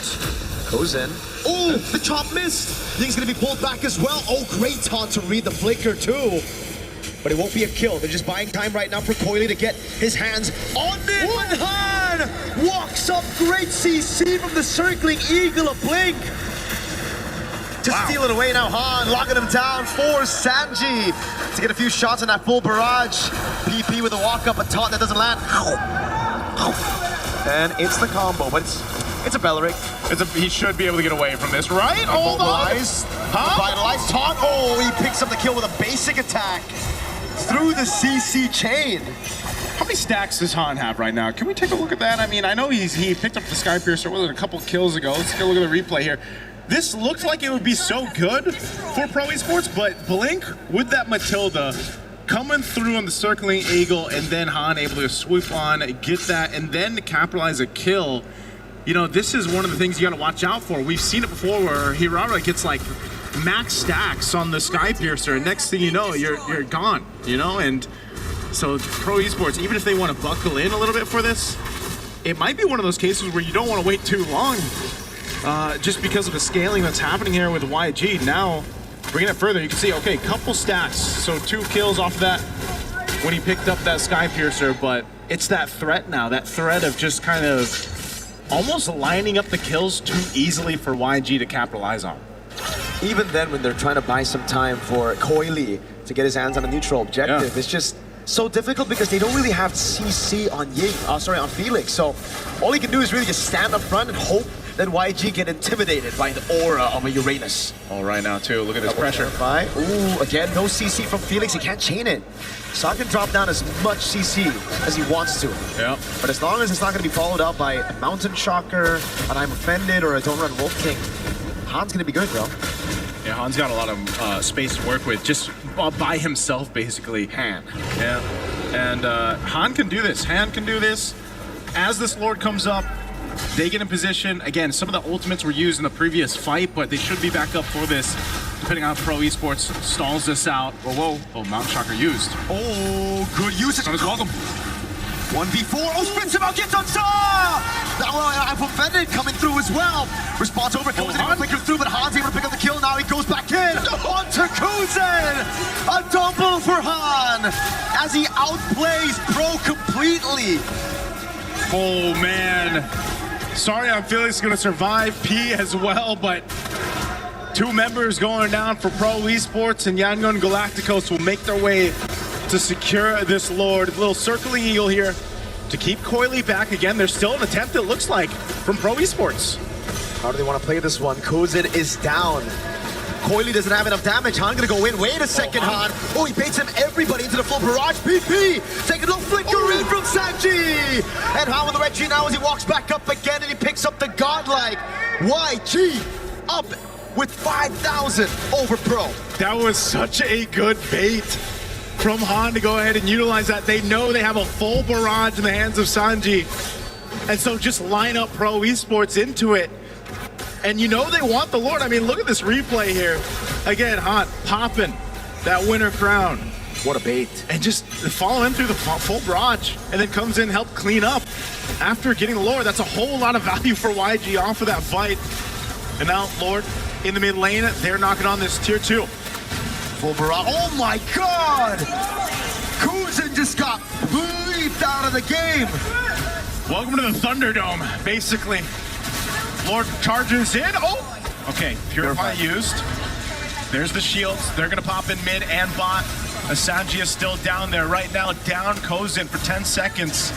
Goes in. Oh, the chop missed. Thing's gonna be pulled back as well. Oh, great taunt to read the flicker too. But it won't be a kill. They're just buying time right now for Coily to get his hands on it. But Han walks up. Great CC from the Circling Eagle of Blink. To steal it away now, Han locking him down for Sanji to get a few shots on that full barrage. PP with a walk up, a taunt that doesn't land. And it's the combo, but it's a Belleric. He should be able to get away from this, right? Hold on. Vitalize taunt. Oh, he picks up the kill with a basic attack through the CC chain. How many stacks does Han have right now? Can we take a look at that? I mean, I know he picked up the Sky Piercer, was it a couple kills ago? Let's take a look at the replay here. This looked like it would be so good for Pro Esports, but Blink with that Matilda coming through on the Circling Eagle, and then Han able to swoop on, get that, and then capitalize a kill. You know, this is one of the things you got to watch out for. We've seen it before where Hirara gets like max stacks on the Sky Piercer, and next thing you know, you're gone, you know? And so Pro Esports, even if they want to buckle in a little bit for this, it might be one of those cases where you don't want to wait too long. Just because of the scaling that's happening here with YG. Now, bringing it further, you can see, okay, couple stacks. So 2 kills off that when he picked up that Sky Piercer, but it's that threat now, that threat of just kind of almost lining up the kills too easily for YG to capitalize on. Even then, when they're trying to buy some time for Coily to get his hands on a neutral objective, it's just so difficult because they don't really have CC on on Felix. So all he can do is really just stand up front and hope that YG get intimidated by the aura of a Uranus. All right now too, look at this pressure. Ooh, again, no CC from Felix, he can't chain it. So I can drop down as much CC as he wants to. Yeah. But as long as it's not going to be followed up by a Mountain Shocker, an I'm Offended, or a Don't Run Wolf King, Han's going to be good, bro. Yeah, Han's got a lot of space to work with, just by himself, basically. Han. Yeah, and Han can do this. Han can do this. As this Lord comes up, they get in position. Again, some of the ultimates were used in the previous fight, but they should be back up for this, depending on how Pro Esports stalls this out. Whoa. Oh, Mountain Shocker used. Oh, good usage. So welcome. 1v4. Oh, spins him out, gets on Saw! Now I'm Offended coming through as well. Response over, comes in able to flicker through, but Han's able to pick up the kill. Now he goes back in. Onto Kuzen! A double for Han as he outplays Pro completely. Oh, man. Sorry, I'm Felix going to survive. P as well, but two members going down for Pro Esports, and Yangon Galacticos will make their way to secure this Lord. A little circling eagle here to keep Coily back again. There's still an attempt, it looks like, from Pro Esports. How do they want to play this one? Kuzen is down. Coily doesn't have enough damage. Han gonna go in. Wait a second, Han. Oh, he baits him everybody into the full barrage. PP taking a little flicker in from Sanji. And Han with the red G now as he walks back up again and he picks up the godlike YG up with 5,000 over Pro. That was such a good bait from Han to go ahead and utilize that. They know they have a full barrage in the hands of Sanji. And so just line up Pro Esports into it. And you know they want the Lord. I mean, look at this replay here. Again, Han popping that winner crown. What a bait. And just follow him through the full barrage and then comes in and help clean up after getting the Lord. That's a whole lot of value for YG off of that fight. And now Lord in the mid lane, they're knocking on this tier 2. Full barrage. Oh my God! Kuzen just got bleeped out of the game. Welcome to the Thunderdome, basically. Lord charges in. Oh! Okay, Purify used. There's the shields. They're going to pop in mid and bot. Asanji is still down there. Right now, down Kozin for 10 seconds.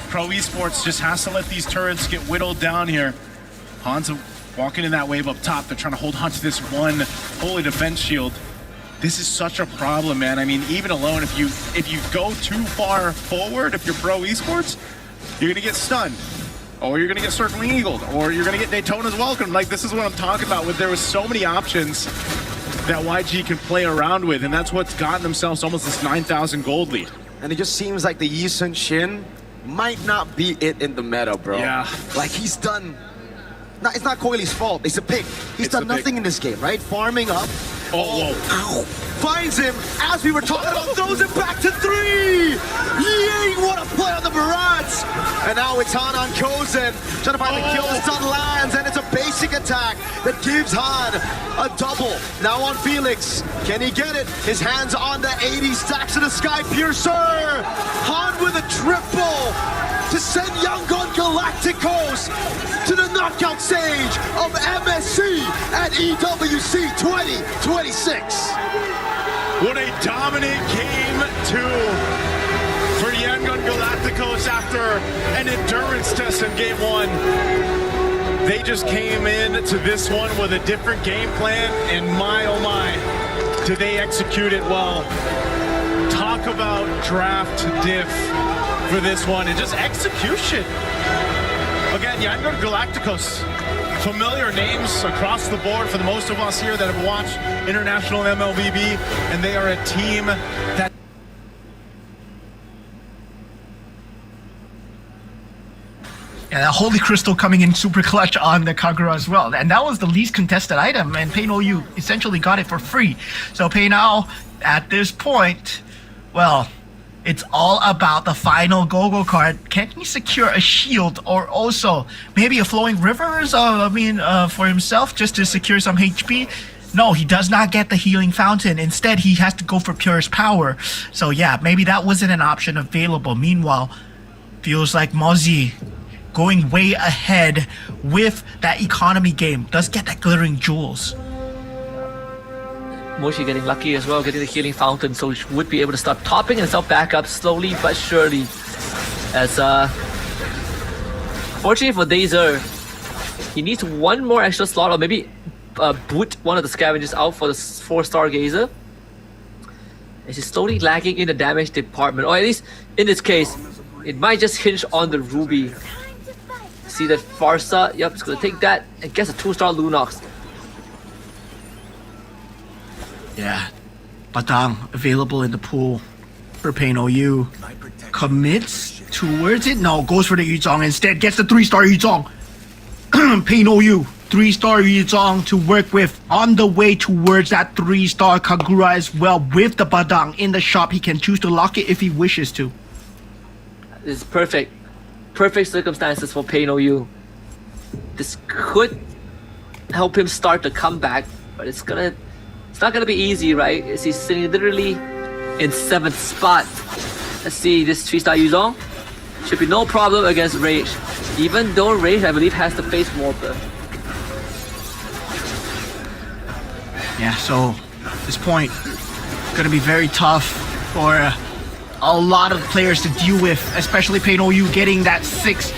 Pro Esports just has to let these turrets get whittled down here. Han's walking in that wave up top. They're trying to hold on to this one holy defense shield. This is such a problem, man. I mean, even alone, if you go too far forward, if you're Pro Esports, you're going to get stunned. Or you're going to get Circling Eagled, or you're going to get Daytona's Welcome. Like, this is what I'm talking about. There was so many options that YG can play around with, and that's what's gotten themselves almost this 9,000 gold lead. And it just seems like the Yi Sun Shin might not be it in the meta, bro. Yeah. Like, he's done... No, it's not Coily's fault. It's a pick. He's done nothing in this game, right? Farming up. Oh, whoa. Ow. Finds him, as we were talking about, throws him back to 3! Yay, what a play on the barrage! And now it's Han on Kozin, trying to find the kill, the stun lands, and it's a basic attack that gives Han a double. Now on Felix, can he get it? His hands on the 80 stacks of the Sky Piercer! Han with a triple to send Yangon Galacticos to the knockout stage of MSC at EWC 2026. What a dominant game 2 for Yangon Galacticos after an endurance test in game 1. They just came in to this one with a different game plan, and my oh my, did they execute it well. Talk about draft diff for this one, and just execution. Again, Yangon Galacticos, familiar names across the board for the most of us here that have watched international MLBB, and they are a team that... Yeah, that Holy Crystal coming in super clutch on the Kagura as well. And that was the least contested item, and PayNoU essentially got it for free. So PayNow, at this point, well, it's all about the final Gogo card. Can he secure a shield or also maybe a Flowing Rivers, for himself just to secure some HP? No, he does not get the healing fountain. Instead, he has to go for Purest Power. So yeah, maybe that wasn't an option available. Meanwhile, feels like Mozzie going way ahead with that economy game. Does get that glittering jewels. Moshi getting lucky as well, getting the healing fountain, so he would be able to start topping himself back up slowly but surely. As fortunately for Dazer, he needs one more extra slot, or maybe boot one of the scavengers out for the 4-star Gazer. As he's slowly lagging in the damage department, or at least in this case, it might just hinge on the Ruby. See that Farsa, yep, it's gonna take that and gets a 2-star Lunox. Yeah, Batang available in the pool for Pain OU. Commits towards it? No, goes for the Yuzong instead. Gets the 3-star Yuzong. Pain OU, 3-star Yuzong to work with. On the way towards that 3-star Kagura as well with the Batang in the shop. He can choose to lock it if he wishes to. This is perfect. Perfect circumstances for Pain OU. This could help him start the comeback, but it's not gonna be easy, right? As he's sitting literally in 7th spot. Let's see, this 3-star Yuzong should be no problem against Rage. Even though Rage, I believe, has to face Walter. Yeah, so this point gonna be very tough for a lot of players to deal with, especially Pain OU getting that 6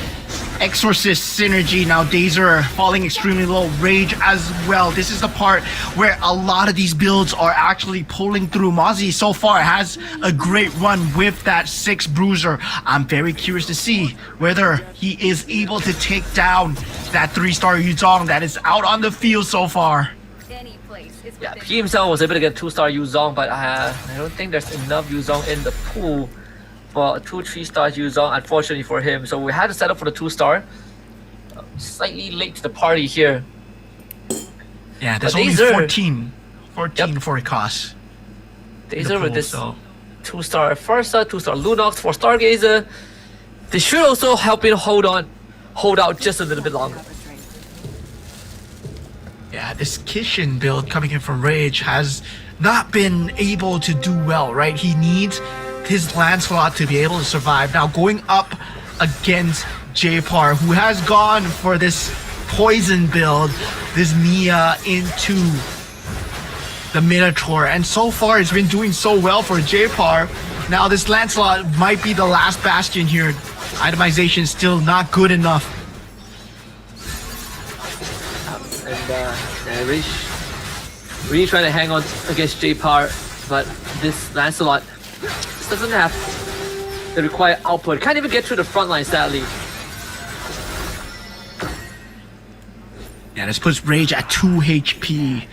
Exorcist synergy. Now Dazer falling extremely low, Rage as well. This is the part where a lot of these builds are actually pulling through. Mozzie so far has a great run with that 6 Bruiser. I'm very curious to see whether he is able to take down that 3-star Yuzong that is out on the field so far. Yeah, he himself was able to get 2-star Yuzong, but I don't think there's enough Yuzong in the pool for 2 3-star Yuzong, unfortunately for him. So we had to set up for the 2-star. Slightly late to the party here. Yeah, there's only 14 for it costs. Dazer with this 2-star Farsa, 2-star Lunox, 4-star Gazer. They should also help him hold out just a little bit longer. Yeah, this Kishin build coming in from Rage has not been able to do well, right? He needs his Lancelot to be able to survive. Now going up against J-Par, who has gone for this poison build, this Mia into the Minotaur, and so far it's been doing so well for J-Par. Now this Lancelot might be the last bastion here. Itemization still not good enough. And really trying to hang on against J-Par, but this Lancelot doesn't have the required output. Can't even get through the front line, sadly. Yeah, this puts Rage at 2 HP.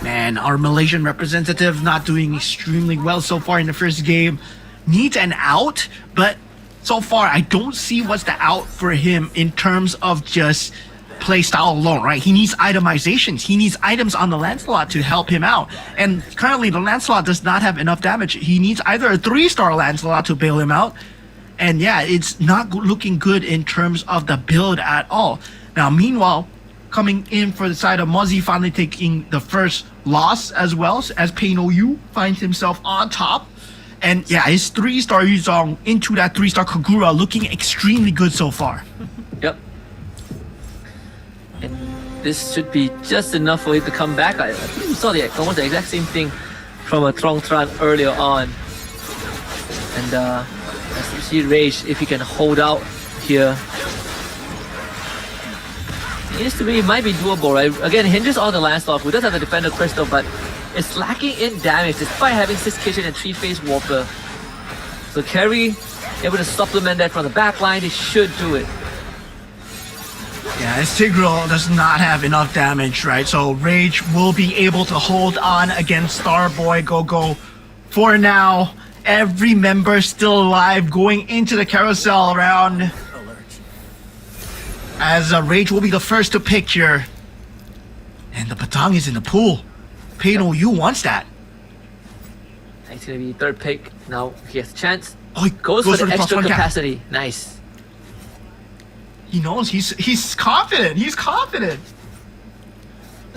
Man, our Malaysian representative not doing extremely well so far in the first game. Needs an out, but so far I don't see what's the out for him in terms of just playstyle alone, right? He needs itemizations. He needs items on the Lancelot to help him out. And currently the Lancelot does not have enough damage. He needs either a 3-star Lancelot to bail him out. And yeah, it's not looking good in terms of the build at all. Now, meanwhile, coming in for the side of Mozzie, finally taking the first loss as well, as Pain OU finds himself on top. And yeah, his 3-star Yuzong into that 3-star Kagura looking extremely good so far. Yep. And this should be just enough for him to come back. I think we saw almost the exact same thing from a Trong Tran earlier on. And as you see Rage, if he can hold out here, it might be doable, right? Again, hinges on the Lancelot, who does have a Defender Crystal, but it's lacking in damage despite having 6 Kitchen and 3-Phase Warper. So Carry able to supplement that from the back line, they should do it. Yeah, this Tigreal does not have enough damage, right? So Rage will be able to hold on against Starboy Go-Go for now. Every member still alive going into the carousel round. As Rage will be the first to pick here. And the Batang is in the pool. Pain OU wants that. It's gonna be 3rd pick. Now he has a chance. Oh, he goes for the extra +1 capacity. Nice. He knows, he's confident, he's confident.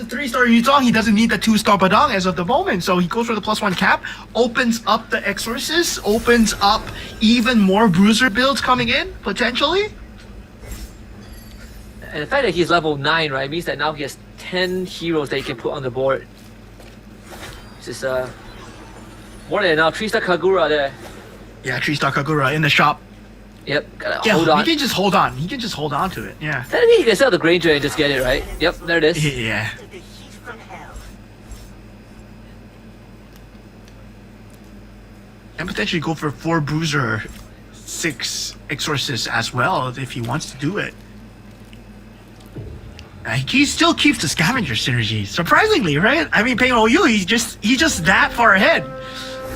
the 3-star Yuzong, he doesn't need the 2-star Badang as of the moment, so he goes for the +1 cap, opens up the Exorcist, opens up even more Bruiser builds coming in, potentially. And the fact that he's level 9, right, means that now he has 10 heroes that he can put on the board. Which is more than enough. 3-star Kagura there. Yeah, 3-star Kagura in the shop. Yep, gotta hold on. He can just hold on. He can just hold on to it, yeah. Technically, he can sell the Granger and just get it, right? Yep, there it is. Yeah. And potentially go for 4 Bruiser, 6 Exorcist as well if he wants to do it. He still keeps the Scavenger synergy, surprisingly, right? I mean, Peng OU, he's just that far ahead.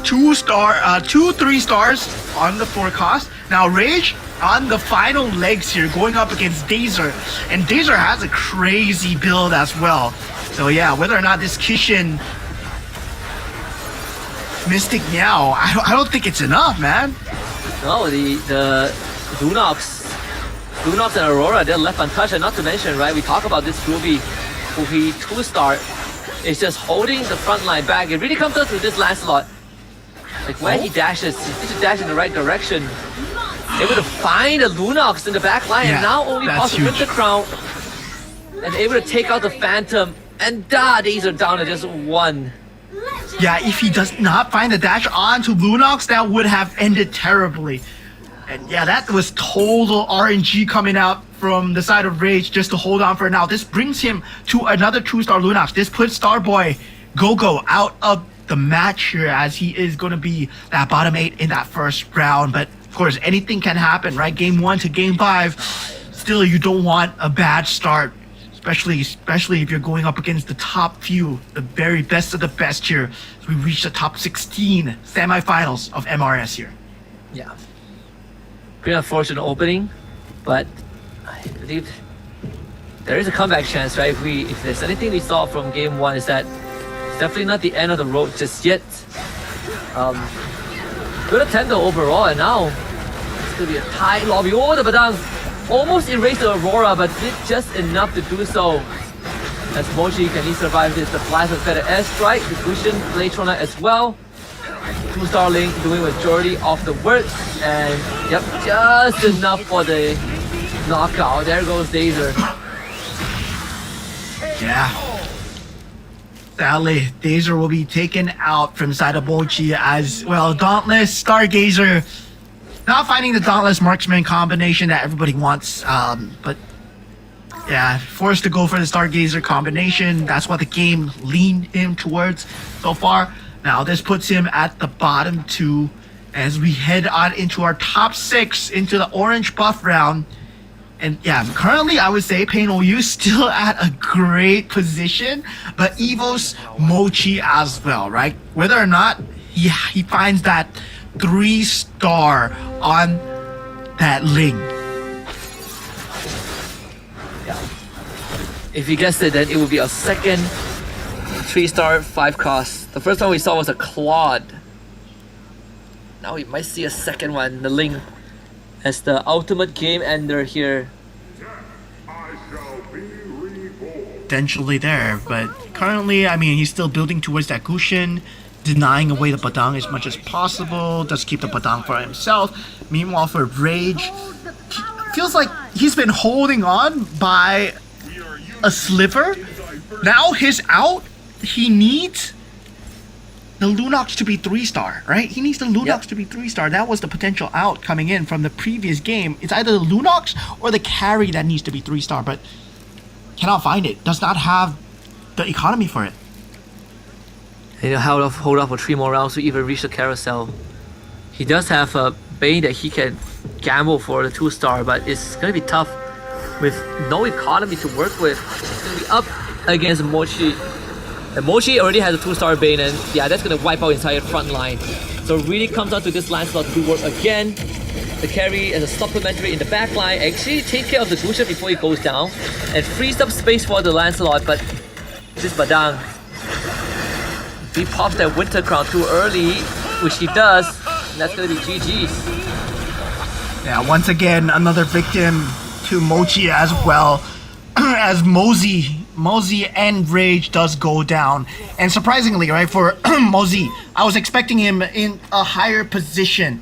2 3 stars on the forecast. Now Rage on the final legs here, going up against Dazer, and Dazer has a crazy build as well. So yeah, whether or not this Kishin Mystic Meow, I don't think it's enough, man. No, the Lunox and Aurora, they're left untouched, and not to mention, right, we talk about this Ruby 2-star is just holding the front line back. It really comes down to this Lancelot. Like where he dashes, he needs to dash in the right direction. Able to find a Lunox in the back line, and now only possible with the Crown. And able to take out the Phantom, and these are down to just 1. Yeah, if he does not find the dash onto Lunox, that would have ended terribly. And yeah, that was total RNG coming out from the side of Rage just to hold on for now. This brings him to another 2-star Lunox. This puts Starboy Gogo out of the match here, as he is going to be that bottom 8 in that first round. But of course, anything can happen, right? Game 1 to game 5, still you don't want a bad start, especially if you're going up against the top few, the very best of the best here. We reach the top 16 semifinals of MRS here. Yeah. Pretty unfortunate opening, but I believe there is a comeback chance, right? If there's anything we saw from game 1 is that it's definitely not the end of the road just yet. Good attempt though overall, and now it's gonna be a tight lobby. Oh, the Badang almost erased the Aurora, but did just enough to do so. As Mochi can he survive this? The Flash with better airstrike, the Gushin, Laytrona as well. 2-star Link doing majority of the work, and yep, just enough for the knockout. There goes Dazer. Yeah. Sadly, Dazer will be taken out from the side of Mochi as well. Dauntless, Stargazer, not finding the Dauntless Marksman combination that everybody wants, but yeah, forced to go for the Stargazer combination. That's what the game leaned him towards so far. Now this puts him at the bottom 2 as we head on into our top 6 into the orange buff round. And yeah, currently I would say Pain OU still at a great position, but Evo's Mochi as well, right? Whether or not he finds that 3-star on that Ling. Yeah. If he gets it, then it will be a second 3-star 5-cost. The first one we saw was a Claude. Now we might see a second one, the Ling, as the ultimate game ender here. Potentially there, but currently, I mean, he's still building towards that Gushin, denying away the Badang as much as possible, just keep the Badang for himself. Meanwhile, for Rage, feels like he's been holding on by a sliver. Now his out, he needs the Lunox to be 3-star, right? He needs the Lunox to be 3-star. That was the potential out coming in from the previous game. It's either the Lunox or the carry that needs to be 3-star, but cannot find it. Does not have the economy for it. And he'll hold off for 3 more rounds to even reach the carousel. He does have a Bane that he can gamble for the 2-star, but it's gonna be tough with no economy to work with. It's gonna be up against Mochi. And Mochi already has a 2-star Bane, and yeah, that's gonna wipe out entire front line. So it really comes down to this Lancelot to do work again. The carry as a supplementary in the back line, actually take care of the Gusha before he goes down, and frees up space for the Lancelot, but this Badang, if he pops that Winter Crown too early, which he does, and that's gonna be GG's. Yeah, once again, another victim to Mochi as well, as Mosey Mosey and Rage does go down. And surprisingly, right, for Mosey, I was expecting him in a higher position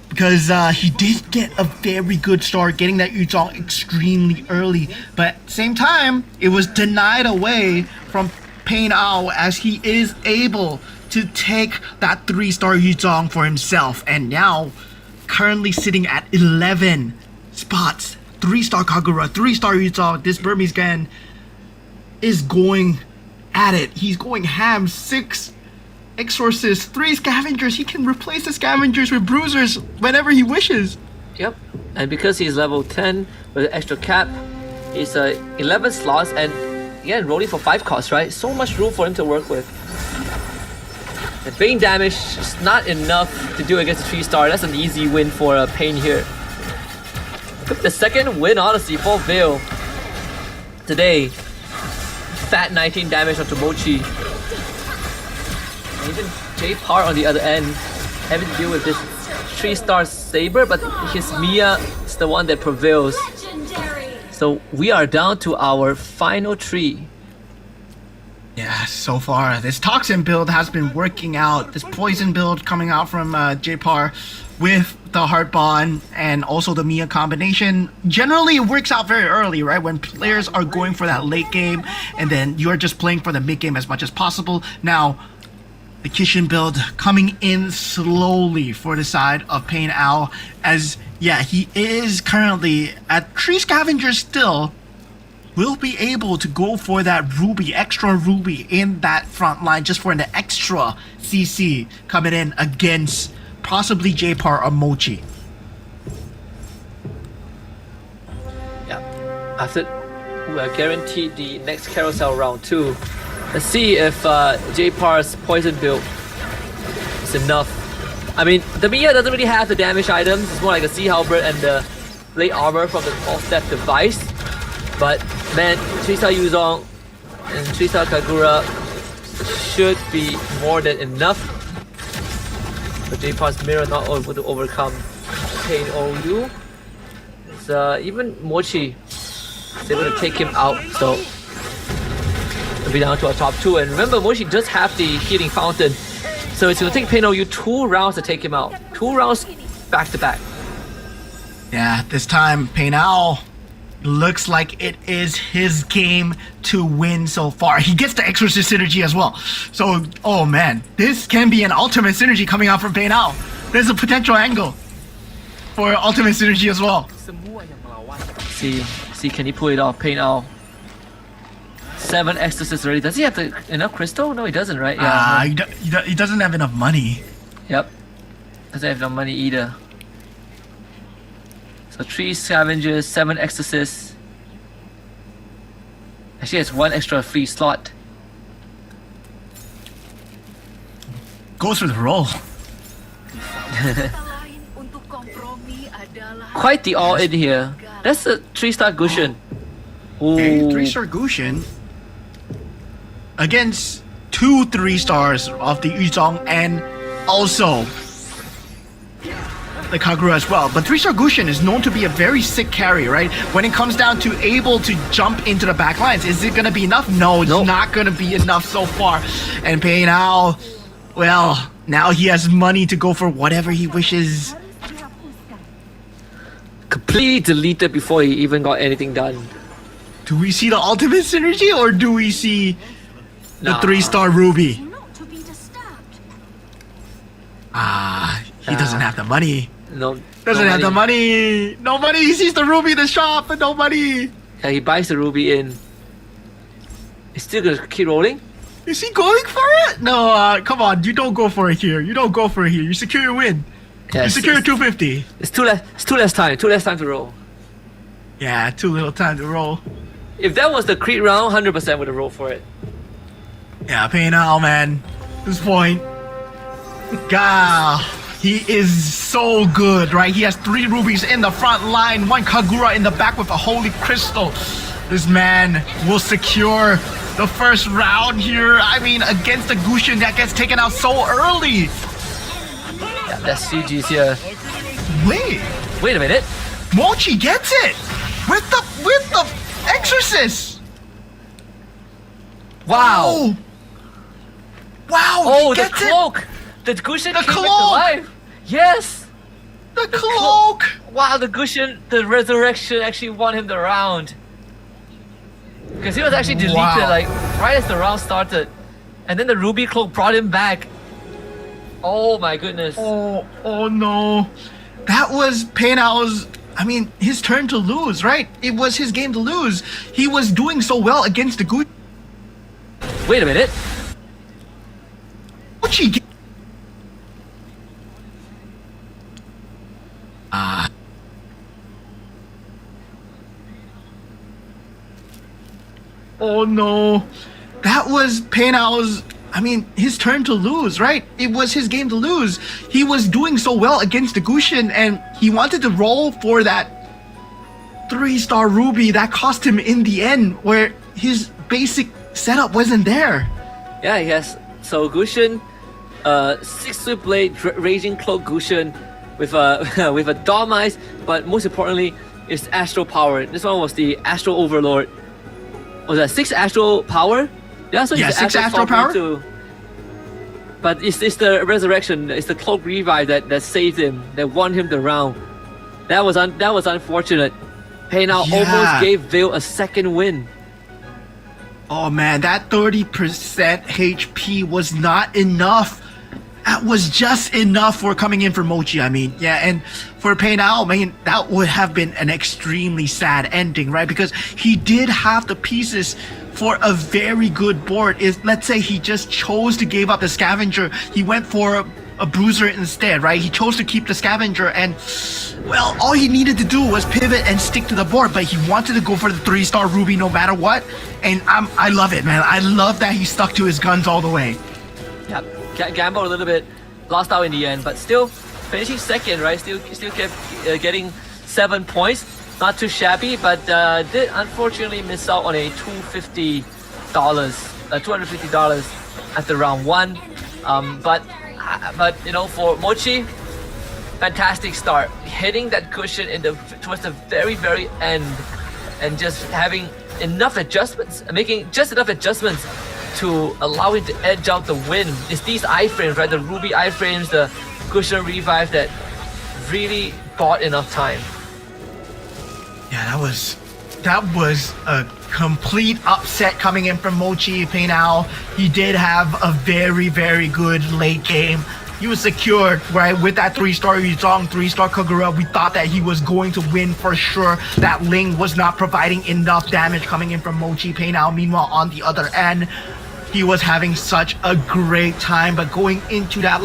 because he did get a very good start, getting that Yuzong extremely early. But at the same time, it was denied away from Pain Ao as he is able to take that 3-star Yuzong for himself. And now, currently sitting at 11 spots. 3-star Kagura, 3-star Yuzong. This Burmese Gan is going at it. He's going ham. 6 Exorcists, 3 Scavengers. He can replace the Scavengers with Bruisers whenever he wishes. Yep. And because he's level 10 with an extra cap, he's 11 slots and again rolling for 5 costs, right? So much room for him to work with. And Bane damage is not enough to do against a 3-star. That's an easy win for Pain here. The second win, honestly, for Veil today. Fat 19 damage onto Mochi. And even J-Par on the other end having to deal with this 3-star Saber, but his Mia is the one that prevails. So we are down to our final 3. Yeah, so far this Toxin build has been working out. This Poison build coming out from J-Par with the Heart Bond and also the Mia combination generally works out very early, right? When players are going for that late game and then you're just playing for the mid game as much as possible. Now, the Kishin build coming in slowly for the side of Pain Ao as, yeah, he is currently at 3 Scavengers still. Will be able to go for that Ruby, extra Ruby in that front line just for the extra CC coming in against possibly J-Par or Mochi. Yeah, after we are guaranteed the next carousel round 2. Let's see if J-Par's poison build is enough. I mean, the Mia doesn't really have the damage items. It's more like a Sea Halberd and the plate armor from the 12-step device. But man, 3-star Yuzong and 3-star Kagura should be more than enough. But J-Par's mirror not able to overcome Pain OU. It's even Mochi is able to take him out, so we'll be down to our top 2. And remember, Mochi does have the healing fountain, so it's gonna take Pain OU 2 rounds to take him out. 2 rounds back to back. Yeah, this time Pain Ao looks like it is his game to win so far. He gets the Exorcist synergy as well. So, oh man, this can be an ultimate synergy coming out from Pain Ao. There's a potential angle for ultimate synergy as well. See, can he pull it off? Pain Ao. 7 Exorcists already. Does he have enough crystal? No, he doesn't, right? Yeah. He doesn't have enough money. Yep. Doesn't have enough money either. So 3 Scavengers, 7 Exorcists. Actually, it's 1 extra free slot. Goes for the roll. Quite the all in here. That's a 3-star Gushin. Okay, 3-star Gushin against 2 3-stars of the Yuzong and also the Kagura as well. But 3-star Gushin is known to be a very sick carry, right? When it comes down to able to jump into the back lines, is it gonna be enough? No, it's not gonna be enough so far. And Pain Ao, well, now he has money to go for whatever he wishes. Completely deleted before he even got anything done. Do we see the ultimate synergy or do we see the 3-star Ruby? He doesn't have the money. No, doesn't have the money. Nobody. He sees the Ruby in the shop, but nobody. Yeah, he buys the Ruby in. He's still gonna keep rolling. Is he going for it? No, come on. You don't go for it here. You don't go for it here. You secure your win. Yeah, you secure 250. It's too less time. Too less time to roll. Yeah, too little time to roll. If that was the Creed round, 100% would have rolled for it. Yeah, Pain Ao, man. This point. God, he is so good, right? He has 3 rubies in the front line, 1 Kagura in the back with a holy crystal. This man will secure the first round here. I mean, against the Gushin that gets taken out so early. Yeah, that's CG's here. Wait a minute. Mochi gets it with the Exorcist. Wow. Oh. Wow. Oh, he the gets it. cloak. The Gushin The came back to cloak. life. Yes. The cloak. Wow, the Gushin, the resurrection actually won him the round. Because he was actually deleted Wow. like right as the round started. And then the Ruby Cloak brought him back. Oh my goodness. Oh no. That was Paynao's, I mean, his turn to lose, right? It was his game to lose. He was doing so well against the Gucci. Wait a minute. Oh no. That was Paynao's, I mean, his turn to lose, right? It was his game to lose. He was doing so well against the Gushin and he wanted to roll for that 3-star Ruby that cost him in the end where his basic setup wasn't there. Yeah, yes. So Gushin, 6 Blade Raging Cloak Gushin with a with a Dom Eyes, but most importantly, it's Astral Power. This one was the Astral Overlord. Was that 6 Astral Power? Yeah, so Yeah, it's 6 Astral Power. Too. But it's the resurrection, it's the Cloak Revive that saved him, that won him the round. That was unfortunate. Paynao almost gave Veil a second win. Oh man, that 30% HP was not enough. That was just enough for coming in for Mochi, I mean. Yeah, and for Paynao, I mean, that would have been an extremely sad ending, right? Because he did have the pieces for a very good board. Let's say he just chose to give up the Scavenger. He went for a Bruiser instead, right? He chose to keep the Scavenger and, well, all he needed to do was pivot and stick to the board, but he wanted to go for the 3-star Ruby no matter what. And I love it, man. I love that he stuck to his guns all the way. Yeah, gambled a little bit, lost out in the end, but still finishing second, right? Still kept getting 7 points. Not too shabby, but did unfortunately miss out on a $250 after round 1. But you know, for Mochi, fantastic start, hitting that cushion towards the very end, and just having enough adjustments, making just enough adjustments to allow him to edge out the win. It's these iframes, right? The Ruby iframes, the cushion revive that really bought enough time. Yeah, that was a complete upset coming in from Mochi Paynao. He did have a very good late game. He was secured, right, with that 3-star Yuzong, 3-star Kagura. We thought that he was going to win for sure. That Ling was not providing enough damage coming in from Mochi Paynao. Meanwhile, on the other end, he was having such a great time. But going into that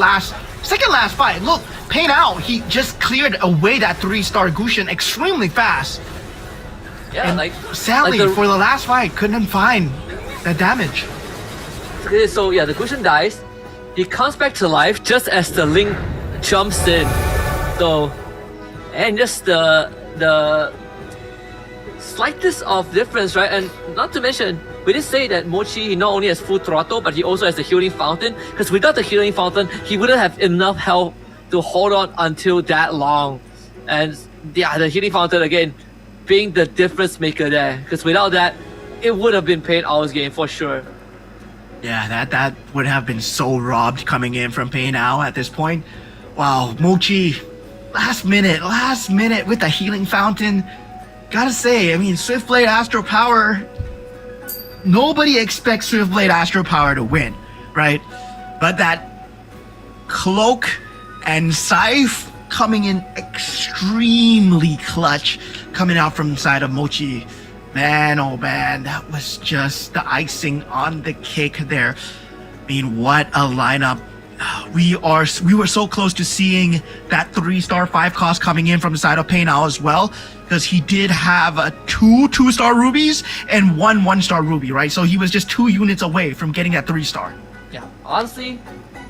second last fight, look, Paynao, he just cleared away that 3-star Gushin extremely fast. Yeah, and sadly, for the last fight, couldn't find the damage. So yeah, the Gushin dies. He comes back to life just as the Link jumps in. So, and just the slightest of difference, right? And not to mention, we did say that Mochi not only has full throttle, but he also has the healing fountain. Because without the healing fountain, he wouldn't have enough health to hold on until that long. And yeah, the healing fountain again, being the difference maker there, because without that, it would have been Paynao's game for sure. Yeah, that would have been so robbed coming in from Paynao at this point. Wow, Mochi, last minute with the healing fountain. Gotta say, I mean, Swiftblade Astro Power, nobody expects Swiftblade Astro Power to win, right? But that Cloak and Scythe coming in extremely clutch, coming out from the side of Mochi. Man, oh man, that was just the icing on the cake there. I mean, what a lineup. We were so close to seeing that 3-star 5-cost coming in from the side of Paynao as well, because he did have 2 2-star rubies and 1 1-star ruby, right? So he was just 2 units away from getting that 3-star. Yeah, honestly,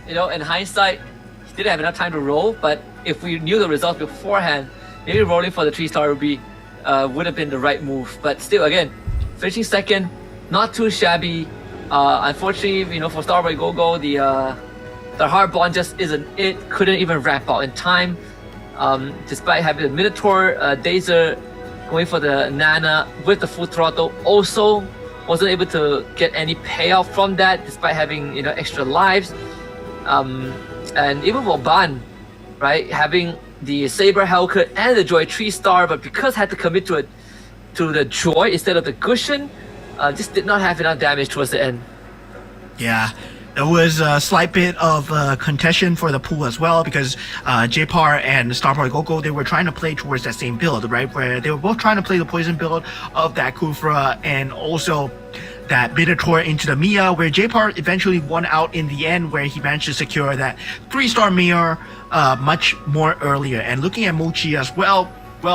you know, in hindsight, he didn't have enough time to roll, but if we knew the results beforehand, maybe rolling for the 3-star ruby would have been the right move. But still, again, finishing second, not too shabby. Unfortunately, you know, for Starboy Go-Go, the hard bond just isn't it. Couldn't even ramp out in time. Despite having the Minotaur, Dazer going for the Nana with the full throttle, also wasn't able to get any payoff from that despite having extra lives. And even for Ban, right, having the Saber Hellcut and the Joy 3-star, but because had to commit to the Joy instead of the Cushion, just did not have enough damage towards the end. Yeah, there was a slight bit of contention for the pool as well because J-Par and Starboy Gogo, they were trying to play towards that same build, right? Where they were both trying to play the poison build of that Kufra and also that Minotaur into the Mia, where J-Par eventually won out in the end, where he managed to secure that 3-star Mirror much more earlier. And looking at Mochi as well,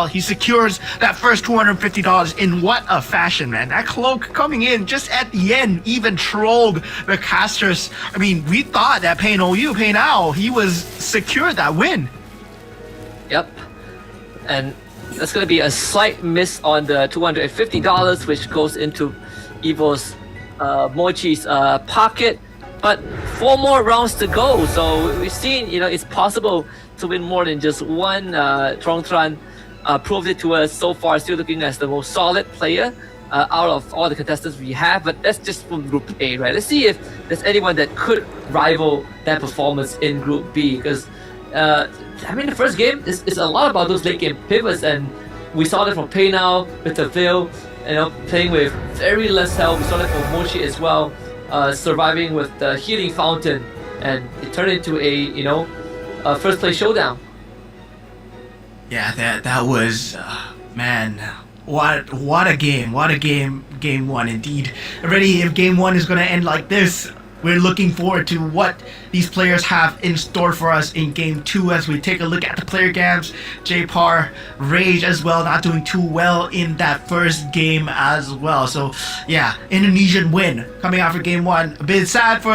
he secures that first $250 in what a fashion, man. That cloak coming in just at the end even trolled the casters. I mean, we thought that Pay Now, he was secured that win. Yep. And that's going to be a slight miss on the $250, which goes into Evo's Mochi's pocket. But 4 more rounds to go. So we've seen, it's possible to win more than just one. Trongtran proved it to us so far, still looking as the most solid player out of all the contestants we have. But that's just from Group A, right? Let's see if there's anyone that could rival that performance in Group B. Because, the first game is a lot about those late game pivots. And we saw that from Pay Now with the Veil, playing with very less health. We saw that from Mochi as well, surviving with the Healing Fountain. And it turned into a first place showdown. Yeah, that was, man, what a game, game 1 indeed. Already, if game 1 is going to end like this, we're looking forward to what these players have in store for us in game 2 as we take a look at the player cams. J-Par, Rage as well, not doing too well in that first game as well. So, yeah, Indonesian win coming out for game 1. A bit sad for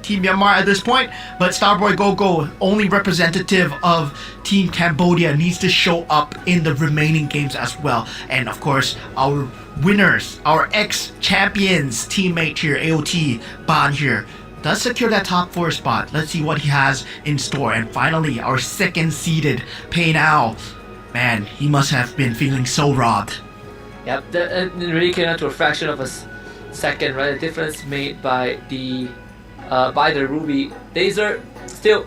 Team Myanmar at this point, but Starboy Gogo, only representative of Team Cambodia, needs to show up in the remaining games as well. And of course, our winners, our ex-champions teammate here, AOT, Ban here, does secure that top 4 spot. Let's see what he has in store. And finally, our second seeded Pay Now. Man, he must have been feeling so robbed. Yep, it really came down to a fraction of a second, right? The difference made by the Ruby. Laser still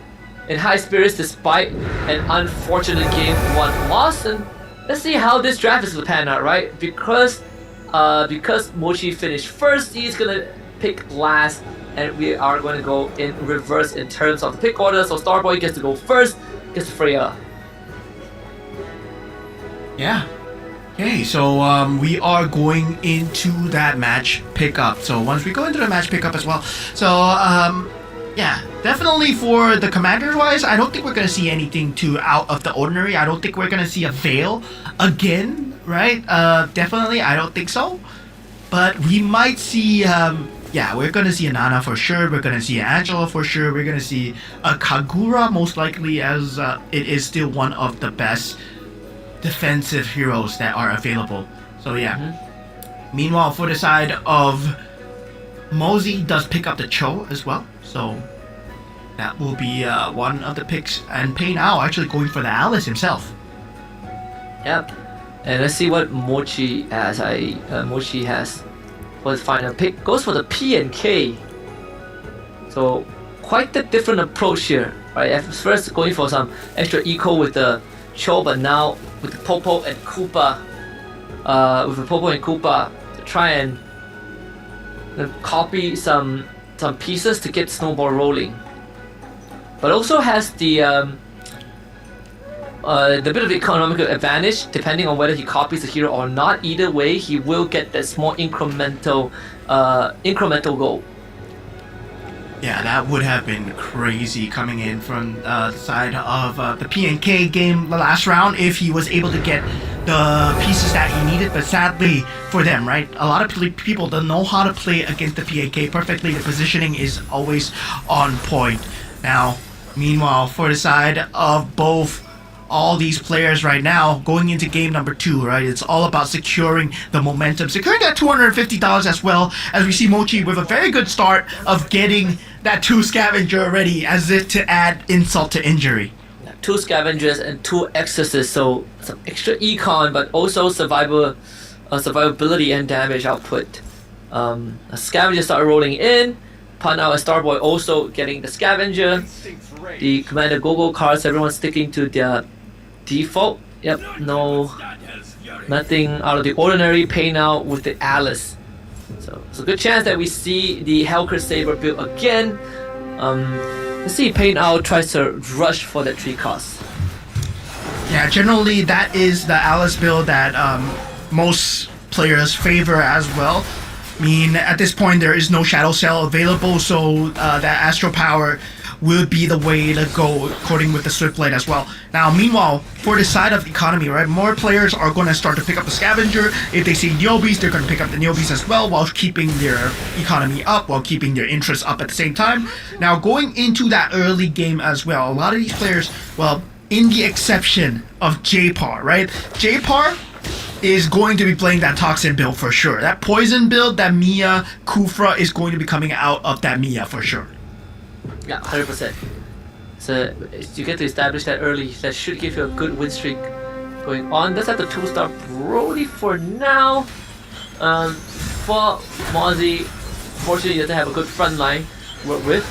in high spirits despite an unfortunate game 1 loss. And let's see how this draft is going to pan out, right? Because Mochi finished first, he's going to pick last, and we are going to go in reverse in terms of the pick order. So Starboy gets to go first, gets Freya. Yeah. Okay, so we are going into that match pickup. So once we go into the match pickup as well, so yeah, definitely for the commanders wise, I don't think we're gonna see anything too out of the ordinary. I don't think we're gonna see a Veil again, right? Definitely, I don't think so. But we might see, yeah, we're gonna see a Nana for sure. We're gonna see an Angela for sure. We're gonna see a Kagura most likely, as it is still one of the best defensive heroes that are available. So yeah. Meanwhile, for the side of Mosey, does pick up the Cho as well. So that will be one of the picks. And Pay Now actually going for the Alice himself. Yep. And let's see what Mochi has. Mochi has for his final pick. Goes for the P and K. So quite the different approach here. Right? At first going for some extra eco with the Cho, but now with the Popo and Koopa, to try and copy some pieces to get Snowball rolling. But also has the bit of economical advantage depending on whether he copies the hero or not. Either way, he will get that small incremental goal. Yeah, that would have been crazy coming in from the side of the PNK game the last round if he was able to get the pieces that he needed. But sadly for them, right, a lot of people don't know how to play against the PNK perfectly. The positioning is always on point. Now, meanwhile, for the side of both all these players right now going into game number 2, right? It's all about securing the momentum, securing that $250 as well, as we see Mochi with a very good start of getting that 2 scavenger already, as if to add insult to injury. 2 scavengers and 2 exorcists, so some extra econ, but also survivability and damage output. A scavenger started rolling in. Panao and Starboy also getting the scavenger. The Commander Gogo cards, everyone's sticking to their default. Yep, nothing out of the ordinary. Paying out with the Alice. So it's a good chance that we see the Hellcurt Saber build again. Let's see, Paying Out tries to rush for that 3 cost. Yeah, generally that is the Alice build that most players favor as well. I mean, at this point there is no Shadow Cell available, so that Astral Power will be the way to go according with the Swiftblade as well. Now, meanwhile, for the side of economy, right, more players are going to start to pick up the Scavenger. If they see Neobeast, they're going to pick up the Neobeast as well, while keeping their economy up, while keeping their interest up at the same time. Now, going into that early game as well, a lot of these players, well, in the exception of J-Par, right? J-Par is going to be playing that Toxin build for sure. That Poison build, that Mia, Kufra is going to be coming out of that Mia for sure. Yeah, 100%. So you get to establish that early. That should give you a good win streak going on. Let's have the 2-star Brody for now. For Mozzie, fortunately, he doesn't have a good front line to work with.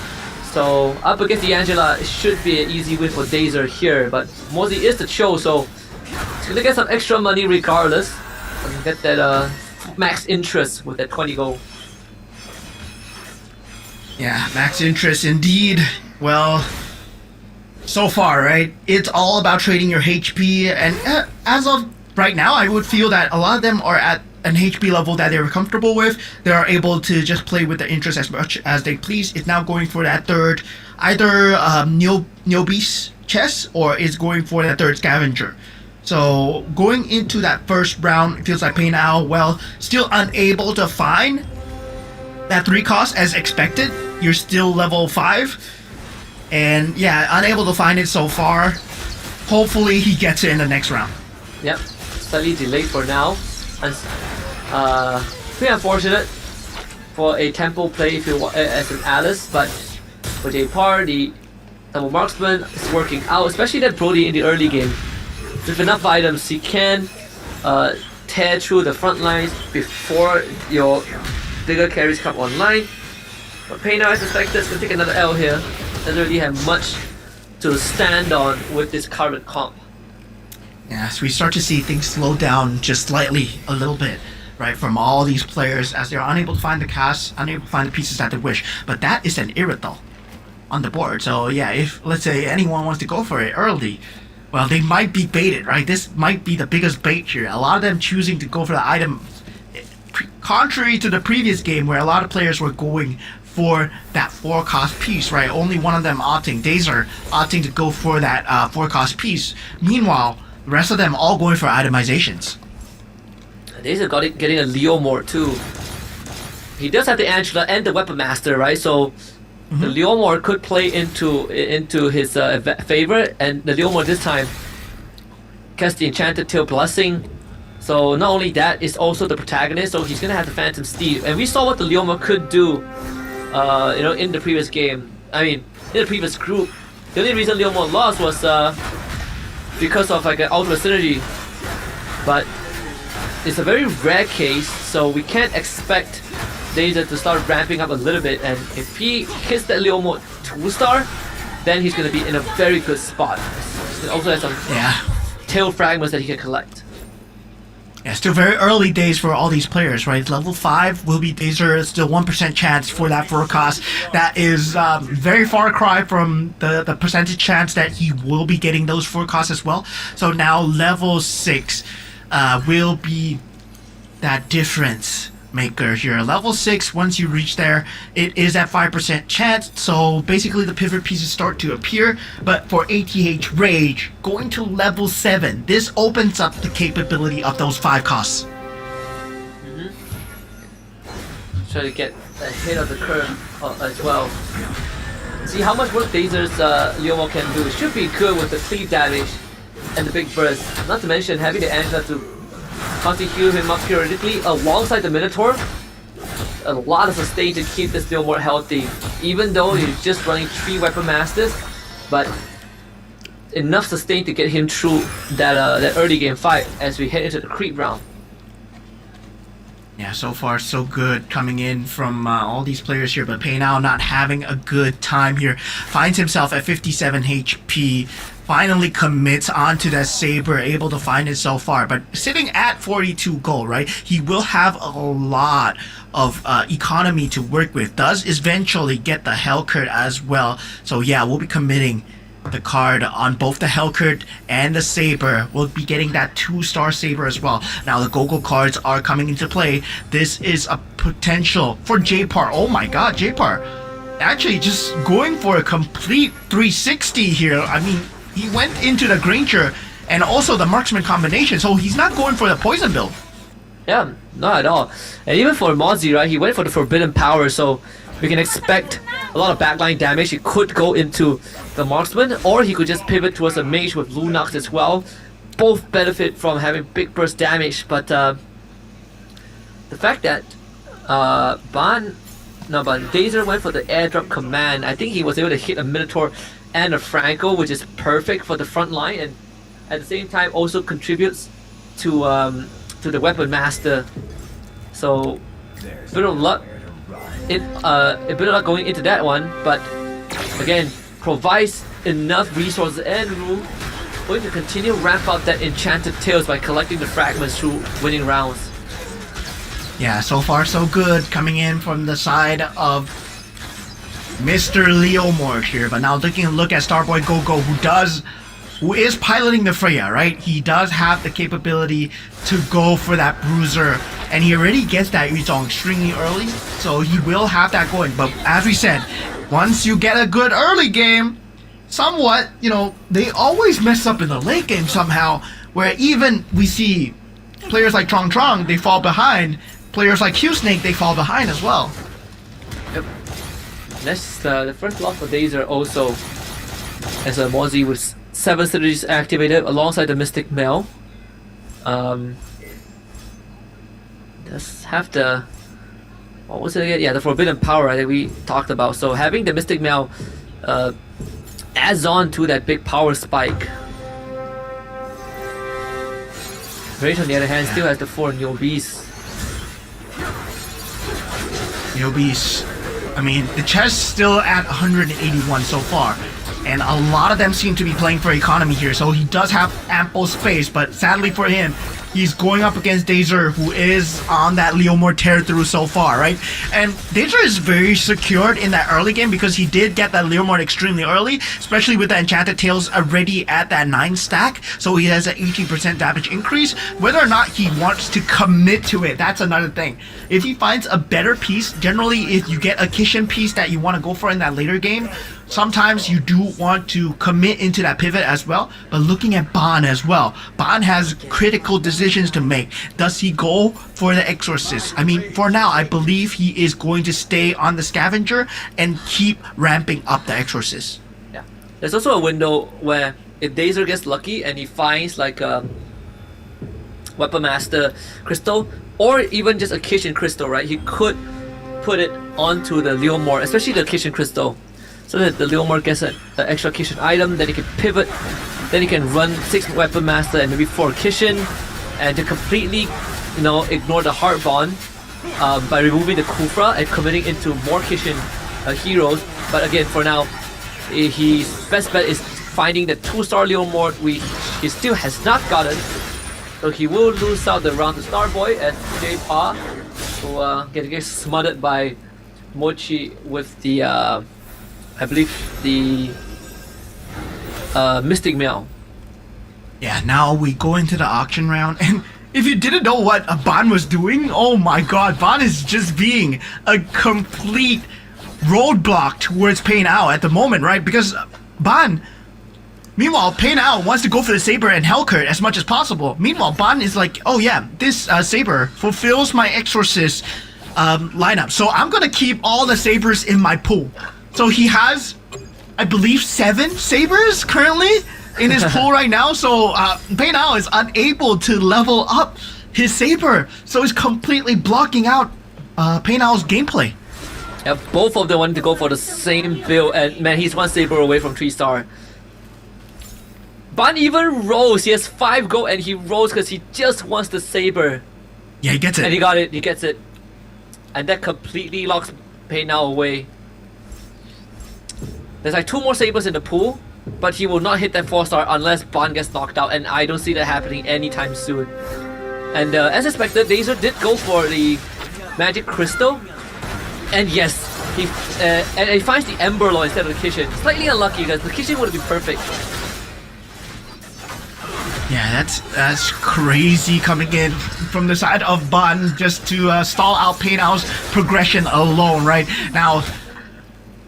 So up against the Angela, it should be an easy win for Dazer here. But Mozzie is the show, so he's gonna get some extra money regardless. And get that max interest with that 20 gold. Yeah, max interest indeed. Well, so far, right? It's all about trading your HP, and as of right now, I would feel that a lot of them are at an HP level that they're comfortable with. They are able to just play with the interest as much as they please. It's now going for that third, either Neobeast chest, or is going for that third Scavenger. So going into that first round, it feels like Paying Out, well, still unable to find that 3 cost as expected. You're still level 5, and yeah, unable to find it so far. Hopefully he gets it in the next round. Yep, slightly delayed for now. And pretty unfortunate for a tempo play if you as an Alice, but for J-Par, the double marksman is working out, especially that Brody in the early game. With enough items, he can tear through the front lines before your bigger carries come online. But Payne as expected is going to take another L here. Doesn't really have much to stand on with this current comp. Yeah, so we start to see things slow down just slightly, a little bit, right, from all these players as they're unable to find the casts, unable to find the pieces that they wish. But that is an Irithel on the board. So yeah, if, let's say, anyone wants to go for it early, well, they might be baited, right? This might be the biggest bait here. A lot of them choosing to go for the item, contrary to the previous game where a lot of players were going for that 4-cost piece, right? Only one of them opting, Dazer, opting to go for that 4-cost piece. Meanwhile, the rest of them all going for itemizations. Dazer getting a Leomord too. He does have the Angela and the Weapon Master, right? So the Leomord could play into his favor, and the Leomord this time casts the Enchanted Tail Blessing. So not only that, it's also the protagonist, so he's gonna have the Phantom Steed. And we saw what the Leomord could do, in the previous game. I mean, in the previous group. The only reason Leomord lost was because of like an Ultra Synergy. But it's a very rare case, so we can't expect Dazer to start ramping up a little bit. And if he hits that Leomord 2-star, then he's gonna be in a very good spot. He also has some tail fragments that he can collect. Yeah, still very early days for all these players, right? Level 5 will be Dazer, still 1% chance for that 4-cost. That is very far cry from the percentage chance that he will be getting those 4-costs as well. So now level 6 will be that difference maker here. Level 6, once you reach there, it is at 5% chance, so basically the pivot pieces start to appear. But for ATH Rage, going to level 7, this opens up the capability of those 5 costs. Try to get ahead of the curve as well. See how much work Dazer's Leomord can do. It should be good with the cleave damage and the big burst. Not to mention having the Angela to constantly heal him up periodically alongside the Minotaur. A lot of sustain to keep this Leomord healthy, even though he's just running 3 Weapon Masters, but enough sustain to get him through that early game fight as we head into the creep round. Yeah, so far so good coming in from all these players here, but Paynow not having a good time here. Finds himself at 57 HP, finally commits onto that Saber, able to find it so far, but sitting at 42 gold, right? He will have a lot of economy to work with, does eventually get the Hellcurt as well. So yeah, we'll be committing the card on both the Hellcurt and the Saber. We'll be getting that 2-star Saber as well. Now the Gogo cards are coming into play. This is a potential for J-Par. Oh my god, J-Par actually just going for a complete 360 here. I mean, he went into the Granger and also the Marksman combination, so he's not going for the poison build. Yeah, not at all. And even for Mozzie, right, he went for the Forbidden Power, so we can expect a lot of backline damage. He could go into the Marksman, or he could just pivot towards a Mage with Lunox as well. Both benefit from having big burst damage, but the fact that Dazer went for the airdrop command, I think he was able to hit a Minotaur and a Franco, which is perfect for the front line, and at the same time also contributes to the Weapon Master. So a bit of luck. A bit of luck going into that one, but again, provides enough resources and room for him to continue ramp up that Enchanted Tails by collecting the fragments through winning rounds. Yeah, so far so good coming in from the side of Mr. Leomord here, but now taking a look at Starboy Gogo, who is piloting the Freya, right? He does have the capability to go for that Bruiser, and he already gets that Yuzong extremely early, so he will have that going. But as we said, once you get a good early game, somewhat, you know, they always mess up in the late game somehow, where even we see players like Trong, they fall behind, players like Q-Snake, they fall behind as well. Yep. That's the first loss for Dazer also, as a Mozzie with 7 synergies activated alongside the Mystic Mail. Does have the, what was it again? Yeah, the Forbidden Power that we talked about. So having the Mystic Mail adds on to that big power spike. Rage on the other hand still has the 4 Neobees. Neobees, I mean, the chest still at 181 so far, and a lot of them seem to be playing for economy here, so he does have ample space, but sadly for him, he's going up against Dazer, who is on that Leomord tear through so far, right? And Dazer is very secured in that early game because he did get that Leomord extremely early, especially with the Enchanted Tails already at that 9 stack, so he has an 18% damage increase. Whether or not he wants to commit to it, that's another thing. If he finds a better piece, generally if you get a Kishin piece that you want to go for in that later game, sometimes you do want to commit into that pivot as well. But looking at Ban as well, Ban has critical decisions to make. Does he go for the Exorcist? I mean, for now, I believe he is going to stay on the Scavenger and keep ramping up the Exorcist. Yeah, there's also a window where if Dazer gets lucky and he finds like a Weapon Master Crystal, or even just a Kitchen Crystal, right? He could put it onto the Leomord, especially the Kitchen Crystal, so that the Leomord gets an extra Kitchen item, then he can pivot, then he can run 6 Weapon Master and maybe 4 Kitchen, and to completely, you know, ignore the Heart Bond by removing the Kufra and committing into more Kitchen heroes. But again, for now, his best bet is finding the 2-star Leomord, he still has not gotten, so he will lose out the round to Starboy as J-Pa, who gets smothered by Mochi with the I believe the Mystic Mail. Yeah, now we go into the auction round, and if you didn't know what Ban was doing, oh my god, Ban is just being a complete roadblock towards Paynow at the moment, right? Because Ban, meanwhile, Paynow wants to go for the Saber and Hellcurt as much as possible. Meanwhile, Ban is like, oh yeah, this Saber fulfills my Exorcist lineup, so I'm gonna keep all the Sabers in my pool. So he has, I believe, 7 Sabers currently in his pool right now. So Paynow is unable to level up his Saber. So he's completely blocking out Paynow's gameplay. Yeah, both of them wanted to go for the same build, and man, he's 1 Saber away from 3-star. Ban even rolls. He has 5 gold and he rolls because he just wants the Saber. Yeah, he gets it. And he got it. He gets it. And that completely locks Pei Now away. There's like 2 more sabers in the pool, but he will not hit that 4-star unless Ban gets knocked out, and I don't see that happening anytime soon. And as expected, Dazer did go for the Magic Crystal, and yes, he finds the Ember Law instead of the Kishin. Slightly unlucky because the Kishin would have been perfect. Yeah, that's crazy coming in from the side of Ban just to stall out Pei Nao's progression alone, right? Now,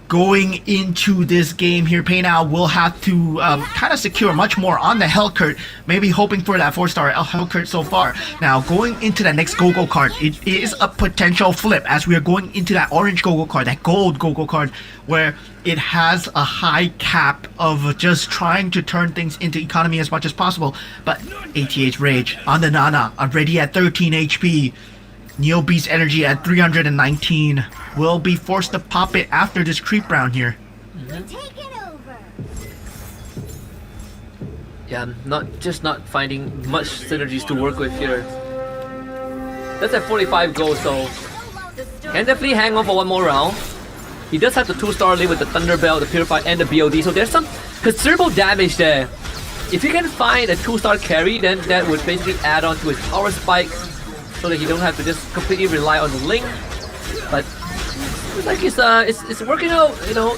going into this game here, Pei Now will have to kind of secure much more on the Hellcurt, maybe hoping for that 4-star Hellcurt so far. Now, going into that next Go-Go card, it is a potential flip as we are going into that orange Go-Go card, that gold Go-Go card, where it has a high cap of just trying to turn things into economy as much as possible. But ATH Rage on the Nana, already at 13 HP. Neo Beast Energy at 319 will be forced to pop it after this creep round here. Take it over. Yeah, I'm not finding much synergies to work with here. That's at 45 gold, so can definitely hang on for one more round. He does have the 2-star lead with the Thunder Bell, the Purify, and the BOD, so there's some considerable damage there. If you can find a 2-star carry, then that would basically add on to his power spike, so that he don't have to just completely rely on the Link. But it's like it's working out, you know,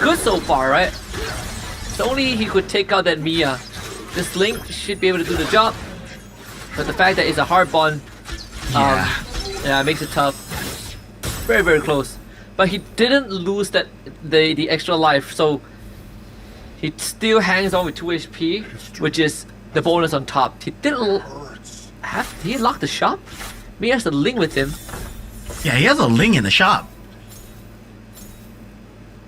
good so far, right? So only he could take out that Mia. This Link should be able to do the job, but the fact that it's a hard bond, yeah, makes it tough. Very, very close. But he didn't lose that the extra life, so he still hangs on with 2 HP, which is the bonus on top. He didn't he locked the shop? Maybe he has the Link with him. Yeah, he has a Link in the shop.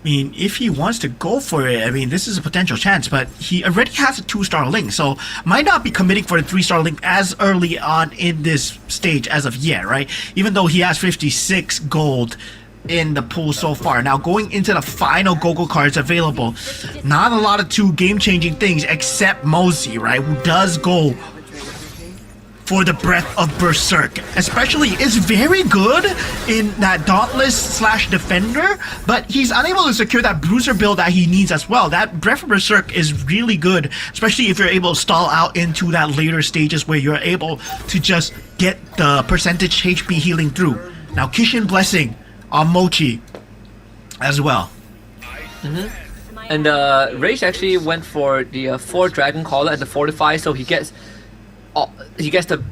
I mean, if he wants to go for it, I mean, this is a potential chance, but he already has a 2-star Link, so might not be committing for the 3-star Link as early on in this stage as of yet, right? Even though he has 56 gold in the pool so far. Now, going into the final Go-Go cards available, not a lot of 2 game-changing things except Mosey, right? Who does go for the Breath of Berserk. Especially, is very good in that Dauntless / Defender, but he's unable to secure that Bruiser build that he needs as well. That Breath of Berserk is really good, especially if you're able to stall out into that later stages where you're able to just get the percentage HP healing through. Now, Kishin Blessing on Mochi as well. And Rage actually went for the 4 Dragon Caller and the Fortify, so he gets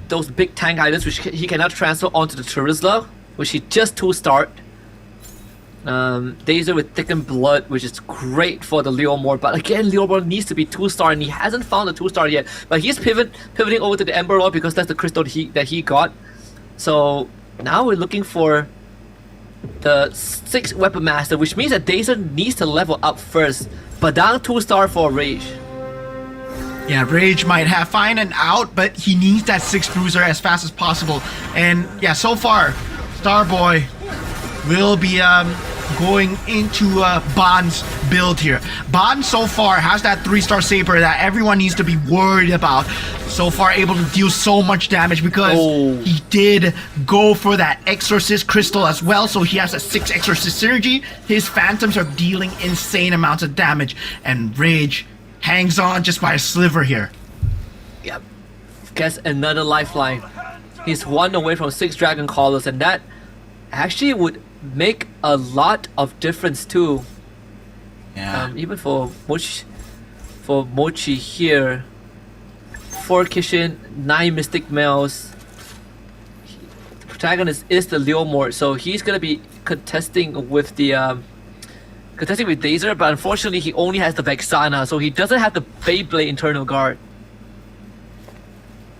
those big tank items which he cannot transfer onto the Charizla, which he just 2-starred. Dazer with Thickened Blood, which is great for the Leomord, but again, Leomord needs to be 2-star and he hasn't found the 2-star yet. But he's pivoting over to the Ember Lord because that's the crystal that he got. So now we're looking for the 6 Weapon Master, which means that Dazer needs to level up first. But down 2-star for Rage. Yeah, Rage might have fine and out, but he needs that 6 Bruiser as fast as possible. And yeah, so far, Starboy will be going into Ban's build here. Ban so far has that 3-star Saber that everyone needs to be worried about. So far able to deal so much damage because he did go for that Exorcist Crystal as well. So he has a 6 Exorcist synergy. His Phantoms are dealing insane amounts of damage. And Rage hangs on just by a sliver here. Yep. Gets another lifeline. He's 1 away from 6 Dragon Callers, and that actually would make a lot of difference too. Yeah. Even for Mochi here, 4 Kishin, 9 Mystic Males. The protagonist is the Leomord, so he's gonna be contesting with Dazer, but unfortunately he only has the Vexana, so he doesn't have the Beyblade Internal Guard.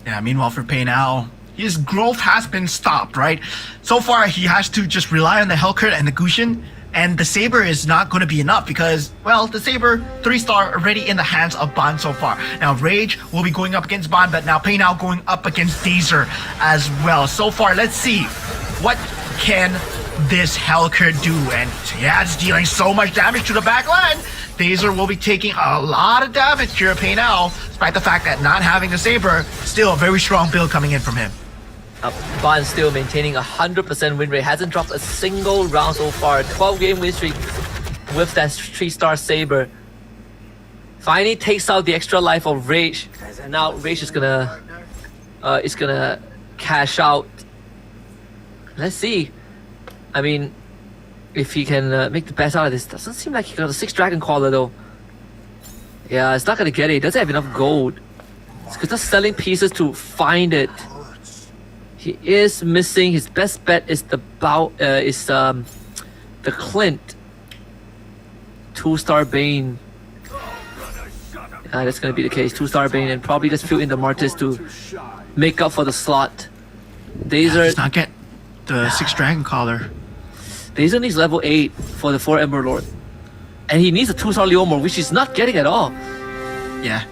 Yeah, meanwhile for Pei Now, his growth has been stopped, right? So far he has to just rely on the Hellcurt and the Gushin, and the Saber is not going to be enough because, well, the Saber 3-star already in the hands of Ban so far. Now Rage will be going up against Ban, but now Pei Now going up against Dazer as well. So far, let's see what can this Hellcurt do, and yeah, it's dealing so much damage to the back line. Dazer will be taking a lot of damage here at Pei Now, despite the fact that not having the Saber, still a very strong build coming in from him. Ban still maintaining 100% win rate, hasn't dropped a single round so far. 12-game win streak with that 3-star Saber. Finally takes out the extra life of Rage, and now Rage is gonna cash out. Let's see. I mean, if he can make the best out of this. Doesn't seem like he got a 6 Dragon Caller though. Yeah, it's not gonna get it. He doesn't have enough gold. It's just selling pieces to find it. He is missing. His best bet is the Clint 2-star Bane. That's gonna be the case. 2-star Bane, and probably just fill in the Martis to make up for the slot. Dazer does not get the 6 Dragon Caller. Dazer needs level 8 for the 4 Ember Lord, and he needs a 2-star Leomord, which he's not getting at all. Yeah.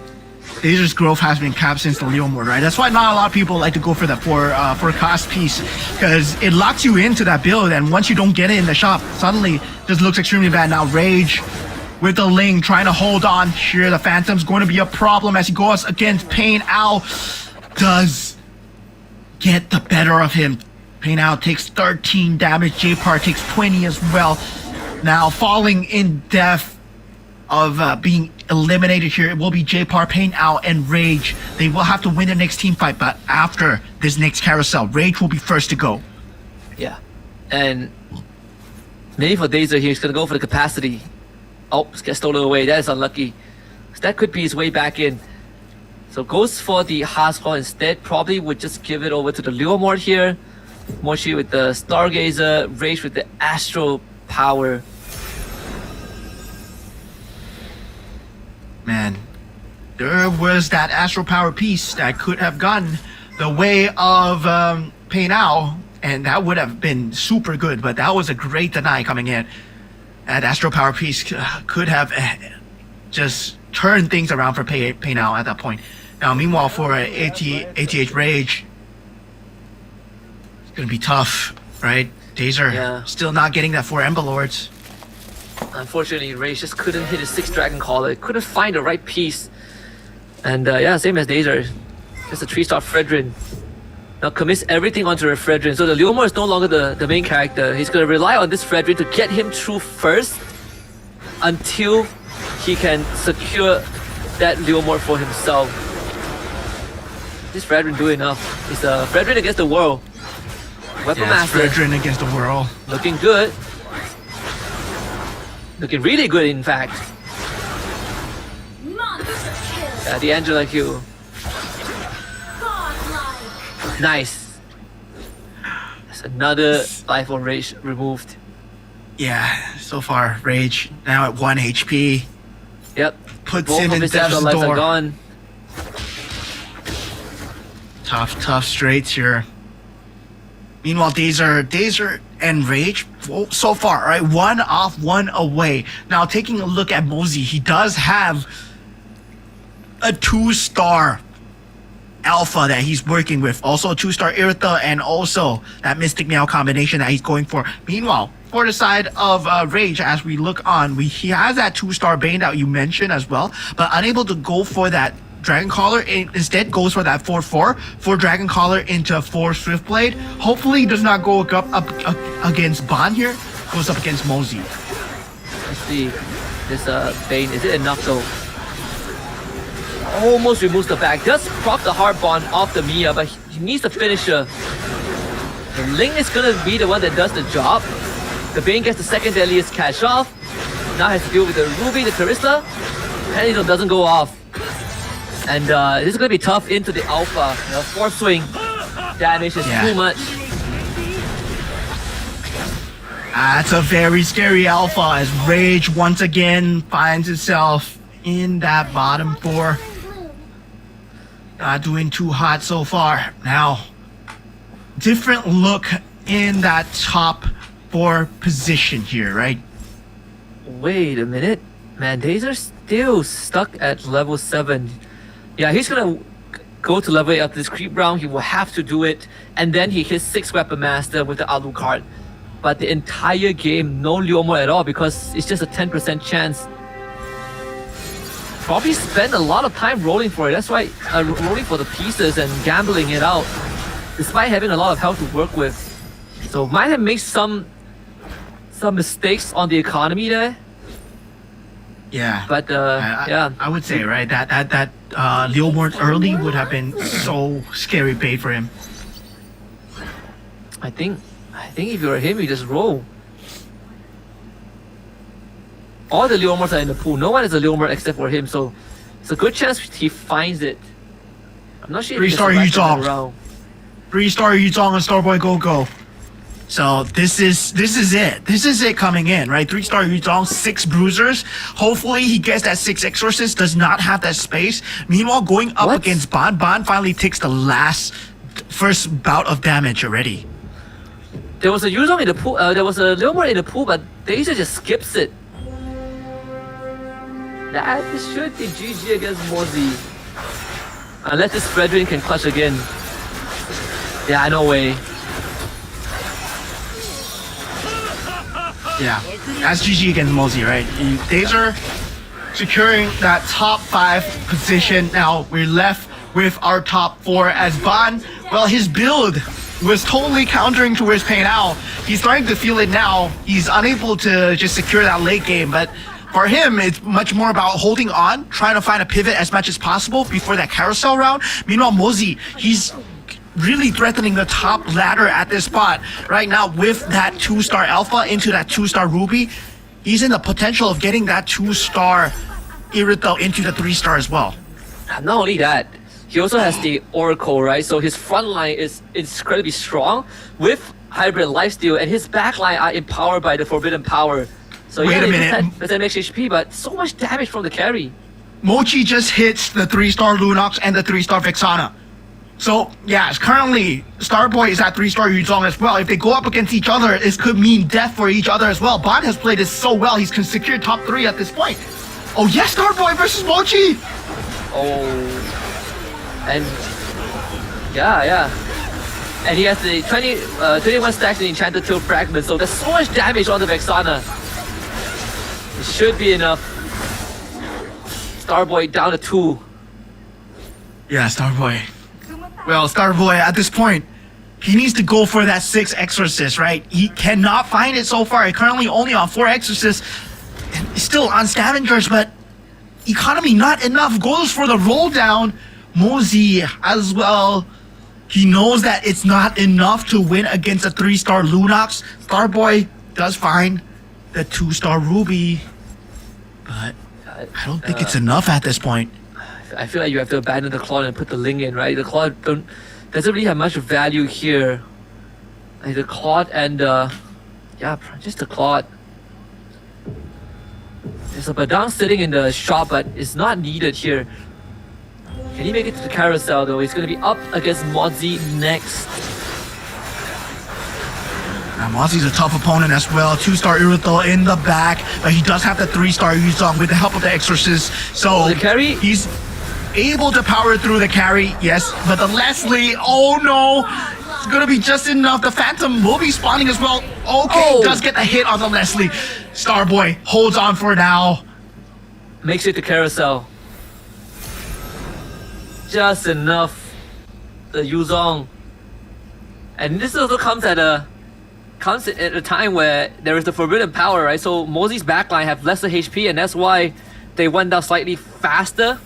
Dazer's growth has been capped since the Leomord, right? That's why not a lot of people like to go for that for cost piece, because it locks you into that build, and once you don't get it in the shop, suddenly this looks extremely bad. Now Rage with the Ling trying to hold on here. The Phantom's going to be a problem as he goes against Pain Owl. Does get the better of him. Pain Owl takes 13 damage. J-Par takes 20 as well. Now falling in death of being eliminated here, it will be J-Par, Pain Owl, and Rage. They will have to win the next team fight, but after this next carousel, Rage will be first to go. Yeah, and maybe for Dazer here, he's gonna go for the capacity. Oh, it's gets stolen away. That is unlucky. So that could be his way back in. So goes for the Haskell instead. Probably would just give it over to the Leomord here. Moshi with the Stargazer, Rage with the Astral Power. Man, there was that Astral Power piece that could have gone the way of Pain Owl, and that would have been super good, but that was a great deny coming in. That Astral Power piece could have just turned things around for Pain Owl at that point. Now, meanwhile, for ATH Rage, it's going to be tough, right? Dazer still not getting that 4 Ember Lords. Unfortunately, Rage just couldn't hit his 6 Dragon Caller. Couldn't find the right piece. And yeah, same as Dazer. Just a 3-star Fredrin. Now commits everything onto a Fredrin. So the Leomord is no longer the main character. He's going to rely on this Fredrin to get him through first until he can secure that Leomord for himself. This Fredrin doing enough. It's a Fredrin against the world. Weapon Master. Fredrin against the world. Looking good. Looking really good, in fact. The Angela Q. Nice. That's another life of Rage removed. Yeah, so far Rage now at 1 HP. Yep. Puts Both him of in his death's lives door. are gone. Tough straights here. Meanwhile, Dazer and Rage, so far, right? 1 off, 1 away. Now, taking a look at Mosey, he does have a 2-star Alpha that he's working with. Also, a 2-star Iritha, and also that Mystic Meow combination that he's going for. Meanwhile, for the side of Rage, as we look on, he has that 2-star Bane that you mentioned as well, but unable to go for that Dragon Caller, instead goes for that 4-4 for Dragon Caller into 4 Swiftblade. Hopefully does not go up against Ban here, goes up against Mosey. Let's see. This Bane, is it enough though? Almost removes the back. Does prop the hard bond off the Mia, but he needs the finisher. The Ling is gonna be the one that does the job. The Bane gets the second deadliest cash off. Now has to deal with the Ruby, the Karissa. Pennydom doesn't go off. And this is going to be tough into the Alpha. The 4th swing damage is too much. That's a very scary Alpha as Rage once again finds itself in that bottom 4. Not doing too hot so far. Now, different look in that top 4 position here, right? Wait a minute. Man, Dazer's still stuck at level 7. Yeah, he's gonna go to level 8 after this creep round. He will have to do it. And then he hits 6 Weapon Master with the Alucard. But the entire game, no Leomord at all because it's just a 10% chance. Probably spend a lot of time rolling for it. That's why rolling for the pieces and gambling it out. despite having a lot of health to work with. So might have made some mistakes on the economy there. Yeah. But yeah. I would say, right, that Leo Mort early would have been so scary bait for him. I think if you're him, you just roll. All the Leomorts are in the pool. No one is a Leomort except for him, so it's a good chance he finds it. I'm not sure if he can 3-star survive that Yuzong. round. 3-star Yuzong and Starboy Go. So this is it. This is it coming in, right? 3-star Yuzong, 6 bruisers. Hopefully he gets that 6 exorcist, does not have that space. Meanwhile, going up against Ban. Ban finally takes the first bout of damage already. There was a Yuzong in the pool, there was a Leomort in the pool, but Deja just skips it. That should be GG against Mozi. Unless this Fredrin can clutch again. Yeah, no way. Yeah, that's GG against Mozi, right? Deja securing that top 5 position. Now we're left with our top 4 as Ban. Well, his build was totally countering to his pain out. He's starting to feel it now. He's unable to just secure that late game, but for him, it's much more about holding on, trying to find a pivot as much as possible before that carousel round. Meanwhile, Mozi, he's really threatening the top ladder at this spot. Right now, with that 2-star Alpha into that 2-star Ruby, he's in the potential of getting that 2-star Irithel into the 3-star as well. Not only that, he also has the Oracle, right? So his front line is incredibly strong with Hybrid Lifesteal, and his back line are empowered by the Forbidden Power. So Wait yeah, a minute. There's an HP, but so much damage from the carry. Mochi just hits the 3-star Lunox and the 3-star Vexana. So, yes, currently, Starboy is at 3-star Yuzong as well. If they go up against each other, this could mean death for each other as well. Ban has played this so well, he's secured top 3 at this point. Oh yes, Starboy versus Mochi! Oh. And yeah. And he has the 21 stacks in Enchanted Tilt Fragment, so there's so much damage on the Vexana. It should be enough. Starboy down to 2. Yeah, Starboy. Well, Starboy, at this point, he needs to go for that 6 Exorcist, right? He cannot find it so far. Currently only on 4 Exorcists. And still on Scavengers, but economy not enough. Goes for the roll down. Mozi as well. He knows that it's not enough to win against a 3-star Lunox. Starboy does find the 2-star Ruby. But I don't think it's enough at this point. I feel like you have to abandon the Claw and put the Ling in, right? The Claw doesn't really have much value here. Like the Claw and yeah, just the Claw. There's a Badang sitting in the shop, but it's not needed here. Can he make it to the carousel though? He's gonna be up against Mozi next. Mozi's a tough opponent as well. 2-star Irithel in the back, but he does have the 3-star Yuzong with the help of the Exorcist. So the carry? He's able to power through the carry, yes. But the Leslie, oh no! It's gonna be just enough. The Phantom will be spawning as well. Okay, does get the hit on the Leslie. Starboy holds on for now. Makes it to carousel. Just enough. The Yuzong. And this also comes at a time where there is the Forbidden Power, right? So Mozi's backline have lesser HP, and that's why they went down slightly faster.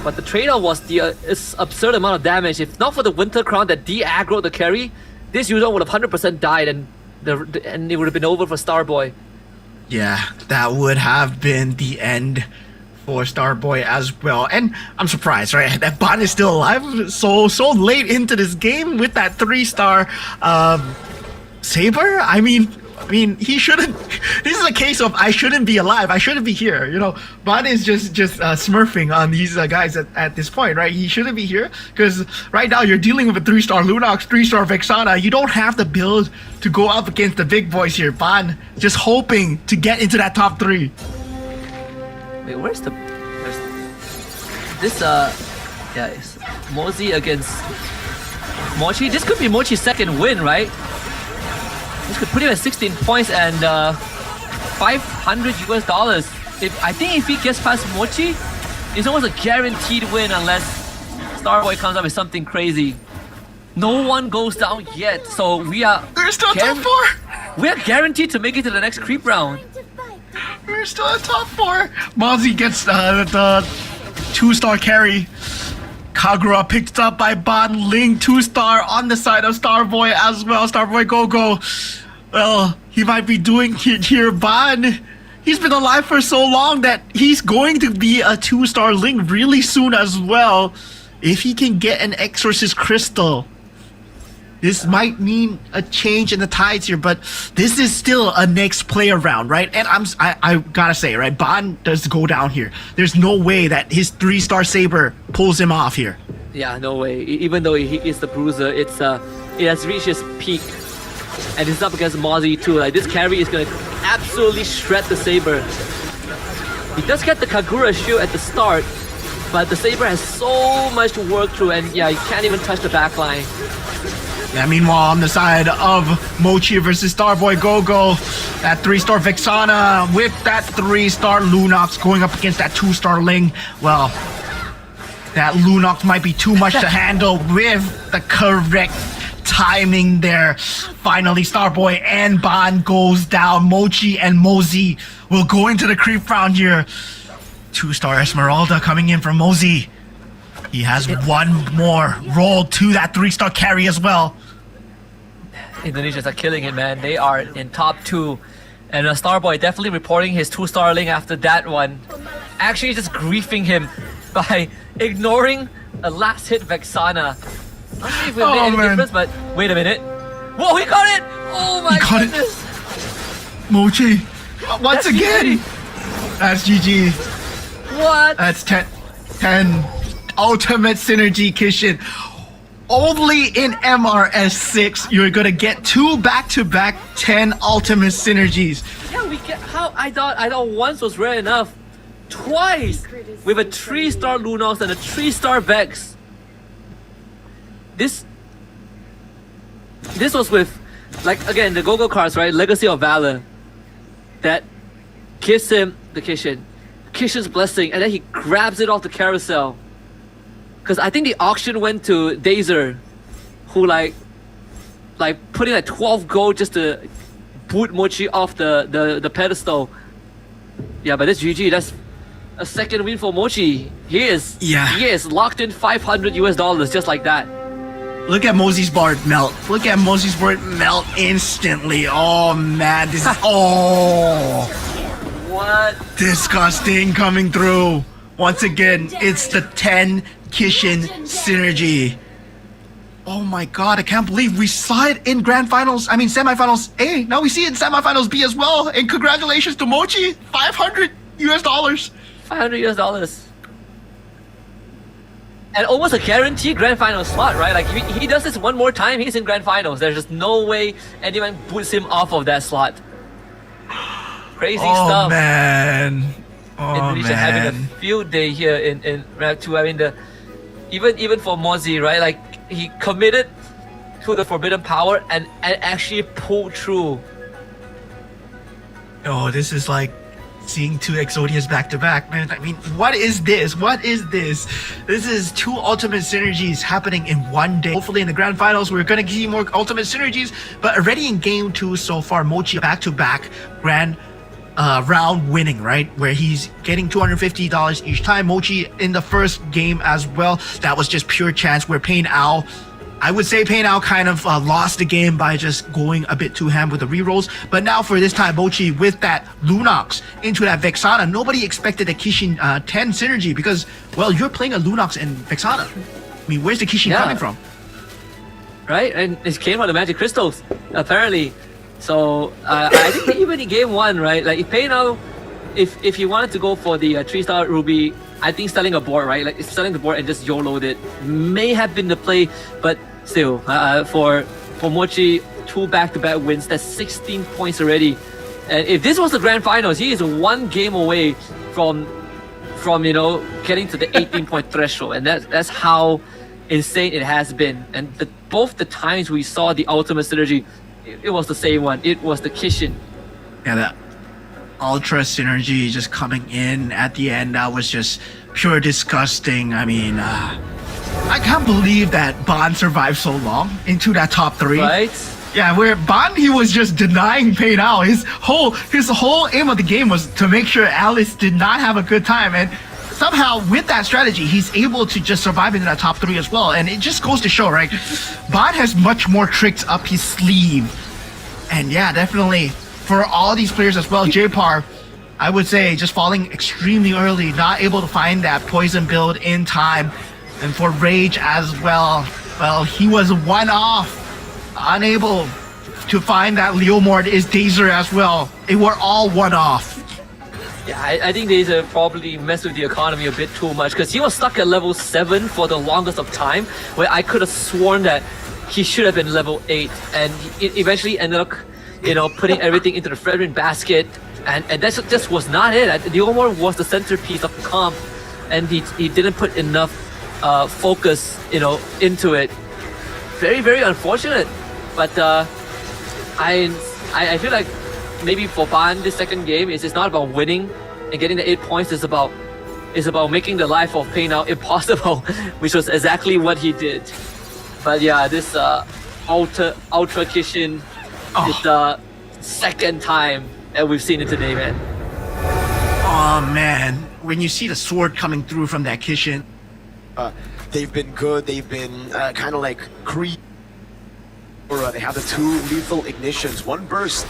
But the trade-off was the absurd amount of damage. If not for the Winter Crown that de-aggroed the carry, this user would have 100% died, and it would have been over for Starboy. Yeah, that would have been the end for Starboy as well. And I'm surprised, right? That Ban is still alive so late into this game with that 3-star Saber. I mean, he shouldn't. This is a case of I shouldn't be alive. I shouldn't be here. You know, Ban is just smurfing on these guys at this point, right? He shouldn't be here because right now you're dealing with a 3-star Lunox, 3-star Vexana. You don't have the build to go up against the big boys here. Ban just hoping to get into that top 3. Wait, where's this? Yeah, it's Mozi against Mochi. This could be Mochi's second win, right? This could put him at 16 points and $500 US. I think if he gets past Mochi, it's almost a guaranteed win unless Starboy comes up with something crazy. No one goes down yet, so we are. We're still top 4. We are guaranteed to make it to the next creep round. We're still at top 4. Mozzie gets the 2-star carry. Kagura picked up by Ban Ling, 2-star on the side of Starboy as well. Starboy Go. Well, he might be doing it here. Ban, he's been alive for so long that he's going to be a 2-star Ling really soon as well. If he can get an Exorcist Crystal. This might mean a change in the tides here, but this is still a next player round, right? And I gotta say, right, Ban does go down here. There's no way that his 3-star Saber pulls him off here. Yeah, no way. Even though he is the bruiser, it has reached its peak, and it's up against Mozzie too. Like, this carry is gonna absolutely shred the Saber. He does get the Kagura shield at the start, but the Saber has so much to work through, and yeah, he can't even touch the backline. Yeah, meanwhile, on the side of Mochi versus Starboy Go, that 3-star Vexana with that 3-star Lunox going up against that 2-star Ling. Well, that Lunox might be too much to handle with the correct timing there. Finally, Starboy and Ban goes down. Mochi and Mozzie will go into the creep round here. 2-star Esmeralda coming in from Mozzie. He has one more roll to that 3-star carry as well. Indonesians are killing it, man. They are in top 2. And Starboy definitely reporting his 2-star Ling after that one. Actually just griefing him by ignoring a last hit Vexana. Not sure if it made any difference, but wait a minute. Whoa, he got it! Oh my goodness! Mochi, once again! That's GG. What? That's 10 ultimate synergy Kishin. Only in MRS 6 you're gonna get 2 back-to-back 10 ultimate synergies. Yeah, we get how I thought once was rare enough. Twice with a 3-star Lunox and a 3-star Vex. This was with, like, again, the Go-Go cards, right? Legacy of Valor. That gives him the Kishin's blessing, and then he grabs it off the carousel. Because I think the auction went to Dazer, who like put in like 12 gold just to boot Mochi off the pedestal. Yeah, but that's GG. That's a second win for Mochi. He is locked in $500 just like that. Look at Mozzie's board melt. Look at Mozzie's board melt instantly. Oh man, this is what? Disgusting coming through. Once again, it's the 10 Kishin synergy. Oh my god, I can't believe we saw it in semifinals A. Now we see it in semifinals B as well. And congratulations to Mochi, $500. $500. And almost a guaranteed grand final slot, right? Like, if he does this one more time, he's in grand finals. There's just no way anyone boots him off of that slot. Crazy stuff. Man. Indonesia having a field day here in Round 2. I mean, even for Mozzie, right? Like, he committed to the Forbidden Power and actually pulled through. Oh, this is like seeing 2 Exodias back to back, man. I mean, what is this? This is 2 ultimate synergies happening in one day. Hopefully in the grand finals we're gonna see more ultimate synergies, but already in game 2 so far, Mochi back to back grand round winning, right? Where he's getting $250 each time. Mochi in the first game as well. That was just pure chance where Pain Owl, I would say Pain Owl kind of lost the game by just going a bit too ham with the rerolls. But now for this time, Mochi with that Lunox into that Vexana, nobody expected a Kishin 10 synergy because, well, you're playing a Lunox and Vexana. I mean, where's the Kishin coming from? Right? And it came from the Magic Crystals, apparently. So I think even in game 1, right? Like, if Pain Owl, if you wanted to go for the 3-star Ruby, I think selling a board, right? Like, selling the board and just YOLO'd it may have been the play, but still, for Mochi, 2 back-to-back wins. That's 16 points already. And if this was the grand finals, he is 1 game away from getting to the 18-point threshold, and that's how insane it has been. And both the times we saw the ultimate synergy, it was the same one. It was the Kishin. Yeah, that ultra synergy just coming in at the end, that was just pure disgusting. I mean, I can't believe that Bond survived so long into that top 3. Right? Yeah, where Bond, he was just denying Pei Nao. His whole aim of the game was to make sure Alice did not have a good time, and somehow with that strategy, he's able to just survive into that top 3 as well. And it just goes to show, right? Bond has much more tricks up his sleeve. And yeah, definitely for all these players as well, J-Par, I would say just falling extremely early, not able to find that poison build in time. And for Rage as well, he was one off, unable to find that Leomord is Dazer as well. They were all one off. Yeah, I think Dazer probably messed with the economy a bit too much because he was stuck at level 7 for the longest of time, where I could have sworn that he should have been level 8, and it eventually ended up, putting everything into the Fredrin basket, and that just was not it. Leomord was the centerpiece of the comp, and he didn't put enough focus, into it. Very, very unfortunate. But I feel like maybe for Ban, this second game it's not about winning and getting the 8 points. It's about making the life of Pei Nao impossible, which was exactly what he did. But yeah, this Ultra Kishin is the second time that we've seen it today, man. Oh man, when you see the sword coming through from that Kishin. They've been good. They've been kind of like Creed. They have the 2 lethal ignitions. One burst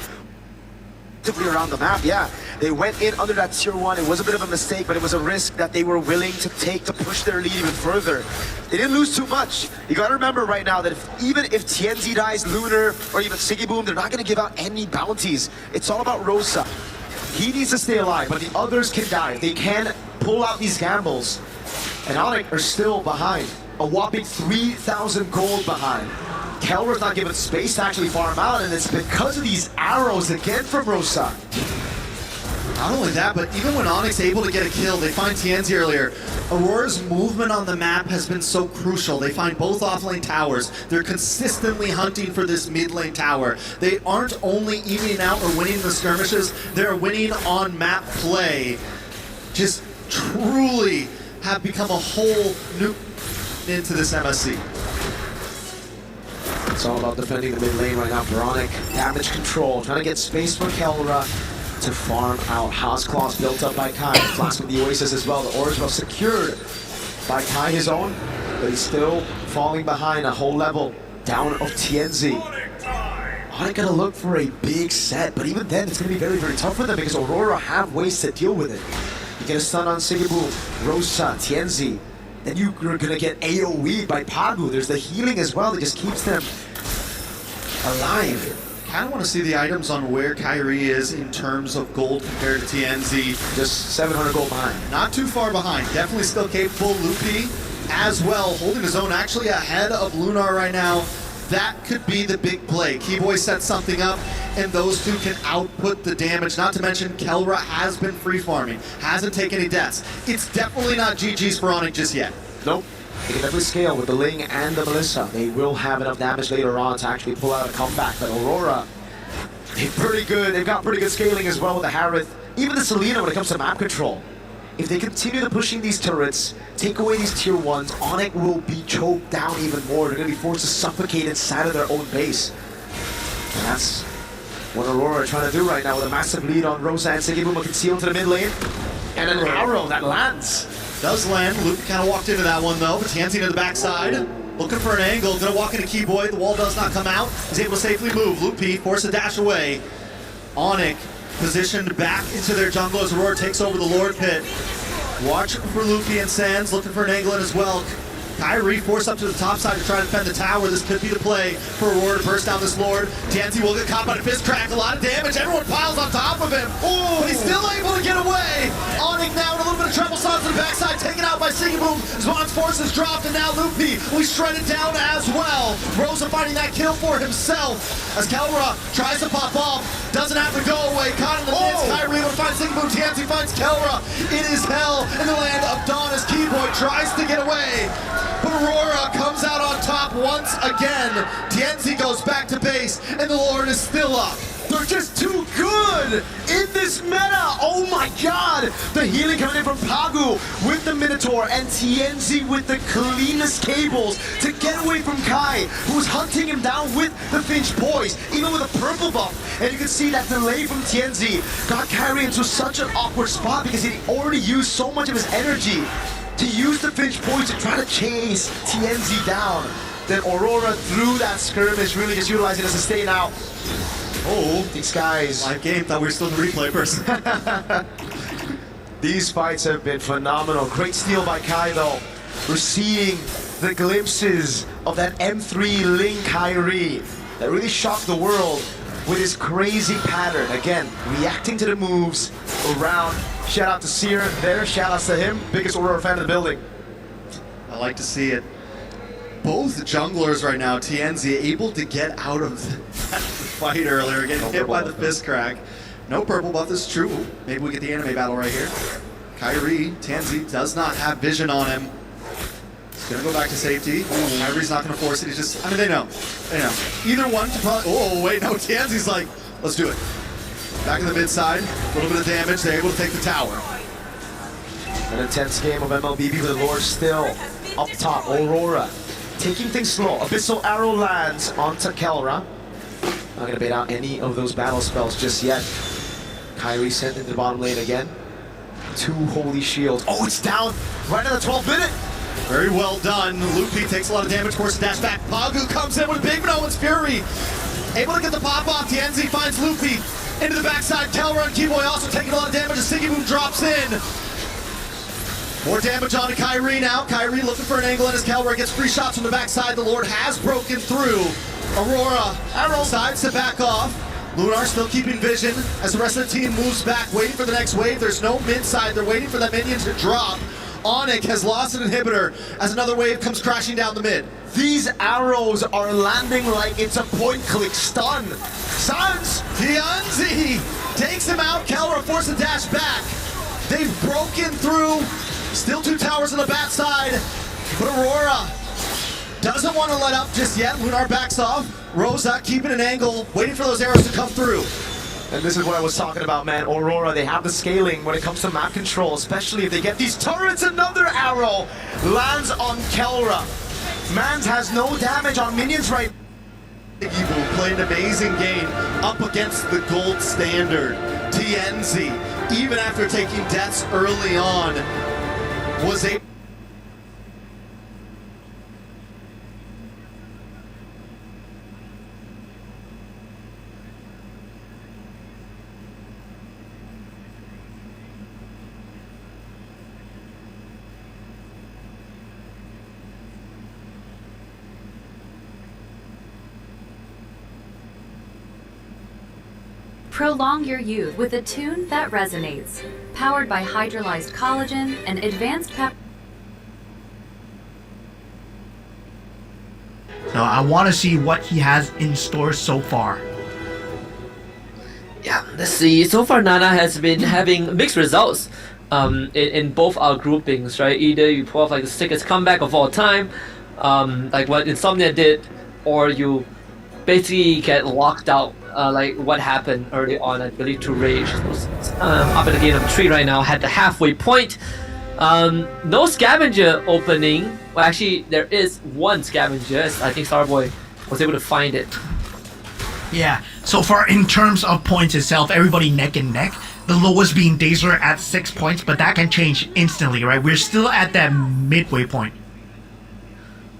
around the map. Yeah, they went in under that tier 1. It was a bit of a mistake, but it was a risk that they were willing to take to push their lead even further. They didn't lose too much. You gotta remember right now that even if Tianzi dies, Lunar, or even Siggy Boom, they're not gonna give out any bounties. It's all about Rosa. He needs to stay alive, but the others can die. They can pull out these gambles. And Onyx are still behind. A whopping 3,000 gold behind. Kelra's not given space to actually farm out, and it's because of these arrows again from Rosa. Not only that, but even when Onyx able to get a kill, they find Tianzi earlier. Aurora's movement on the map has been so crucial. They find both offlane towers. They're consistently hunting for this mid lane tower. They aren't only evening out or winning the skirmishes, they're winning on map play. Just truly have become a whole new into this MSC. It's all about defending the mid lane right now. Veronic, damage control, trying to get space for Kelra to farm out. House Claws built up by Kai. Flask with the Oasis as well. The Orange Buff secured by Kai, his own, but he's still falling behind a whole level down of Tianzi. Onyx gonna look for a big set, but even then it's gonna be very, very tough for them because Aurora have ways to deal with it. You get a stun on Sigibu, Rosa, Tianzi. Then you're gonna get AoE by Pagu. There's the healing as well that just keeps them alive. Kind of want to see the items on where Kyrie is in terms of gold compared to TNZ. Just 700 gold behind. Not too far behind. Definitely still capable. Lupi as well, holding his own, actually ahead of Lunar right now. That could be the big play. Keyboy sets something up, and those two can output the damage. Not to mention, Kelra has been free farming, hasn't taken any deaths. It's definitely not GG's for Onyx just yet. Nope. They can definitely scale with the Ling and the Melissa. They will have enough damage later on to actually pull out a comeback. But Aurora, they're pretty good. They've got pretty good scaling as well with the Harith. Even the Selena when it comes to map control. If they continue to pushing these turrets, take away these tier 1s, Onyx will be choked down even more. They're going to be forced to suffocate inside of their own base. And that's what Aurora are trying to do right now with a massive lead on Rosa and Sigibuma concealed to the mid lane. And an arrow that lands. Does land. Luke kind of walked into that one though, but Tansy to the backside. Looking for an angle, gonna walk into Keyboy. The wall does not come out. He's able to safely move. Lupi forced a dash away. Onyx positioned back into their jungle as Aurora takes over the Lord Pit. Watch for Lupi and Sands, looking for an angle in as well. Kyrie forced up to the top side to try to defend the tower. This could be the play for Aurora to burst down this Lord. Tansy will get caught by the fist crack. A lot of damage. Everyone piles on top of him. Ooh, but he's still able to get away. Onyx now in a little bit of trouble. Sauce to the backside, taken out by Sigiboom. Zwan's forces dropped, and now Lupi will be shredded down as well. Rosa finding that kill for himself as Kelra tries to pop off. Doesn't have to go away. Caught in the midst. Kyrie will find Sigiboom. Tansy finds Kelra. It is hell in the land of Dawn as Keyboy tries to get away. But Aurora comes out on top once again. Tianzi goes back to base, and the Lord is still up. They're just too good in this meta. Oh my god. The healing coming in from Pagu with the Minotaur and TNZ with the cleanest cables to get away from Kai, who was hunting him down with the Finch Poise, even with a purple buff. And you can see that delay from TNZ got Kyrie into such an awkward spot because he already used so much of his energy to use the Finch Poise to try to chase TNZ down. Then Aurora through that skirmish, really just utilizing it as a stay now. Oh, these guys. Live game, thought we were still in the replay person. These fights have been phenomenal. Great steal by Kai though. We're seeing the glimpses of that M3 Ling Kyrie that really shocked the world with his crazy pattern. Again, reacting to the moves around. Shout out to Seer there, shout outs to him. Biggest Aurora fan in the building. I like to see it. Both junglers right now, TNZ, able to get out of that fight earlier, getting hit by the fist crack. No purple buff, this is true. Maybe we get the anime battle right here. Kyrie, TNZ does not have vision on him. He's gonna go back to safety. Kyrie's not gonna force it, he's just, I mean, they know. They know. Either one to probably, oh wait, no, TNZ's like, let's do it. Back in the mid side, a little bit of damage, they're able to take the tower. An intense game of MLBB with the Lord still up top. Aurora taking things slow. Abyssal Arrow lands onto Kelra. Not gonna bait out any of those battle spells just yet. Kyrie sent into the bottom lane again. 2 holy shields. Oh, it's down right at the 12th minute. Very well done. Lupi takes a lot of damage, forces dash back. Pagu comes in with a big Noah's Fury. Able to get the pop off. TNZ finds Lupi into the backside. Kelra and Keyboy also taking a lot of damage as Siggy Boom drops in. More damage on to Kyrie now. Kyrie looking for an angle and as Kelra gets free shots from the backside. The Lord has broken through. Aurora decides to back off. Lunar still keeping vision as the rest of the team moves back, waiting for the next wave. There's no mid side. They're waiting for that minion to drop. Onyx has lost an inhibitor as another wave comes crashing down the mid. These arrows are landing like it's a point-click stun. Sans! TNZ takes him out. Kelra forced to dash back. They've broken through. Still 2 towers on the bat side, but Aurora doesn't want to let up just yet. Lunar backs off. Rosa keeping an angle, waiting for those arrows to come through. And this is what I was talking about, man. Aurora, they have the scaling when it comes to map control, especially if they get these turrets. Another arrow lands on Kelra. Mans has no damage on minions right now. Evil played an amazing game up against the gold standard. TNZ, even after taking deaths early on, was able. Prolong your youth with a tune that resonates. Powered by hydrolyzed collagen and advanced pep. So I want to see what he has in store so far. Yeah, let's see. So far, Nana has been having mixed results in both our groupings, right? Either you pull off like the sickest comeback of all time, like what Insomnia did, or you basically get locked out, like what happened early on, I believe, to Rage. Up at the gate of 3 right now, had the halfway point. No scavenger opening. Well, actually, there is one scavenger. I think Starboy was able to find it. Yeah, so far in terms of points itself, everybody neck and neck. The lowest being Dazzler at 6 points, but that can change instantly, right? We're still at that midway point.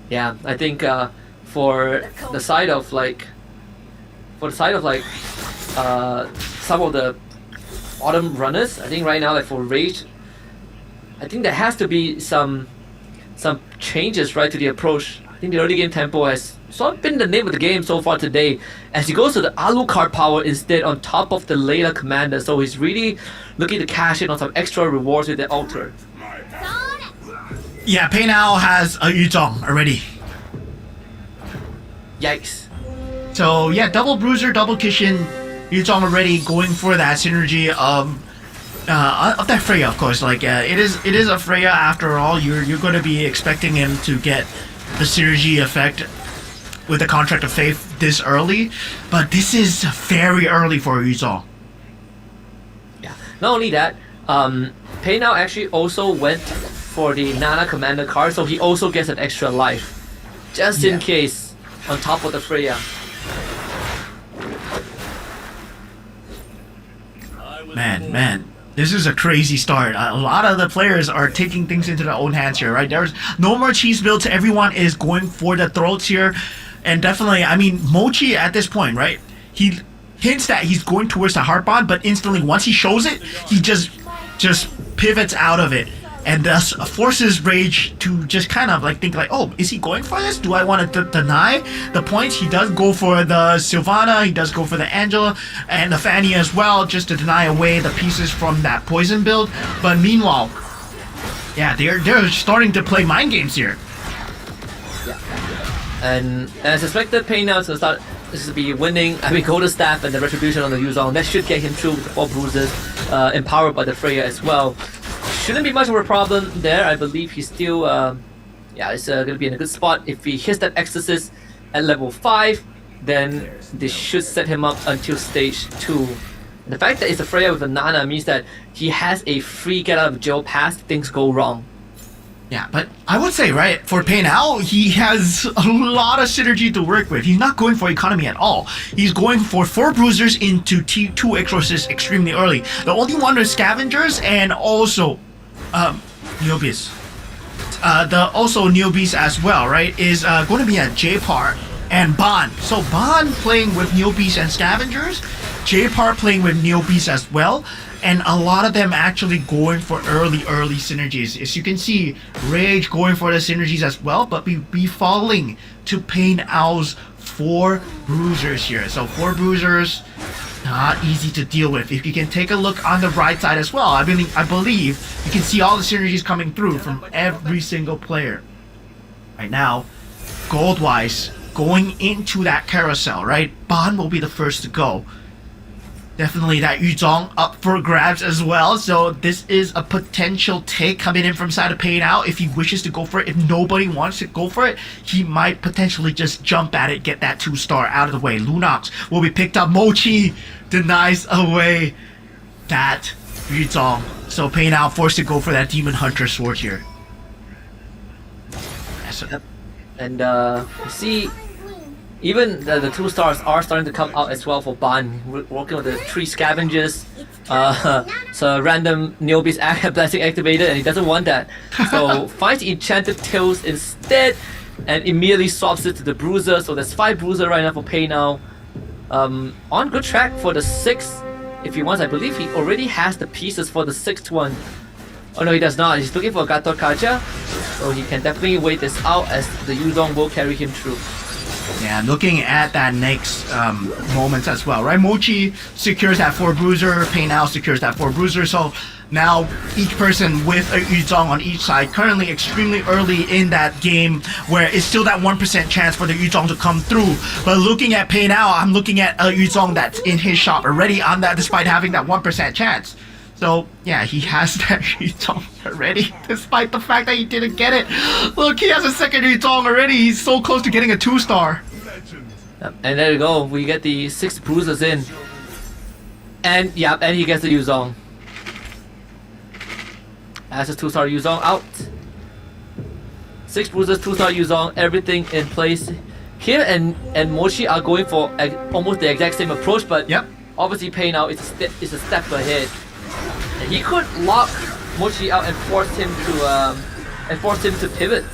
Yeah, I think for the side of some of the bottom runners, I think right now, like for Rage, I think there has to be some changes, right, to the approach. I think the early game tempo has sort of been the name of the game so far today, as he goes to the Alucard power instead on top of the Layla commander, so he's really looking to cash in on some extra rewards with the altar. Yeah, Pei now has a Yuzhong already. Yikes. So yeah, double Bruiser, double Kishin, Yuzhong already going for that synergy of that Freya, of course. Like it is a Freya after all. You're going to be expecting him to get the synergy effect. with the contract of faith this early, but this is very early for Yuzong. Yeah. Not only that, Pei Now actually also went for the Nana Commander card, so he also gets an extra life, just in case, on top of the Freya. Man, this is a crazy start. A lot of the players are taking things into their own hands here, right? There's no more cheese builds. Everyone is going for the throats here. And definitely, I mean, Mochi at this point, right? He hints that he's going towards the heart bond, but instantly, once he shows it, he just pivots out of it. And thus forces Rage to just kind of like think like, oh, is he going for this? Do I want to deny the points? He does go for the Sylvana, he does go for the Angela, and the Fanny as well, just to deny away the pieces from that poison build. But meanwhile, yeah, they're starting to play mind games here. Yeah. And as suspected, Pei Now is going to start to be winning. I mean, Golden Staff and the Retribution on the Yuzong. That should get him through with the 4 bruises, empowered by the Freya as well. Shouldn't be much of a problem there. I believe he's still, it's going to be in a good spot. If he hits that Exorcist at level 5, then this should set him up until stage 2. And the fact that it's a Freya with a Nana means that he has a free get out of jail pass if things go wrong. Yeah, but I would say, right, for Pei Now, he has a lot of synergy to work with. He's not going for economy at all. He's going for 4 bruisers into T2 exorcists extremely early. The only one is scavengers and also Neobeast. Also Neobeast as well, right, is going to be a J-Par and Bond. So Bond playing with Neobeast and scavengers, J-Par playing with Neobeast as well. And a lot of them actually going for early synergies. As you can see, Rage going for the synergies as well, but be falling to Pei Nao's 4 bruisers here. So 4 bruisers, not easy to deal with. If you can take a look on the right side as well, I believe you can see all the synergies coming through from every single player. Right now, gold-wise, going into that carousel, right? Bond will be the first to go. Definitely that Yuzong up for grabs as well. So this is a potential take coming in from side of Pei Now. If he wishes to go for it, if nobody wants to go for it, he might potentially just jump at it, get that 2-star out of the way. Lunox will be picked up. Mochi denies away that Yuzong. So Pei Now forced to go for that Demon Hunter sword here. Yep. And you see, even the 2 stars are starting to come out as well for Ban. We're working with the 3 scavengers. So random Neobeast blessing activated, and he doesn't want that. So finds Enchanted Tails instead, and immediately swaps it to the Bruiser. So there's 5 Bruiser right now for Pei Now. On good track for the 6th. If he wants, I believe he already has the pieces for the 6th one. Oh no, he does not. He's looking for Gato Kaja. So he can definitely wait this out as the Yuzong will carry him through. Yeah, looking at that next moments as well, right? Mochi secures that 4 bruiser, Pei Now secures that 4 bruiser, so now each person with a Yuzong on each side, currently extremely early in that game where it's still that 1% chance for the Yuzong to come through. But looking at Pei Now, I'm looking at a Yuzong that's in his shop already on that despite having that 1% chance. So yeah, he has that Yuzong already, despite the fact that he didn't get it. Look, he has a second Yuzong already. He's so close to getting a 2-star. And there you go. We get the 6 bruisers in. And yeah, and he gets the Yuzong. That's a 2-star Yuzong out. 6 bruisers, 2-star Yuzong, everything in place. Here and Mochi are going for almost the exact same approach, but obviously Pei Now is a step ahead. And he could lock Mochi out and force him to pivot.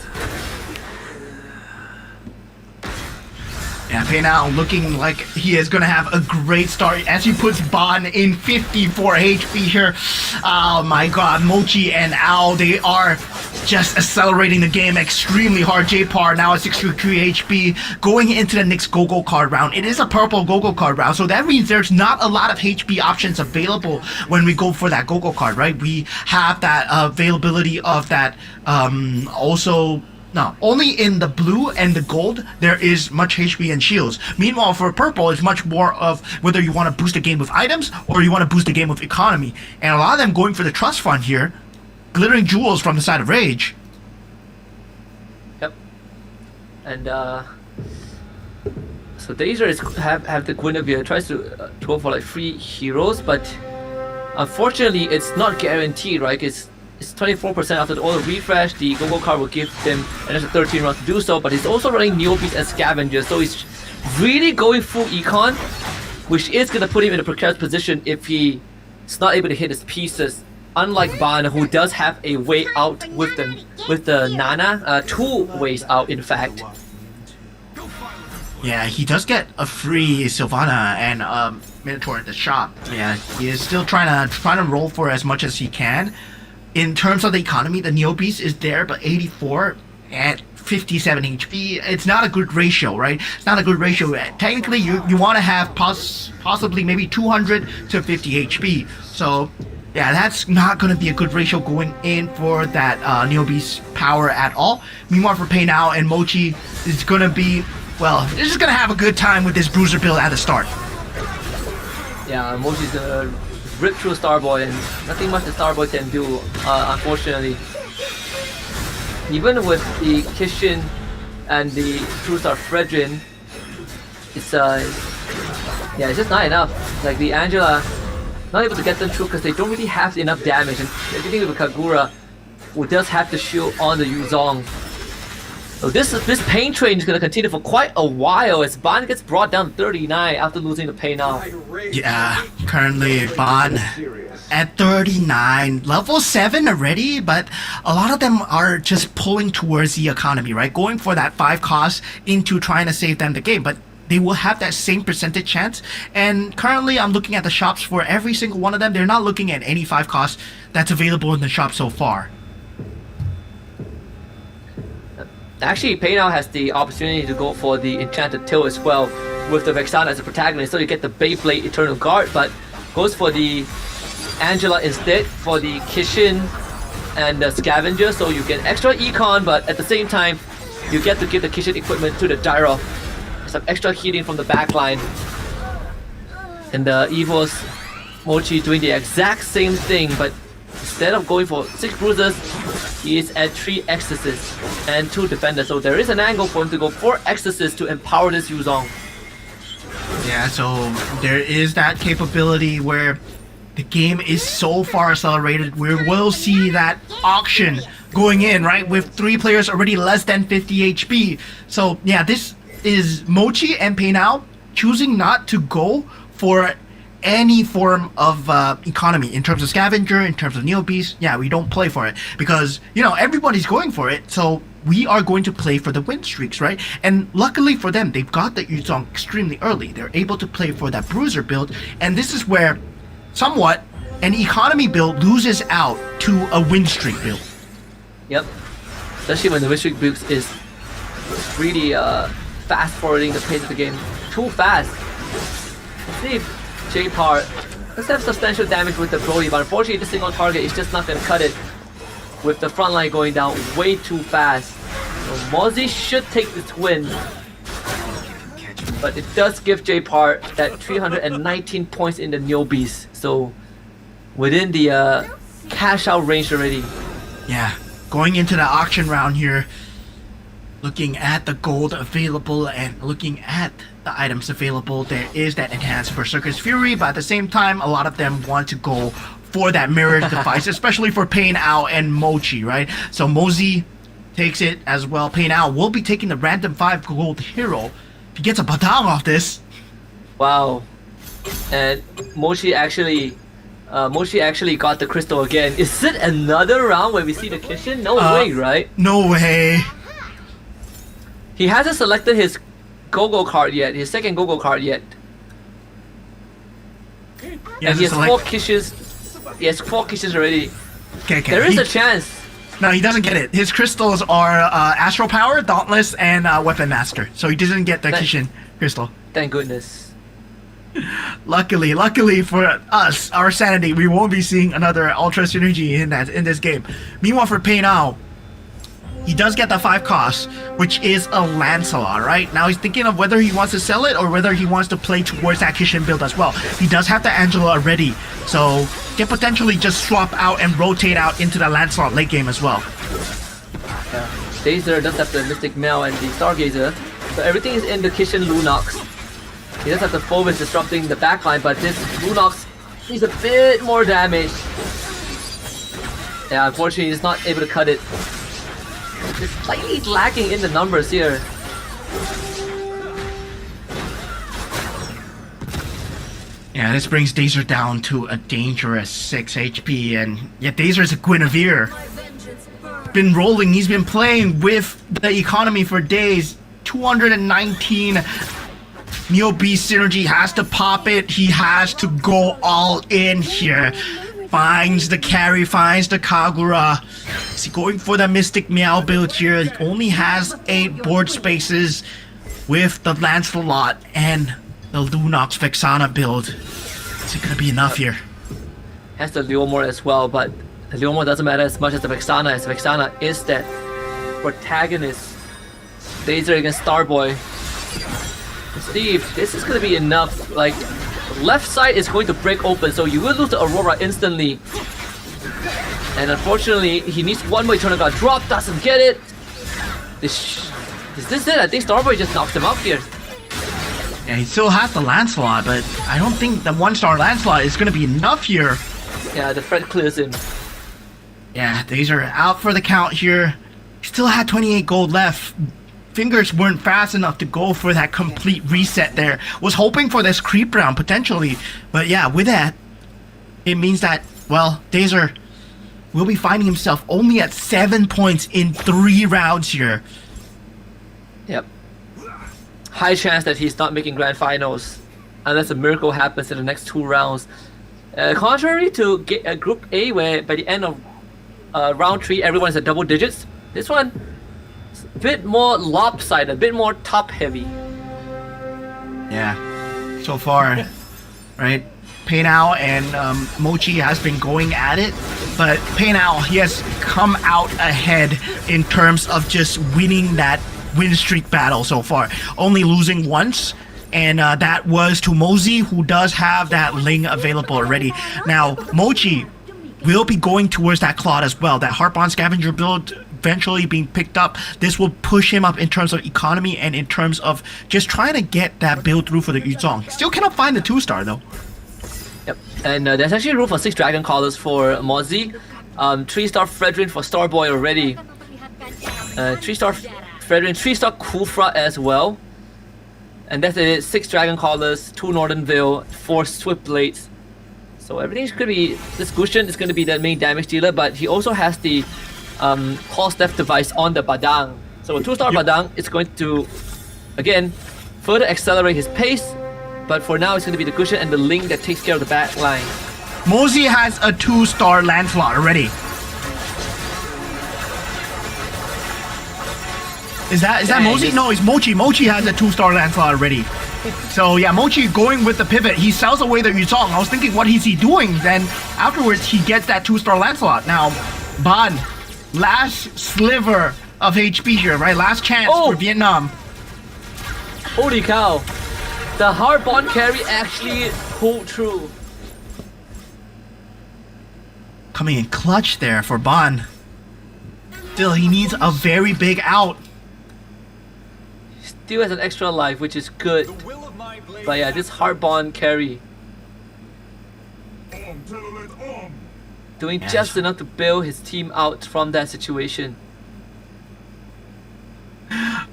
Yeah, Pei Now looking like he is going to have a great start as he puts Ban in 54 HP here. Oh my god, Mochi and Ao, they are just accelerating the game extremely hard. J-Par now at 63 HP going into the next Go-Go card round. It is a purple Go-Go card round, so that means there's not a lot of HP options available when we go for that Go-Go card, right? We have that availability of that also. No, only in the blue and the gold there is much HP and shields. Meanwhile, for purple, it's much more of whether you want to boost the game with items or you want to boost the game with economy. And a lot of them going for the trust fund here. Glittering jewels from the side of Rage. Yep. And So Dazer is have the Guinevere, tries to go for like 3 heroes, but unfortunately it's not guaranteed, right? It's 24% after the auto refresh. The Go-Go card will give them another 13 rounds to do so, but he's also running Neobeast and Scavenger, so he's really going full econ, which is going to put him in a precarious position if he's not able to hit his pieces. Unlike Ban, who does have a way out with the Nana, 2 ways out in fact. Yeah, he does get a free Sylvana and Minotaur at the shop. Yeah, he is still trying to roll for as much as he can. In terms of the economy, the Neobeast is there, but 84 at 57 HP. It's not a good ratio, right? It's not a good ratio. Technically, you want to have possibly maybe 200 to 50 HP. So, yeah, that's not going to be a good ratio going in for that Neobeast power at all. Meanwhile, for Pei Now and Mochi, is going to be, well, they're just going to have a good time with this Bruiser build at the start. Yeah, Mochi's gonna rip through Starboy, and nothing much the Starboy can do, unfortunately. Even with the Kishin and the True Star Fredrin, it's yeah, it's just not enough. Like the Angela, not able to get them through because they don't really have enough damage, and everything with Kagura, who does have the shield on the Yuzong. So this pain train is gonna continue for quite a while as Ban gets brought down to 39 after losing the Pain Now. Yeah, currently Ban at 39, level 7 already, but a lot of them are just pulling towards the economy, right? Going for that 5 cost into trying to save them the game, but they will have that same percentage chance. And currently I'm looking at the shops for every single one of them. They're not looking at any 5 cost that's available in the shop so far. Actually, Pei Now has the opportunity to go for the Enchanted Tail as well with the Vexana as a protagonist, so you get the Beyblade Eternal Guard, but goes for the Angela instead for the Kishin and the Scavenger, so you get extra econ, but at the same time, you get to give the Kishin equipment to the Gyro. Some extra healing from the backline. And the Evil's Mochi doing the exact same thing, but instead of going for 6 bruises, he is at 3 Exorcists and 2 Defenders. So there is an angle for him to go 4 Exorcists to empower this Yuzong. Yeah, so there is that capability where the game is so far accelerated. We will see that auction going in, right? With 3 players already less than 50 HP. So yeah, this is Mochi and Pei Now choosing not to go for any form of economy in terms of Scavenger, in terms of Neobeast. Yeah, we don't play for it because, you know, everybody's going for it. So we are going to play for the win streaks, right? And luckily for them, they've got the Yuzong extremely early. They're able to play for that Bruiser build. And this is where somewhat an economy build loses out to a win streak build. Yep. Especially when the win streak build is really fast forwarding the pace of the game. Too fast. Let's see if J-Par does have substantial damage with the Brody, but unfortunately this single target is just not going to cut it with the front line going down way too fast. So Mozzie should take this win, but it does give J-Par that 319 points in the Neobeast, so within the cash out range already. Yeah, going into the auction round here, looking at the gold available and looking at the items available, there is that enhanced Berserker's Fury, but at the same time, a lot of them want to go for that mirror device, especially for Pei Now and Mochi, right? So Mozzie takes it as well. Pei Now will be taking the random 5 gold hero. If he gets a Batang off this. Wow. And Mochi actually got the crystal again. Is it another round where we see the Kishin? No way, right? No way. He hasn't selected his Go-Go card yet, his second Go-Go card yet. And he has 4 Kishins. He has 4 Kishins already. Okay. There is a chance. No, he doesn't get it. His crystals are Astral Power, Dauntless, and Weapon Master. So he doesn't get the Kishin crystal. Thank goodness. Luckily for us, our sanity, we won't be seeing another Ultra Synergy in this game. Meanwhile, for Pei Now, he does get the 5 cost, which is a Lancelot, right? Now he's thinking of whether he wants to sell it or whether he wants to play towards that Kishin build as well. He does have the Angela already, so can potentially just swap out and rotate out into the Lancelot late game as well. Dazer does have the Mystic Mail and the Stargazer. So everything is in the kitchen Lunox. He does have the Phoebus disrupting the backline, but this Lunox needs a bit more damage. Yeah, unfortunately he's not able to cut it. It's slightly lacking in the numbers here. Yeah, this brings Dazer down to a dangerous 6 HP, and yeah, Dazer's a Guinevere. Been rolling, he's been playing with the economy for days. 219 Neo Beast synergy, has to pop it, he has to go all in here. Finds the carry, finds the Kagura. Is he going for the Mystic Meow build here? He only has 8 board spaces with the Lancelot and the Lunox Vexana build. Is it gonna be enough here? Has the Leomord as well, but the Leomord doesn't matter as much as the Vexana, as Vexana is that protagonist. Dazer against Starboy. Steve, this is gonna be enough. Like, left side is going to break open, so you will lose the Aurora instantly. And unfortunately, he needs one more Eternal God drop, doesn't get it. Is this it? I think Starboy just knocks him out here. Yeah, he still has the Lancelot, but I don't think the 1-star Lancelot is gonna be enough here. Yeah, the threat clears him. Yeah, these are out for the count here. Still had 28 gold left. Fingers weren't fast enough to go for that complete reset there. Was hoping for this creep round potentially, but yeah, with that, it means that, well, Dazer will be finding himself only at 7 points in 3 rounds here. Yep. High chance that he's not making grand finals unless a miracle happens in the next 2 rounds. Contrary to Group A, where by the end of round 3 everyone is at double digits, this one is a bit more lopsided, a bit more top heavy. Yeah, so far, right? Paynao and Mochi has been going at it, but Paynao, he has come out ahead in terms of just winning that win streak battle so far. Only losing once, and that was to Mosey, who does have that Ling available already. Now, Mochi will be going towards that Claude as well. That Harpon Scavenger build eventually being picked up. This will push him up in terms of economy and in terms of just trying to get that build through for the Yuzong. Still cannot find the 2-star though. Yep, and there's actually room for 6 Dragon Callers for Mozzie. 3-star Fredrin for Starboy already. 3-star Fredrin, 3-star Kufra as well. And that's it, 6 Dragon Callers, 2 Northern Veil, 4 Swift Blades. So everything's gonna be, this Gushin is gonna be the main damage dealer, but he also has the Call Death device on the Badang. So a 2-star Badang is going to, again, further accelerate his pace, but for now it's gonna be the Gushin and the Ling that takes care of the back line. Mosey has a 2-star Lancelot already. Is that Mosey? No, it's Mochi. Mochi has a 2-star Lancelot already. So yeah, Mochi going with the pivot. He sells away the Yuzong. I was thinking, what is he doing? Then afterwards, he gets that 2-star Lancelot. Now, Ban, last sliver of HP here, right? Last chance for Vietnam. Holy cow. The Harbon carry actually pulled through. Coming in clutch there for Ban. Still, he needs a very big out. Still has an extra life, which is good. But yeah, this Harbon carry doing just enough to bail his team out from that situation.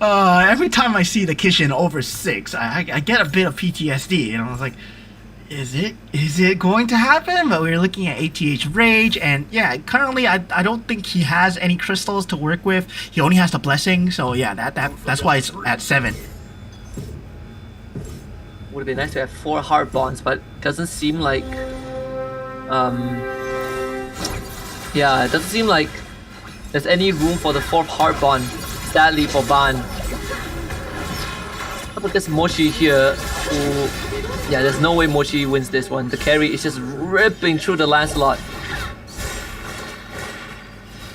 Every time I see the Kishin over 6, I get a bit of PTSD, and I was like, is it going to happen? But we're looking at ATH Rage, and yeah, currently I don't think he has any crystals to work with. He only has the blessing, so yeah, that's why it's at 7. Would have been nice to have 4 hard bonds, but doesn't seem like yeah, it doesn't seem like there's any room for the 4th hard bond, sadly for Ban. How about this Mochi here, who, yeah, there's no way Mochi wins this one. The carry is just ripping through the Lancelot.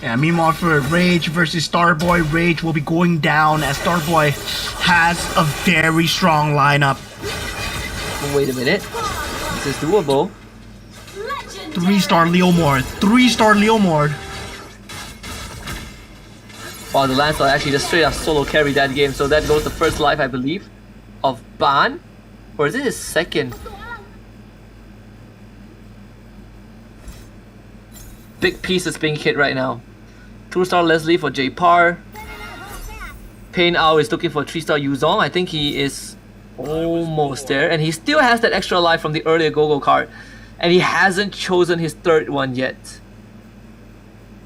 Yeah, meanwhile for Rage versus Starboy, Rage will be going down as Starboy has a very strong lineup. Wait a minute. This is doable. 3-star Leomord. 3-star Leomord. Wow, the Lancelot actually just straight up solo carried that game. So that goes the first life, I believe, of Ban. Or is it his second? Big pieces being hit right now. 2-star Leslie for J Par. Pain Ao is looking for 3-star Yuzong. I think he is almost there. And he still has that extra life from the earlier Go-Go card. And he hasn't chosen his third one yet.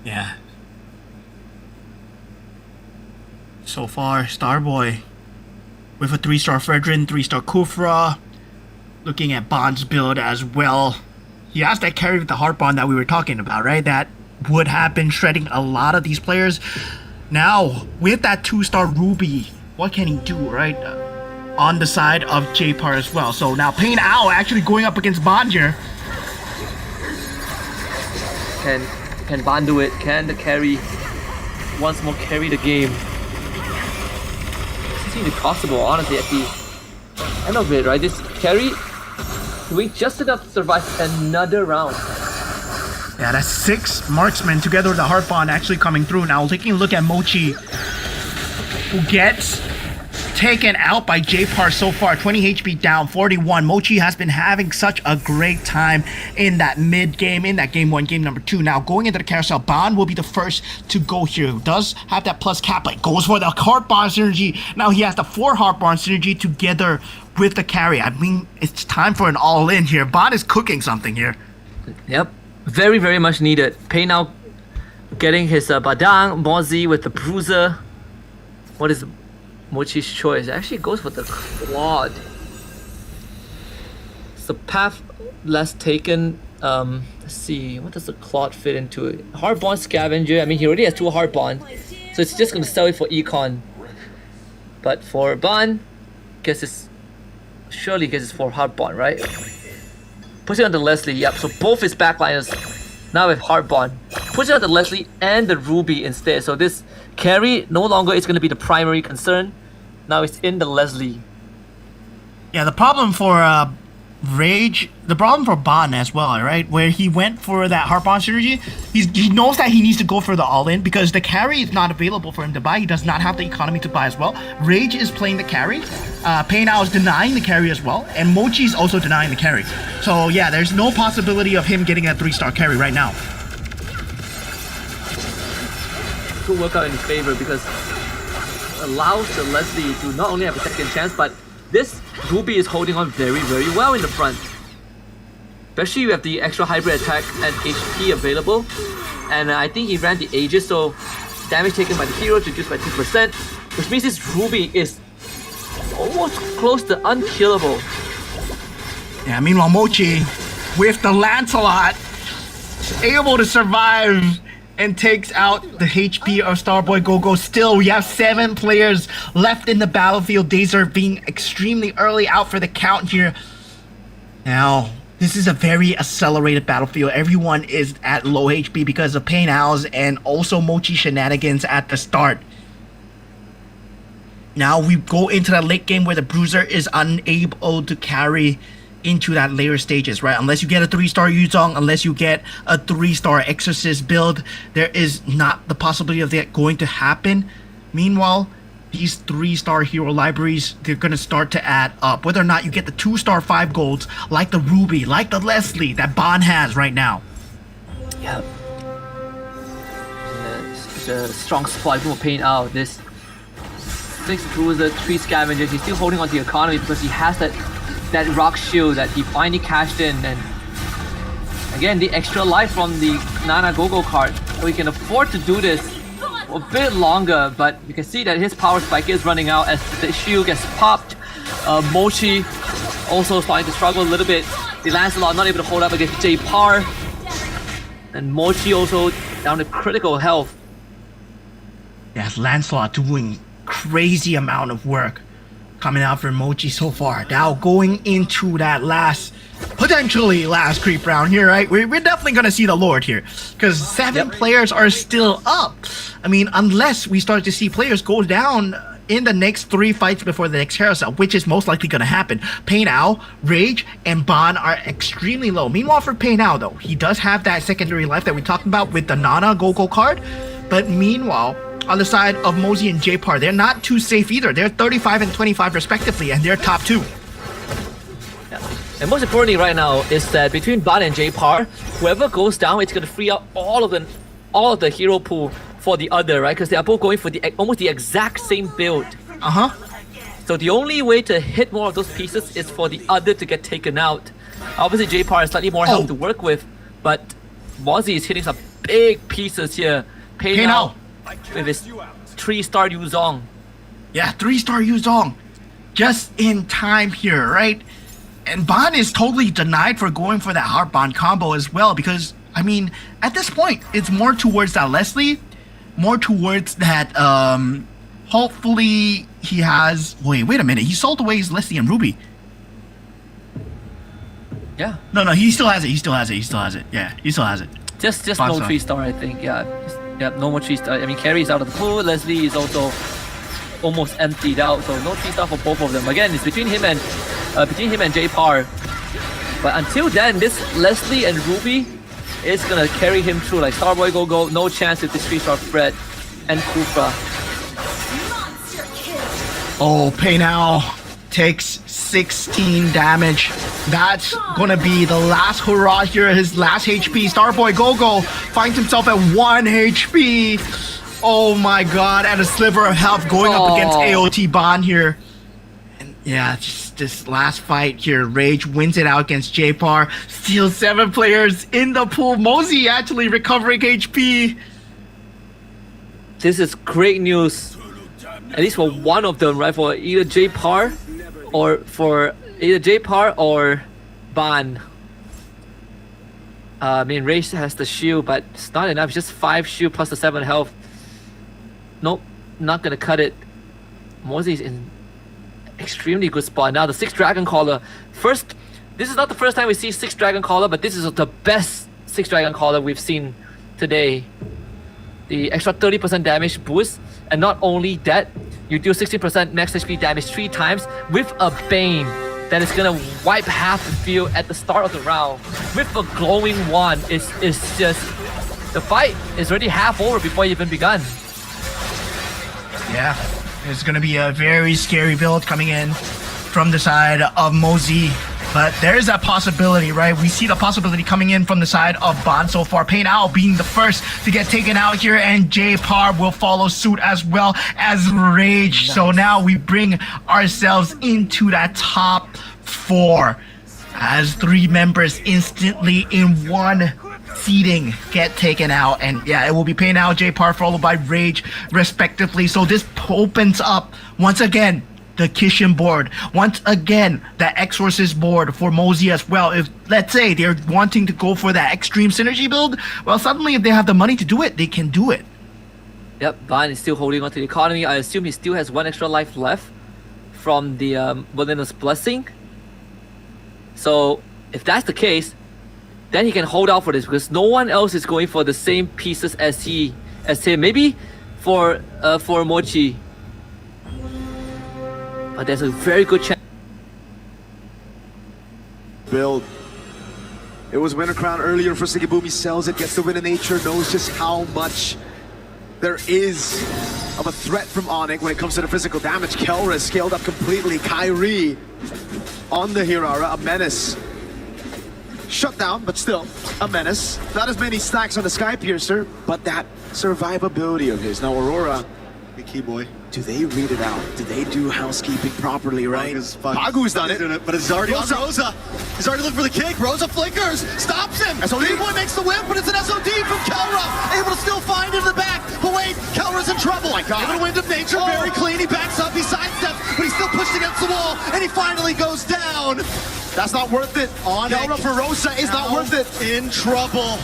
Yeah. So far, Starboy with a 3-star Fredrin, 3-star Kufra. Looking at Bond's build as well. He has that carry with the Heart Bond that we were talking about, right? That would have been shredding a lot of these players. Now, with that 2-star Ruby, what can he do, right? On the side of J-Par as well. So now Pain Ao actually going up against Bond here. Can Ban do it? Can the carry once more carry the game? It seems impossible, honestly, at the end of it, right? This carry doing just enough to survive another round. Yeah, that's 6 marksmen together with the Heart Bond actually coming through. Now taking a look at Mochi, who gets taken out by J-Par so far. 20 HP down, 41. Mochi has been having such a great time in that mid game, in that game 1, game number 2. Now going into the carousel, Bond will be the first to go here. Does have that plus cap, but goes for the Heart Bond synergy. Now he has the 4 Heart Bond synergy together with the carry. I mean, it's time for an all-in here. Bond is cooking something here. Yep, very, very much needed. Pei now getting his Badang, Mozi with the Bruiser. What is Mochi's choice? Actually goes for the Claude. It's the path less taken. Let's see, what does the Claude fit into it? Hard Bond Scavenger. I mean, he already has 2 Hard Bond, so it's just gonna sell it for Econ. But for Ban, surely guess it's for Hard Bond, right? Puts it on the Leslie. Yep. So both his backliners now with Hard Bond. Puts it on the Leslie and the Ruby instead. So this carry no longer is going to be the primary concern. Now it's in the Leslie. Yeah, the problem for Rage, the problem for Ban as well, right? Where he went for that Heart Bond synergy, he knows that he needs to go for the all-in because the carry is not available for him to buy. He does not have the economy to buy as well. Rage is playing the carry. Pain Ao is denying the carry as well. And Mochi is also denying the carry. So yeah, there's no possibility of him getting a 3-star carry right now. Could work out in his favor because it allows the Leslie to not only have a second chance, but this Ruby is holding on very, very well in the front. Especially with the extra hybrid attack and HP available. And I think he ran the Aegis, so damage taken by the hero reduced by 2%. Which means this Ruby is almost close to unkillable. Yeah, meanwhile Mochi, with the Lancelot, is able to survive and takes out the HP of Starboy Go-Go. Still, we have 7 players left in the battlefield. Days are being extremely early out for the count here. Now, this is a very accelerated battlefield. Everyone is at low HP because of Pain Ao's and also Mochi shenanigans at the start. Now we go into the late game where the Bruiser is unable to carry into that later stages, right? Unless you get a 3-star Yuzong, unless you get a 3-star Exorcist build, there is not the possibility of that going to happen. Meanwhile, these 3-star hero libraries, they're gonna start to add up. Whether or not you get the 2-star 5 golds, like the Ruby, like the Leslie, that Bond has right now. Yeah. It's a strong spot for Pain Out. This 6 Bruiser, 3 Scavengers, he's still holding on to the economy because he has that rock shield that he finally cashed in, and again the extra life from the Nana Go-Go card, so he can afford to do this a bit longer. But you can see that his power spike is running out as the shield gets popped. Mochi also starting to struggle a little bit. The Lancelot not able to hold up against J-Par, and Mochi also down to critical health. Yes, Lancelot doing crazy amount of work coming out for Mochi so far. Now going into that potentially last creep round here, right? We're definitely gonna see the Lord here because 7 players are still up. I mean, unless we start to see players go down in the next 3 fights before the next carousel, which is most likely gonna happen. Pain Ao, Rage, and Ban are extremely low. Meanwhile, for Pain Ao though, he does have that secondary life that we talked about with the Nana Go-Go card. But meanwhile, on the side of Mosey and J-Par. They're not too safe either. They're 35 and 25 respectively, and they're top 2. And most importantly right now is that between Ban and J-Par, whoever goes down, it's going to free up all of the hero pool for the other, right? Because they are both going for almost the exact same build. So the only way to hit more of those pieces is for the other to get taken out. Obviously J-Par has slightly more health to work with, but Mozzie is hitting some big pieces here. Pay now with his 3-star Yuzong. Yeah, 3-star Yuzong. Just in time here, right? And Ban is totally denied for going for that Heart Bond combo as well, because, I mean, at this point, it's more towards that Leslie, more towards that, hopefully he has... Wait a minute, he sold away his Leslie and Ruby. Yeah. No, he still has it, Yeah, he still has it. Just no 3-star, I think, yeah. No more 3-star. I mean, Carrie is out of the pool, Leslie is also almost emptied out, so no 3-star for both of them. Again, it's between him and J-Par. But until then, this Leslie and Ruby is gonna carry him through. Like Starboy Go, no chance with this 3-star Fred and Kufra. Oh, Pay Now takes 16 damage. That's gonna be the last hurrah here, his last HP. Starboy Go finds himself at 1 HP. Oh my god, and a sliver of health going up against AOT Ban here. And yeah, just this last fight here, Rage wins it out against J-Par. Still 7 players in the pool. Mosey actually recovering HP. This is great news. At least for one of them, right? For either J-Par or Ban. I mean, Rage has the shield, but it's not enough. It's just 5 shield plus the 7 health. Nope, not gonna cut it. Mosey's in extremely good spot. Now the 6 Dragon Caller. First, this is not the first time we see 6 Dragon Caller, but this is the best 6 Dragon Caller we've seen today. The extra 30% damage boost, and not only that, you deal 60% max HP damage 3 times with a Bane that is gonna wipe half the field at the start of the round. With a glowing wand, it's just, the fight is already half over before it even begun. Yeah, it's gonna be a very scary build coming in from the side of Mosey. But there is that possibility, right? We see the possibility coming in from the side of Ban so far. Pay Now being the first to get taken out here, and J-Par will follow suit as well as Rage. Nice. So now we bring ourselves into that top 4 as 3 members instantly in one seating get taken out. And yeah, it will be Pay Now, J-Par followed by Rage respectively. So this opens up once again the Kishin board. Once again, the Exorcist board for Mosey as well. If, let's say, they're wanting to go for that extreme synergy build, well, suddenly if they have the money to do it, they can do it. Yep, Ban is still holding on to the economy. I assume he still has 1 extra life left from the Wilderness Blessing. So, if that's the case, then he can hold out for this, because no one else is going for the same pieces as him. Maybe for Mochi. But there's a very good chance. Build. It was Winter Crown earlier for Siggyboom. He sells it, gets the win in nature, knows just how much there is of a threat from Onyx when it comes to the physical damage. Kelra scaled up completely. Kyrie on the Hirara, a menace. Shut down, but still a menace. Not as many stacks on the Sky Piercer, but that survivability of his. Now Aurora, the key boy. Do they read it out? Do they do housekeeping properly, right? Pagu's done it. But it's already on Rosa. He's already looking for the kick. Rosa flickers, stops him. Big boy makes the win, but it's an SOD from Kelra. Able to still find it in the back. But wait, Kelra's in trouble. Oh my God. Able to wind of nature, very clean. He backs up, he sidesteps, but he's still pushed against the wall, and he finally goes down. That's not worth it. Kelra for Rosa is not worth it. In trouble.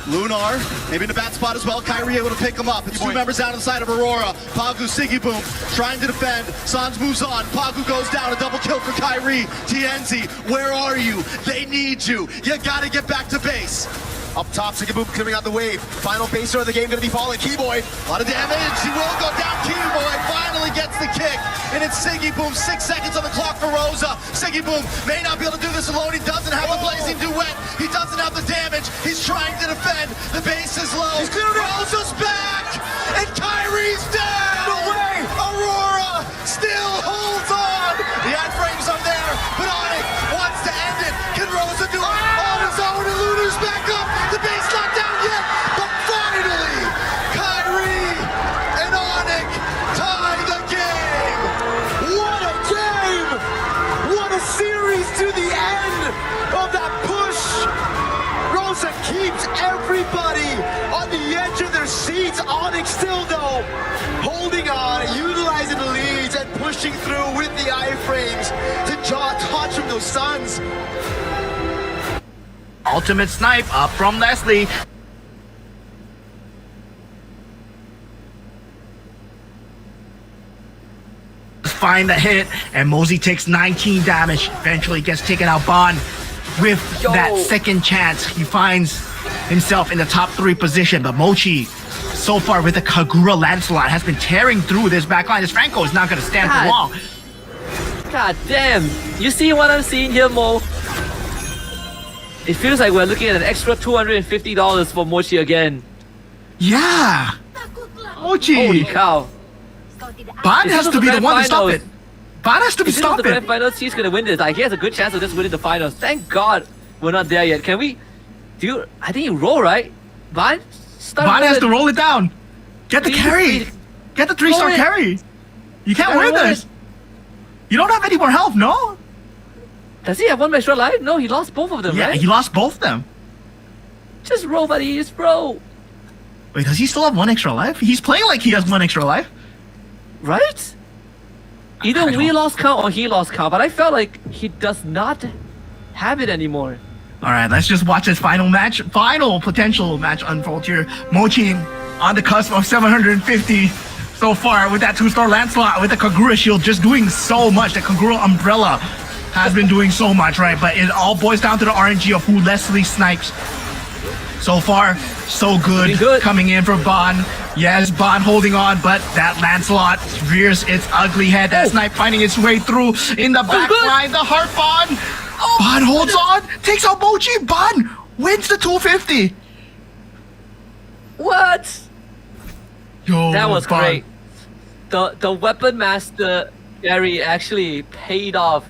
Lunar, maybe in the bat spot as well. Kyrie able to pick him up. It's 2 members down inside of Aurora. Pagu, Siggyboom, trying to defend. Sans moves on. Pagu goes down. A double kill for Kyrie. TNZ, where are you? They need you. You gotta get back to base. Up top, Siggyboom coming out the wave. Final baser of the game gonna be falling. Keyboy, a lot of damage. He will go down. Keyboy finally gets the kick. And it's Siggyboom. 6 seconds on the clock for Rosa. Siggyboom may not be able to do this alone. He doesn't have the blazing duet. He doesn't have the damage. He's trying to defend. The base is low. Rosa's back. and Kyrie's down! No way! Aurora still holds on! The iframe's up there, but Onyx wants to end it. Can Rosa do it on his own? And Luna's back up! The base not down yet, but finally, Kyrie and Onyx tie the game! What a game! What a series to the end of that push! Rosa keeps everybody on the edge of their seats. Onyx still though, holding on, utilizing the leads and pushing through with the iframes to touch from those stuns. Ultimate snipe up from Leslie. Find the hit, and Mosey takes 19 damage. Eventually gets taken out. Bond with that second chance. He finds himself in the top 3 position, but Mochi, so far with the Kagura Lancelot, has been tearing through this backline. This Franco is not going to stand for long. God damn. You see what I'm seeing here, Mo? It feels like we're looking at an extra $250 for Mochi again. Yeah. Mochi. Holy cow. Bond has to be the one to stop it. Bond has to be If this is the stopping. grand finals, he's gonna win this. Like, he has a good chance of just winning the finals. Thank God we're not there yet. Can we? Dude, I think you roll, right? Bond? Bond has to roll it down. Get the carry. Get the 3-star Roll it. carry. You can't Yeah, win roll this. You don't have any more health, no? Does he have one extra life? No, he lost both of them, Yeah, right? he lost both of them. Just roll, buddy. Just roll. Wait, does he still have 1 extra life? He's playing like he has 1 extra life. Right? Either we lost count or he lost count, but I felt like he does not have it anymore. All right, let's just watch this final potential match unfold here. Mochi on the cusp of 750 so far with that 2-star Lancelot with the Kagura shield, just doing so much. The Kagura umbrella has been doing so much, right? But it all boils down to the RNG of who Leslie snipes. So far, so good. Coming in for Bond. Yes, Bond holding on, but that Lancelot rears its ugly head. That snipe finding its way through in the back line. The heart Bond. Bond holds on, takes out Mochi. Bond wins the 250. What? Yo, that was Bond. great. The Weapon Master Gary actually paid off.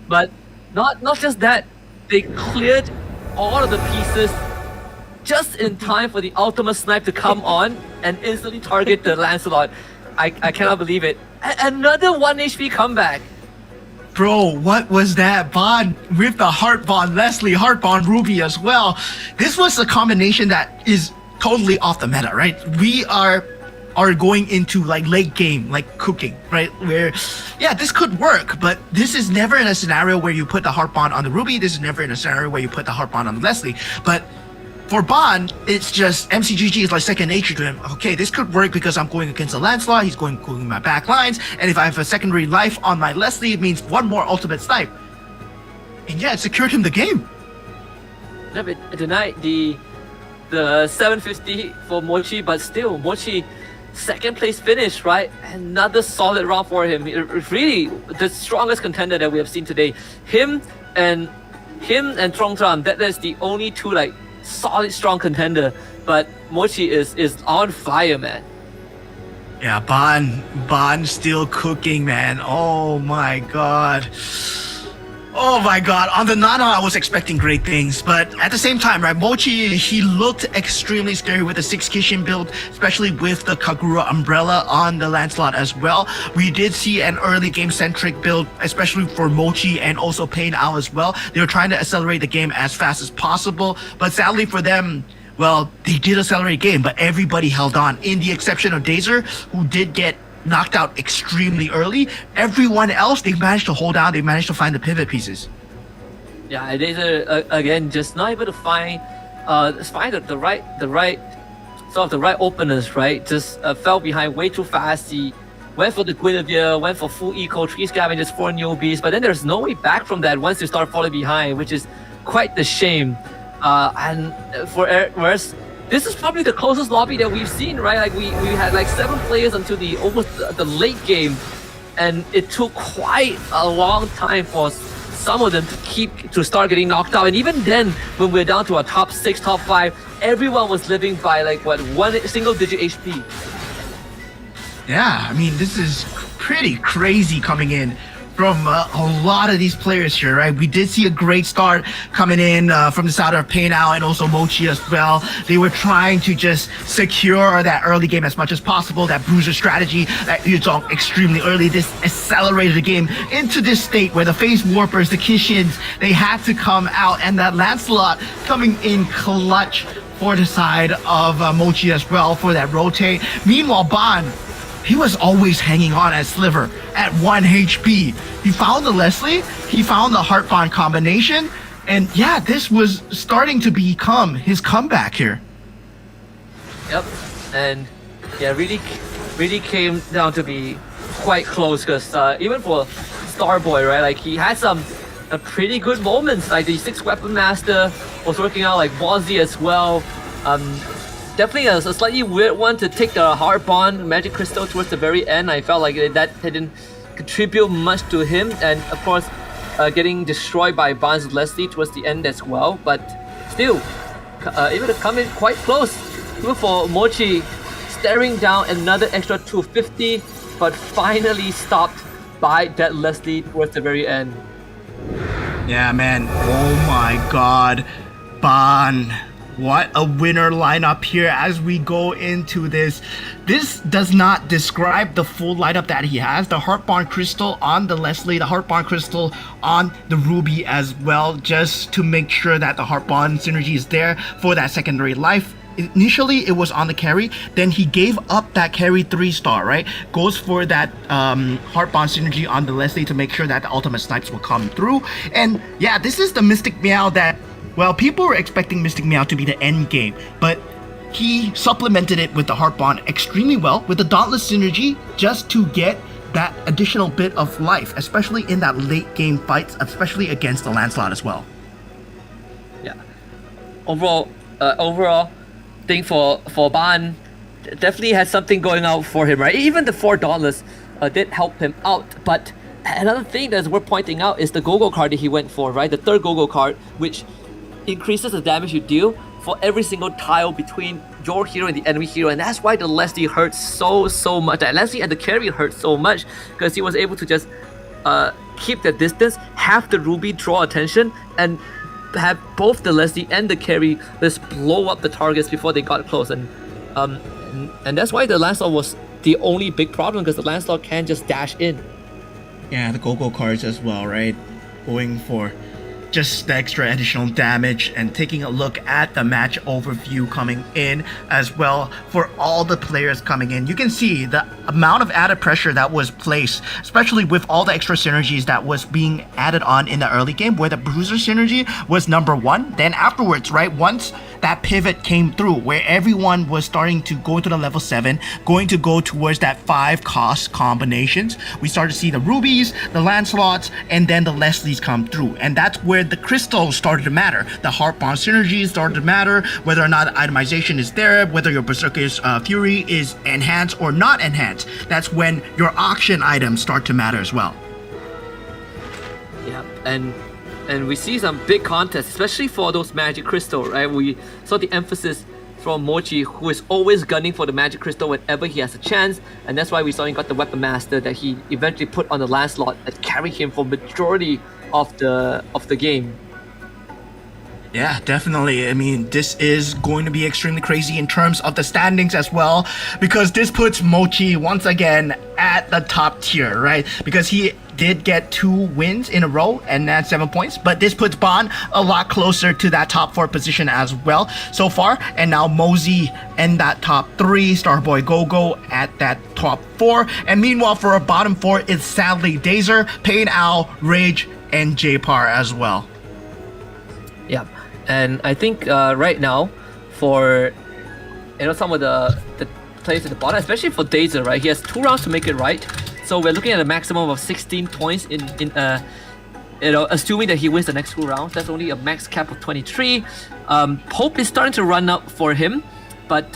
But not just that, they cleared all of the pieces just in time for the ultimate snipe to come on and instantly target the Lancelot. I cannot believe it. Another 1 HP comeback. Bro, what was that? Bond with the Heart Bond, Leslie, Heart Bond, Ruby as well. This was a combination that is totally off the meta, right? We are going into like late game, like cooking, right? Where, yeah, this could work, but this is never in a scenario where you put the Heart Bond on the Ruby. This is never in a scenario where you put the Heart Bond on the Leslie. But for Bond, it's just MCGG is like second nature to him. Okay, this could work because I'm going against a Lancelot. He's going my back lines, and if I have a secondary life on my Leslie, it means 1 more ultimate snipe. And yeah, it secured him the game. No, but tonight the 750 for Mochi, but still Mochi second place finish, right? Another solid round for him. Really the strongest contender that we have seen today. Him and Trong Tran. That's the only 2 like solid strong contender. But Mochi is on fire, man. Yeah, Bond still cooking, man. Oh my god. Oh my god. On the Nana, I was expecting great things, but at the same time, right, Mochi, he looked extremely scary with the 6 Kishin build, especially with the Kagura umbrella on the Lancelot as well. We did see an early game centric build, especially for Mochi and also Pain Ao as well. They were trying to accelerate the game as fast as possible, but sadly for them, well, they did accelerate game, but everybody held on, in the exception of Dazer, who did get knocked out extremely early. Everyone else, they managed to hold out. They managed to find the pivot pieces. Yeah, they are again just not able to find the right openers, right? Just fell behind way too fast. He went for the Guinevere, went for full eco, 3 scavengers, 4 newbies, but then there's no way back from that once you start falling behind, which is quite the shame. And for whereas this is probably the closest lobby that we've seen, right? Like we had like 7 players until almost the late game, and it took quite a long time for some of them to start getting knocked out. And even then, when we're down to our top 6, top 5, everyone was living by like what, one single-digit HP. Yeah, I mean, this is pretty crazy coming in from a lot of these players here, right? We did see a great start coming in from the side of Painal and also Mochi as well. They were trying to just secure that early game as much as possible, that bruiser strategy that Yuzong extremely early. This accelerated the game into this state where the Phase Warpers, the Kishins, they had to come out, and that Lancelot coming in clutch for the side of Mochi as well for that rotate. Meanwhile, Ban, he was always hanging on at Sliver at 1 HP. He found the Leslie, he found the Heart Bond combination, and yeah, this was starting to become his comeback here. Yep, and yeah, really came down to be quite close because even for Starboy, right, like he had some pretty good moments, like the 6 Weapon Master was working out, like Wazzy as well. Definitely a slightly weird one to take the Heart Bond Magic Crystal towards the very end. I felt like that didn't contribute much to him, and of course getting destroyed by Ban's Leslie towards the end as well, but still able to come in quite close. Even for Mochi, staring down another extra 250, but finally stopped by that Leslie towards the very end. Yeah, man. Oh my god. Ban. What a winner lineup here as we go into this. This does not describe the full lineup that he has. The Heart Bond Crystal on the Leslie, the Heart Bond Crystal on the Ruby as well, just to make sure that the Heart Bond synergy is there for that secondary life. Initially, it was on the carry, then he gave up that carry 3-star, right? Goes for that Heart Bond synergy on the Leslie to make sure that the ultimate snipes will come through. And yeah, this is the Mystic Meow that, well, people were expecting Mystic Meow to be the end game, but he supplemented it with the Heart Bond extremely well with the Dauntless synergy just to get that additional bit of life, especially in that late game fights, especially against the Lancelot as well. Yeah. Overall, thing for Ban definitely has something going out for him, right? Even the 4 Dauntless did help him out, but another thing that's worth pointing out is the Go-Go card that he went for, right? The 3rd Go-Go card, which increases the damage you deal for every single tile between your hero and the enemy hero, and that's why the Leslie hurts so much. The Leslie and the carry hurt so much because he was able to just keep the distance, have the Ruby draw attention, and have both the Leslie and the carry just blow up the targets before they got close. And that's why the Lancelot was the only big problem, because the Lancelot can just dash in. Yeah, the Go-Go cards as well, right? Going for just the extra additional damage, and taking a look at the match overview coming in as well for all the players coming in. You can see the amount of added pressure that was placed, especially with all the extra synergies that was being added on in the early game, where the Bruiser synergy was number 1. Then afterwards, right, once that pivot came through where everyone was starting to go to the level 7, going to go towards that 5 cost combinations, we started to see the Rubies, the Lancelots, and then the Leslies come through. And that's where the crystals started to matter. The Heart Bond synergy started to matter, whether or not itemization is there, whether your Berserker's Fury is enhanced or not enhanced. That's when your auction items start to matter as well. Yeah, and we see some big contests, especially for those Magic Crystal, right? We saw the emphasis from Mochi, who is always gunning for the Magic Crystal whenever he has a chance, and that's why we saw he got the Weapon Master that he eventually put on the Lancelot that carried him for majority of the game. Yeah, definitely. I mean, this is going to be extremely crazy in terms of the standings as well, because this puts Mochi once again at the top tier, right? Because he did get 2 wins in a row and that's 7 points, but this puts Ban a lot closer to that top 4 position as well so far. And now Mosey in that top 3, Starboy Go-Go at that top 4, and meanwhile for a bottom 4, it's sadly Dazer, Pain Owl, Rage, and J-Par as well. Yeah, and I think right now for some of the players at the bottom, especially for Dazer, right? He has 2 rounds to make it right. So we're looking at a maximum of 16 points in assuming that he wins the next 2 rounds. That's only a max cap of 23. Hope is starting to run up for him, but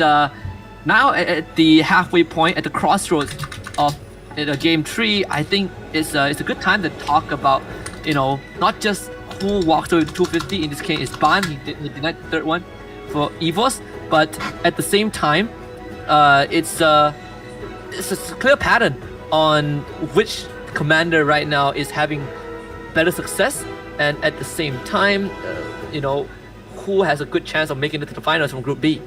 now at the halfway point, at the crossroads of game 3, I think it's a good time to talk about not just who walked away with 250. In this case, it's Ban. He denied the third one for EVOS, but at the same time, it's a clear pattern on which commander right now is having better success, and at the same time, who has a good chance of making it to the finals from Group B.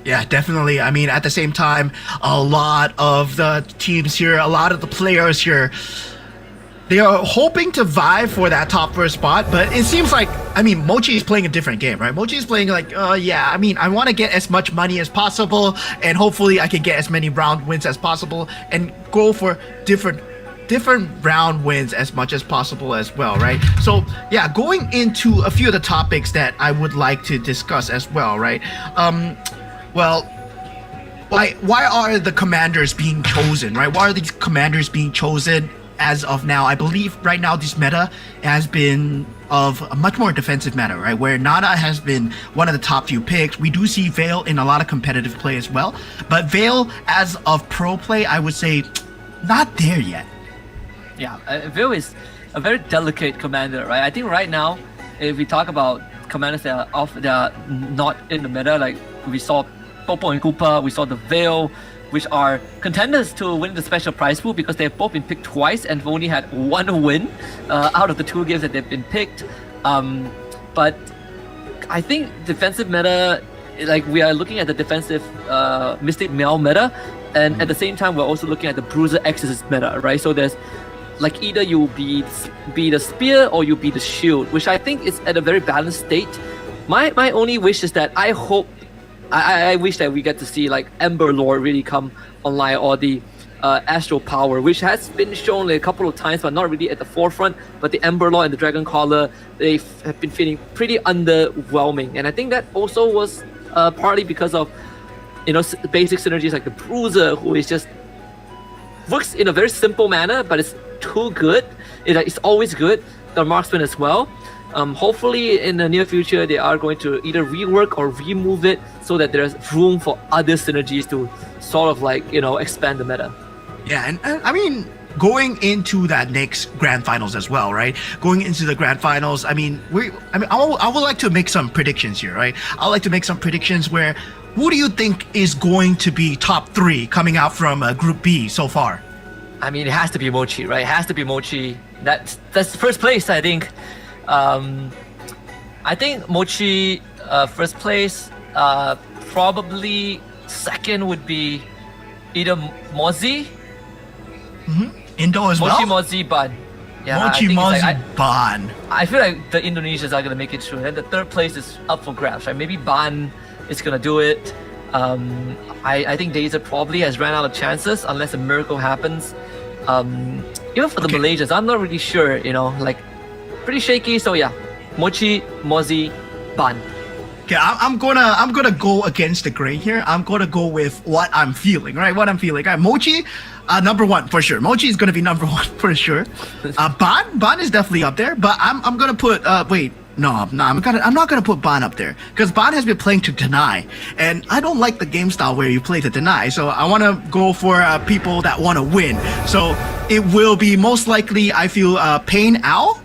Yeah, definitely. I mean, at the same time, a lot of the teams here, a lot of the players here, they are hoping to vie for that top first spot, but it seems like, Mochi is playing a different game, right? Mochi is playing like, I want to get as much money as possible, and hopefully I can get as many round wins as possible, and go for different round wins as much as possible as well, right? So yeah, going into a few of the topics that I would like to discuss as well, right? Why are the commanders being chosen, right? Why are these commanders being chosen as of now? I believe right now this meta has been of a much more defensive meta, right? Where Nana has been one of the top few picks. We do see Vale in a lot of competitive play as well, but Vale as of pro play, I would say not there yet. Yeah, Vale is a very delicate commander, right? I think right now, if we talk about commanders that are not in the meta, like we saw Popo and Koopa, we saw the Vale, which are contenders to win the special prize pool because they've both been picked twice and have only had one win out of the 2 games that they've been picked. But I think defensive meta, like we are looking at the defensive Mystic Meow meta, and at the same time we're also looking at the Bruiser Exorcist meta, right? So there's like either you be the spear or you be the shield, which I think is at a very balanced state. My only wish is that I wish that we get to see like Ember Lord really come online, or the Astral Power, which has been shown like a couple of times but not really at the forefront. But the Ember Lord and the Dragon Caller, they have been feeling pretty underwhelming, and I think that also was partly because of basic synergies like the Bruiser, who is just works in a very simple manner, but it's too good. It's always good. The Marksman as well. Hopefully in the near future they are going to either rework or remove it so that there's room for other synergies to sort of like expand the meta. Yeah, and I mean, going into that next grand finals as well, right? Going into the grand finals, I would like to make some predictions here, right? I'd like to make some predictions where, who do you think is going to be top 3 coming out from Group B so far? I mean, it has to be Mochi, right? It has to be Mochi. That's first place, I think. I think Mochi first place. Probably second would be either Mozi. Indo as Mochi, well? Mozi, Ban. Yeah, Mochi, Mozi, Ban. I feel like the Indonesians are going to make it through. And the third place is up for grabs, right? Maybe Ban is going to do it. I think Dazer probably has ran out of chances unless a miracle happens. Even for the Malaysians, I'm not really sure, pretty shaky. So yeah, Mochi, Mozi, Ban. Okay, I'm gonna go against the grain here. I'm gonna go with what I'm feeling, right? What I'm feeling. Right, Mochi, number 1 for sure. Mochi is gonna be number 1 for sure. Ban is definitely up there, but I'm gonna put I'm not gonna put Ban up there because Ban has been playing to deny, and I don't like the game style where you play to deny. So I want to go for people that want to win. So it will be most likely, I feel, Pain Owl.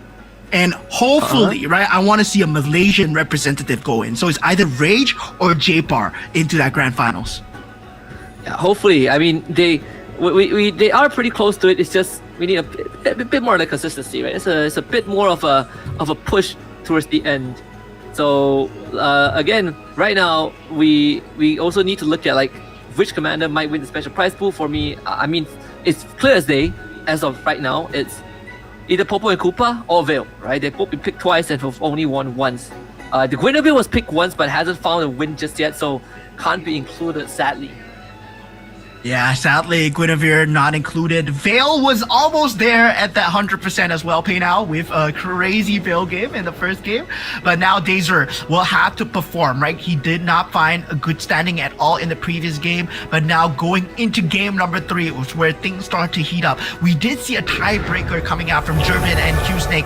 And hopefully, right, I want to see a Malaysian representative go in. So it's either Rage or J-Bar into that grand finals. Yeah, hopefully. I mean, they are pretty close to it. It's just we need a bit more like consistency, right? It's a bit more of a push towards the end. So again, right now we also need to look at like which commander might win the special prize pool. For me, I mean, it's clear as day as of right now. It's either Popo and Koopa or Vale, right? They've both been picked twice and have only won once. The Guinevere was picked once but hasn't found a win just yet, so can't be included, sadly. Yeah, sadly, Guinevere not included. Vale was almost there at that 100% as well, Paynal, with a crazy Vale game in the first game. But now Dazer will have to perform, right? He did not find a good standing at all in the previous game, but now going into game number 3 was where things start to heat up. We did see a tiebreaker coming out from German and Q-Snake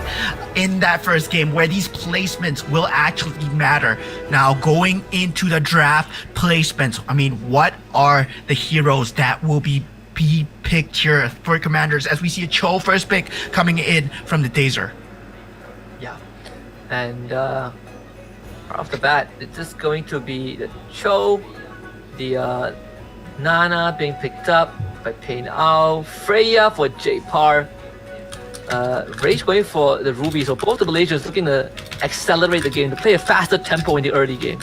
in that first game where these placements will actually matter. Now going into the draft placements, I mean, what are the heroes that will be picked here for commanders as we see a Cho first pick coming in from the Dazer? Yeah. And off the bat, it's just going to be the Cho, the Nana being picked up by Pain Ao, Freya for J-Par, Rage going for the Ruby. So both the Malaysians looking to accelerate the game, to play a faster tempo in the early game.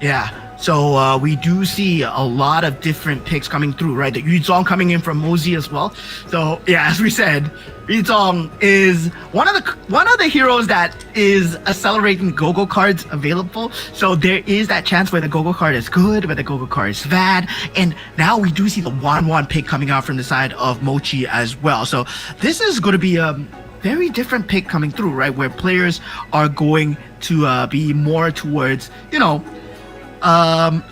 Yeah. So we do see a lot of different picks coming through, right? The Yuzong coming in from Mosey as well. So yeah, as we said, Yuzong is one of the heroes that is accelerating go-go cards available. So there is that chance where the go-go card is good, where the go-go card is bad. And now we do see the 1-1 pick coming out from the side of Mochi as well. So this is going to be a very different pick coming through, right? Where players are going to be more towards, you know,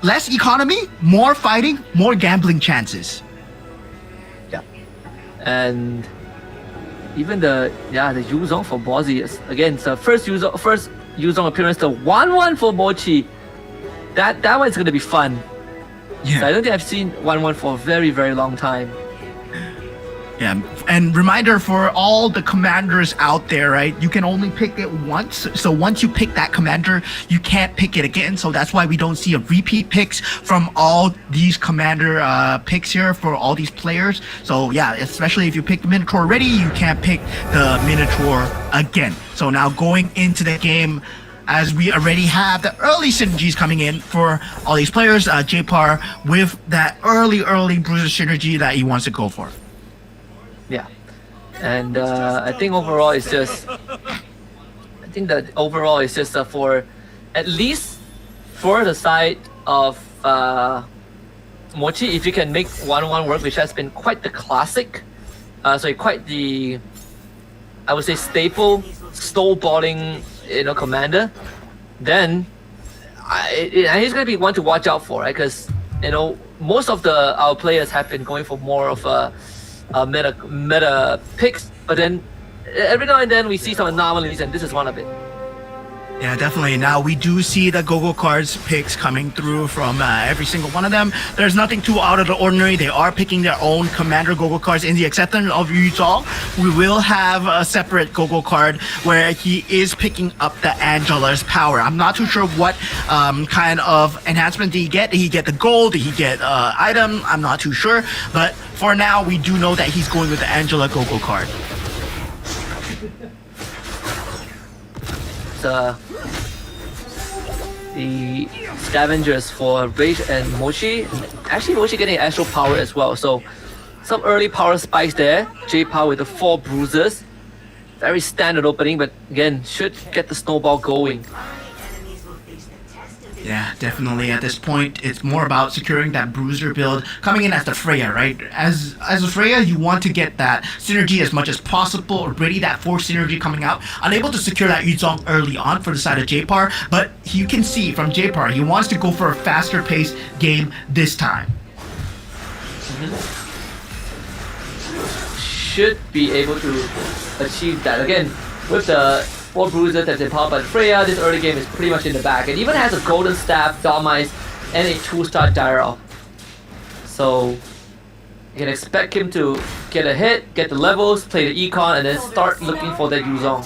less economy, more fighting, more gambling chances. Yeah. And even the Yuzong for Bozzy is again it's the first Yuzong appearance, the 1-1 for Mochi. That one's gonna be fun. Yeah. So I don't think I've seen 1-1 for a very, very long time. Yeah, and reminder for all the commanders out there, right? You can only pick it once. So once you pick that commander, you can't pick it again. So that's why we don't see a repeat picks from all these commander picks here for all these players. So yeah, especially if you pick the Minotaur already, you can't pick the Minotaur again. So now going into the game, as we already have the early synergies coming in for all these players, J-Par with that early Bruiser synergy that he wants to go for. Yeah, and I think overall it's just for at least for the side of Mochi, if you can make 1-1 work, which has been quite the classic, quite the, I would say, staple snowballing, commander, then he's gonna be one to watch out for, right? Because most of our players have been going for more of a meta picks, but then every now and then we see some anomalies, and this is one of it. Yeah, definitely. Now we do see the go-go cards picks coming through from every single one of them. There's nothing too out of the ordinary. They are picking their own commander go-go cards. In the exception of Yuzong, we will have a separate go-go card where he is picking up the Angela's power. I'm not too sure what kind of enhancement did he get. Did he get the gold? Did he get item? I'm not too sure. But for now, we do know that he's going with the Angela go-go card. The scavengers for Rage and Mochi. Actually, Mochi getting astral power as well. So some early power spikes there. J-Power with the 4 bruises. Very standard opening, but again, should get the snowball going. Yeah, definitely. At this point, it's more about securing that bruiser build coming in as the Freya, right? As a Freya, you want to get that synergy as much as possible, already that force synergy coming out. Unable to secure that Yuzong early on for the side of J-Par, but you can see from J-Par, he wants to go for a faster paced game this time. Should be able to achieve that. Again, with the 4 bruisers that's empowered by Freya, this early game is pretty much in the bag. It even has a golden staff, Dharmice, and a 2-star Gyro. So you can expect him to get a hit, get the levels, play the econ, and then start looking for that Yuzong.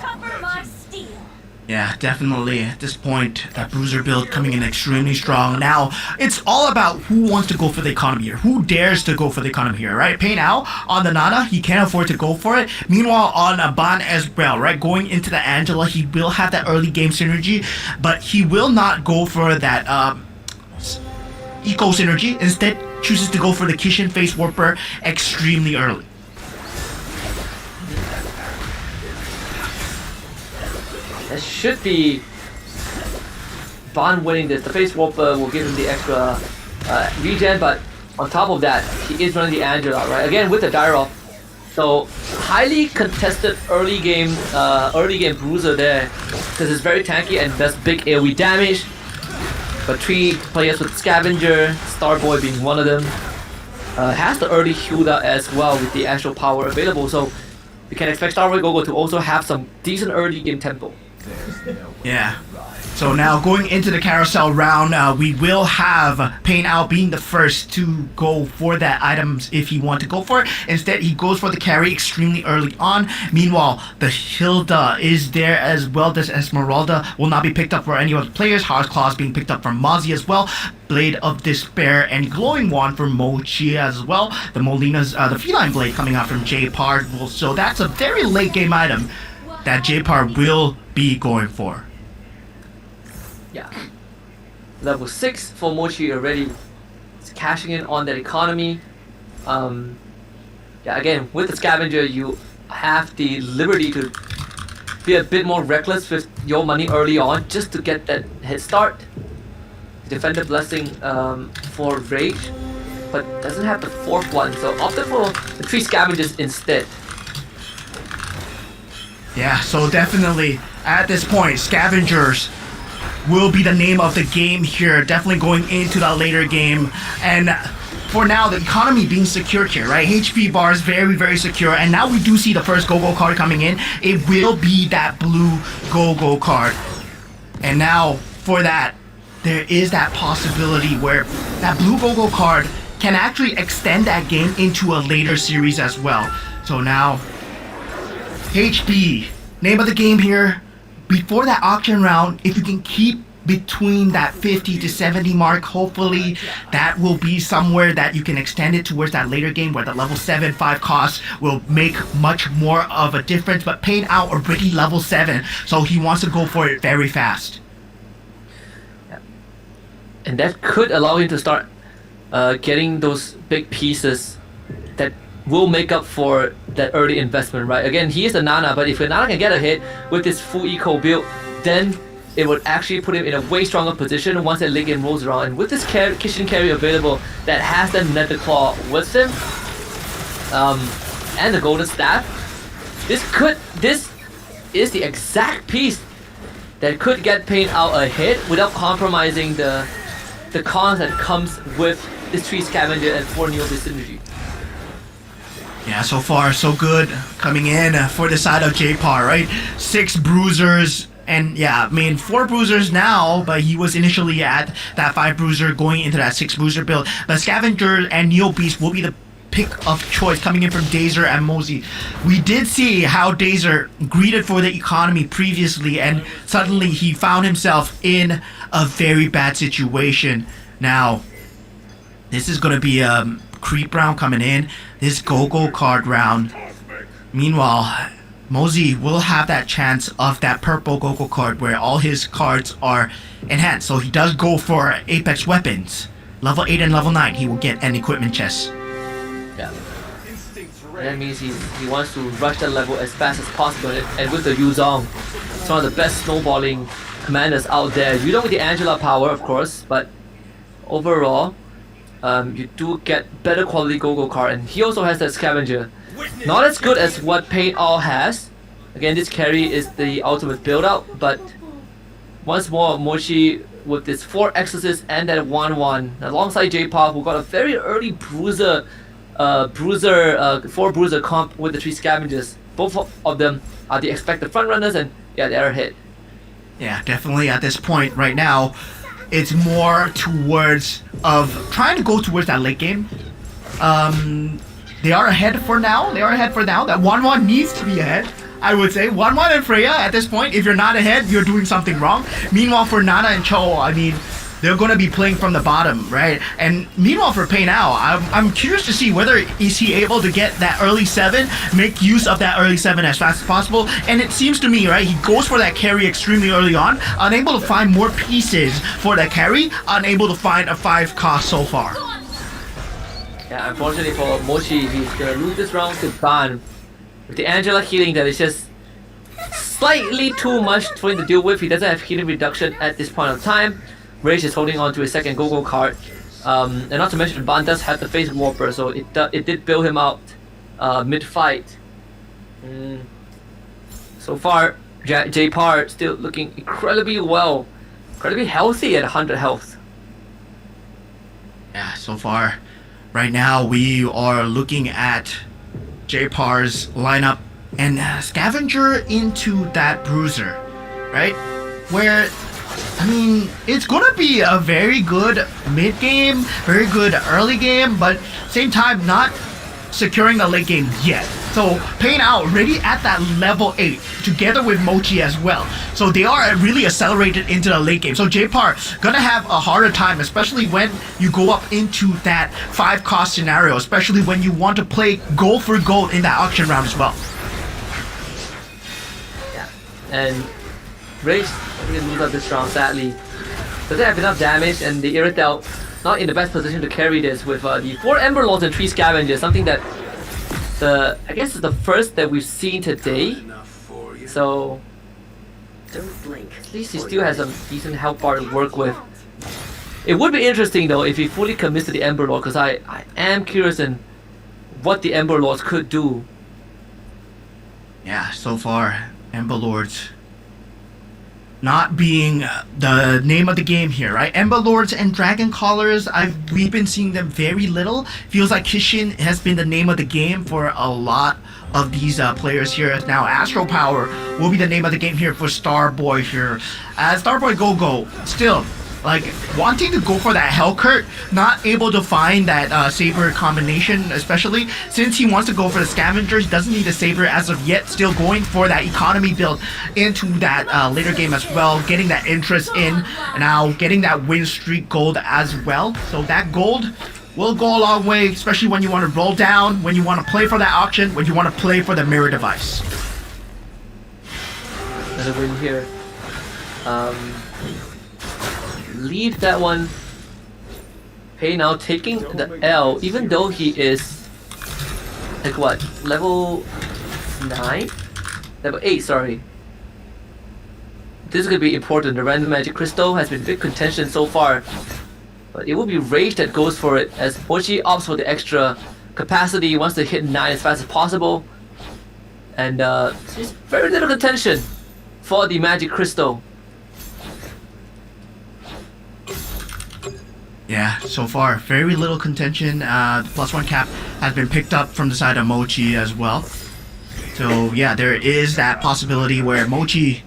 Yeah, definitely. At this point, that bruiser build coming in extremely strong. Now, it's all about who wants to go for the economy here. Who dares to go for the economy here, right? Pei Now on the Nana, he can't afford to go for it. Meanwhile, on Ban as well, right? Going into the Angela, he will have that early game synergy, but he will not go for that eco synergy. Instead, chooses to go for the Kishin Face Warper extremely early. It should be Ban winning this. The Face Warper will give him the extra regen, but on top of that, he is running the Angela, right? Again, with the Gyro. So, highly contested early game bruiser there, because it's very tanky and does big AoE damage. But 3 players with Scavenger, Starboy being one of them, has the early Hilda as well with the actual power available. So, we can expect Starboy Gogo to also have some decent early game tempo. Yeah. So now going into the carousel round, we will have Pain Out being the first to go for that items if he wants to go for it. Instead, he goes for the carry extremely early on. Meanwhile, the Hilda is there as well. This Esmeralda will not be picked up for any of the players. Heart's Claws being picked up from Mozzie as well. Blade of Despair and Glowing Wand for Mochi as well. The Molina's, the Feline Blade coming out from J-Par. So that's a very late game item that J-Par will be going for. Yeah. Level 6 for Mochi already is cashing in on that economy. Yeah, again, with the Scavenger, you have the liberty to be a bit more reckless with your money early on just to get that head start. Defender Blessing for Rage, but doesn't have the 4th one, so opted for the 3 Scavengers instead. Yeah, so definitely at this point, Scavengers will be the name of the game here, definitely going into the later game. And for now, the economy being secured here, right? HP bar is very, very secure. And now we do see the first go-go card coming in. It will be that blue go-go card. And now, for that, there is that possibility where that blue go-go card can actually extend that game into a later series as well. So now, HP, name of the game here. Before that auction round, if you can keep between that 50 to 70 mark, hopefully that will be somewhere that you can extend it towards that later game where the level 7-5 cost will make much more of a difference. But Pain Out already level 7, so he wants to go for it very fast. Yeah. And that could allow him to start getting those big pieces that will make up for that early investment, right? Again, he is a Nana, but if a Nana can get a hit with this full eco build, then it would actually put him in a way stronger position once that late game rolls around. And with this kitchen carry available that has the Nether Claw with him, and the Golden Staff, this is the exact piece that could get Pain Out a hit without compromising the cons that comes with this 3 Scavenger and 4 Neo synergy. Yeah, so far so good coming in for the side of J-Par, right? 6 bruisers, and yeah, I mean 4 bruisers now, but he was initially at that 5 bruiser going into that 6 bruiser build. But Scavenger and Neo Beast will be the pick of choice coming in from Dazer and Mosey. We did see how Dazer greeted for the economy previously, and suddenly he found himself in a very bad situation. Now, this is going to be a creep round coming in, this go-go card round. Meanwhile, Mosey will have that chance of that purple go-go card where all his cards are enhanced. So he does go for Apex weapons. Level 8 and level 9, he will get an equipment chest. Yeah. And that means he wants to rush that level as fast as possible. And with the Yuzong, it's one of the best snowballing commanders out there. You don't get the Angela power, of course, but overall, you do get better quality go-go card, and he also has that Scavenger. Not as good as what Pain All has. Again, this carry is the ultimate build-out, but once more, Mochi with this 4 Exorcists and that 1-1, alongside J-Pop, who got a very early bruiser, 4 bruiser comp with the 3 Scavengers. Both of them are the expected frontrunners, and yeah, they are a hit. Yeah, definitely at this point right now, it's more towards of trying to go towards that late game. They are ahead for now. That 1-1 needs to be ahead, I would say. 1-1 and Freya at this point, if you're not ahead, you're doing something wrong. Meanwhile, for Nana and Cho, I mean, they're going to be playing from the bottom, right? And meanwhile, for Pain Out, I'm curious to see whether is he able to get that early 7, make use of that early 7 as fast as possible. And it seems to me, right, he goes for that carry extremely early on, unable to find more pieces for that carry, unable to find a 5 cost so far. Yeah, unfortunately for Mochi, he's gonna lose this round to Ban. With the Angela healing that is just slightly too much for him to deal with. He doesn't have healing reduction at this point of time. Rage is holding on to his second go-go card. And not to mention, Ban does have the Face Warper, so it did bail him out mid-fight. So far, J-Par still looking incredibly well. Incredibly healthy at 100 health. Yeah, so far, right now we are looking at J-Par's lineup and Scavenger into that Bruiser. right? Where, I mean, it's gonna be a very good mid game, very good early game, but same time not securing a late game yet. So Pain Out already at that level 8 together with Mochi as well. So they are really accelerated into the late game. So J-Par gonna have a harder time, especially when you go up into that 5 cost scenario, especially when you want to play gold for gold in that auction round as well. Yeah, and Rage lose up this round sadly. Doesn't have enough damage, and the Irritel not in the best position to carry this with the 4 Ember Lords and 3 Scavengers, something that I guess is the first that we've seen today. So at least he still has some decent health bar to work with. It would be interesting though if he fully commits to the Ember Lord, because I am curious in what the Ember Lords could do. Yeah, so far Ember Lords not being the name of the game here, right? Ember Lords and Dragon Callers, we've been seeing them very little. Feels like Kishin has been the name of the game for a lot of these players here. Now Astro Power will be the name of the game here for Starboy here. Starboy Go still like wanting to go for that Hellcurt, not able to find that Saber combination, especially since he wants to go for the Scavengers. He doesn't need a Saber as of yet, still going for that economy build into that later game as well, getting that interest in, and now getting that win streak gold as well. So that gold will go a long way, especially when you want to roll down, when you want to play for that auction, when you want to play for the mirror device. Another win here. Leave that one. Pei now taking the L, even though he is like what, level 9? Level 8, sorry. This is gonna be important. The random magic crystal has been big contention so far, but it will be Rage that goes for it as Mochi opts for the extra capacity. He wants to hit 9 as fast as possible, and there's very little contention for the magic crystal. Yeah, so far, very little contention. The +1 cap has been picked up from the side of Mochi as well. So yeah, there is that possibility where Mochi,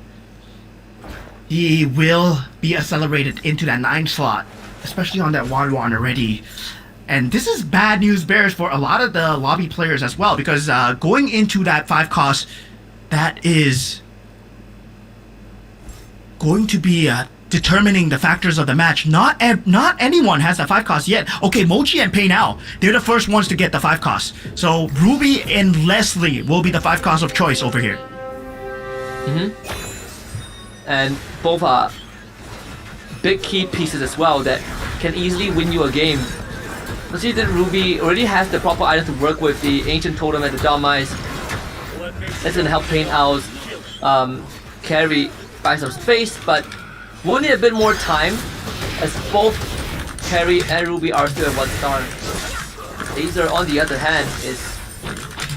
he will be accelerated into that 9 slot, especially on that Wan already. And this is bad news bears for a lot of the lobby players as well, because going into that 5 cost, that is going to be determining the factors of the match. Not anyone has the 5 cost yet. Okay, Mochi and Pei now, they're the first ones to get the 5 cost. So Ruby and Leslie will be the 5 cost of choice over here. And both are big key pieces as well that can easily win you a game. Let's see that Ruby already has the proper items to work with, the Ancient Totem and the Dharmice. That's gonna help Pain Out carry by some space, but we'll need a bit more time as both Carry and Ruby are still at 1 star. Laser, on the other hand, is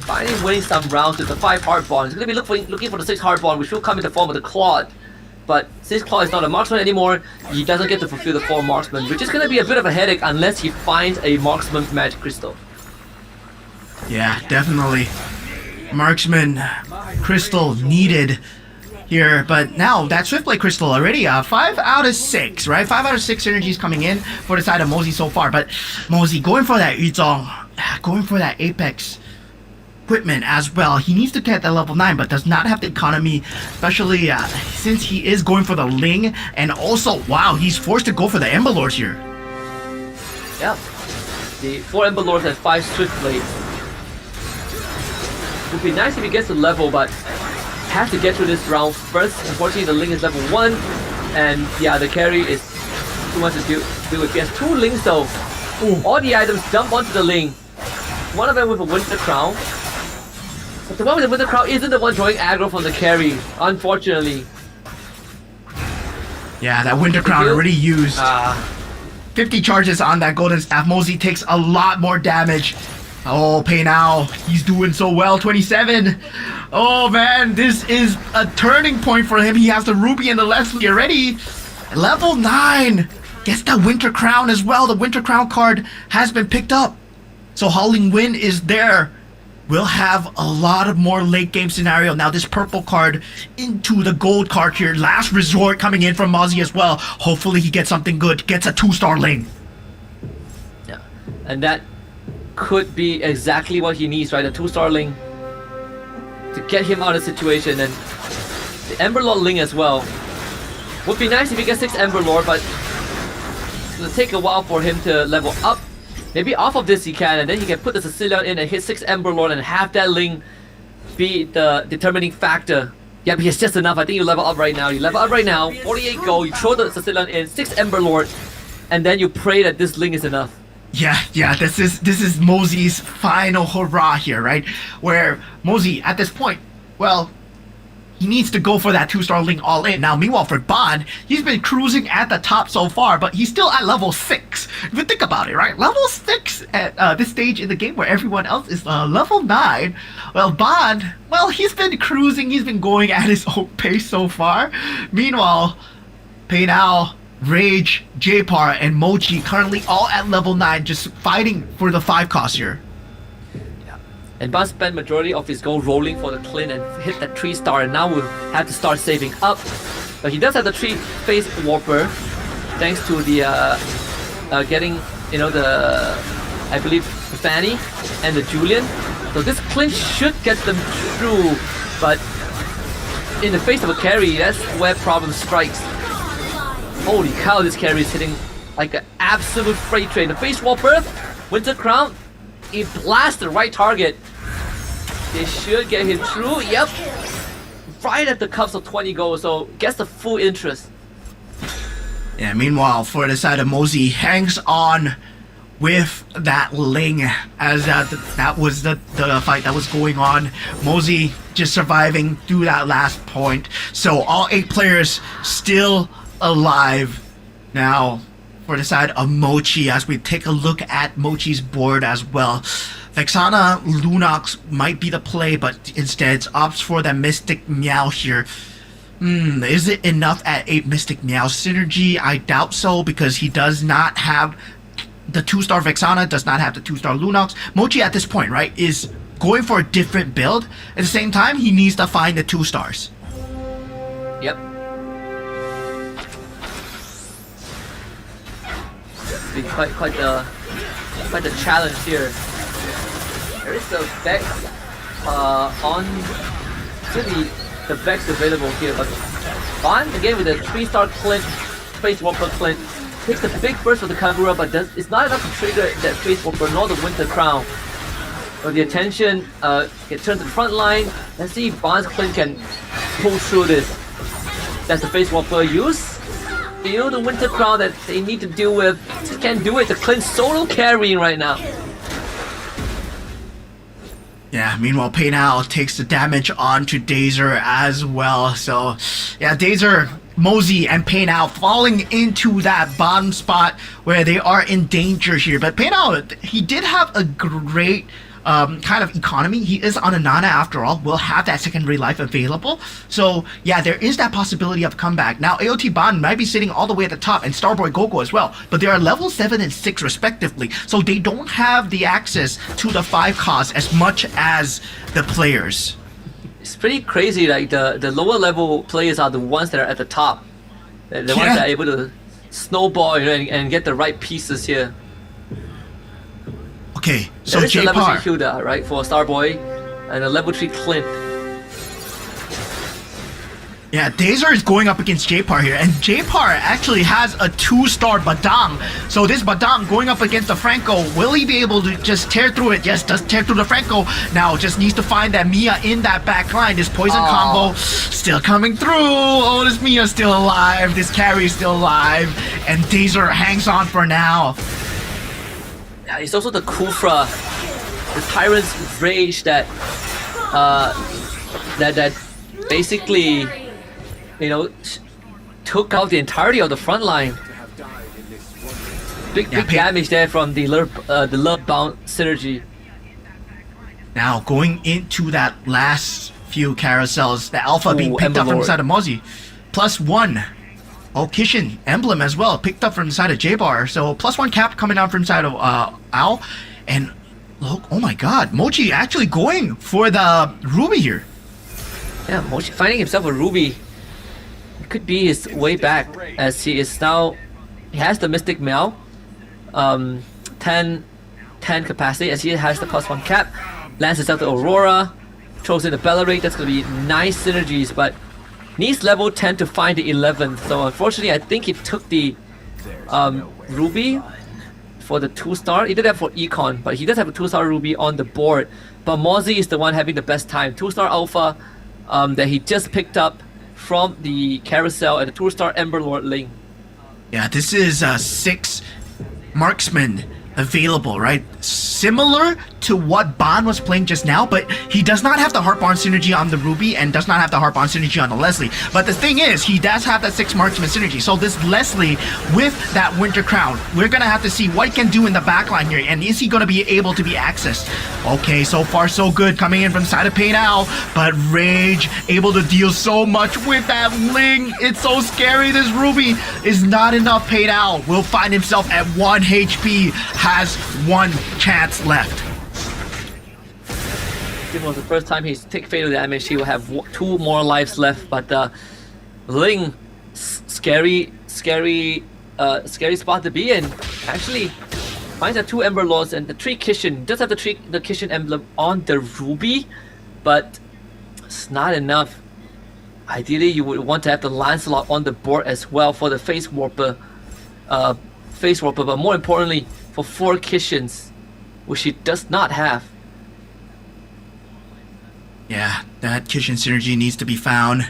finally winning some rounds with the 5 hard bond. He's gonna be looking for the 6 hard bond, which will come in the form of the Claude. But since Claude is not a marksman anymore, he doesn't get to fulfill the 4 marksman, which is gonna be a bit of a headache unless he finds a marksman magic crystal. Yeah, definitely. Marksman crystal needed here, but now that Swiftblade crystal already 5 out of 6, right? 5 out of 6 synergies coming in for the side of Mosey so far, but Mosey going for that Yuzong, going for that Apex equipment as well. He needs to get that level 9, but does not have the economy, especially since he is going for the Ling, and also, wow, he's forced to go for the Ember Lords here. Yep. The 4 Ember Lords and 5 Swiftblades. Would be nice if he gets the level, but has to get through this round first. Unfortunately, the Ling is level 1, and yeah, the carry is too much to deal with. He has 2 Lings though. All the items dump onto the Ling. One of them with a Winter Crown. But the one with the Winter Crown isn't the one drawing aggro from the carry, unfortunately. Yeah, that Winter Crown already used. 50 charges on that Golden Staff. Mosey takes a lot more damage. Oh, Pei now, he's doing so well, 27. Oh man, this is a turning point for him. He has the Ruby and the Leslie already. Level 9. Gets the Winter Crown as well. The Winter Crown card has been picked up. So Howling Wind is there we'll have a lot of more late game scenario. Now this purple card into the gold card here. Last resort coming in from Mozzie as well. Hopefully he gets something good. Gets a 2-star Ling. Yeah, and that could be exactly what he needs, right? A 2-star Ling to get him out of the situation, and the Ember Lord Ling as well. Would be nice if he gets 6 Ember Lord, but it's gonna take a while for him to level up. Maybe off of this he can, and then he can put the Sicilian in and hit 6 Ember Lord and have that Ling be the determining factor. Yep, he has just enough. I think you level up right now. You level up right now, 48 gold, you throw the Sicilian in, 6 Ember Lord, and then you pray that this Ling is enough. Yeah, this is Mozzie's final hurrah here, right? Where Mozzie, at this point, well, he needs to go for that 2-star Ling all in. Now, meanwhile, for Bond, he's been cruising at the top so far, but he's still at level 6. If you think about it, right? Level 6 at this stage in the game where everyone else is level 9. Well, Bond, well, he's been cruising. He's been going at his own pace so far. Meanwhile, Pei Nao, Rage, J-Par, and Mochi currently all at level 9, just fighting for the 5 cost here. And Bond spent majority of his gold rolling for the Clint and hit that 3-star, and now will have to start saving up. But he does have the 3-phase Warper, thanks to the getting, you know, the, I believe, the Fanny and the Julian. So this Clint should get them through, but in the face of a carry, that's where problem strikes. Holy cow, this carry is hitting like an absolute freight train. The phase Warper, Winter Crown, it blasts the right target. They should get him through. Yep. Right at the cups of 20 gold, so gets the full interest. Yeah, meanwhile, for the side of Mozzie, hangs on with that Ling, as that was the fight that was going on. Mozzie just surviving through that last point. So all 8 players still alive. Now, for the side of Mochi, as we take a look at Mochi's board as well. Vexana Lunox might be the play, but instead opts for that Mystic Meow here. Is it enough at 8 Mystic Meow synergy? I doubt so, because he does not have the 2-star Vexana, does not have the 2-star Lunox. Mochi at this point, right, is going for a different build. At the same time, he needs to find the 2 stars. Yep. It's been quite the challenge here. There is the Vex on really the Vex available here, but Bond again with a 3-star Clint, Space Warper Clint, takes the big burst for the Kagura, but it's not enough to trigger that Space Warper nor the Winter Crown. So the attention gets turned to the front line. Let's see if Bond's Clint can pull through this. That's the Space Warper use. You know, the Winter Crown that they need to deal with. Just can't do it. The Clint solo carrying right now. Yeah, meanwhile, Pei Nao takes the damage onto Dazer as well. So, yeah, Dazer, Mozzie, and Pei Nao falling into that bottom spot where they are in danger here. But Pei Nao, he did have a great kind of economy. He is on a Nana after all, will have that secondary life available. So, yeah, there is that possibility of comeback. Now, AOT Bond might be sitting all the way at the top, and Starboy Gogo as well, but they are level 7 and 6 respectively, so they don't have the access to the 5 cost as much as the players. It's pretty crazy, like the lower level players are the ones that are at the top. The ones that are able to snowball, you know, and get the right pieces here. Okay, so there is a level 3 J-Par, Hilda, right, for Starboy, and a level 3 Clint. yeah, Dazer is going up against J-Par here, and J-Par actually has a 2-star Badang. So this Badang going up against the Franco, will he be able to just tear through it? Yes, does tear through the Franco. Now just needs to find that Mia in that back line. This poison combo still coming through. Oh, this Mia's still alive. This carry is still alive, and Dazer hangs on for now. Yeah, it's also the Kufra, the Tyrant's Rage that basically, you know, took out the entirety of the front line. Big damage there from the Love Bound synergy. Now going into that last few carousels, the Alpha being picked up from the side of Mozzie. +1. Oh, Kishin Emblem as well, picked up from the side of J-Bar. So +1 cap coming out from the side of Al. And Look, oh my god, Mochi actually going for the Ruby here. Yeah, Mochi finding himself a Ruby. It could be his way back as he is now. He has the Mystic Mail, 10 capacity as he has the +1 cap. Lands himself the Aurora, throws in the Bellerate. That's gonna be nice synergies, but needs level 10 to find the 11th. So unfortunately, I think he took the Ruby for the 2-star. He did that for Econ, but he does have a 2-star Ruby on the board. But Mozzie is the one having the best time. 2-star Alpha that he just picked up from the carousel at the 2-star Emberlord Ling. Yeah, this is 6 marksmen available, right? Similar to what Ban was playing just now, but he does not have the Heartborn synergy on the Ruby and does not have the Heartborn synergy on the Leslie. But the thing is, he does have that 6 marksman synergy. So this Leslie with that Winter Crown, we're gonna have to see what he can do in the backline here, and is he gonna be able to be accessed? Okay, so far so good coming in from the side of Pei Now, but Rage able to deal so much with that Ling. It's so scary. This Ruby is not enough. Pei Now will find himself at 1 HP, has 1 chance left. It was the first time he's take fatal damage. He will have 2 more lives left, but Ling, scary spot to be in. Actually, finds the 2 Ember Lords and the 3 Kishin. Does have the Kishin emblem on the Ruby, but it's not enough. Ideally, you would want to have the Lancelot on the board as well for the Face Warper, but more importantly, for 4 Kishins, which he does not have. Yeah, that Kishin synergy needs to be found.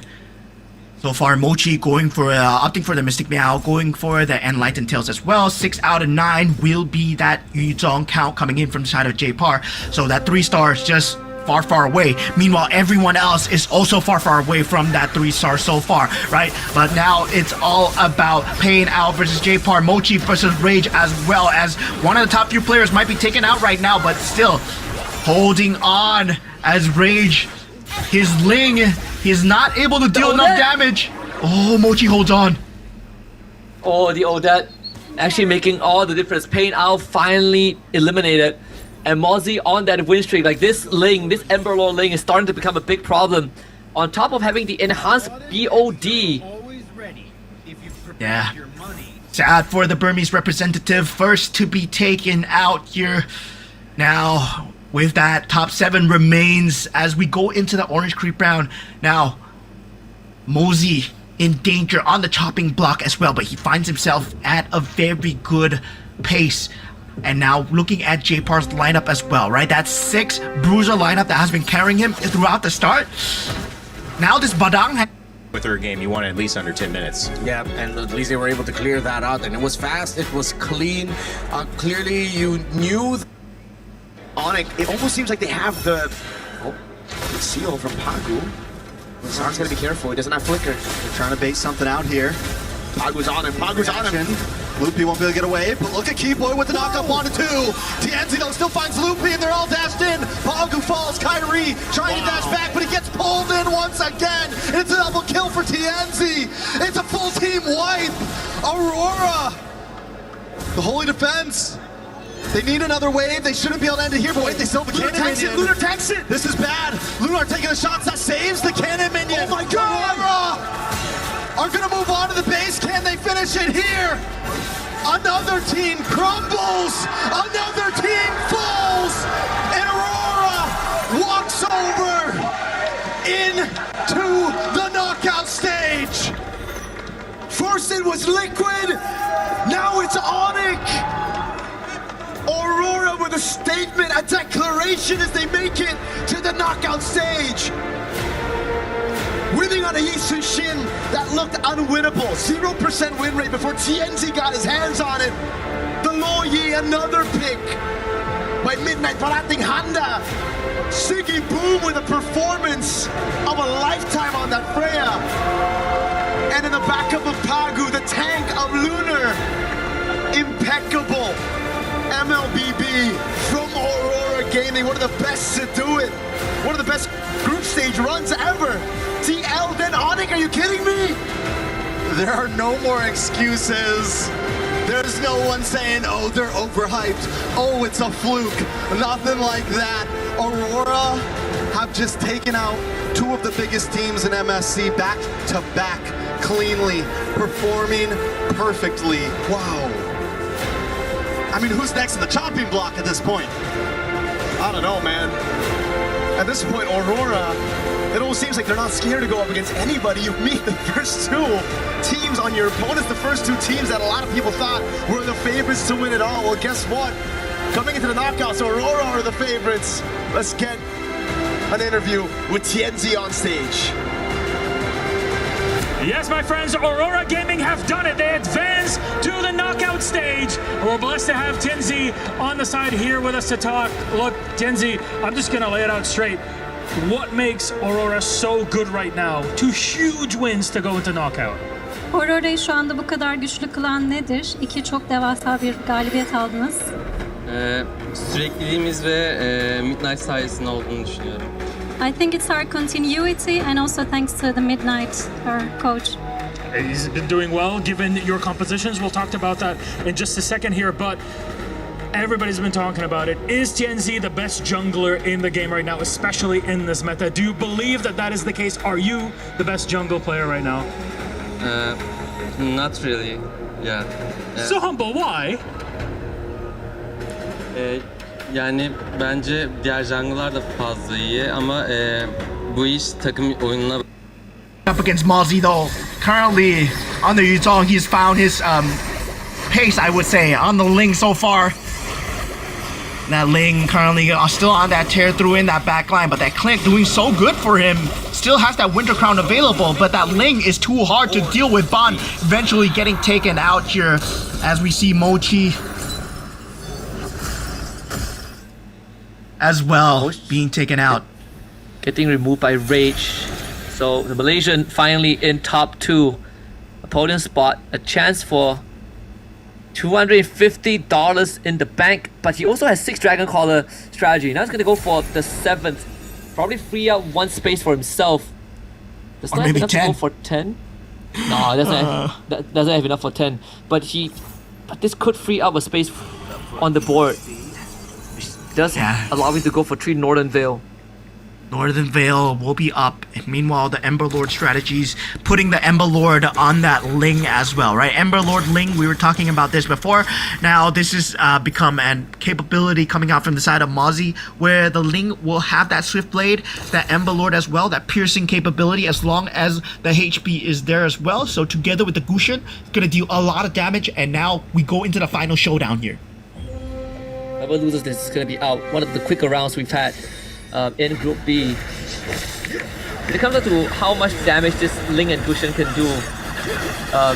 So far, Mochi going for opting for the Mystic Meow, going for the Enlightened Tails as well. 6 out of 9 will be that Yuzong count coming in from the side of J-Par. So that 3 stars just far away. Meanwhile, everyone else is also far away from that 3 star so far, right? But now it's all about Pei Now versus J-Par, Mochi versus Rage, as well as one of the top few players might be taken out right now, but still holding on as Rage, his Ling, he's not able to deal enough damage. Oh, Mochi holds on. Oh, the Odette actually making all the difference. Pei Now finally eliminated. And Mozzie on that win streak. Like this Ling, this Emberlord Ling is starting to become a big problem. On top of having the enhanced BOD. Yeah. Sad for the Burmese representative. First to be taken out here. Now, with that, top 7 remains as we go into the Orange Creep round. Now, Mozzie in danger on the chopping block as well, but he finds himself at a very good pace. And now looking at J-Par's lineup as well, right? That 6 bruiser lineup that has been carrying him throughout the start. Now this Badang With her game, you want at least under 10 minutes. Yeah, and at least they were able to clear that out. And it was fast, it was clean. Clearly, you knew. Onyx, it almost seems like they have the seal from Pagu. Sark's gonna be careful, he doesn't have flicker. They're trying to bait something out here. Pagu's on him, Pagu's on him. Loopy won't be able to get away, but look at Keyboy with the knock-up on to 2. Tienzi though still finds Loopy and they're all dashed in. Pagu falls, Kyrie trying to dash back, but he gets pulled in once again. It's a double kill for Tienzi. It's a full team wipe. Aurora, the Holy Defense. They need another wave. They shouldn't be able to end it here, but wait, they still have a cannon minion. Lunar tanks it! This is bad. Lunar taking the shots. That saves the cannon minion. Oh my god! Aurora are going to move on to the base. Can they finish it here? Another team crumbles. Another team falls. And Aurora walks over into the knockout stage. First it was Liquid, now it's Onyx. Aurora with a statement, a declaration as they make it to the knockout stage. Winning on a Yisun Shin that looked unwinnable. 0% win rate before Tienzi got his hands on it. The Loyi, another pick by Midnight Parating Handa. Siggy Boom with a performance of a lifetime on that Freya. And in the backup of Pagu, the tank of Lunar. Impeccable. MLBB from Aurora Gaming, one of the best to do it. One of the best group stage runs ever. TL, then Onyx, are you kidding me? There are no more excuses. There's no one saying, oh, they're overhyped. Oh, it's a fluke. Nothing like that. Aurora have just taken out two of the biggest teams in MSC back to back cleanly, performing perfectly. Wow. I mean, who's next in the chopping block at this point? I don't know, man. At this point, Aurora, it almost seems like they're not scared to go up against anybody. You meet the first two teams on your opponents, the first two teams that a lot of people thought were the favorites to win it all. Well, guess what? Coming into the knockouts, Aurora are the favorites. Let's get an interview with Tianzi on stage. Yes, my friends, Aurora Gaming have done it. They advance to the knockout stage. We're blessed to have Tianzi on the side here with us to talk. Look, Tianzi, I'm just going to lay it out straight. What makes Aurora so good right now? Two huge wins to go into knockout. Aurora'yı şu anda bu kadar güçlü kılan nedir? İki çok devasa bir galibiyet aldınız. Sürekliliğimiz ve Midnight sayesinde olduğunu düşünüyorum. I think it's our continuity and also thanks to the Midnight, our coach. He's been doing well given your compositions. We'll talk about that in just a second here, but everybody's been talking about it. Is Tianzi the best jungler in the game right now, especially in this meta? Do you believe that that is the case? Are you the best jungle player right now? Not really. Yeah. So humble, why? Yani bence diğer jungle'lar da fazla iyi ama bu iş takım oyununa Up against Mozzie though, currently on the Yuzong, he's found his pace, I would say, on the Ling so far. That Ling currently still on that tear through in that back line, but that Clint doing so good for him. Still has that Winter Crown available, but that Ling is too hard to deal with. Bond eventually getting taken out here as we see Mochi as well being taken out. Getting removed by Rage. So the Malaysian finally in top 2. Opponent spot, a chance for $250 in the bank, but he also has 6 Dragon Caller strategy. Now he's gonna go for the 7th. Probably free up 1 space for himself. Does not have enough to go for 10? No, that doesn't have enough for 10. But this could free up a space on the board. Does allow me to go for 3 Northern Veil. Northern Veil will be up, and meanwhile the Ember Lord strategies putting the Ember Lord on that Ling as well, right? Ember Lord Ling, we were talking about this before. Now this has become a capability coming out from the side of Mozzie, where the Ling will have that Swift Blade, that Ember Lord as well, that piercing capability as long as the HP is there as well. So together with the Gushin, it's gonna deal a lot of damage, and now we go into the final showdown here. Whoever loses this is going to be out. One of the quicker rounds we've had in Group B. It comes down to how much damage this Ling and Gushin can do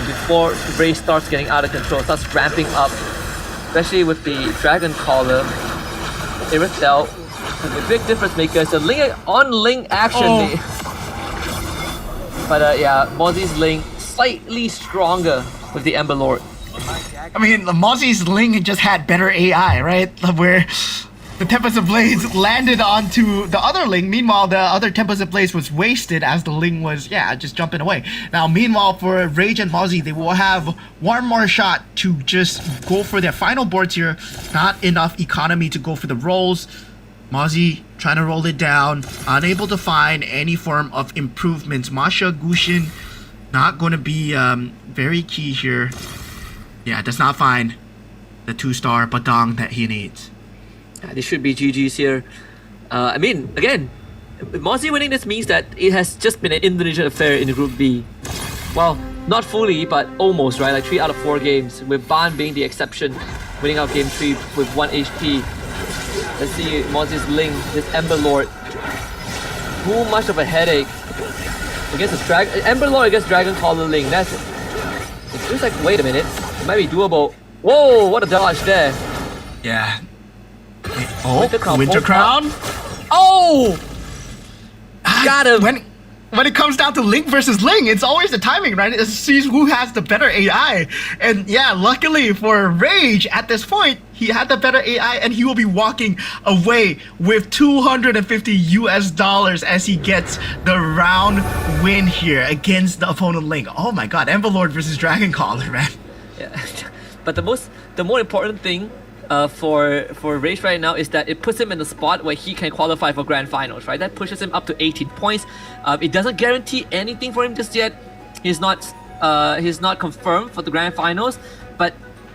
before Ray starts getting out of control, starts ramping up, especially with the Dragon Caller, Irithel, the big difference makers. The Ling on Ling action. But yeah, Mozzie's Ling slightly stronger with the Ember Lord. I mean, Mozzie's Ling just had better AI, right? Where the Tempest of Blades landed onto the other Ling. Meanwhile, the other Tempest of Blades was wasted as the Ling was, just jumping away. Now, meanwhile, for Rage and Mozzie, they will have one more shot to just go for their final boards here. Not enough economy to go for the rolls. Mozzie trying to roll it down, unable to find any form of improvements. Masha, Gushin, not going to be very key here. Yeah, does not find the 2-star Badang that he needs. This should be GG's here. I mean, again, Mozzie winning this means that it has just been an Indonesian affair in Group B. Well, not fully, but almost, right? Like 3 out of 4 games, with Ban being the exception, winning out Game 3 with 1 HP. Let's see Mozzie's Ling, this Ember Lord. Too much of a headache against the Ember Lord against Dragon Caller Ling. It feels like, wait a minute. Might be doable. Whoa, what a dodge there. Yeah. Winter Crown. Oh! Got him. When it comes down to Ling versus Ling, it's always the timing, right? It sees who has the better AI. And yeah, luckily for Rage, at this point, he had the better AI and he will be walking away with $250 as he gets the round win here against the opponent Ling. Oh my god, Ember Lord versus Dragon Caller, man. Yeah. But the more important thing for Rage right now is that it puts him in the spot where he can qualify for grand finals, right? That pushes him up to 18 points. It doesn't guarantee anything for him just yet. He's not confirmed for the grand finals, but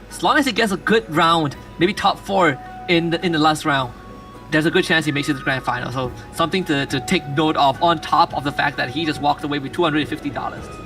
as long as he gets a good round, maybe top 4 in the last round, there's a good chance he makes it to the grand final. So something to take note of, on top of the fact that he just walked away with $250.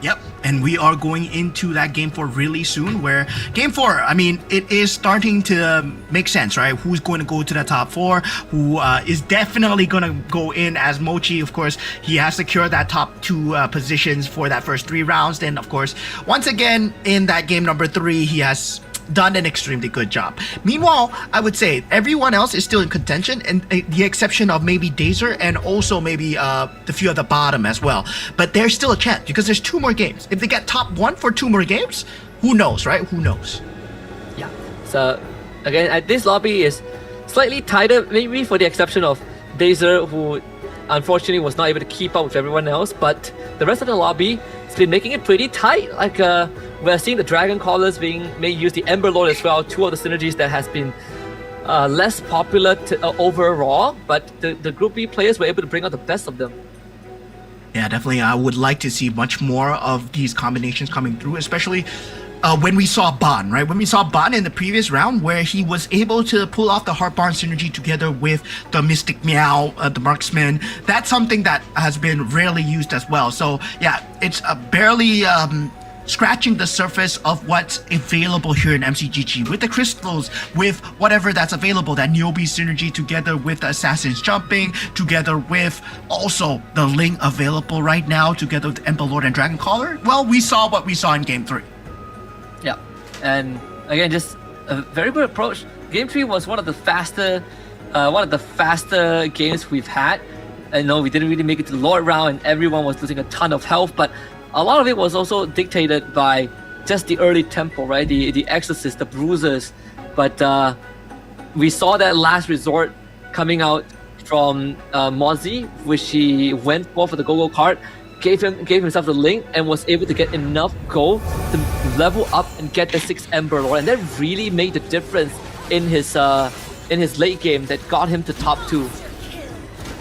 Yep, and we are going into that Game 4 really soon, where Game 4, I mean, it is starting to make sense, right? Who's going to go to the top 4, who is definitely going to go in as Mochi. Of course, he has secured that top 2 positions for that first 3 rounds. Then, of course, once again, in that game number 3, he has done an extremely good job. Meanwhile, I would say everyone else is still in contention, and the exception of maybe Dazer and also maybe the few at the bottom as well. But there's still a chance because there's 2 more games. If they get top 1 for 2 more games, who knows, right? Who knows? Yeah. So again, this lobby is slightly tighter, maybe for the exception of Dazer, who unfortunately was not able to keep up with everyone else. But the rest of the lobby has been making it pretty tight. Like we're seeing the Dragon Callers may use the Ember Lord as well, 2 of the synergies that has been less popular overall, but the Group B players were able to bring out the best of them. Yeah, definitely. I would like to see much more of these combinations coming through, especially when we saw Ban, right? When we saw Ban in the previous round, where he was able to pull off the Heartbarn synergy together with the Mystic Meow, the Marksman. That's something that has been rarely used as well. So yeah, it's barely scratching the surface of what's available here in MCGG with the crystals, with whatever that's available, that Niobe synergy together with the Assassin's Jumping, together with also the Ling available right now, together with Ember Lord and Dragon Caller. Well, we saw what we saw in Game 3. Yeah, and again, just a very good approach. Game 3 was one of the faster games we've had. I know we didn't really make it to the Lord round and everyone was losing a ton of health, but a lot of it was also dictated by just the early tempo, right? The Exorcist, the Bruisers. But we saw that last resort coming out from Mozzie, which he went for the go-go card, gave himself the link, and was able to get enough gold to level up and get the 6 Ember Lord. And that really made the difference in his late game that got him to top 2.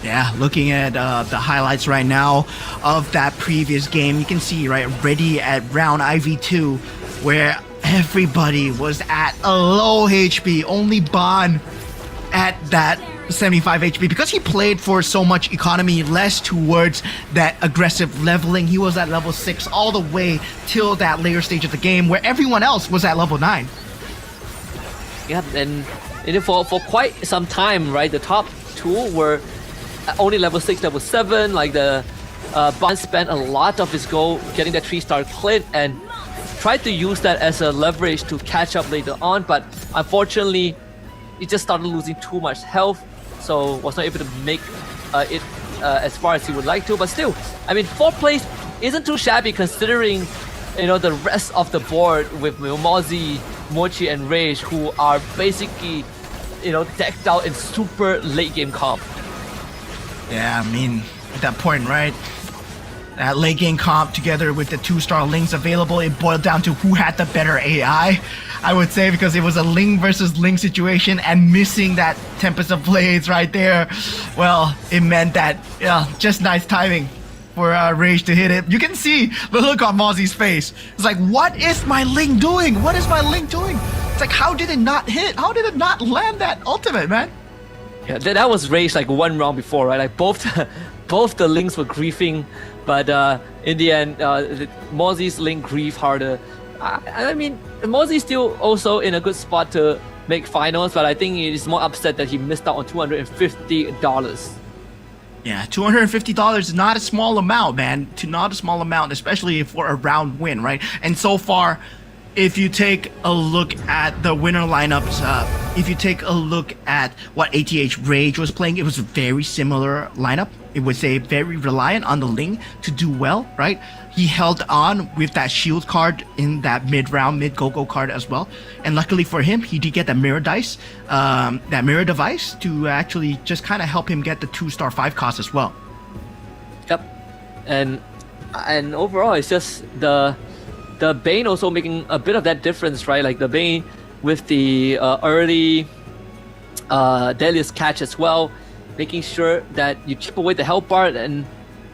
Yeah, looking at the highlights right now of that previous game, you can see, right, ready at round IV2, where everybody was at a low HP, only Ban at that 75 HP. Because he played for so much economy, less towards that aggressive leveling, he was at level 6 all the way till that later stage of the game, where everyone else was at level 9. Yeah, and for quite some time, right, the top 2 were only level 6, level 7. Like the Ban spent a lot of his gold getting that 3-star Clint and tried to use that as a leverage to catch up later on, but unfortunately he just started losing too much health, so was not able to make it as far as he would like to. But still, I mean, 4th place isn't too shabby considering, you know, the rest of the board with Mozzie, Mochi and Rage, who are basically, you know, decked out in super late game comp. Yeah, I mean, at that point, right? That late game comp together with the 2-star Lings available, it boiled down to who had the better AI, I would say, because it was a Ling versus Ling situation, and missing that Tempest of Blades right there, well, it meant that, yeah, just nice timing for Rage to hit it. You can see the look on Mozzie's face. It's like, what is my Ling doing? What is my Ling doing? It's like, how did it not hit? How did it not land that ultimate, man? Yeah, that was Rage like 1 round before, right? Like both the Lings were griefing, but in the end, Mozzie's Link grieved harder. I mean, Mozzie's still also in a good spot to make finals, but I think he's more upset that he missed out on $250. Yeah, $250 is not a small amount, man. Not a small amount, especially for a round win, right? And so far, if you take a look at the winner lineups, if you take a look at what ATH Rage was playing, it was a very similar lineup. It was a very reliant on the Ling to do well, right? He held on with that shield card in that mid-round, mid-go-go card as well. And luckily for him, he did get that mirror dice, that mirror device to actually just kind of help him get the 2-star 5 cost as well. Yep. And overall, it's just the the Bane also making a bit of that difference, right? Like the Bane with the early Deadliest Catch as well, making sure that you chip away the health bar, and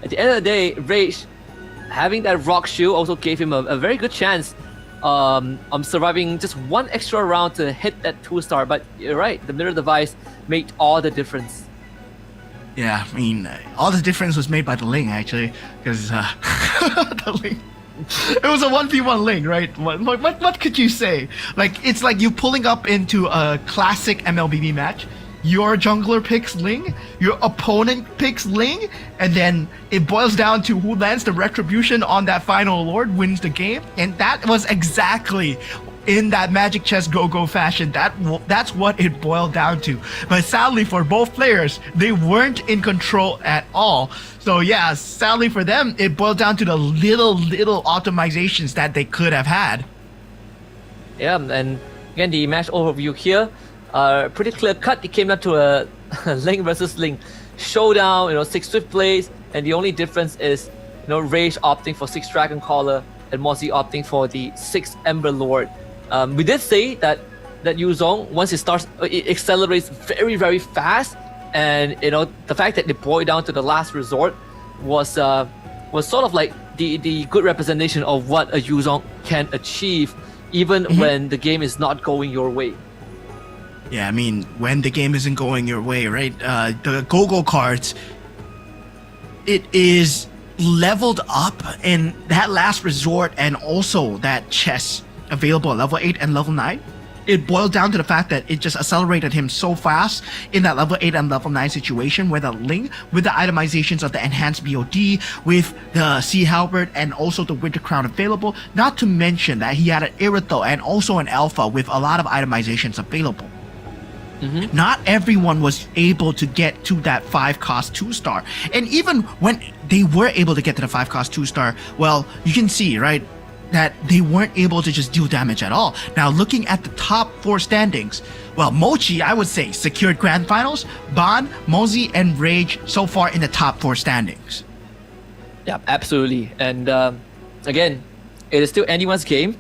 at the end of the day, Rage having that rock shield also gave him a very good chance surviving just one extra round to hit that 2-star. But you're right, the mirror device made all the difference. Yeah, I mean, all the difference was made by the Ling, actually, because the Ling. It was a 1v1 Ling, right? What could you say? Like, it's like you pulling up into a classic MLBB match. Your jungler picks Ling, your opponent picks Ling, and then it boils down to who lands the retribution on that final lord wins the game. And that was exactly in that Magic Chess Go-Go fashion. That's what it boiled down to. But sadly for both players, they weren't in control at all. So yeah, sadly for them, it boiled down to the little optimizations that they could have had. Yeah, and again, the match overview here, pretty clear cut. It came down to a Ling versus Ling showdown, 6 Swift Blades, and the only difference is, Rage opting for 6 Dragon Caller and Mozzie opting for the 6 Ember Lord. We did say that Yuzong, once it starts, it accelerates very, very fast, and the fact that it boiled down to the last resort was sort of like the good representation of what a Yuzong can achieve, even when the game is not going your way. Yeah, I mean, when the game isn't going your way, right? The Go-Go cards, it is leveled up in that last resort, and also that chess available at level 8 and level 9. It boiled down to the fact that it just accelerated him so fast in that level 8 and level 9 situation, where the Ling, with the itemizations of the enhanced BOD, with the Sea Halberd and also the Winter Crown available, not to mention that he had an Irithel and also an Alpha with a lot of itemizations available. Not everyone was able to get to that 5-cost 2-star. And even when they were able to get to the 5-cost 2-star, well, you can see, right, that they weren't able to just deal damage at all. Now, looking at the top 4 standings, well, Mochi, I would say, secured Grand Finals. Ban, Mozzie, and Rage so far in the top 4 standings. Yeah, absolutely. And again, it is still anyone's game.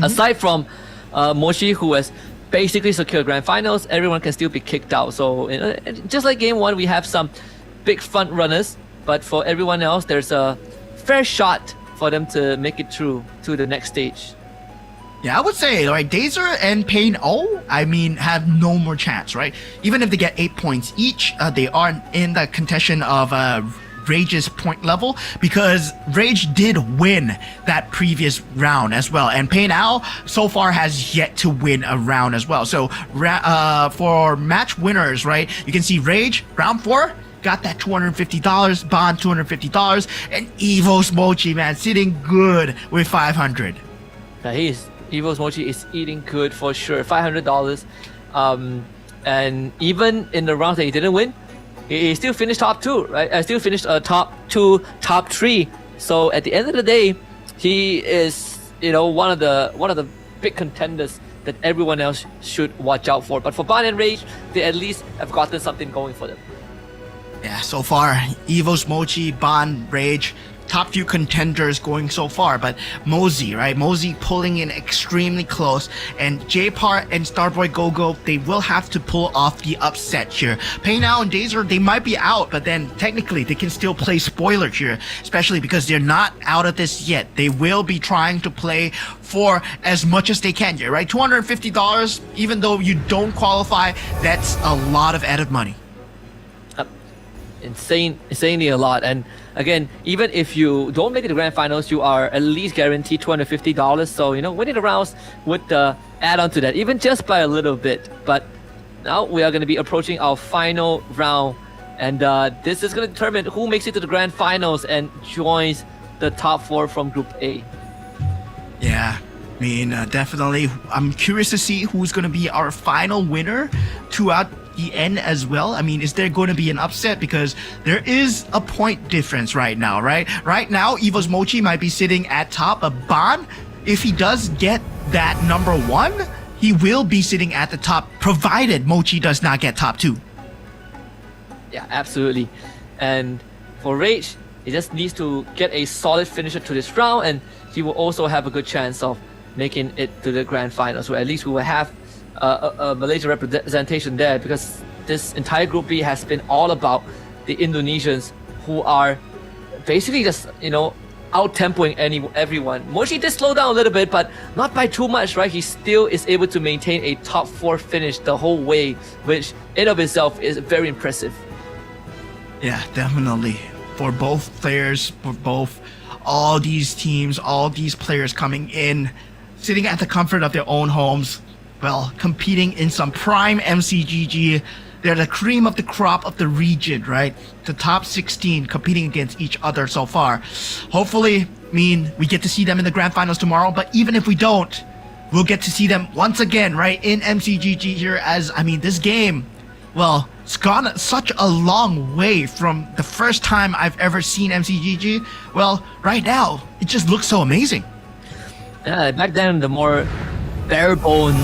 Aside from Mochi, who has basically secured Grand Finals, everyone can still be kicked out. So just like Game 1, we have some big front runners, but for everyone else, there's a fair shot for them to make it through to the next stage. Yeah, I would say, right, Dazer and Pain O, I mean, have no more chance, right? Even if they get 8 points each, they are in the contention of Rage's point level, because Rage did win that previous round as well, and Pain Ao so far has yet to win a round as well. So for match winners, right, you can see Rage round 4 got that $250, Bond $250, and Evo's Mochi, man, sitting good with $500. Yeah, Evo's Mochi is eating good for sure, $500. And even in the rounds that he didn't win, he still finished top 2, right? Still finished top 2, top 3. So at the end of the day, he is, one of the big contenders that everyone else should watch out for. But for Ban and Rage, they at least have gotten something going for them. Yeah, so far, Evo's Mochi, Ban, Rage, top few contenders going so far, but Mozzie, right? Mozzie pulling in extremely close, and J-Part and Starboy Go-Go, they will have to pull off the upset here. Pain Ao and Dazer, they might be out, but then technically they can still play spoiler here, especially because they're not out of this yet. They will be trying to play for as much as they can here, right? $250, even though you don't qualify, that's a lot of added money. Insanely a lot. And again, even if you don't make it to Grand Finals, you are at least guaranteed $250. So winning the rounds would add on to that, even just by a little bit. But now we are going to be approaching our final round, and this is going to determine who makes it to the Grand Finals and joins the top 4 from Group A. Yeah, I mean, definitely. I'm curious to see who's going to be our final winner throughout the end as well. I mean, is there going to be an upset? Because there is a point difference right now, right? Right now, Evo's Mochi might be sitting at top. But Ban, if he does get that number 1, he will be sitting at the top, provided Mochi does not get top 2. Yeah, absolutely. And for Rage, He just needs to get a solid finisher to this round, and he will also have a good chance of making it to the grand final. So at least we will have a Malaysia representation there, because this entire Group B has been all about the Indonesians, who are basically just, out-tempoing everyone. Mochi did slow down a little bit, but not by too much, right? He still is able to maintain a top 4 finish the whole way, which in of itself is very impressive. Yeah, definitely. For both players, for all these teams, all these players coming in, sitting at the comfort of their own homes, well, competing in some prime MCGG. They're the cream of the crop of the region, right? The top 16 competing against each other so far. Hopefully, we get to see them in the grand finals tomorrow, but even if we don't, we'll get to see them once again, right, in MCGG here, as, this game, well, it's gone such a long way from the first time I've ever seen MCGG. Well, right now, it just looks so amazing. Yeah, back then, the more bare bone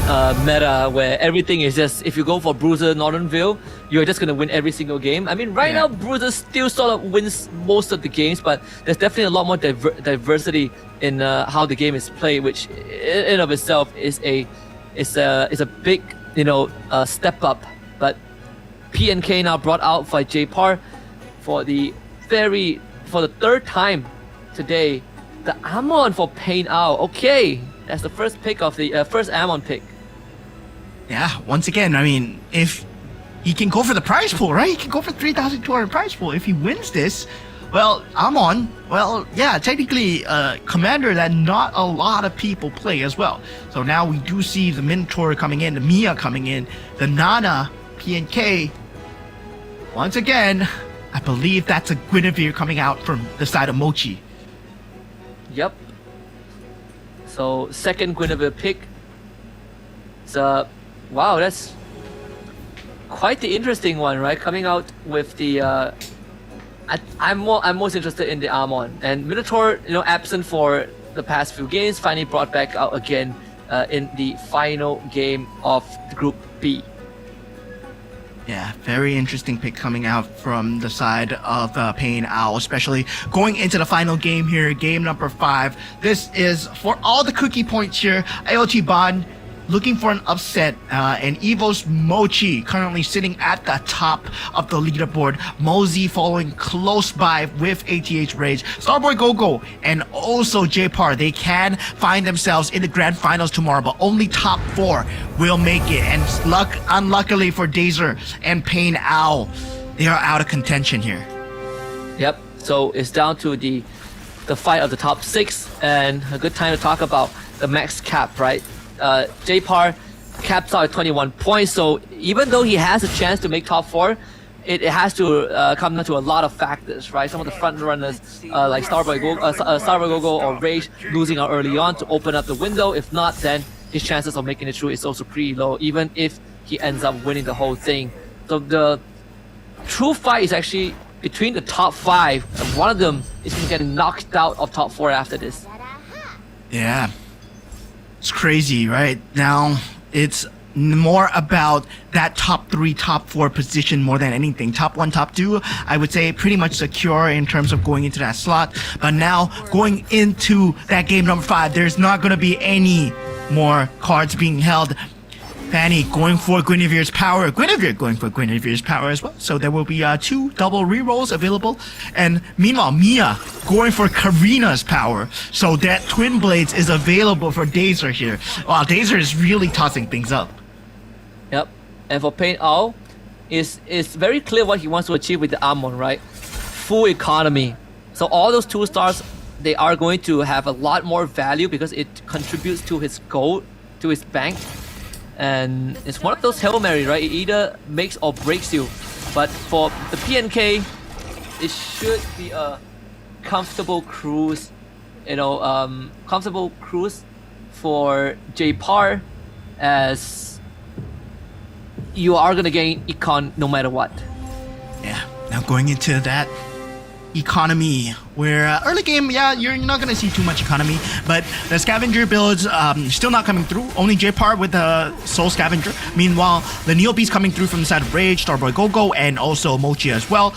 meta where everything is just, if you go for Bruiser Northernville, you're just going to win every single game. Right now, Bruiser still sort of wins most of the games, but there's definitely a lot more diversity in how the game is played, which in of itself is a big step up. But PNK now brought out by J-Par for the third time today. The Amon for Pain Out. Okay, that's the first pick of the first Amon pick. Yeah, once again, if he can go for the prize pool, right? He can go for 3,200 prize pool. If he wins this, well, Amon, technically commander that not a lot of people play as well. So now we do see the Minotaur coming in, the Mia coming in, the Nana, PNK. Once again, I believe that's a Guinevere coming out from the side of Mochi. Yep. So second Guinevere pick. So wow, that's quite the interesting one, right? Coming out with the I'm most interested in the Amon, and Minotaur, absent for the past few games, finally brought back out again in the final game of the Group B. Yeah, very interesting pick coming out from the side of Pain Owl, especially going into the final game here, game number 5. This is for all the cookie points here. IoT Bond looking for an upset, and Evo's Mochi currently sitting at the top of the leaderboard. Mosey following close by with ATH Rage. Starboy Gogo and also J-Par, they can find themselves in the grand finals tomorrow, but only top 4 will make it. And unluckily for Dazer and Pain Owl, they are out of contention here. Yep, so it's down to the fight of the top 6, and a good time to talk about the max cap, right? J-Par caps out at 21 points, so even though he has a chance to make top 4, it has to come down to a lot of factors, right? Some of the front runners like Starboy Gogo or Rage losing out early on to open up the window. If not, then his chances of making it through is also pretty low, even if he ends up winning the whole thing. So the true fight is actually between the top 5, and one of them is getting knocked out of top 4 after this. Yeah. It's crazy, right? Now, it's more about that top 3, top 4 position more than anything. Top 1, top 2, I would say pretty much secure in terms of going into that slot. But now, going into that game number 5, there's not going to be any more cards being held. Fanny going for Guinevere's power. Guinevere going for Guinevere's power as well. So there will be 2 double rerolls available. And meanwhile, Mia going for Karina's power. So that Twin Blades is available for Dazer here. Wow, Dazer is really tossing things up. Yep. And for Pain Owl, it's very clear what he wants to achieve with the Amon, right? Full economy. So all those 2 stars, they are going to have a lot more value because it contributes to his gold, to his bank. And it's one of those Hail Mary, right? It either makes or breaks you. But for the PNK, it should be a comfortable cruise, comfortable cruise for J-Par, as you are gonna gain econ no matter what. Yeah, now going into that economy, where early game, yeah, you're not gonna see too much economy, but the scavenger builds still not coming through. Only J-Par with the Soul Scavenger. Meanwhile, the Neo Beast coming through from the side of Rage, Starboy Go-Go, and also Mochi as well.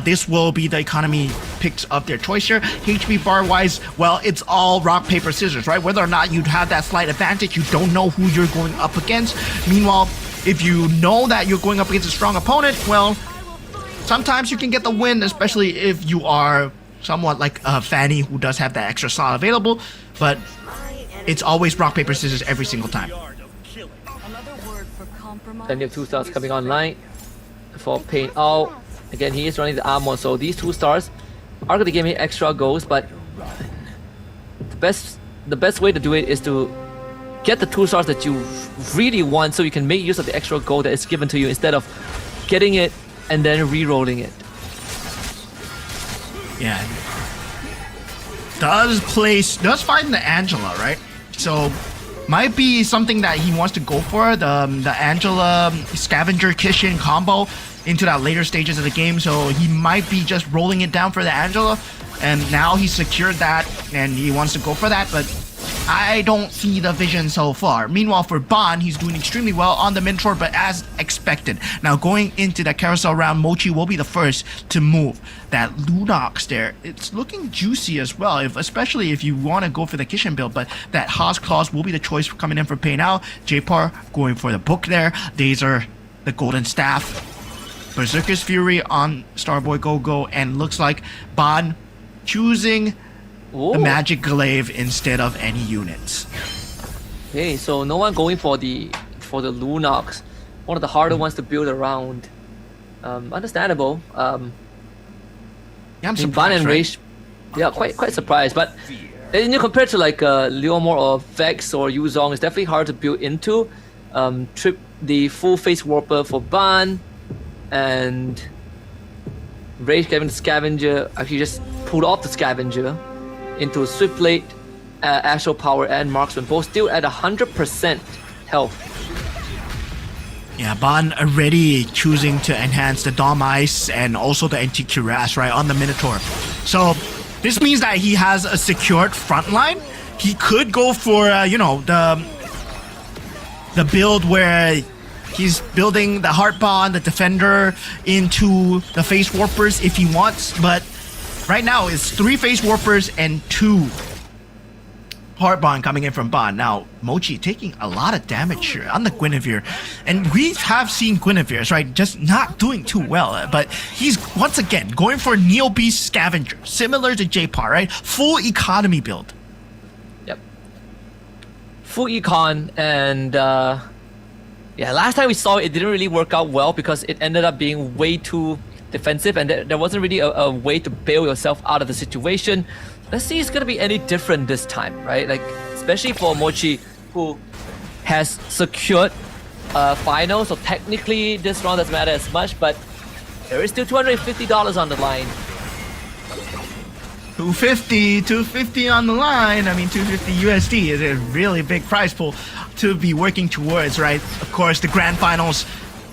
This will be the economy picks of their choice here. HP bar wise, well, it's all rock, paper, scissors, right? Whether or not you'd have that slight advantage, you don't know who you're going up against. Meanwhile, if you know that you're going up against a strong opponent, well, sometimes you can get the win, especially if you are somewhat like Fanny, who does have that extra slot available, but it's always rock, paper, scissors every single time. Then you have 2 stars coming online for Pain Out. Again, he is running the armor, so these 2 stars are going to give me extra goals, but the best way to do it is to get the 2 stars that you really want, so you can make use of the extra gold that is given to you instead of getting it and then re-rolling it. Yeah. Does find the Angela, right? So might be something that he wants to go for, the Angela Scavenger Kishin combo into that later stages of the game. So he might be just rolling it down for the Angela, and now he's secured that and he wants to go for that, but I don't see the vision so far. Meanwhile, for Ban, he's doing extremely well on the Minotaur, but as expected. Now, going into that carousel round, Mochi will be the first to move. That Lunox there, it's looking juicy as well, especially if you want to go for the Kishin build, but that Haas Claws will be the choice for coming in for Pain Out. J-Par going for the book there. Dazer, the Golden Staff. Berserker's Fury on Starboy Go-Go, and looks like Ban choosing the Magic Glaive instead of any units. Okay, so no one going for the Lunox, one of the harder ones to build around. Understandable. Yeah, I'm surprised, Ban and right? Rage, yeah, quite surprised. But compared to like Leomor or Vex or Yuzong, it's definitely hard to build into. Trip the full face warper for Ban, and Rage getting the Scavenger. Actually, just pulled off the Scavenger into Swift Blade, Astral Power, and Marksman, both still at 100% health. Yeah, Ban already choosing to enhance the Dom Ice and also the Anti-Cuirass, right, on the Minotaur. So this means that he has a secured front line. He could go for, the build where he's building the Heart Bond, the Defender, into the Face Warpers if he wants, but right now it's 3 Face Warpers and 2 Heart Bond coming in from Ban. Now, Mochi taking a lot of damage here on the Guinevere. And we have seen Guinevere's, right, just not doing too well. But he's, once again, going for Neo Beast Scavenger, similar to J-Par, right? Full economy build. Yep. Full econ, and last time we saw it didn't really work out well because it ended up being way too defensive, and there wasn't really a way to bail yourself out of the situation. Let's see if it's gonna be any different this time, right? Like, especially for Mochi, who has secured final, so technically this round doesn't matter as much, but there is still $250 on the line. 250 on the line. I mean, 250 USD is a really big prize pool to be working towards, right? Of course, the grand finals,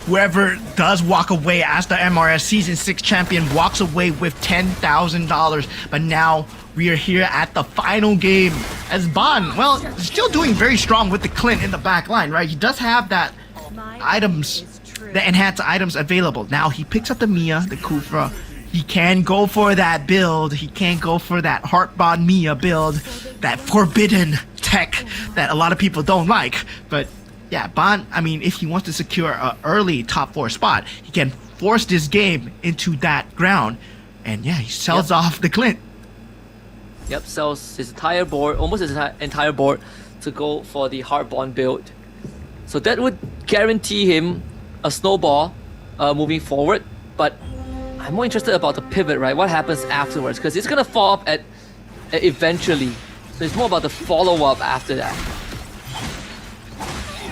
whoever does walk away as the MRS Season 6 champion walks away with $10,000. But now we are here at the final game as Ban, well, still doing very strong with the Clint in the back line, right? He does have that items, the enhanced items available. Now he picks up the Mia, the Kufra. He can go for that build. He can't go for that Heartbond Mia build, that forbidden tech that a lot of people don't like. But yeah, Ban, I mean, if he wants to secure an early top 4 spot, he can force this game into that ground. And yeah, he sells off the Clint. Yep, sells his entire board, almost his entire board, to go for the Heartbond build. So that would guarantee him a snowball moving forward. But I'm more interested about the pivot, right? What happens afterwards? Because it's gonna fall up at eventually. So it's more about the follow-up after that.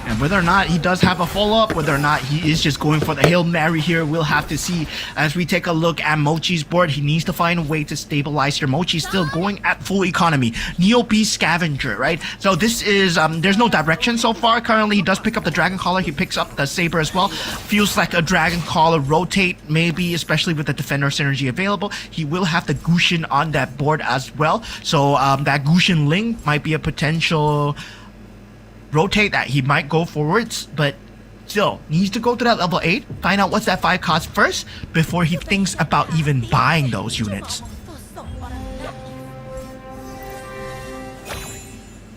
And whether or not he does have a follow-up, whether or not he is just going for the Hail Mary here, we'll have to see as we take a look at Mochi's board. He needs to find a way to stabilize here. Mochi's still going at full economy. Neo Beast Scavenger, right? So this is, there's no direction so far. Currently, he does pick up the Dragon Caller. He picks up the Saber as well. Feels like a Dragon Caller rotate, maybe, especially with the Defender synergy available. He will have the Gushin on that board as well. So that Gushin Ling might be a potential rotate that he might go forwards, but still needs to go to that level 8, find out what's that 5 cost first before he thinks about even buying those units.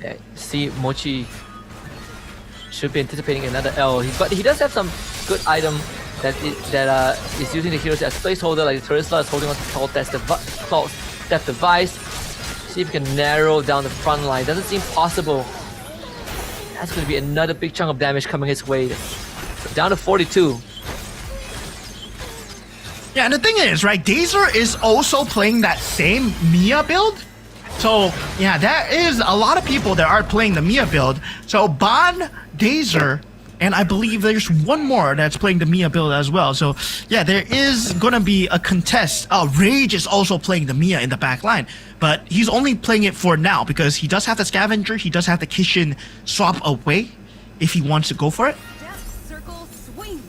Yeah, see, Mochi should be anticipating another L. But he does have some good item that is using the heroes as placeholder, like Terisla is holding on to Cult Death Device. See if he can narrow down the front line. Doesn't seem possible. That's going to be another big chunk of damage coming his way. So down to 42. Yeah, and the thing is, right, Dazer is also playing that same Mia build. So, yeah, there is a lot of people that are playing the Mia build. So, Ban, Dazer, and I believe there's one more that's playing the Mia build as well. So, yeah, there is going to be a contest. Rage is also playing the Mia in the back line. But he's only playing it for now because he does have the Scavenger. He does have the Kishin swap away if he wants to go for it.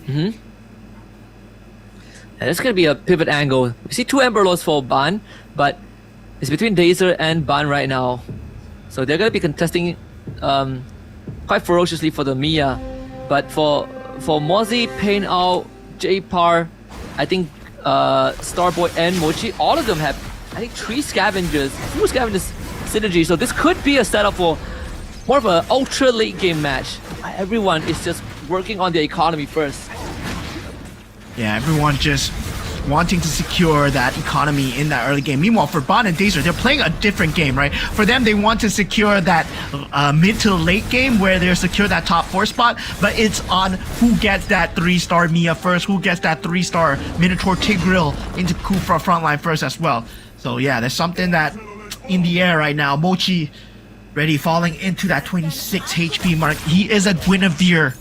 And it's going to be a pivot angle. We see 2 Ember Lords for Ban, but it's between Dazer and Ban right now. So they're going to be contesting quite ferociously for the Mia. But for Mozzie, Pain Out, J-Par, I think Starboy and Mochi, all of them have, I think, 3 Scavengers, 2 Scavengers synergy. So this could be a setup for more of an ultra late game match. Everyone is just working on their economy first. Yeah, everyone just wanting to secure that economy in that early game. Meanwhile, for Ban and Dazer, they're playing a different game, right? For them, they want to secure that mid to late game where they're secure that top 4 spot, but it's on who gets that 3-star Mia first, who gets that 3-star Minotaur Tigreal into Kufra frontline first as well. So yeah, there's something that in the air right now. Mochi ready, falling into that 26 HP mark. He is a Guinevere.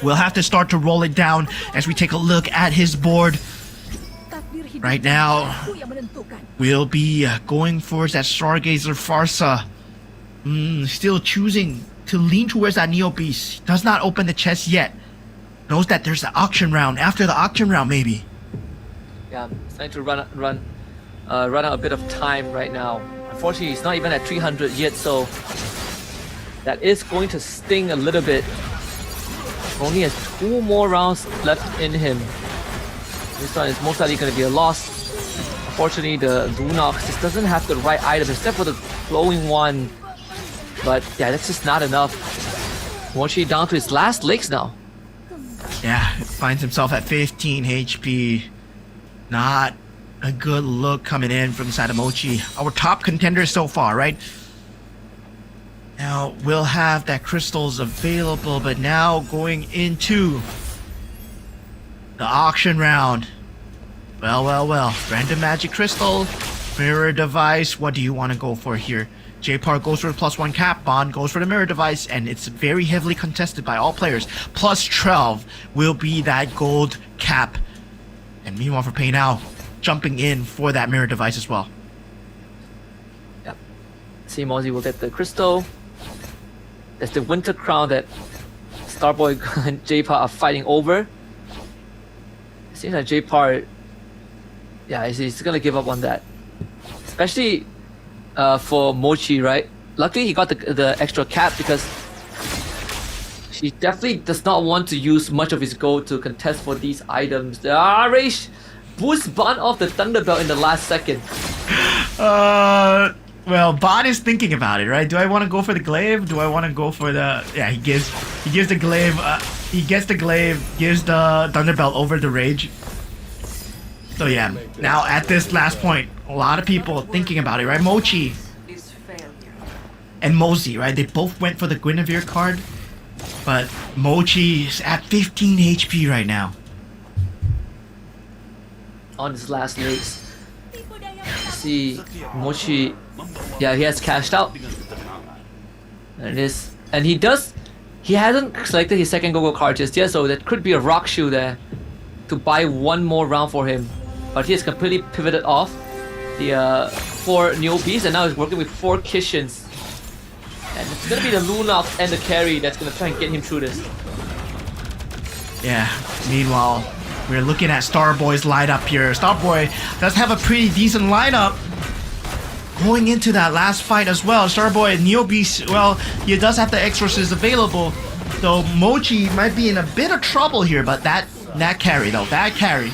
We'll have to start to roll it down as we take a look at his board. Right now, we'll be going for that Stargazer Farsa. Still choosing to lean towards that Neo Beast. Does not open the chest yet. Knows that there's the auction round. After the auction round, maybe. Yeah, it's trying to run out a bit of time right now. Unfortunately, he's not even at 300 yet, so that is going to sting a little bit. Only has 2 more rounds left in him. This one is most likely going to be a loss. Unfortunately, the Lunox just doesn't have the right item except for the glowing one. But yeah, that's just not enough. Mochi down to his last legs now. Yeah, finds himself at 15 HP. Not a good look coming in from Mochi. Our top contender so far, right? Now, we'll have that crystals available, but now going into the auction round. Well. Random magic crystal, mirror device. What do you want to go for here? J-Par goes for the +1 cap, Bond goes for the mirror device, and it's very heavily contested by all players. Plus 12 will be that gold cap. And meanwhile for Pay Now, jumping in for that mirror device as well. Yep. See, Mozzie will get the crystal. That's the winter crown that Starboy and J-Par are fighting over. It seems like J-Par, yeah, he's gonna give up on that. Especially for Mochi, right? Luckily he got the extra cap because he definitely does not want to use much of his gold to contest for these items. Rage boosts Ban off the Thunderbelt in the last second. Well, Ban is thinking about it, right? Do I want to go for the glaive? Do I want to go for the... Yeah, he gives the glaive. He gets the glaive, gives the Thunderbelt over the Rage. So yeah, now at this last point, a lot of people thinking about it, right? Mochi and Mozzie, right? They both went for the Guinevere card, but Mochi is at 15 HP right now. On his last legs. See, Mochi, yeah, he has cashed out. And he does He hasn't selected his second go-go card just yet, so that could be a rock shoe there to buy one more round for him. But he has completely pivoted off the 4 Neobees, and now he's working with 4 Kishins. And it's gonna be the Lunox and the carry that's gonna try and get him through this. Yeah, meanwhile, we're looking at Starboy's lineup here. Starboy does have a pretty decent lineup going into that last fight as well. Starboy, Neobeast, well, he does have the Exorcist available. So Mochi might be in a bit of trouble here, but that carry though, that carry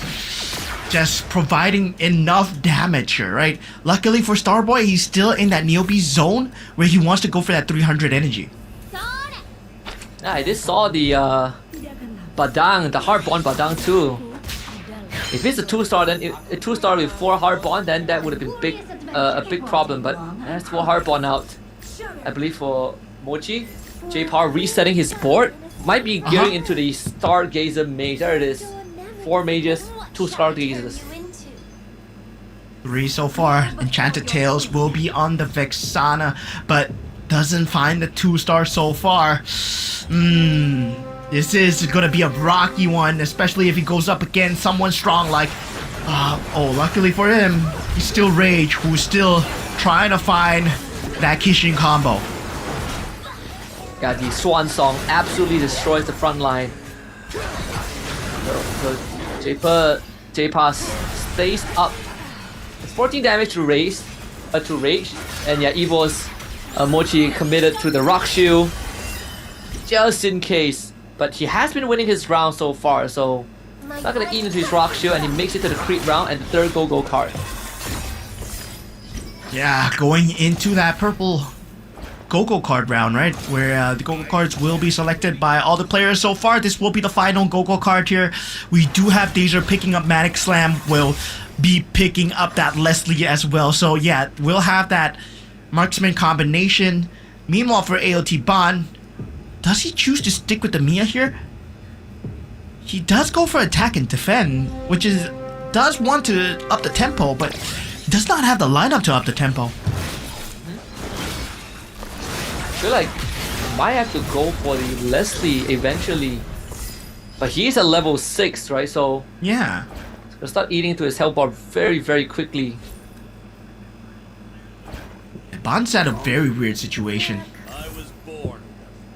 just providing enough damage here, right? Luckily for Starboy, he's still in that Neobeast zone where he wants to go for that 300 energy. Yeah, I just saw the Badang, the hard bond Badang too. If it's a 2-star, then a 2-star with 4 hard bond, then that would have been a big problem. But that's 4 hard bond out, I believe, for Mochi. J-Power resetting his board, might be gearing into the Stargazer mage. There it is, 4 mages, 2 Stargazers. 3 so far. Enchanted Tales will be on the Vexana, but doesn't find the 2-star so far. This is gonna be a rocky one, especially if he goes up against someone strong like... luckily for him, he's still Rage, who's still trying to find that Kishin combo. Yeah, the Swan Song absolutely destroys the front line. So J-Pass stays up. 14 damage to Rage, and yeah, Evo's Mochi committed to the Rock Shoe, just in case. But he has been winning his round so far, so not gonna eat into his Rock Shoe, and he makes it to the creep round and the 3rd go-go card. Yeah, going into that purple go-go card round, right? Where the go-go cards will be selected by all the players so far. This will be the final go-go card here. We do have Dazer picking up Manic Slam, will be picking up that Leslie as well. So yeah, we'll have that marksman combination. Meanwhile for AOT Bond, does he choose to stick with the Mia here? He does go for attack and defend, which does want to up the tempo, but he does not have the lineup to up the tempo. I feel like he might have to go for the Leslie eventually. But he's at level 6, right? So yeah, he's gonna start eating into his health bar very, very quickly. Bond's at a very weird situation.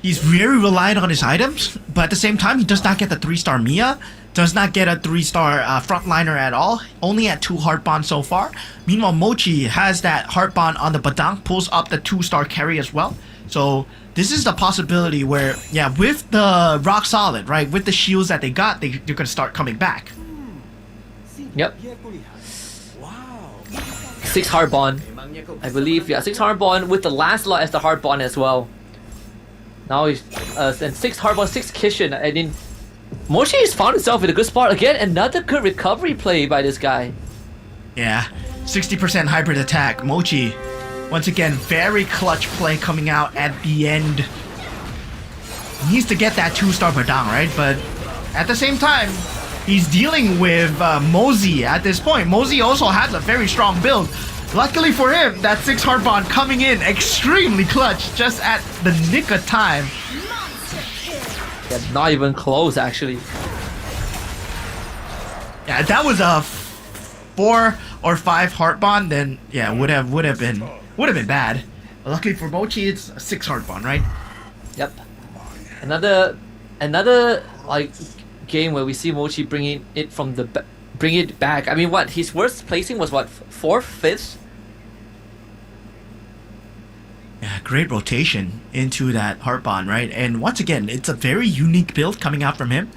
He's very reliant on his items, but at the same time, he does not get the 3-star Mia, does not get a 3-star frontliner at all, only at 2 heart bond so far. Meanwhile, Mochi has that heart bond on the Badang, pulls up the 2-star carry as well. So this is the possibility where, yeah, with the Rock Solid, right, with the shields that they got, they're gonna start coming back. Yep. 6 hard bond, I believe. Yeah, 6 hard bond with the Lancelot as the hard bond as well. Now he's and 6 hard bond, 6 Kishin. I mean, Mochi has found himself in a good spot again. Another good recovery play by this guy. Yeah, 60% hybrid attack. Mochi, once again, very clutch play coming out at the end. He needs to get that 2-star Badang, right? But at the same time, he's dealing with Mosey at this point. Mosey also has a very strong build. Luckily for him, that 6 hard bond coming in extremely clutch, just at the nick of time. Yeah, not even close actually. Yeah, if that was a 4 or 5 heart bond, then yeah, would have been bad. But luckily for Mochi, it's a 6 heart bond, right? Yep. Another like game where we see Mochi bringing it back. I mean, what his worst placing was what, 4th, 5th? Yeah, great rotation into that heart bond, right? And once again, it's a very unique build coming out from him.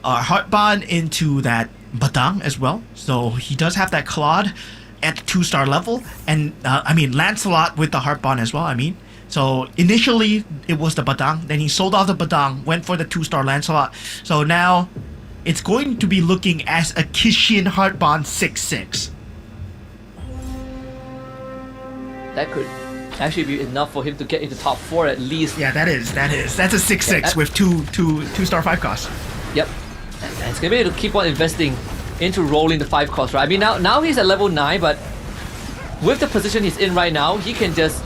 Heart bond into that Badang as well. So he does have that Claude at the 2-star level, and I mean Lancelot with the heart bond as well. I mean, so initially it was the Badang, then he sold off the Badang, went for the 2-star Lancelot. So now it's going to be looking as a Kishin heart bond 6/6. That could actually be enough for him to get into top 4 at least. Yeah, that is. That's a 6/6 with 2-star 5 costs. Yep. And it's gonna be able to keep on investing into rolling the 5 cost, right? I mean, now he's at level 9, but with the position he's in right now, he can just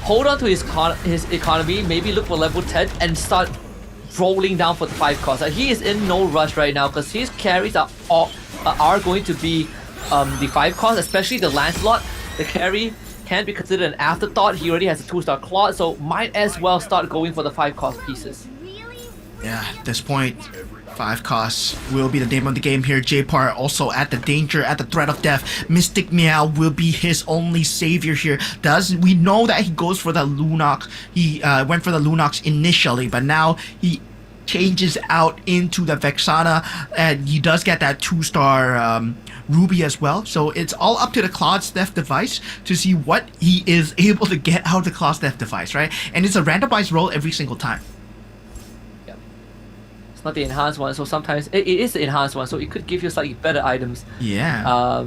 hold on to his economy, maybe look for level 10 and start rolling down for the 5 cost. He is in no rush right now because his carries are going to be the 5 cost, especially the Lancelot. The carry can be considered an afterthought. He already has a 2-star Claude, so might as well start going for the 5 cost pieces. Yeah, at this point, 5 costs will be the name of the game here. J-Par also at the danger, at the threat of death. Mystic Meow will be his only savior here. We know that he goes for the Lunox. He went for the Lunox initially, but now he changes out into the Vexana, and he does get that 2-star Ruby as well. So it's all up to the Claude Theft device to see what he is able to get out of the Claude Theft device, right? And it's a randomized roll every single time. Not the enhanced one, so sometimes it is the enhanced one, so it could give you slightly better items. Yeah.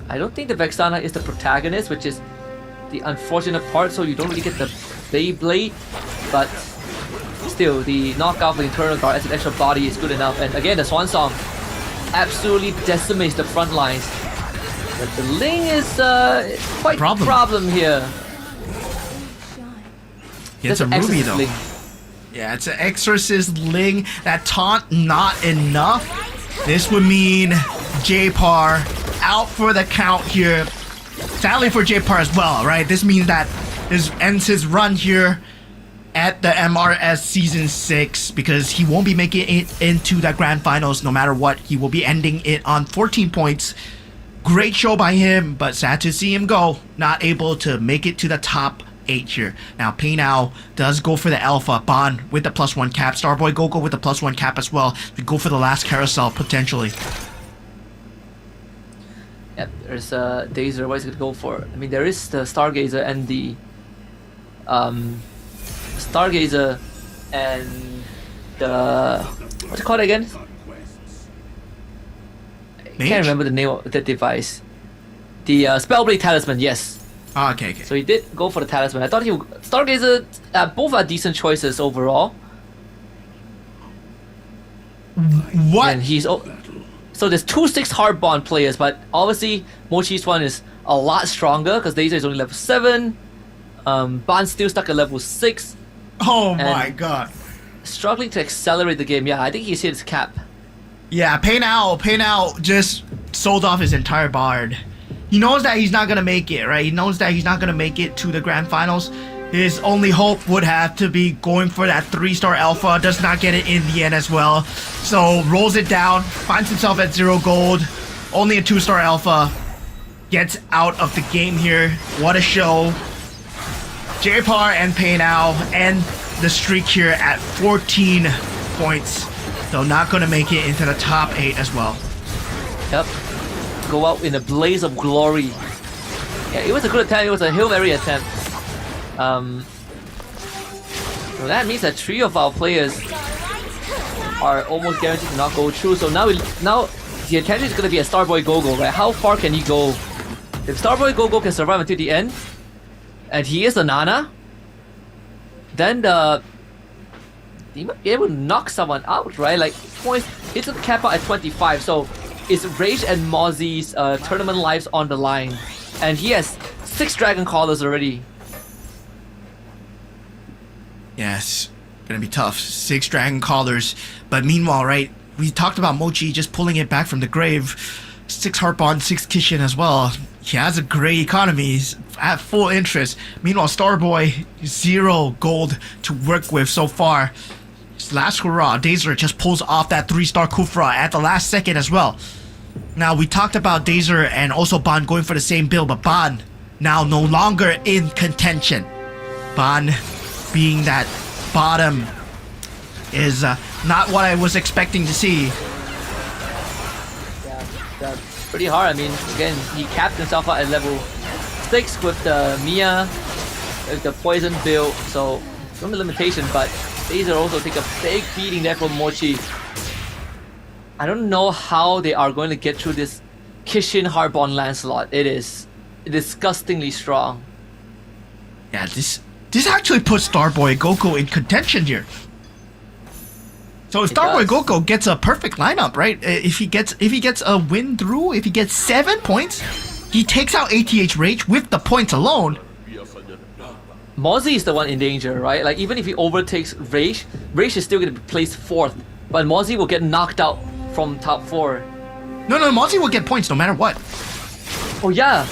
I don't think the Vexana is the protagonist, which is the unfortunate part, so you don't really get the Beyblade, but still, the knockout of the internal guard as an extra body is good enough. And again, the Swan Song absolutely decimates the front lines. But the Ling is quite problem here. It's a Ruby though. Ling. Yeah, it's an Exorcist Ling. That taunt not enough. This would mean J-Par out for the count here. Sadly for J-Par as well, right? This means that this ends his run here at the MRS Season 6 because he won't be making it into the Grand Finals no matter what. He will be ending it on 14 points. Great show by him, but sad to see him go. Not able to make it to the top 8 here. Now Paynao does go for the Alpha. Bond with the +1 cap. Starboy Gogo with the +1 cap as well. We go for the last carousel potentially. Yep, there's Dazer. What is it gonna go for? I mean, there is the Stargazer and the Stargazer and the what's it called again? I can't remember the name of the device. The Spellblade Talisman. Yes. Oh, okay. So he did go for the Talisman. I thought he would... Stargazer, both are decent choices overall. What? And he's... So there's 2 6 hard bond players, but obviously Mochi's one is a lot stronger because Dazer is only level 7. Bond's still stuck at level 6. Oh my god. Struggling to accelerate the game. Yeah, I think he's hit his cap. Yeah, Paynao just sold off his entire board. He knows that he's not gonna make it, right? He knows that he's not gonna make it to the Grand Finals. His only hope would have to be going for that 3-star Alpha. Does not get it in the end as well. So rolls it down, finds himself at 0 gold. Only a 2-star Alpha. Gets out of the game here. What a show. J-Par and Paynao end the streak here at 14 points. So not gonna make it into the top 8 as well. Yep. Go out in a blaze of glory. Yeah, it was a good attempt. It was a Hail Mary attempt. So that means that 3 of our players are almost guaranteed to not go through. So now the attention is going to be a Starboy Gogo, right? How far can he go? If Starboy Gogo can survive until the end, and he is the Nana, then he might be able to knock someone out, right? Like points, it's a cap out at 25. So it's Rage and Mozzie's tournament lives on the line. And he has 6 Dragon Callers already. Yes, gonna be tough. 6 Dragon Callers. But meanwhile, right, we talked about Mochi just pulling it back from the grave. 6 Harpon, 6 Kishin as well. He has a great economy. He's at full interest. Meanwhile, Starboy, 0 gold to work with so far. His last hurrah, Dazer just pulls off that 3-star Kufra at the last second as well. Now, we talked about Dazer and also Bond going for the same build, but Bond now no longer in contention. Bond being that bottom is not what I was expecting to see. Yeah, that's pretty hard. I mean, again, he capped himself out at level 6 with the Mia, with the poison build, so some limitation, but Dazer also take a big beating there from Mochi. I don't know how they are going to get through this Kishin Harbon Lancelot. It is disgustingly strong. Yeah, this actually puts Starboy Goku in contention here. So if Starboy Goku gets a perfect lineup, right? If he gets a win through, if he gets 7 points, he takes out ATH Rage with the points alone. Mozzie is the one in danger, right? Like even if he overtakes Rage, Rage is still gonna be placed 4th, but Mozzie will get knocked out from top 4. No, Mozzie will get points no matter what. Oh yeah,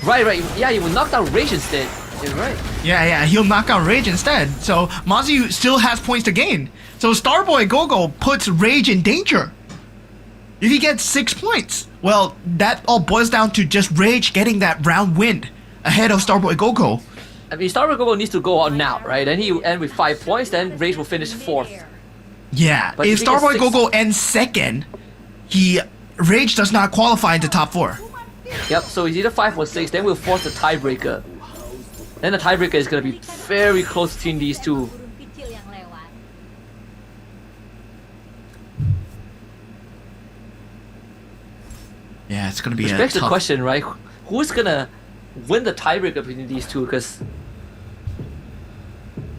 right. Yeah, he will knock out Rage instead. You're right. Yeah, he'll knock out Rage instead. So Mozzie still has points to gain. So Starboy Gogo puts Rage in danger. If he gets 6 points, well, that all boils down to just Rage getting that round win ahead of Starboy Gogo. I mean, Starboy Gogo needs to go out now, right? Then he will end with 5 points, then Rage will finish 4th. Yeah, But if if he gets Starboy 6 Gogo ends 2nd, Rage does not qualify into top 4. Yep, so it's either 5 or 6, then we'll force the tiebreaker. Then the tiebreaker is going to be very close between these two. Yeah, it's gonna be Which a begs the tough... question, right? Who's gonna win the tiebreaker between these two? Because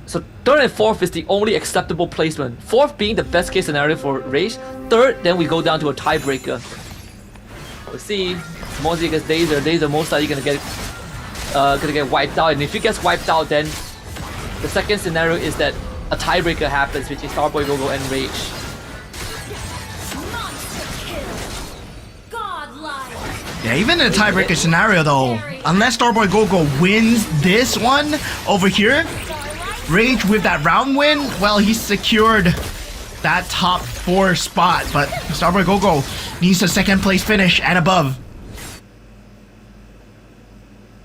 so 3rd and 4th is the only acceptable placement. 4th being the best case scenario for Rage. 3rd, then we go down to a tiebreaker. We'll see. Mozzie against Dazer. Dazer most likely gonna get wiped out, and if he gets wiped out, then the second scenario is that a tiebreaker happens between Starboy Gogo and Rage. Yeah, even in a tiebreaker scenario though, unless Starboy Gogo wins this one over here, Rage with that round win, well, he's secured that top 4 spot, but Starboy Gogo needs a 2nd place finish and above.